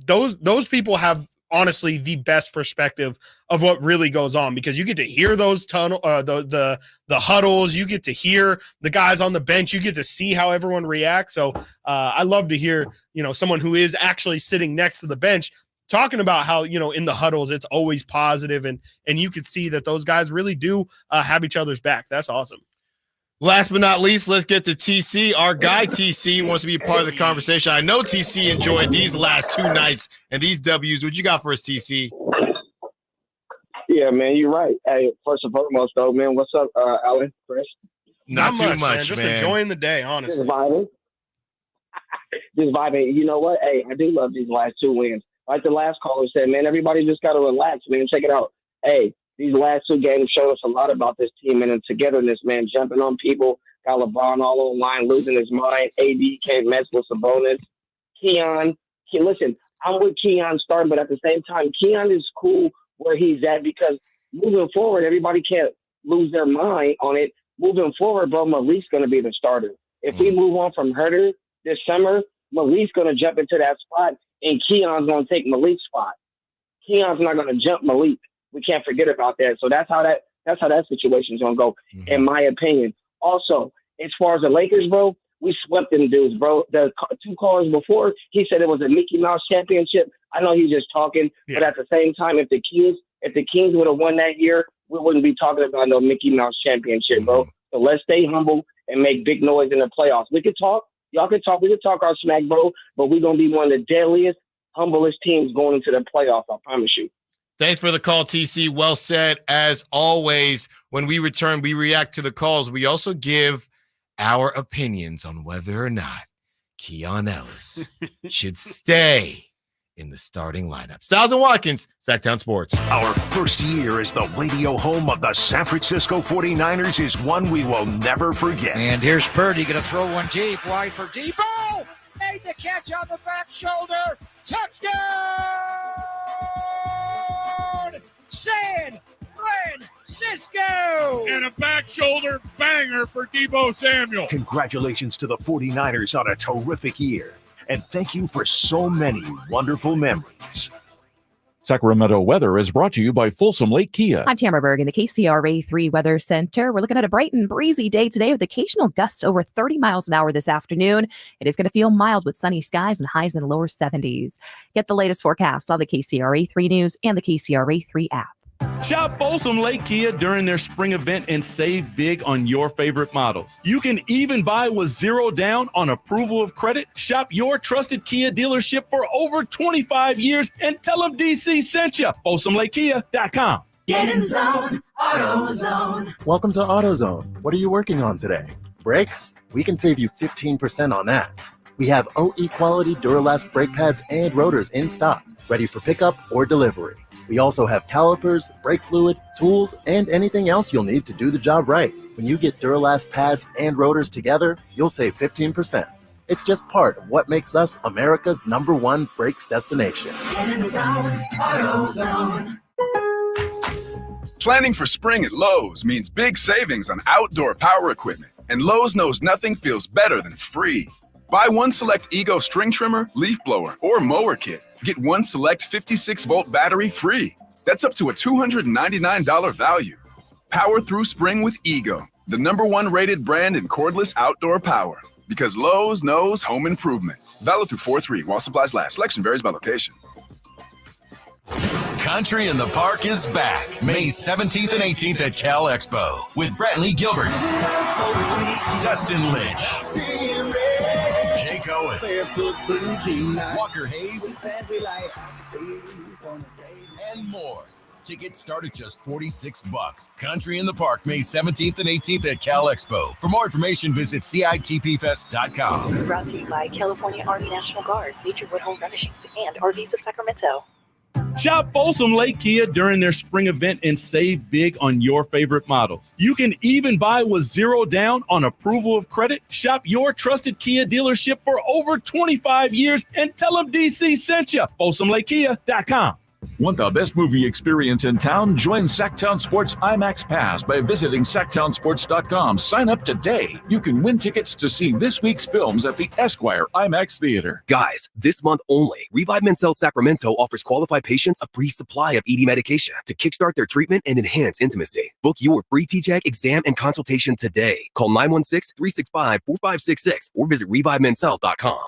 [SPEAKER 4] Those people have honestly the best perspective of what really goes on because you get to hear those the huddles, you get to hear the guys on the bench, you get to see how everyone reacts. So I love to hear, someone who is actually sitting next to the bench talking about how, in the huddles, it's always positive and you could see that those guys really do have each other's back. That's awesome.
[SPEAKER 3] Last but not least, let's get to TC. Our guy TC wants to be a part of the conversation. I know TC enjoyed these last 2 nights and these W's. What you got for us, TC?
[SPEAKER 7] Yeah, man, you're right. Hey, first and foremost, though, man, what's up, Alan, Chris?
[SPEAKER 3] Not too much, man.
[SPEAKER 4] Just enjoying the day, honestly.
[SPEAKER 7] Just vibing. You know what? Hey, I do love these last 2 wins. Like the last caller said, man, everybody just got to relax, man. Check it out. Hey, these last 2 games showed us a lot about this team and the togetherness, man. Jumping on people, got LeBron all on the line, losing his mind. AD can't mess with Sabonis. Keon, listen, I'm with Keon starting, but at the same time, Keon is cool where he's at because moving forward, everybody can't lose their mind on it. Moving forward, bro, Malik's going to be the starter. If we move on from Herter this summer, Malik's going to jump into that spot, and Keon's going to take Malik's spot. Keon's not going to jump Malik. We can't forget about that. So that's how that situation's going to go, in my opinion. Also, as far as the Lakers, bro, we swept them dudes, bro. The 2 callers before, he said it was a Mickey Mouse championship. I know he's just talking, but at the same time, if the Kings would have won that year, we wouldn't be talking about no Mickey Mouse championship, bro. So let's stay humble and make big noise in the playoffs. We could talk. Y'all can talk. We can talk our smack, bro, but we're going to be one of the deadliest, humblest teams going into the playoffs, I promise you.
[SPEAKER 3] Thanks for the call, TC. Well said. As always, when we return, we react to the calls. We also give our opinions on whether or not Keon Ellis should stay in the starting lineup. Stiles and Watkins, Sactown Sports.
[SPEAKER 1] Our first year as the radio home of the San Francisco 49ers is one we will never forget.
[SPEAKER 8] And here's Purdy going to throw one deep, wide for Deebo. Made the catch on the back shoulder. Touchdown! San Francisco!
[SPEAKER 27] And a back shoulder banger for Deebo Samuel.
[SPEAKER 1] Congratulations to the 49ers on a terrific year. And thank you for so many wonderful memories.
[SPEAKER 23] Sacramento weather is brought to you by Folsom Lake Kia.
[SPEAKER 10] I'm Tamara Berg in the KCRA 3 Weather Center. We're looking at a bright and breezy day today with occasional gusts over 30 miles an hour this afternoon. It is going to feel mild with sunny skies and highs in the lower 70s. Get the latest forecast on the KCRA 3 News and the KCRA 3 app.
[SPEAKER 12] Shop Folsom Lake Kia during their spring event and save big on your favorite models. You can even buy with 0 down on approval of credit. Shop your trusted Kia dealership for over 25 years and tell them DC sent you. FolsomLakeKia.com.
[SPEAKER 13] Get in zone, AutoZone.
[SPEAKER 15] Welcome to AutoZone. What are you working on today? Brakes? We can save you 15% on that. We have OE quality Duralast brake pads and rotors in stock, ready for pickup or delivery. We also have calipers, brake fluid, tools, and anything else you'll need to do the job right. When you get Duralast pads and rotors together, you'll save 15%. It's just part of what makes us America's #1 brakes destination.
[SPEAKER 13] Get in zone, AutoZone.
[SPEAKER 19] Planning for spring at Lowe's means big savings on outdoor power equipment, and Lowe's knows nothing feels better than free. Buy one select Ego string trimmer, leaf blower, or mower kit. Get one select 56-volt battery free. That's up to a $299 value. Power through spring with Ego, the #1 rated brand in cordless outdoor power. Because Lowe's knows home improvement. Valid through 4/3 while supplies last. Selection varies by location.
[SPEAKER 20] Country in the Park is back May 17th and 18th at Cal Expo with Brantley Gilbert, Dustin Lynch, Jake Owen, Walker Hayes, and more. Tickets start at just $46. Country in the Park May 17th and 18th at Cal Expo. For more information, visit CITPFest.com.
[SPEAKER 22] Brought to you by California Army National Guard, Naturewood Home Furnishings, and RVs of Sacramento.
[SPEAKER 12] Shop Folsom Lake Kia during their spring event and save big on your favorite models. You can even buy with 0 down on approval of credit. Shop your trusted Kia dealership for over 25 years and tell them DC sent you. FolsomLakeKia.com.
[SPEAKER 23] Want the best movie experience in town? Join Sactown Sports IMAX Pass by visiting SactownSports.com. Sign up today. You can win tickets to see this week's films at the Esquire IMAX Theater.
[SPEAKER 24] Guys, this month only, Revive Men's Health Sacramento offers qualified patients a free supply of ED medication to kickstart their treatment and enhance intimacy. Book your free TCHEC exam and consultation today. Call 916-365-4566 or visit ReviveMen'sHealth.com.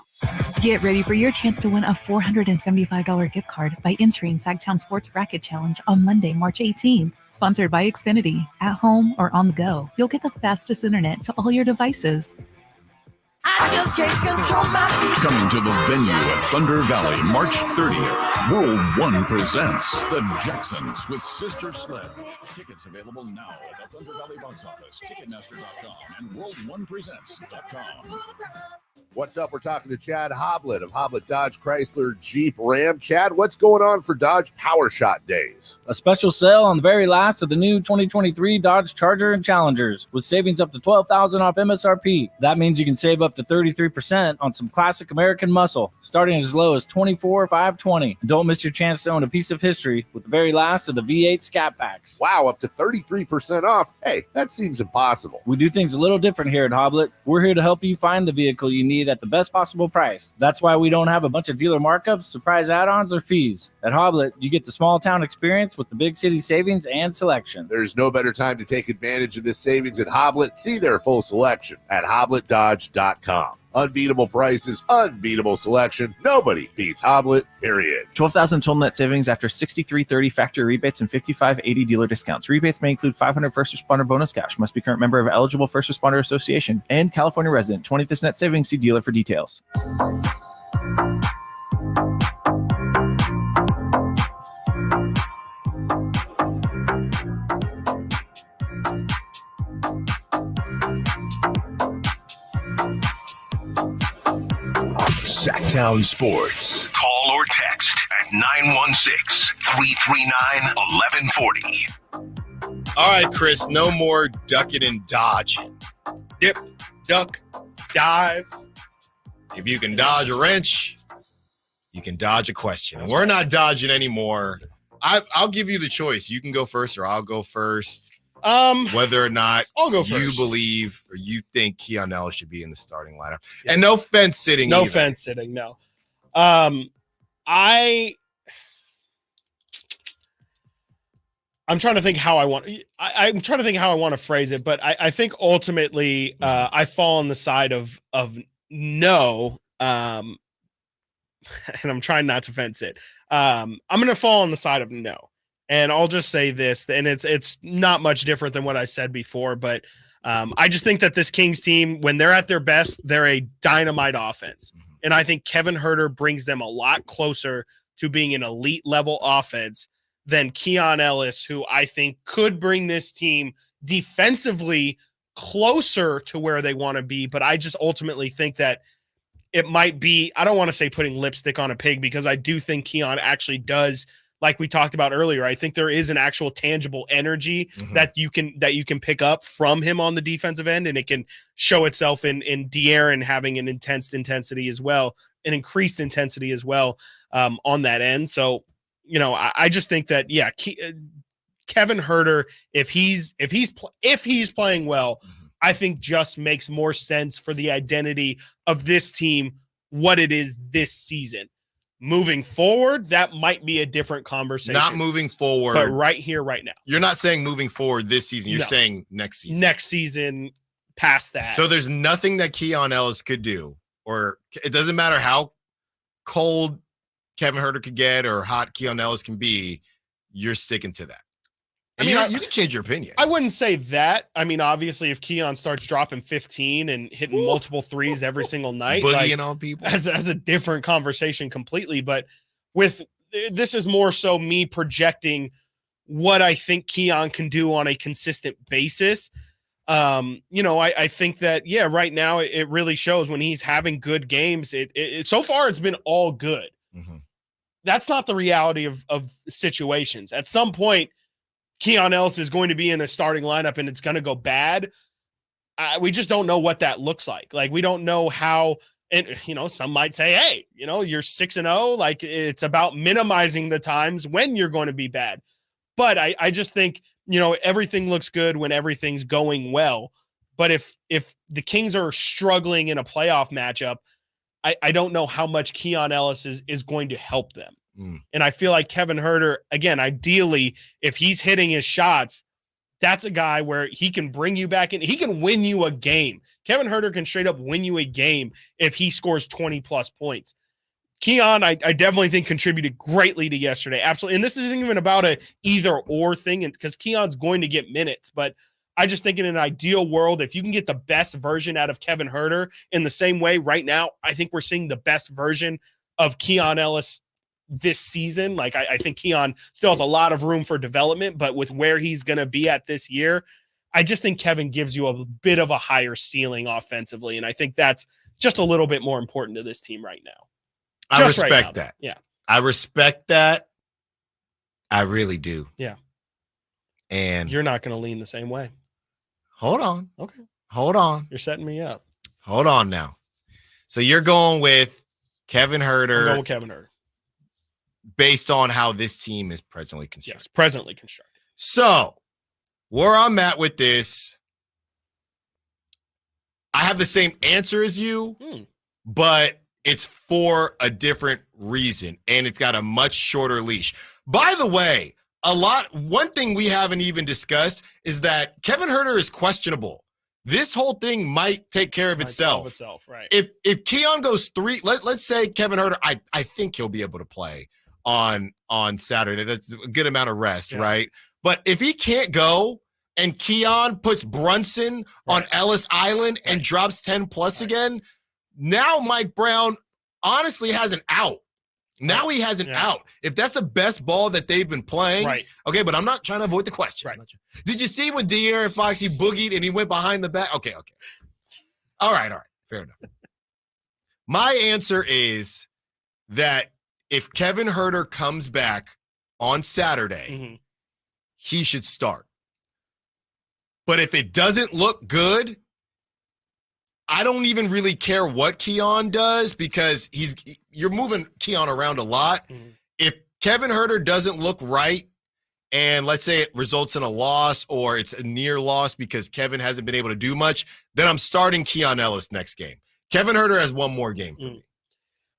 [SPEAKER 32] Get ready for your chance to win a $475 gift card by entering Sactown Sports Bracket Challenge on Monday, March 18th. Sponsored by Xfinity. At home or on the go, you'll get the fastest internet to all your devices.
[SPEAKER 13] I just can't control my feet.
[SPEAKER 23] Coming to the venue at Thunder Valley, March 30th. World One presents The Jacksons with Sister Sledge. Tickets available now at the Thunder Valley box office, Ticketmaster.com, and World1Presents.com.
[SPEAKER 25] What's up? We're talking to Chad Hoblet of Hoblet Dodge Chrysler Jeep Ram. Chad, what's going on for Dodge Power Shot Days?
[SPEAKER 26] A special sale on the very last of the new 2023 Dodge Charger and Challengers with savings up to $12,000 off MSRP. That means you can save up to 33% on some classic American muscle, starting as low as $24,520. Don't miss your chance to own a piece of history with the very last of the V8 Scat Packs.
[SPEAKER 25] Wow, up to 33% off. Hey, that seems impossible.
[SPEAKER 26] We do things a little different here at Hoblet. We're here to help you find the vehicle you need at the best possible price. That's why we don't have a bunch of dealer markups, surprise add-ons, or fees. At Hoblet, you get the small town experience with the big city savings and selection.
[SPEAKER 25] There's no better time to take advantage of this savings at Hoblet. See their full selection at HobletDodge.com. Unbeatable prices, unbeatable selection. Nobody beats Hoblet, period.
[SPEAKER 28] 12,000 total net savings after 6330 factory rebates and 5580 dealer discounts. Rebates may include 500 first responder bonus cash. Must be current member of eligible First Responder Association and California resident. 20th net savings. See dealer for details.
[SPEAKER 1] Sactown Sports. Call or text at 916-339-1140.
[SPEAKER 3] All right, Chris, no more ducking and dodging. Dip, duck, dive. If you can dodge a wrench, you can dodge a question. And we're not dodging anymore. I'll give you the choice. You can go first or I'll go first. Whether or not
[SPEAKER 4] I'll go
[SPEAKER 3] you
[SPEAKER 4] first.
[SPEAKER 3] believe or you think Keon Ellis should be in the starting lineup. Yeah. And no fence sitting
[SPEAKER 4] No
[SPEAKER 3] either.
[SPEAKER 4] fence sitting, no. I'm trying to think how I want to phrase it, but I think ultimately I fall on the side of no. And I'm trying not to fence it. I'm going to fall on the side of no. And I'll just say this, and it's not much different than what I said before, but I just think that this Kings team, when they're at their best, they're a dynamite offense. And I think Kevin Huerter brings them a lot closer to being an elite level offense than Keon Ellis, who I think could bring this team defensively closer to where they want to be. But I just ultimately think that it might be, I don't want to say putting lipstick on a pig, because I do think Keon actually does, like we talked about earlier. I think there is an actual tangible energy that you can pick up from him on the defensive end, and it can show itself in De'Aaron having an increased intensity as well on that end. So, I just think that, Kevin Huerter, if he's playing well, I think just makes more sense for the identity of this team, what it is this season. Moving forward, that might be a different conversation.
[SPEAKER 3] Not moving forward.
[SPEAKER 4] But right here, right now.
[SPEAKER 3] You're not saying moving forward this season. You're saying next season.
[SPEAKER 4] Next season, past that.
[SPEAKER 3] So there's nothing that Keon Ellis could do, or it doesn't matter how cold Kevin Huerter could get or hot Keon Ellis can be, you're sticking to that. And you can change your opinion.
[SPEAKER 4] I wouldn't say that. I mean, obviously, if Keon starts dropping 15 and hitting multiple threes every single night,
[SPEAKER 3] boogieing on people,
[SPEAKER 4] as a different conversation completely. But this is more so me projecting what I think Keon can do on a consistent basis. I think that, right now it really shows when he's having good games. It so far it's been all good. That's not the reality of situations. At some point, Keon Ellis is going to be in a starting lineup and it's going to go bad. We just don't know what that looks like. Like, we don't know how, and, some might say, hey, you're 6-0. Like, it's about minimizing the times when you're going to be bad. But I just think, everything looks good when everything's going well. But if the Kings are struggling in a playoff matchup, I don't know how much Keon Ellis is going to help them. And I feel like Kevin Huerter, again, ideally, if he's hitting his shots, that's a guy where he can bring you back in. He can win you a game. Kevin Huerter can straight up win you a game if he scores 20-plus points. Keon, I definitely think, contributed greatly to yesterday. Absolutely. And this isn't even about a either-or thing, because Keon's going to get minutes. But I just think in an ideal world, if you can get the best version out of Kevin Huerter in the same way right now, I think we're seeing the best version of Keon Ellis this season. Like, I think Keon still has a lot of room for development, but with where he's going to be at this year, I just think Kevin gives you a bit of a higher ceiling offensively. And I think that's just a little bit more important to this team right now.
[SPEAKER 3] I respect that.
[SPEAKER 4] Yeah.
[SPEAKER 3] I respect that. I really do.
[SPEAKER 4] Yeah.
[SPEAKER 3] And
[SPEAKER 4] you're not going to lean the same way.
[SPEAKER 3] Hold on.
[SPEAKER 4] Okay.
[SPEAKER 3] Hold on.
[SPEAKER 4] You're setting me up.
[SPEAKER 3] Hold on now. So you're going with Kevin Huerter.
[SPEAKER 4] I'm going with Kevin Huerter.
[SPEAKER 3] Based on how this team is presently constructed.
[SPEAKER 4] Yes, presently constructed.
[SPEAKER 3] So, where I'm at with this, I have the same answer as you, but it's for a different reason, and it's got a much shorter leash. By the way, one thing we haven't even discussed is that Kevin Huerter is questionable. This whole thing might take care of itself.
[SPEAKER 4] Right.
[SPEAKER 3] If Keon goes 3, let's say Kevin Huerter, I think he'll be able to play on Saturday. That's a good amount of rest, right? But if he can't go and Keon puts Brunson on Ellis Island and drops 10+ again, now Mike Brown honestly has an out. Now he has an out. If that's the best ball that they've been playing, okay, but I'm not trying to avoid the question.
[SPEAKER 4] Right.
[SPEAKER 3] Did you see when De'Aaron Fox, he boogied and he went behind the back? Okay. All right. Fair enough. My answer is that if Kevin Huerter comes back on Saturday, he should start. But if it doesn't look good, I don't even really care what Keon does, because you're moving Keon around a lot. If Kevin Huerter doesn't look right, and let's say it results in a loss or it's a near loss because Kevin hasn't been able to do much, then I'm starting Keon Ellis next game. Kevin Huerter has one more game for me.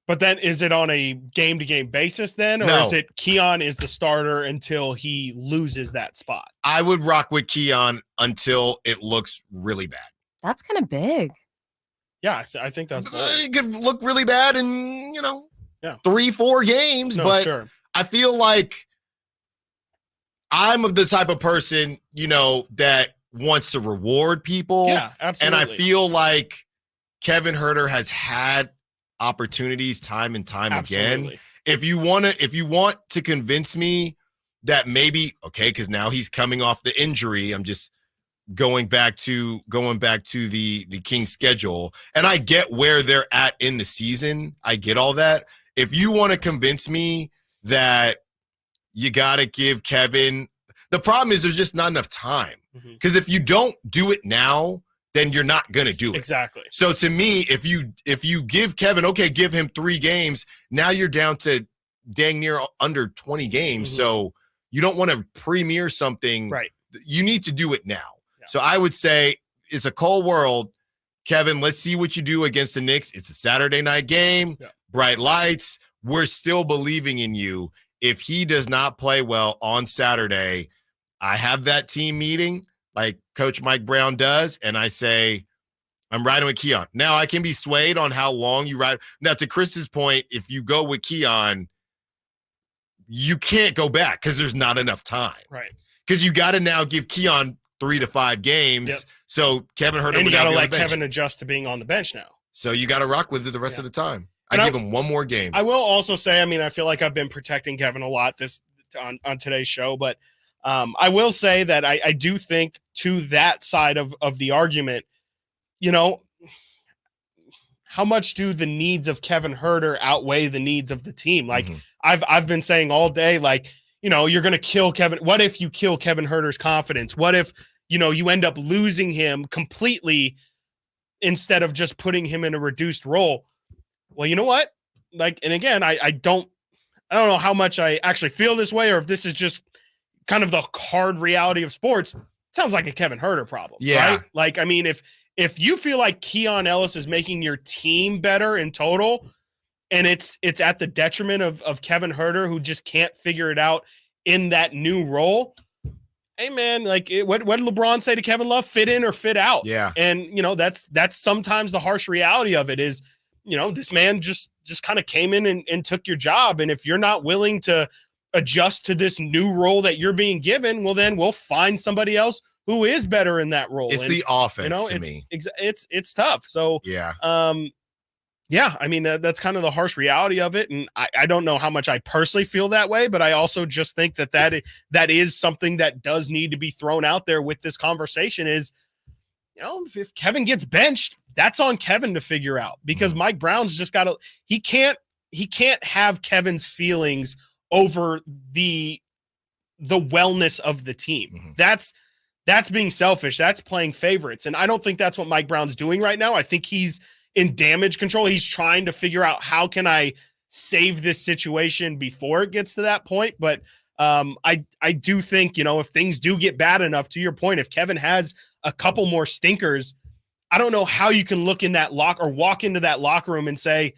[SPEAKER 4] But then is it on a game-to-game basis then? Or is it Keon is the starter until he loses that spot?
[SPEAKER 3] I would rock with Keon until it looks really bad.
[SPEAKER 10] That's kind of big.
[SPEAKER 4] Yeah, I think that's bold.
[SPEAKER 3] It could look really bad in, 3-4 games. But sure. I feel like I'm of the type of person, that wants to reward people.
[SPEAKER 4] Yeah, absolutely.
[SPEAKER 3] And I feel like Kevin Huerter has had opportunities time and time again. If you want to convince me that maybe, okay, because now he's coming off the injury. I'm just going back to the Kings schedule. And I get where they're at in the season. I get all that. If you want to convince me that you got to give Kevin, the problem is there's just not enough time. Because if you don't do it now, then you're not going to do it.
[SPEAKER 4] Exactly.
[SPEAKER 3] So to me, if you give Kevin, okay, give him 3 games, now you're down to dang near under 20 games. So you don't want to premiere something.
[SPEAKER 4] Right.
[SPEAKER 3] You need to do it now. Yeah. So I would say it's a cold world. Kevin, let's see what you do against the Knicks. It's a Saturday night game, bright lights. We're still believing in you. If he does not play well on Saturday, I have that team meeting like Coach Mike Brown does, and I say, I'm riding with Keon. Now, I can be swayed on how long you ride. Now, to Chris's point, if you go with Keon, you can't go back because there's not enough time.
[SPEAKER 4] Right.
[SPEAKER 3] Because you got to now give Keon 3 to 5 games. So Kevin Huerter
[SPEAKER 4] and
[SPEAKER 3] would
[SPEAKER 4] you got to
[SPEAKER 3] now
[SPEAKER 4] let
[SPEAKER 3] be on the bench.
[SPEAKER 4] Kevin adjust to being on the bench now.
[SPEAKER 3] So you got to rock with it the rest of the time. I give him one more game.
[SPEAKER 4] I will also say, I mean, I feel like I've been protecting Kevin a lot on today's show, but I will say that I do think to that side of the argument, you know, how much do the needs of Kevin Huerter outweigh the needs of the team? Like I've been saying all day, like, you know, you're going to kill Kevin. What if you kill Kevin Huerter's confidence? What if, you know, you end up losing him completely instead of just putting him in a reduced role? Well, you know what? Like, and again, I don't know how much I actually feel this way or if this is just kind of the hard reality of sports. It sounds like a Kevin Huerter problem.
[SPEAKER 3] Yeah.
[SPEAKER 4] Right? Like, I mean, if you feel like Keon Ellis is making your team better in total and it's at the detriment of Kevin Huerter, who just can't figure it out in that new role. Hey man, like what did LeBron say to Kevin Love? Fit in or fit out.
[SPEAKER 3] Yeah.
[SPEAKER 4] And you know, that's sometimes the harsh reality of it is, you know, this man just kind of came in and took your job. And if you're not willing to adjust to this new role that you're being given, well, then we'll find somebody else who is better in that role.
[SPEAKER 3] It's
[SPEAKER 4] and,
[SPEAKER 3] the offense,
[SPEAKER 4] you know,
[SPEAKER 3] to me.
[SPEAKER 4] It's tough. So
[SPEAKER 3] yeah.
[SPEAKER 4] Yeah, I mean, that's kind of the harsh reality of it. And I don't know how much I personally feel that way, but I also just think that is something that does need to be thrown out there with this conversation is, you know, if Kevin gets benched, that's on Kevin to figure out, because Mike Brown's just got to, he can't have Kevin's feelings over the wellness of the team. That's being selfish. That's playing favorites. And I don't think that's what Mike Brown's doing right now. I think he's in damage control. He's trying to figure out, how can I save this situation before it gets to that point? But I do think, you know, if things do get bad enough, to your point, if Kevin has a couple more stinkers, I don't know how you can look in that walk into that locker room and say,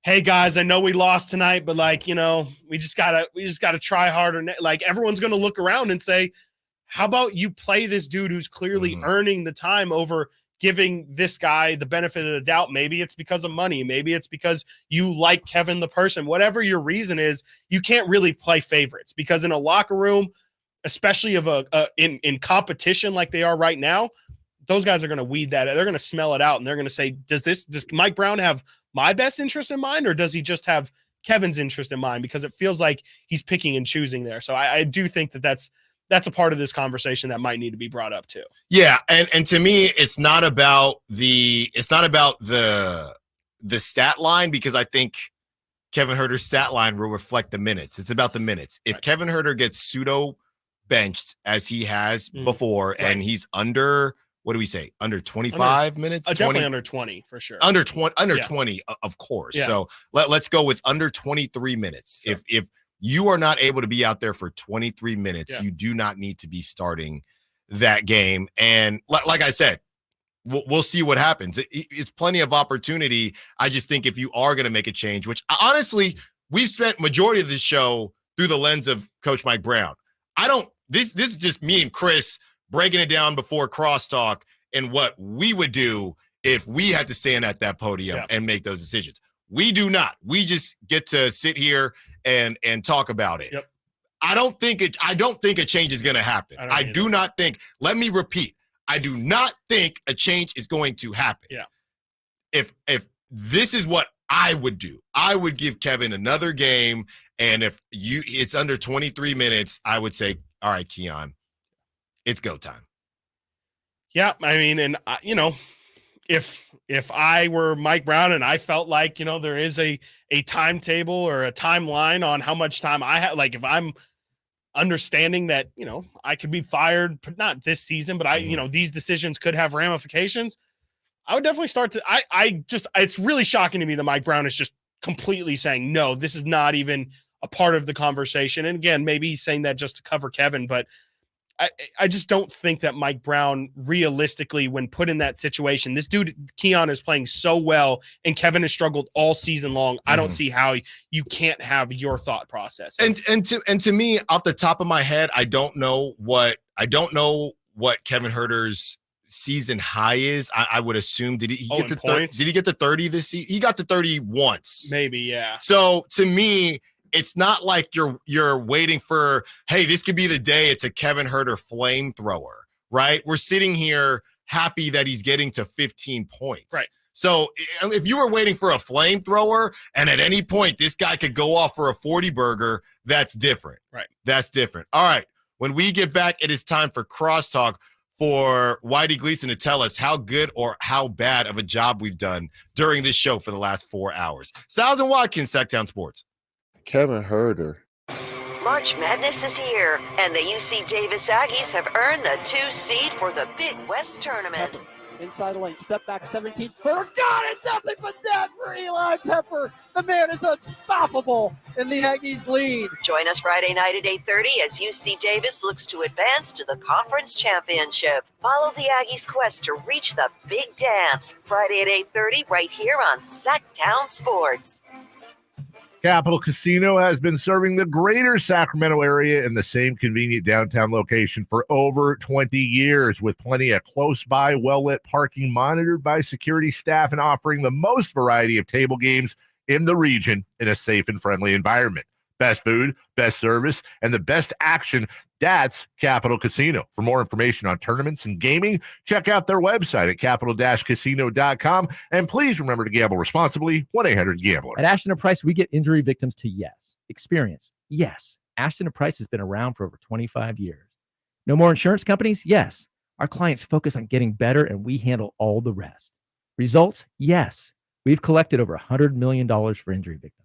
[SPEAKER 4] hey guys, I know we lost tonight, but like, you know, we just gotta try harder. Like, everyone's going to look around and say, how about you play this dude who's clearly earning the time over giving this guy the benefit of the doubt? Maybe it's because of money. Maybe it's because you like Kevin the person. Whatever your reason is, you can't really play favorites, because in a locker room, especially in competition like they are right now, those guys are going to weed that. They're going to smell it out, and they're going to say, does Mike Brown have my best interest in mind, or does he just have Kevin's interest in mind? Because it feels like he's picking and choosing there. So I do think that's a part of this conversation that might need to be brought up too.
[SPEAKER 3] Yeah, and to me, it's not about the stat line, because I think Kevin Huerter's stat line will reflect the minutes. It's about the minutes. If Kevin Huerter gets pseudo benched as he has before, and he's under, what do we say, under 25 minutes? 20?
[SPEAKER 4] Definitely under 20 for sure.
[SPEAKER 3] Under 20, of course.
[SPEAKER 4] Yeah.
[SPEAKER 3] So let's go with under 23 minutes. Sure. If you are not able to be out there for 23 minutes, you do not need to be starting that game. And like I said, we'll see what happens. It's plenty of opportunity. I just think if you are going to make a change, which honestly, we've spent majority of this show through the lens of Coach Mike Brown. This is just me and Chris breaking it down before crosstalk and what we would do if we had to stand at that podium and make those decisions. We do not. We just get to sit here and talk about it.
[SPEAKER 4] Yep.
[SPEAKER 3] I don't think a change is going to happen. I do not think. Let me repeat. I do not think a change is going to happen.
[SPEAKER 4] Yeah.
[SPEAKER 3] If this is what I would do, I would give Kevin another game And if it's under 23 minutes, I would say, all right, Keon, it's go time.
[SPEAKER 4] Yeah, I mean, and if I were Mike Brown and I felt like, there is a timetable or a timeline on how much time I have, like if I'm understanding that, I could be fired, not this season, but these decisions could have ramifications, I would definitely start to, it's really shocking to me that Mike Brown is just completely saying, no, this is not even a part of the conversation. And again, maybe he's saying that just to cover Kevin, but I just don't think that Mike Brown realistically, when put in that situation, this dude, Keon, is playing so well and Kevin has struggled all season long. I don't see how you can't have your thought process.
[SPEAKER 3] And to me, off the top of my head, I don't know what Kevin Huerter's season high is. I would assume, did he get to points? Did he get to 30 this season? He got to 30 once.
[SPEAKER 4] Maybe, yeah.
[SPEAKER 3] So to me, it's not like you're waiting for, hey, this could be the day it's a Kevin Huerter flamethrower, right? We're sitting here happy that he's getting to 15 points.
[SPEAKER 4] Right.
[SPEAKER 3] So if you were waiting for a flamethrower and at any point this guy could go off for a 40 burger, that's different.
[SPEAKER 4] Right.
[SPEAKER 3] That's different. All right. When we get back, it is time for Crosstalk for Whitey Gleason to tell us how good or how bad of a job we've done during this show for the last 4 hours. Stiles and Watkins, Sactown Sports.
[SPEAKER 2] Kevin Huerter.
[SPEAKER 6] March Madness is here, and the UC Davis Aggies have earned the 2 seed for the Big West Tournament.
[SPEAKER 9] Pepper, inside the lane, step back 17. Forgot it, nothing but net for Eli Pepper. The man is unstoppable, and the Aggies lead.
[SPEAKER 6] Join us Friday night at 8:30 as UC Davis looks to advance to the conference championship. Follow the Aggies' quest to reach the big dance. Friday at 8:30 right here on Sactown Sports.
[SPEAKER 11] Capital Casino has been serving the greater Sacramento area in the same convenient downtown location for over 20 years, with plenty of close-by, well-lit parking monitored by security staff and offering the most variety of table games in the region in a safe and friendly environment. Best food, best service, and the best action. That's Capital Casino. For more information on tournaments and gaming, check out their website at capital-casino.com. And please remember to gamble responsibly. 1-800-GAMBLER.
[SPEAKER 14] At Ashton & Price, we get injury victims to yes. Experience, yes. Ashton & Price has been around for over 25 years. No more insurance companies? Yes. Our clients focus on getting better, and we handle all the rest. Results? Yes. We've collected over $100 million for injury victims.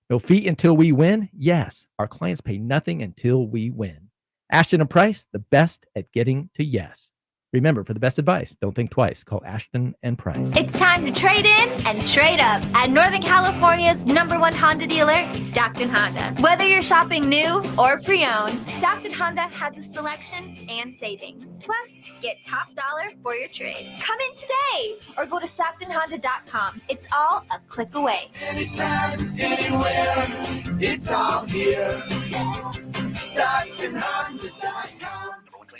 [SPEAKER 14] No fee until we win? Yes. Our clients pay nothing until we win. Ashton & Price, the best at getting to yes. Remember, for the best advice, don't think twice. Call Ashton & Price.
[SPEAKER 16] It's time to trade in and trade up at Northern California's #1 Honda dealer, Stockton Honda. Whether you're shopping new or pre-owned, Stockton Honda has the selection and savings. Plus, get top dollar for your trade. Come in today or go to StocktonHonda.com. It's all a click away.
[SPEAKER 13] Anytime, anywhere, it's all here. StocktonHonda.com.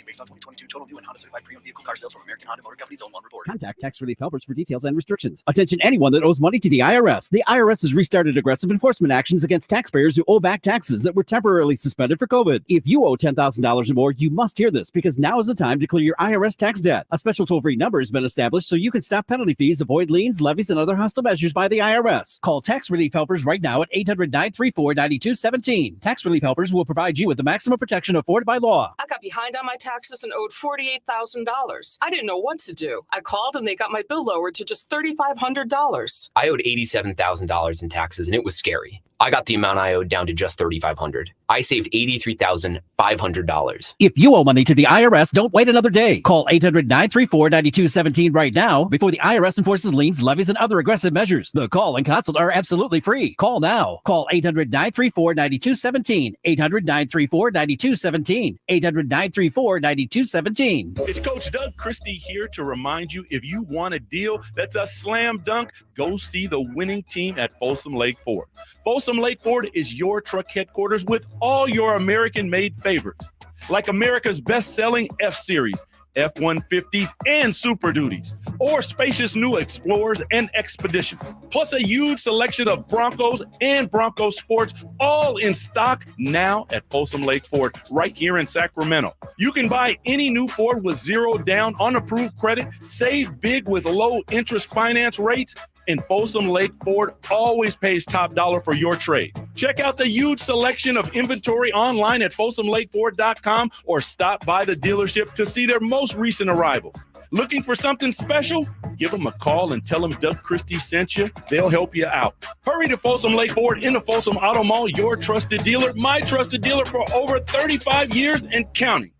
[SPEAKER 17] Based on 2022 total new and Honda certified pre-owned vehicle car sales from American Honda Motor Company's own report.
[SPEAKER 18] Contact Tax Relief Helpers for details and restrictions. Attention anyone that owes money to the IRS. The IRS has restarted aggressive enforcement actions against taxpayers who owe back taxes that were temporarily suspended for COVID. If you owe $10,000 or more, you must hear this because now is the time to clear your IRS tax debt. A special toll-free number has been established so you can stop penalty fees, avoid liens, levies, and other hostile measures by the IRS. Call Tax Relief Helpers right now at 800-934-9217. Tax Relief Helpers will provide you with the maximum protection afforded by law.
[SPEAKER 21] I got behind on my taxes and owed $48,000. I didn't know what to do. I called and they got my bill lowered to just $3,500.
[SPEAKER 29] I owed $87,000 in taxes and it was scary. I got the amount I owed down to just $3,500. I saved $83,500.
[SPEAKER 18] If you owe money to the IRS, don't wait another day. Call 800-934-9217 right now before the IRS enforces liens, levies, and other aggressive measures. The call and consult are absolutely free. Call now. Call 800-934-9217. 800-934-9217. 800-934-9217.
[SPEAKER 12] It's Coach Doug Christie here to remind you, if you want a deal that's a slam dunk, go see the winning team at Folsom Lake Ford. Folsom Lake Ford is your truck headquarters with all your American-made favorites, like America's best-selling F-Series, F-150s, and Super Duties, or spacious new Explorers and Expeditions, plus a huge selection of Broncos and Bronco Sports, all in stock now at Folsom Lake Ford, right here in Sacramento. You can buy any new Ford with zero down on approved credit, save big with low interest finance rates, And Folsom Lake Ford always pays top dollar for your trade. Check out the huge selection of inventory online at folsomlakeford.com or stop by the dealership to see their most recent arrivals. Looking for something special? Give them a call and tell them Doug Christie sent you. They'll help you out. Hurry to Folsom Lake Ford in the Folsom Auto Mall, your trusted dealer, my trusted dealer for over 35 years and counting.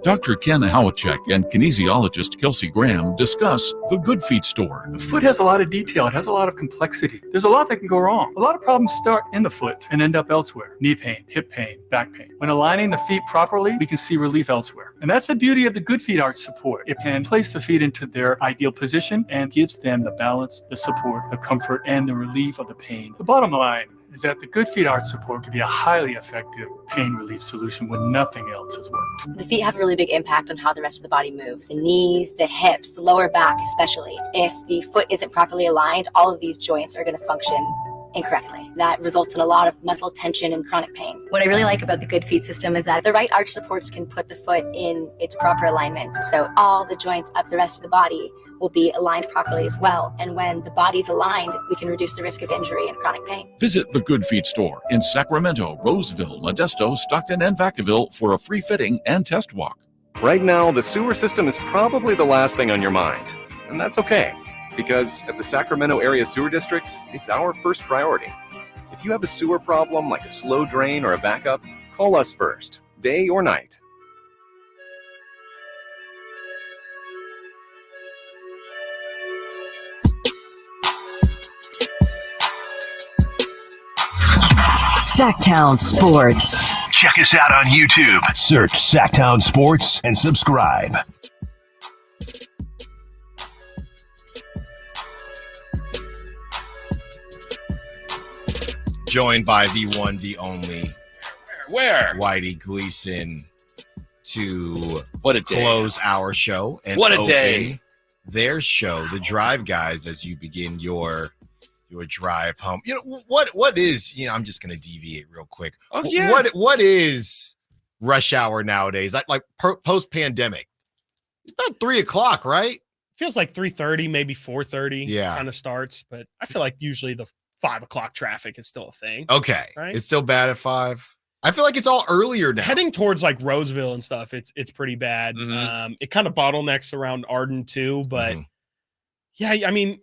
[SPEAKER 23] Dr. Ken Howachek and kinesiologist Kelsey Graham discuss the Good Feet store.
[SPEAKER 5] The foot has a lot of detail. It has a lot of complexity. There's a lot that can go wrong. A lot of problems start in the foot and end up elsewhere. Knee pain, hip pain, back pain. When aligning the feet properly, we can see relief elsewhere. And that's the beauty of the Good Feet arch support. It can place the feet into their ideal position and gives them the balance, the support, the comfort, and the relief of the pain. The bottom line is that the Good Feet arch support can be a highly effective pain relief solution when nothing else has worked.
[SPEAKER 7] The feet have a really big impact on how the rest of the body moves. The knees, the hips, the lower back especially. If the foot isn't properly aligned, all of these joints are going to function incorrectly. That results in a lot of muscle tension and chronic pain. What I really like about the Good Feet system is that the right arch supports can put the foot in its proper alignment. So all the joints of the rest of the body will be aligned properly as well. And when the body's aligned, we can reduce the risk of injury and chronic pain.
[SPEAKER 23] Visit the Good Feet store in Sacramento, Roseville, Modesto, Stockton, and Vacaville for a free fitting and test walk.
[SPEAKER 8] Right now, the sewer system is probably the last thing on your mind. And that's okay, because at the Sacramento Area Sewer District, it's our first priority. If you have a sewer problem like a slow drain or a backup, call us first, day or night.
[SPEAKER 6] Sactown Sports.
[SPEAKER 1] Check us out on YouTube. Search Sactown Sports and subscribe.
[SPEAKER 3] Joined by the one, the only,
[SPEAKER 15] where
[SPEAKER 3] Whitey Gleason to
[SPEAKER 15] what a day.
[SPEAKER 3] Close our show and
[SPEAKER 15] what a
[SPEAKER 3] open
[SPEAKER 15] day.
[SPEAKER 3] Their show, the Drive Guys, as you begin your drive home. You know what is, I'm just gonna deviate real quick.
[SPEAKER 15] Oh yeah.
[SPEAKER 3] What is rush hour nowadays? Like post pandemic. It's about 3:00, right?
[SPEAKER 4] Feels like 3:30, maybe 4:30.
[SPEAKER 3] Yeah.
[SPEAKER 4] Kind of starts, but I feel like usually the 5 o'clock traffic is still a thing.
[SPEAKER 3] Okay.
[SPEAKER 4] Right?
[SPEAKER 3] It's still bad at 5. I feel like it's all earlier now.
[SPEAKER 4] Heading towards like Roseville and stuff, it's pretty bad.
[SPEAKER 15] Mm-hmm.
[SPEAKER 4] It kind of bottlenecks around Arden too, but yeah, I mean,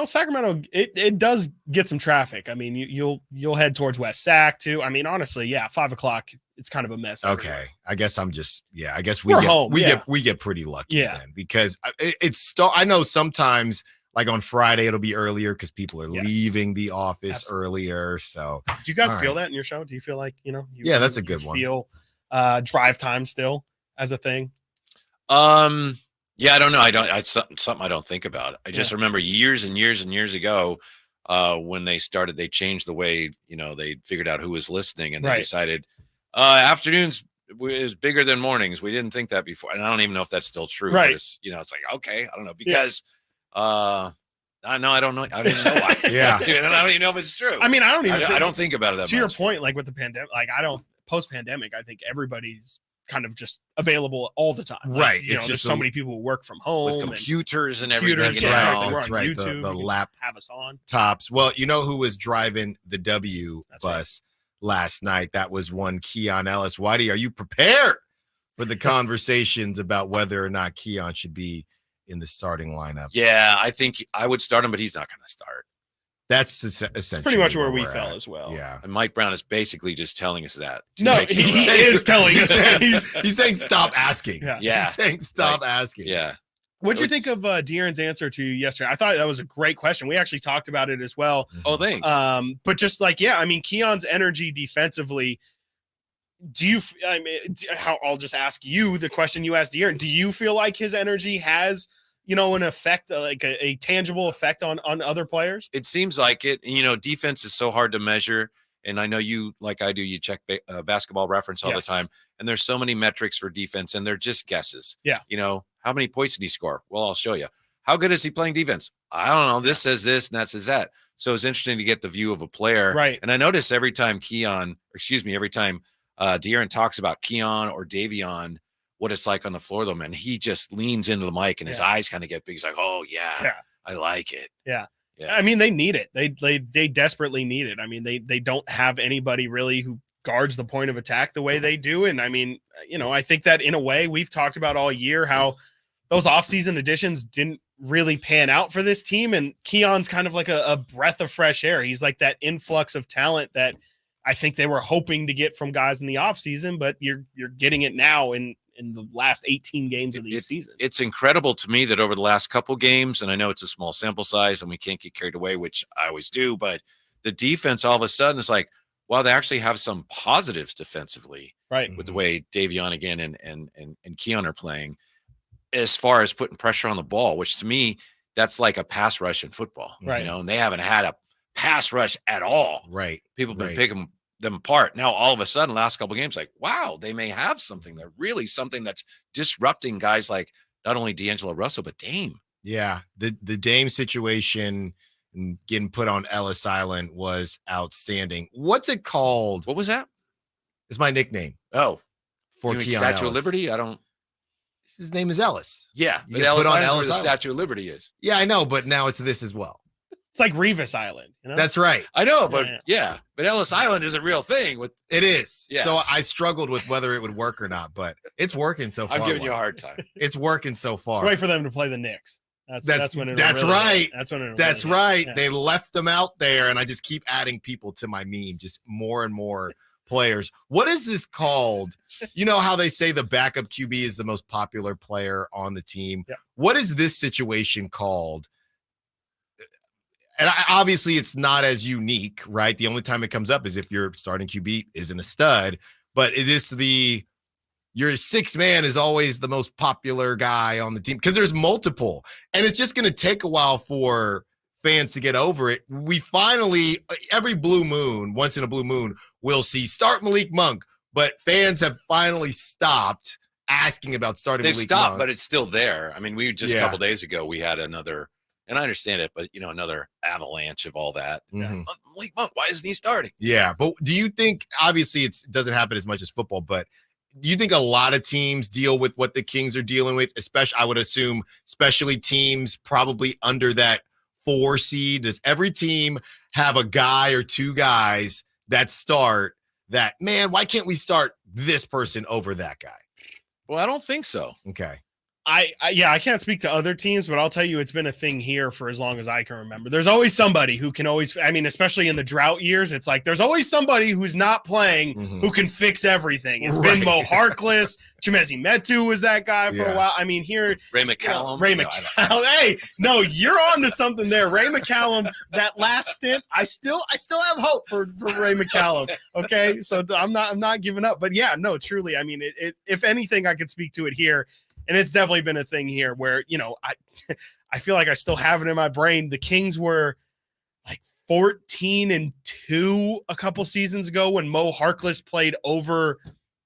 [SPEAKER 4] Sacramento, it does get some traffic. I mean, you'll head towards West Sac too. I mean, honestly, yeah, 5 o'clock, it's kind of a mess.
[SPEAKER 3] Okay.
[SPEAKER 4] Everywhere.
[SPEAKER 3] I guess I'm just, I guess
[SPEAKER 4] We're home.
[SPEAKER 3] we get pretty lucky
[SPEAKER 4] Yeah.
[SPEAKER 3] then, because I know sometimes like on Friday it'll be earlier because people are leaving the office earlier. So
[SPEAKER 4] do you guys
[SPEAKER 3] all
[SPEAKER 4] feel
[SPEAKER 3] right.
[SPEAKER 4] that in your show? Do you feel like,
[SPEAKER 3] Yeah, that's a good one.
[SPEAKER 4] Feel drive time still as a thing?
[SPEAKER 15] Yeah, I don't know. It's something I don't think about. I just remember years and years and years ago when they changed the way, they figured out who was listening, and they decided afternoons is bigger than mornings. We didn't think that before. And I don't even know if that's still true.
[SPEAKER 4] Right.
[SPEAKER 15] But it's, it's like, okay, I don't know, because I don't know. I don't even know why.
[SPEAKER 3] Yeah.
[SPEAKER 15] And I don't even know if it's true.
[SPEAKER 4] I mean, I
[SPEAKER 15] don't think about it that
[SPEAKER 4] to
[SPEAKER 15] much.
[SPEAKER 4] your point, like with the pandemic, like post pandemic, I think everybody's kind of just available all the time. Like,
[SPEAKER 3] Right.
[SPEAKER 4] It's there's so many people who work from home
[SPEAKER 15] with computers and everything.
[SPEAKER 3] That's
[SPEAKER 15] now.
[SPEAKER 3] right.
[SPEAKER 4] We're
[SPEAKER 3] That's
[SPEAKER 4] on
[SPEAKER 3] right.
[SPEAKER 4] YouTube.
[SPEAKER 3] The
[SPEAKER 4] You can
[SPEAKER 3] lap
[SPEAKER 4] have us on.
[SPEAKER 3] tops. Well, you know who was driving the W bus last night? That was one Keon Ellis. Whitey, are you prepared for the conversations about whether or not Keon should be in the starting lineup?
[SPEAKER 15] Yeah, I think I would start him, but he's not going to start.
[SPEAKER 3] That's essentially
[SPEAKER 4] Pretty much where we
[SPEAKER 3] we're
[SPEAKER 4] fell
[SPEAKER 3] at.
[SPEAKER 4] as well.
[SPEAKER 3] Yeah.
[SPEAKER 15] And Mike Brown is basically just telling us that.
[SPEAKER 4] No, he is telling us that.
[SPEAKER 3] He's saying stop asking.
[SPEAKER 15] Yeah.
[SPEAKER 3] He's saying stop asking.
[SPEAKER 15] Yeah.
[SPEAKER 4] What'd you think of De'Aaron's answer to you yesterday? I thought that was a great question. We actually talked about it as well.
[SPEAKER 15] Oh, thanks.
[SPEAKER 4] But just like, I mean, Keon's energy defensively, I'll just ask you the question you asked De'Aaron. Do you feel like his energy has, an effect, like a tangible effect on other players?
[SPEAKER 15] It seems like it. Defense is so hard to measure. And I know you, like I do, you check Basketball Reference all the time. And there's so many metrics for defense, and they're just guesses.
[SPEAKER 4] Yeah.
[SPEAKER 15] How many points did he score? Well, I'll show you. How good is he playing defense? I don't know. This says this and that says that. So it's interesting to get the view of a player.
[SPEAKER 4] Right.
[SPEAKER 15] And I notice every time De'Aaron talks about Keon or Davion, what it's like on the floor, though, man, he just leans into the mic and his eyes kind of get big. He's like, oh, yeah. I like it.
[SPEAKER 4] Yeah.
[SPEAKER 15] Yeah.
[SPEAKER 4] I mean, they need it. They desperately need it. I mean, they don't have anybody really who guards the point of attack the way they do. And I mean, I think that in a way we've talked about all year how those offseason additions didn't really pan out for this team. And Keon's kind of like a breath of fresh air. He's like that influx of talent that I think they were hoping to get from guys in the offseason, but you're getting it now in the last 18 games of the season.
[SPEAKER 15] It's incredible to me that over the last couple games, and I know it's a small sample size and we can't get carried away, which I always do, but the defense all of a sudden is like, wow, they actually have some positives defensively,
[SPEAKER 4] right?
[SPEAKER 15] With the way Davion again and Keon are playing, as far as putting pressure on the ball, which to me, that's like a pass rush in football,
[SPEAKER 4] right?
[SPEAKER 15] And they haven't had a pass rush at all,
[SPEAKER 3] right?
[SPEAKER 15] People have been picking them apart. Now, all of a sudden, last couple of games, like, wow, they may have something. They're really something that's disrupting guys like not only D'Angelo Russell, but Dame.
[SPEAKER 3] Yeah. The Dame situation and getting put on Ellis Island was outstanding. What's it called?
[SPEAKER 15] What was that?
[SPEAKER 3] It's my nickname.
[SPEAKER 15] Oh,
[SPEAKER 3] for
[SPEAKER 15] you mean
[SPEAKER 3] Keon
[SPEAKER 15] Statue
[SPEAKER 3] Ellis.
[SPEAKER 15] of Liberty? I don't.
[SPEAKER 3] His name is Ellis.
[SPEAKER 15] Yeah,
[SPEAKER 3] You
[SPEAKER 15] but
[SPEAKER 3] get
[SPEAKER 15] Ellis
[SPEAKER 3] put on
[SPEAKER 15] Island's where
[SPEAKER 3] Ellis
[SPEAKER 15] the
[SPEAKER 3] Island.
[SPEAKER 15] Statue of Liberty is.
[SPEAKER 3] Yeah, I know, but now it's this as well.
[SPEAKER 4] It's like Revis Island.
[SPEAKER 3] That's right.
[SPEAKER 15] I know, but yeah, but Ellis Island is a real thing.
[SPEAKER 3] It is.
[SPEAKER 15] Yeah.
[SPEAKER 3] So I struggled with whether it would work or not, but it's working so far.
[SPEAKER 15] I'm giving you a hard time.
[SPEAKER 3] It's working so far.
[SPEAKER 4] Just wait for them to play the Knicks. That's when it'll
[SPEAKER 3] that's
[SPEAKER 4] really
[SPEAKER 3] right.
[SPEAKER 4] hit. That's when it'll
[SPEAKER 3] That's
[SPEAKER 4] really hit.
[SPEAKER 3] right.
[SPEAKER 4] Yeah.
[SPEAKER 3] They left them out there, and I just keep adding people to my meme, just more and more players. What is this called? You know how they say the backup QB is the most popular player on the team?
[SPEAKER 4] Yeah.
[SPEAKER 3] What is this situation called? And obviously it's not as unique, right? The only time it comes up is if your starting QB isn't a stud, but it is your sixth man is always the most popular guy on the team because there's multiple, and it's just going to take a while for fans to get over it. We finally, every blue moon, once in a blue moon, we'll see start Malik Monk, but fans have finally stopped asking about starting
[SPEAKER 15] They've
[SPEAKER 3] Malik
[SPEAKER 15] stopped,
[SPEAKER 3] Monk.
[SPEAKER 15] but it's still there. I mean, we just a
[SPEAKER 3] Yeah.
[SPEAKER 15] couple days ago, we had another, and I understand it, but another avalanche of all that.
[SPEAKER 3] Mhm.
[SPEAKER 15] Malik Monk, why isn't he starting?
[SPEAKER 3] Yeah, but do you think, obviously it doesn't happen as much as football, but do you think a lot of teams deal with what the Kings are dealing with, especially, I would assume, especially teams probably under that 4 seed? Does every team have a guy or two guys that start that, man, why can't we start this person over that guy?
[SPEAKER 15] Well, I don't think so.
[SPEAKER 3] Okay.
[SPEAKER 4] I can't speak to other teams, but I'll tell you, it's been a thing here for as long as I can remember. There's always somebody who can always, I mean, especially in the drought years, it's like there's always somebody who's not playing who can fix everything. It's been Mo Harkless, Chimezi Metu was that guy for a while. I mean, here,
[SPEAKER 15] Ray McCallum.
[SPEAKER 4] Ray McCallum. Hey, no, you're on to something there. Ray McCallum, that last stint, I still have hope for Ray McCallum. Okay, so I'm not giving up. But yeah, no, truly, I mean, if anything, I could speak to it here. And it's definitely been a thing here where, I feel like I still have it in my brain. The Kings were like 14-2 a couple seasons ago when Mo Harkless played over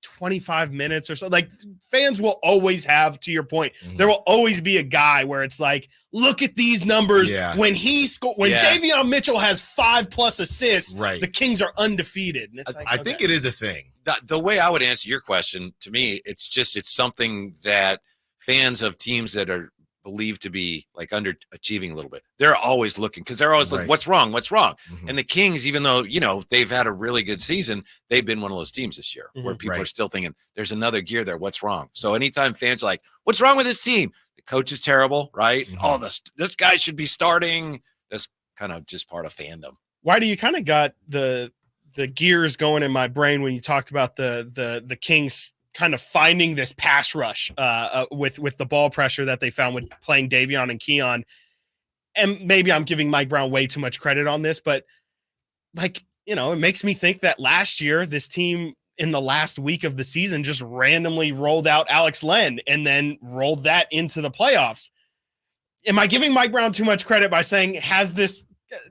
[SPEAKER 4] 25 minutes or so. Like, fans will always have, to your point, there will always be a guy where it's like, look at these numbers.
[SPEAKER 3] Yeah.
[SPEAKER 4] When Davion Mitchell has 5+ assists,
[SPEAKER 3] Right.
[SPEAKER 4] the Kings are undefeated. And it's like,
[SPEAKER 3] I think it is a thing.
[SPEAKER 15] The way I would answer your question, to me, it's something that fans of teams that are believed to be like underachieving a little bit, they're always looking, because they're always looking, what's wrong? And the Kings, even though, they've had a really good season, they've been one of those teams this year where people are still thinking there's another gear there. What's wrong? So anytime fans are like, what's wrong with this team? The coach is terrible, right? Oh, this guy should be starting. That's kind of just part of fandom.
[SPEAKER 4] Why do you kind of got the gears going in my brain when you talked about the Kings kind of finding this pass rush with the ball pressure that they found with playing Davion and Keon? And maybe I'm giving Mike Brown way too much credit on this, but it makes me think that last year, this team in the last week of the season just randomly rolled out Alex Len and then rolled that into the playoffs. Am I giving Mike Brown too much credit by saying, has this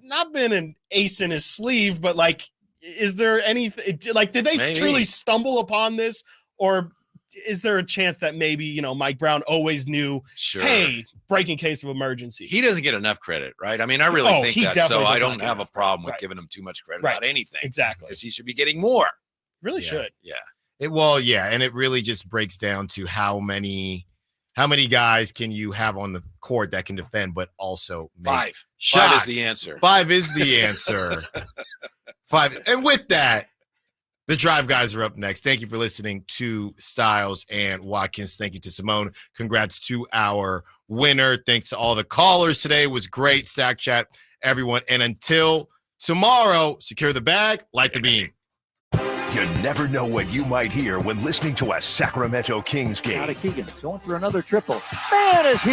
[SPEAKER 4] not been an ace in his sleeve, but is there anything did they truly stumble upon this, or is there a chance that maybe, Mike Brown always knew, hey, breaking case of emergency?
[SPEAKER 15] He doesn't get enough credit, right? I mean, I really think that, so I don't have a problem with giving him too much credit about anything.
[SPEAKER 4] Exactly.
[SPEAKER 15] Because he should be getting more.
[SPEAKER 4] Really should.
[SPEAKER 15] Yeah.
[SPEAKER 3] And it really just breaks down to how many How many guys can you have on the court that can defend but also make
[SPEAKER 15] 5.
[SPEAKER 3] shots?
[SPEAKER 15] 5 is the answer.
[SPEAKER 3] 5 is the answer. 5. And with that, the Drive Guys are up next. Thank you for listening to Stiles and Watkins. Thank you to Simone. Congrats to our winner. Thanks to all the callers today. It was great. Sack Chat, everyone. And until tomorrow, secure the bag, light the beam.
[SPEAKER 1] You never know what you might hear when listening to a Sacramento Kings game.
[SPEAKER 9] Keegan going for another triple. Man, is he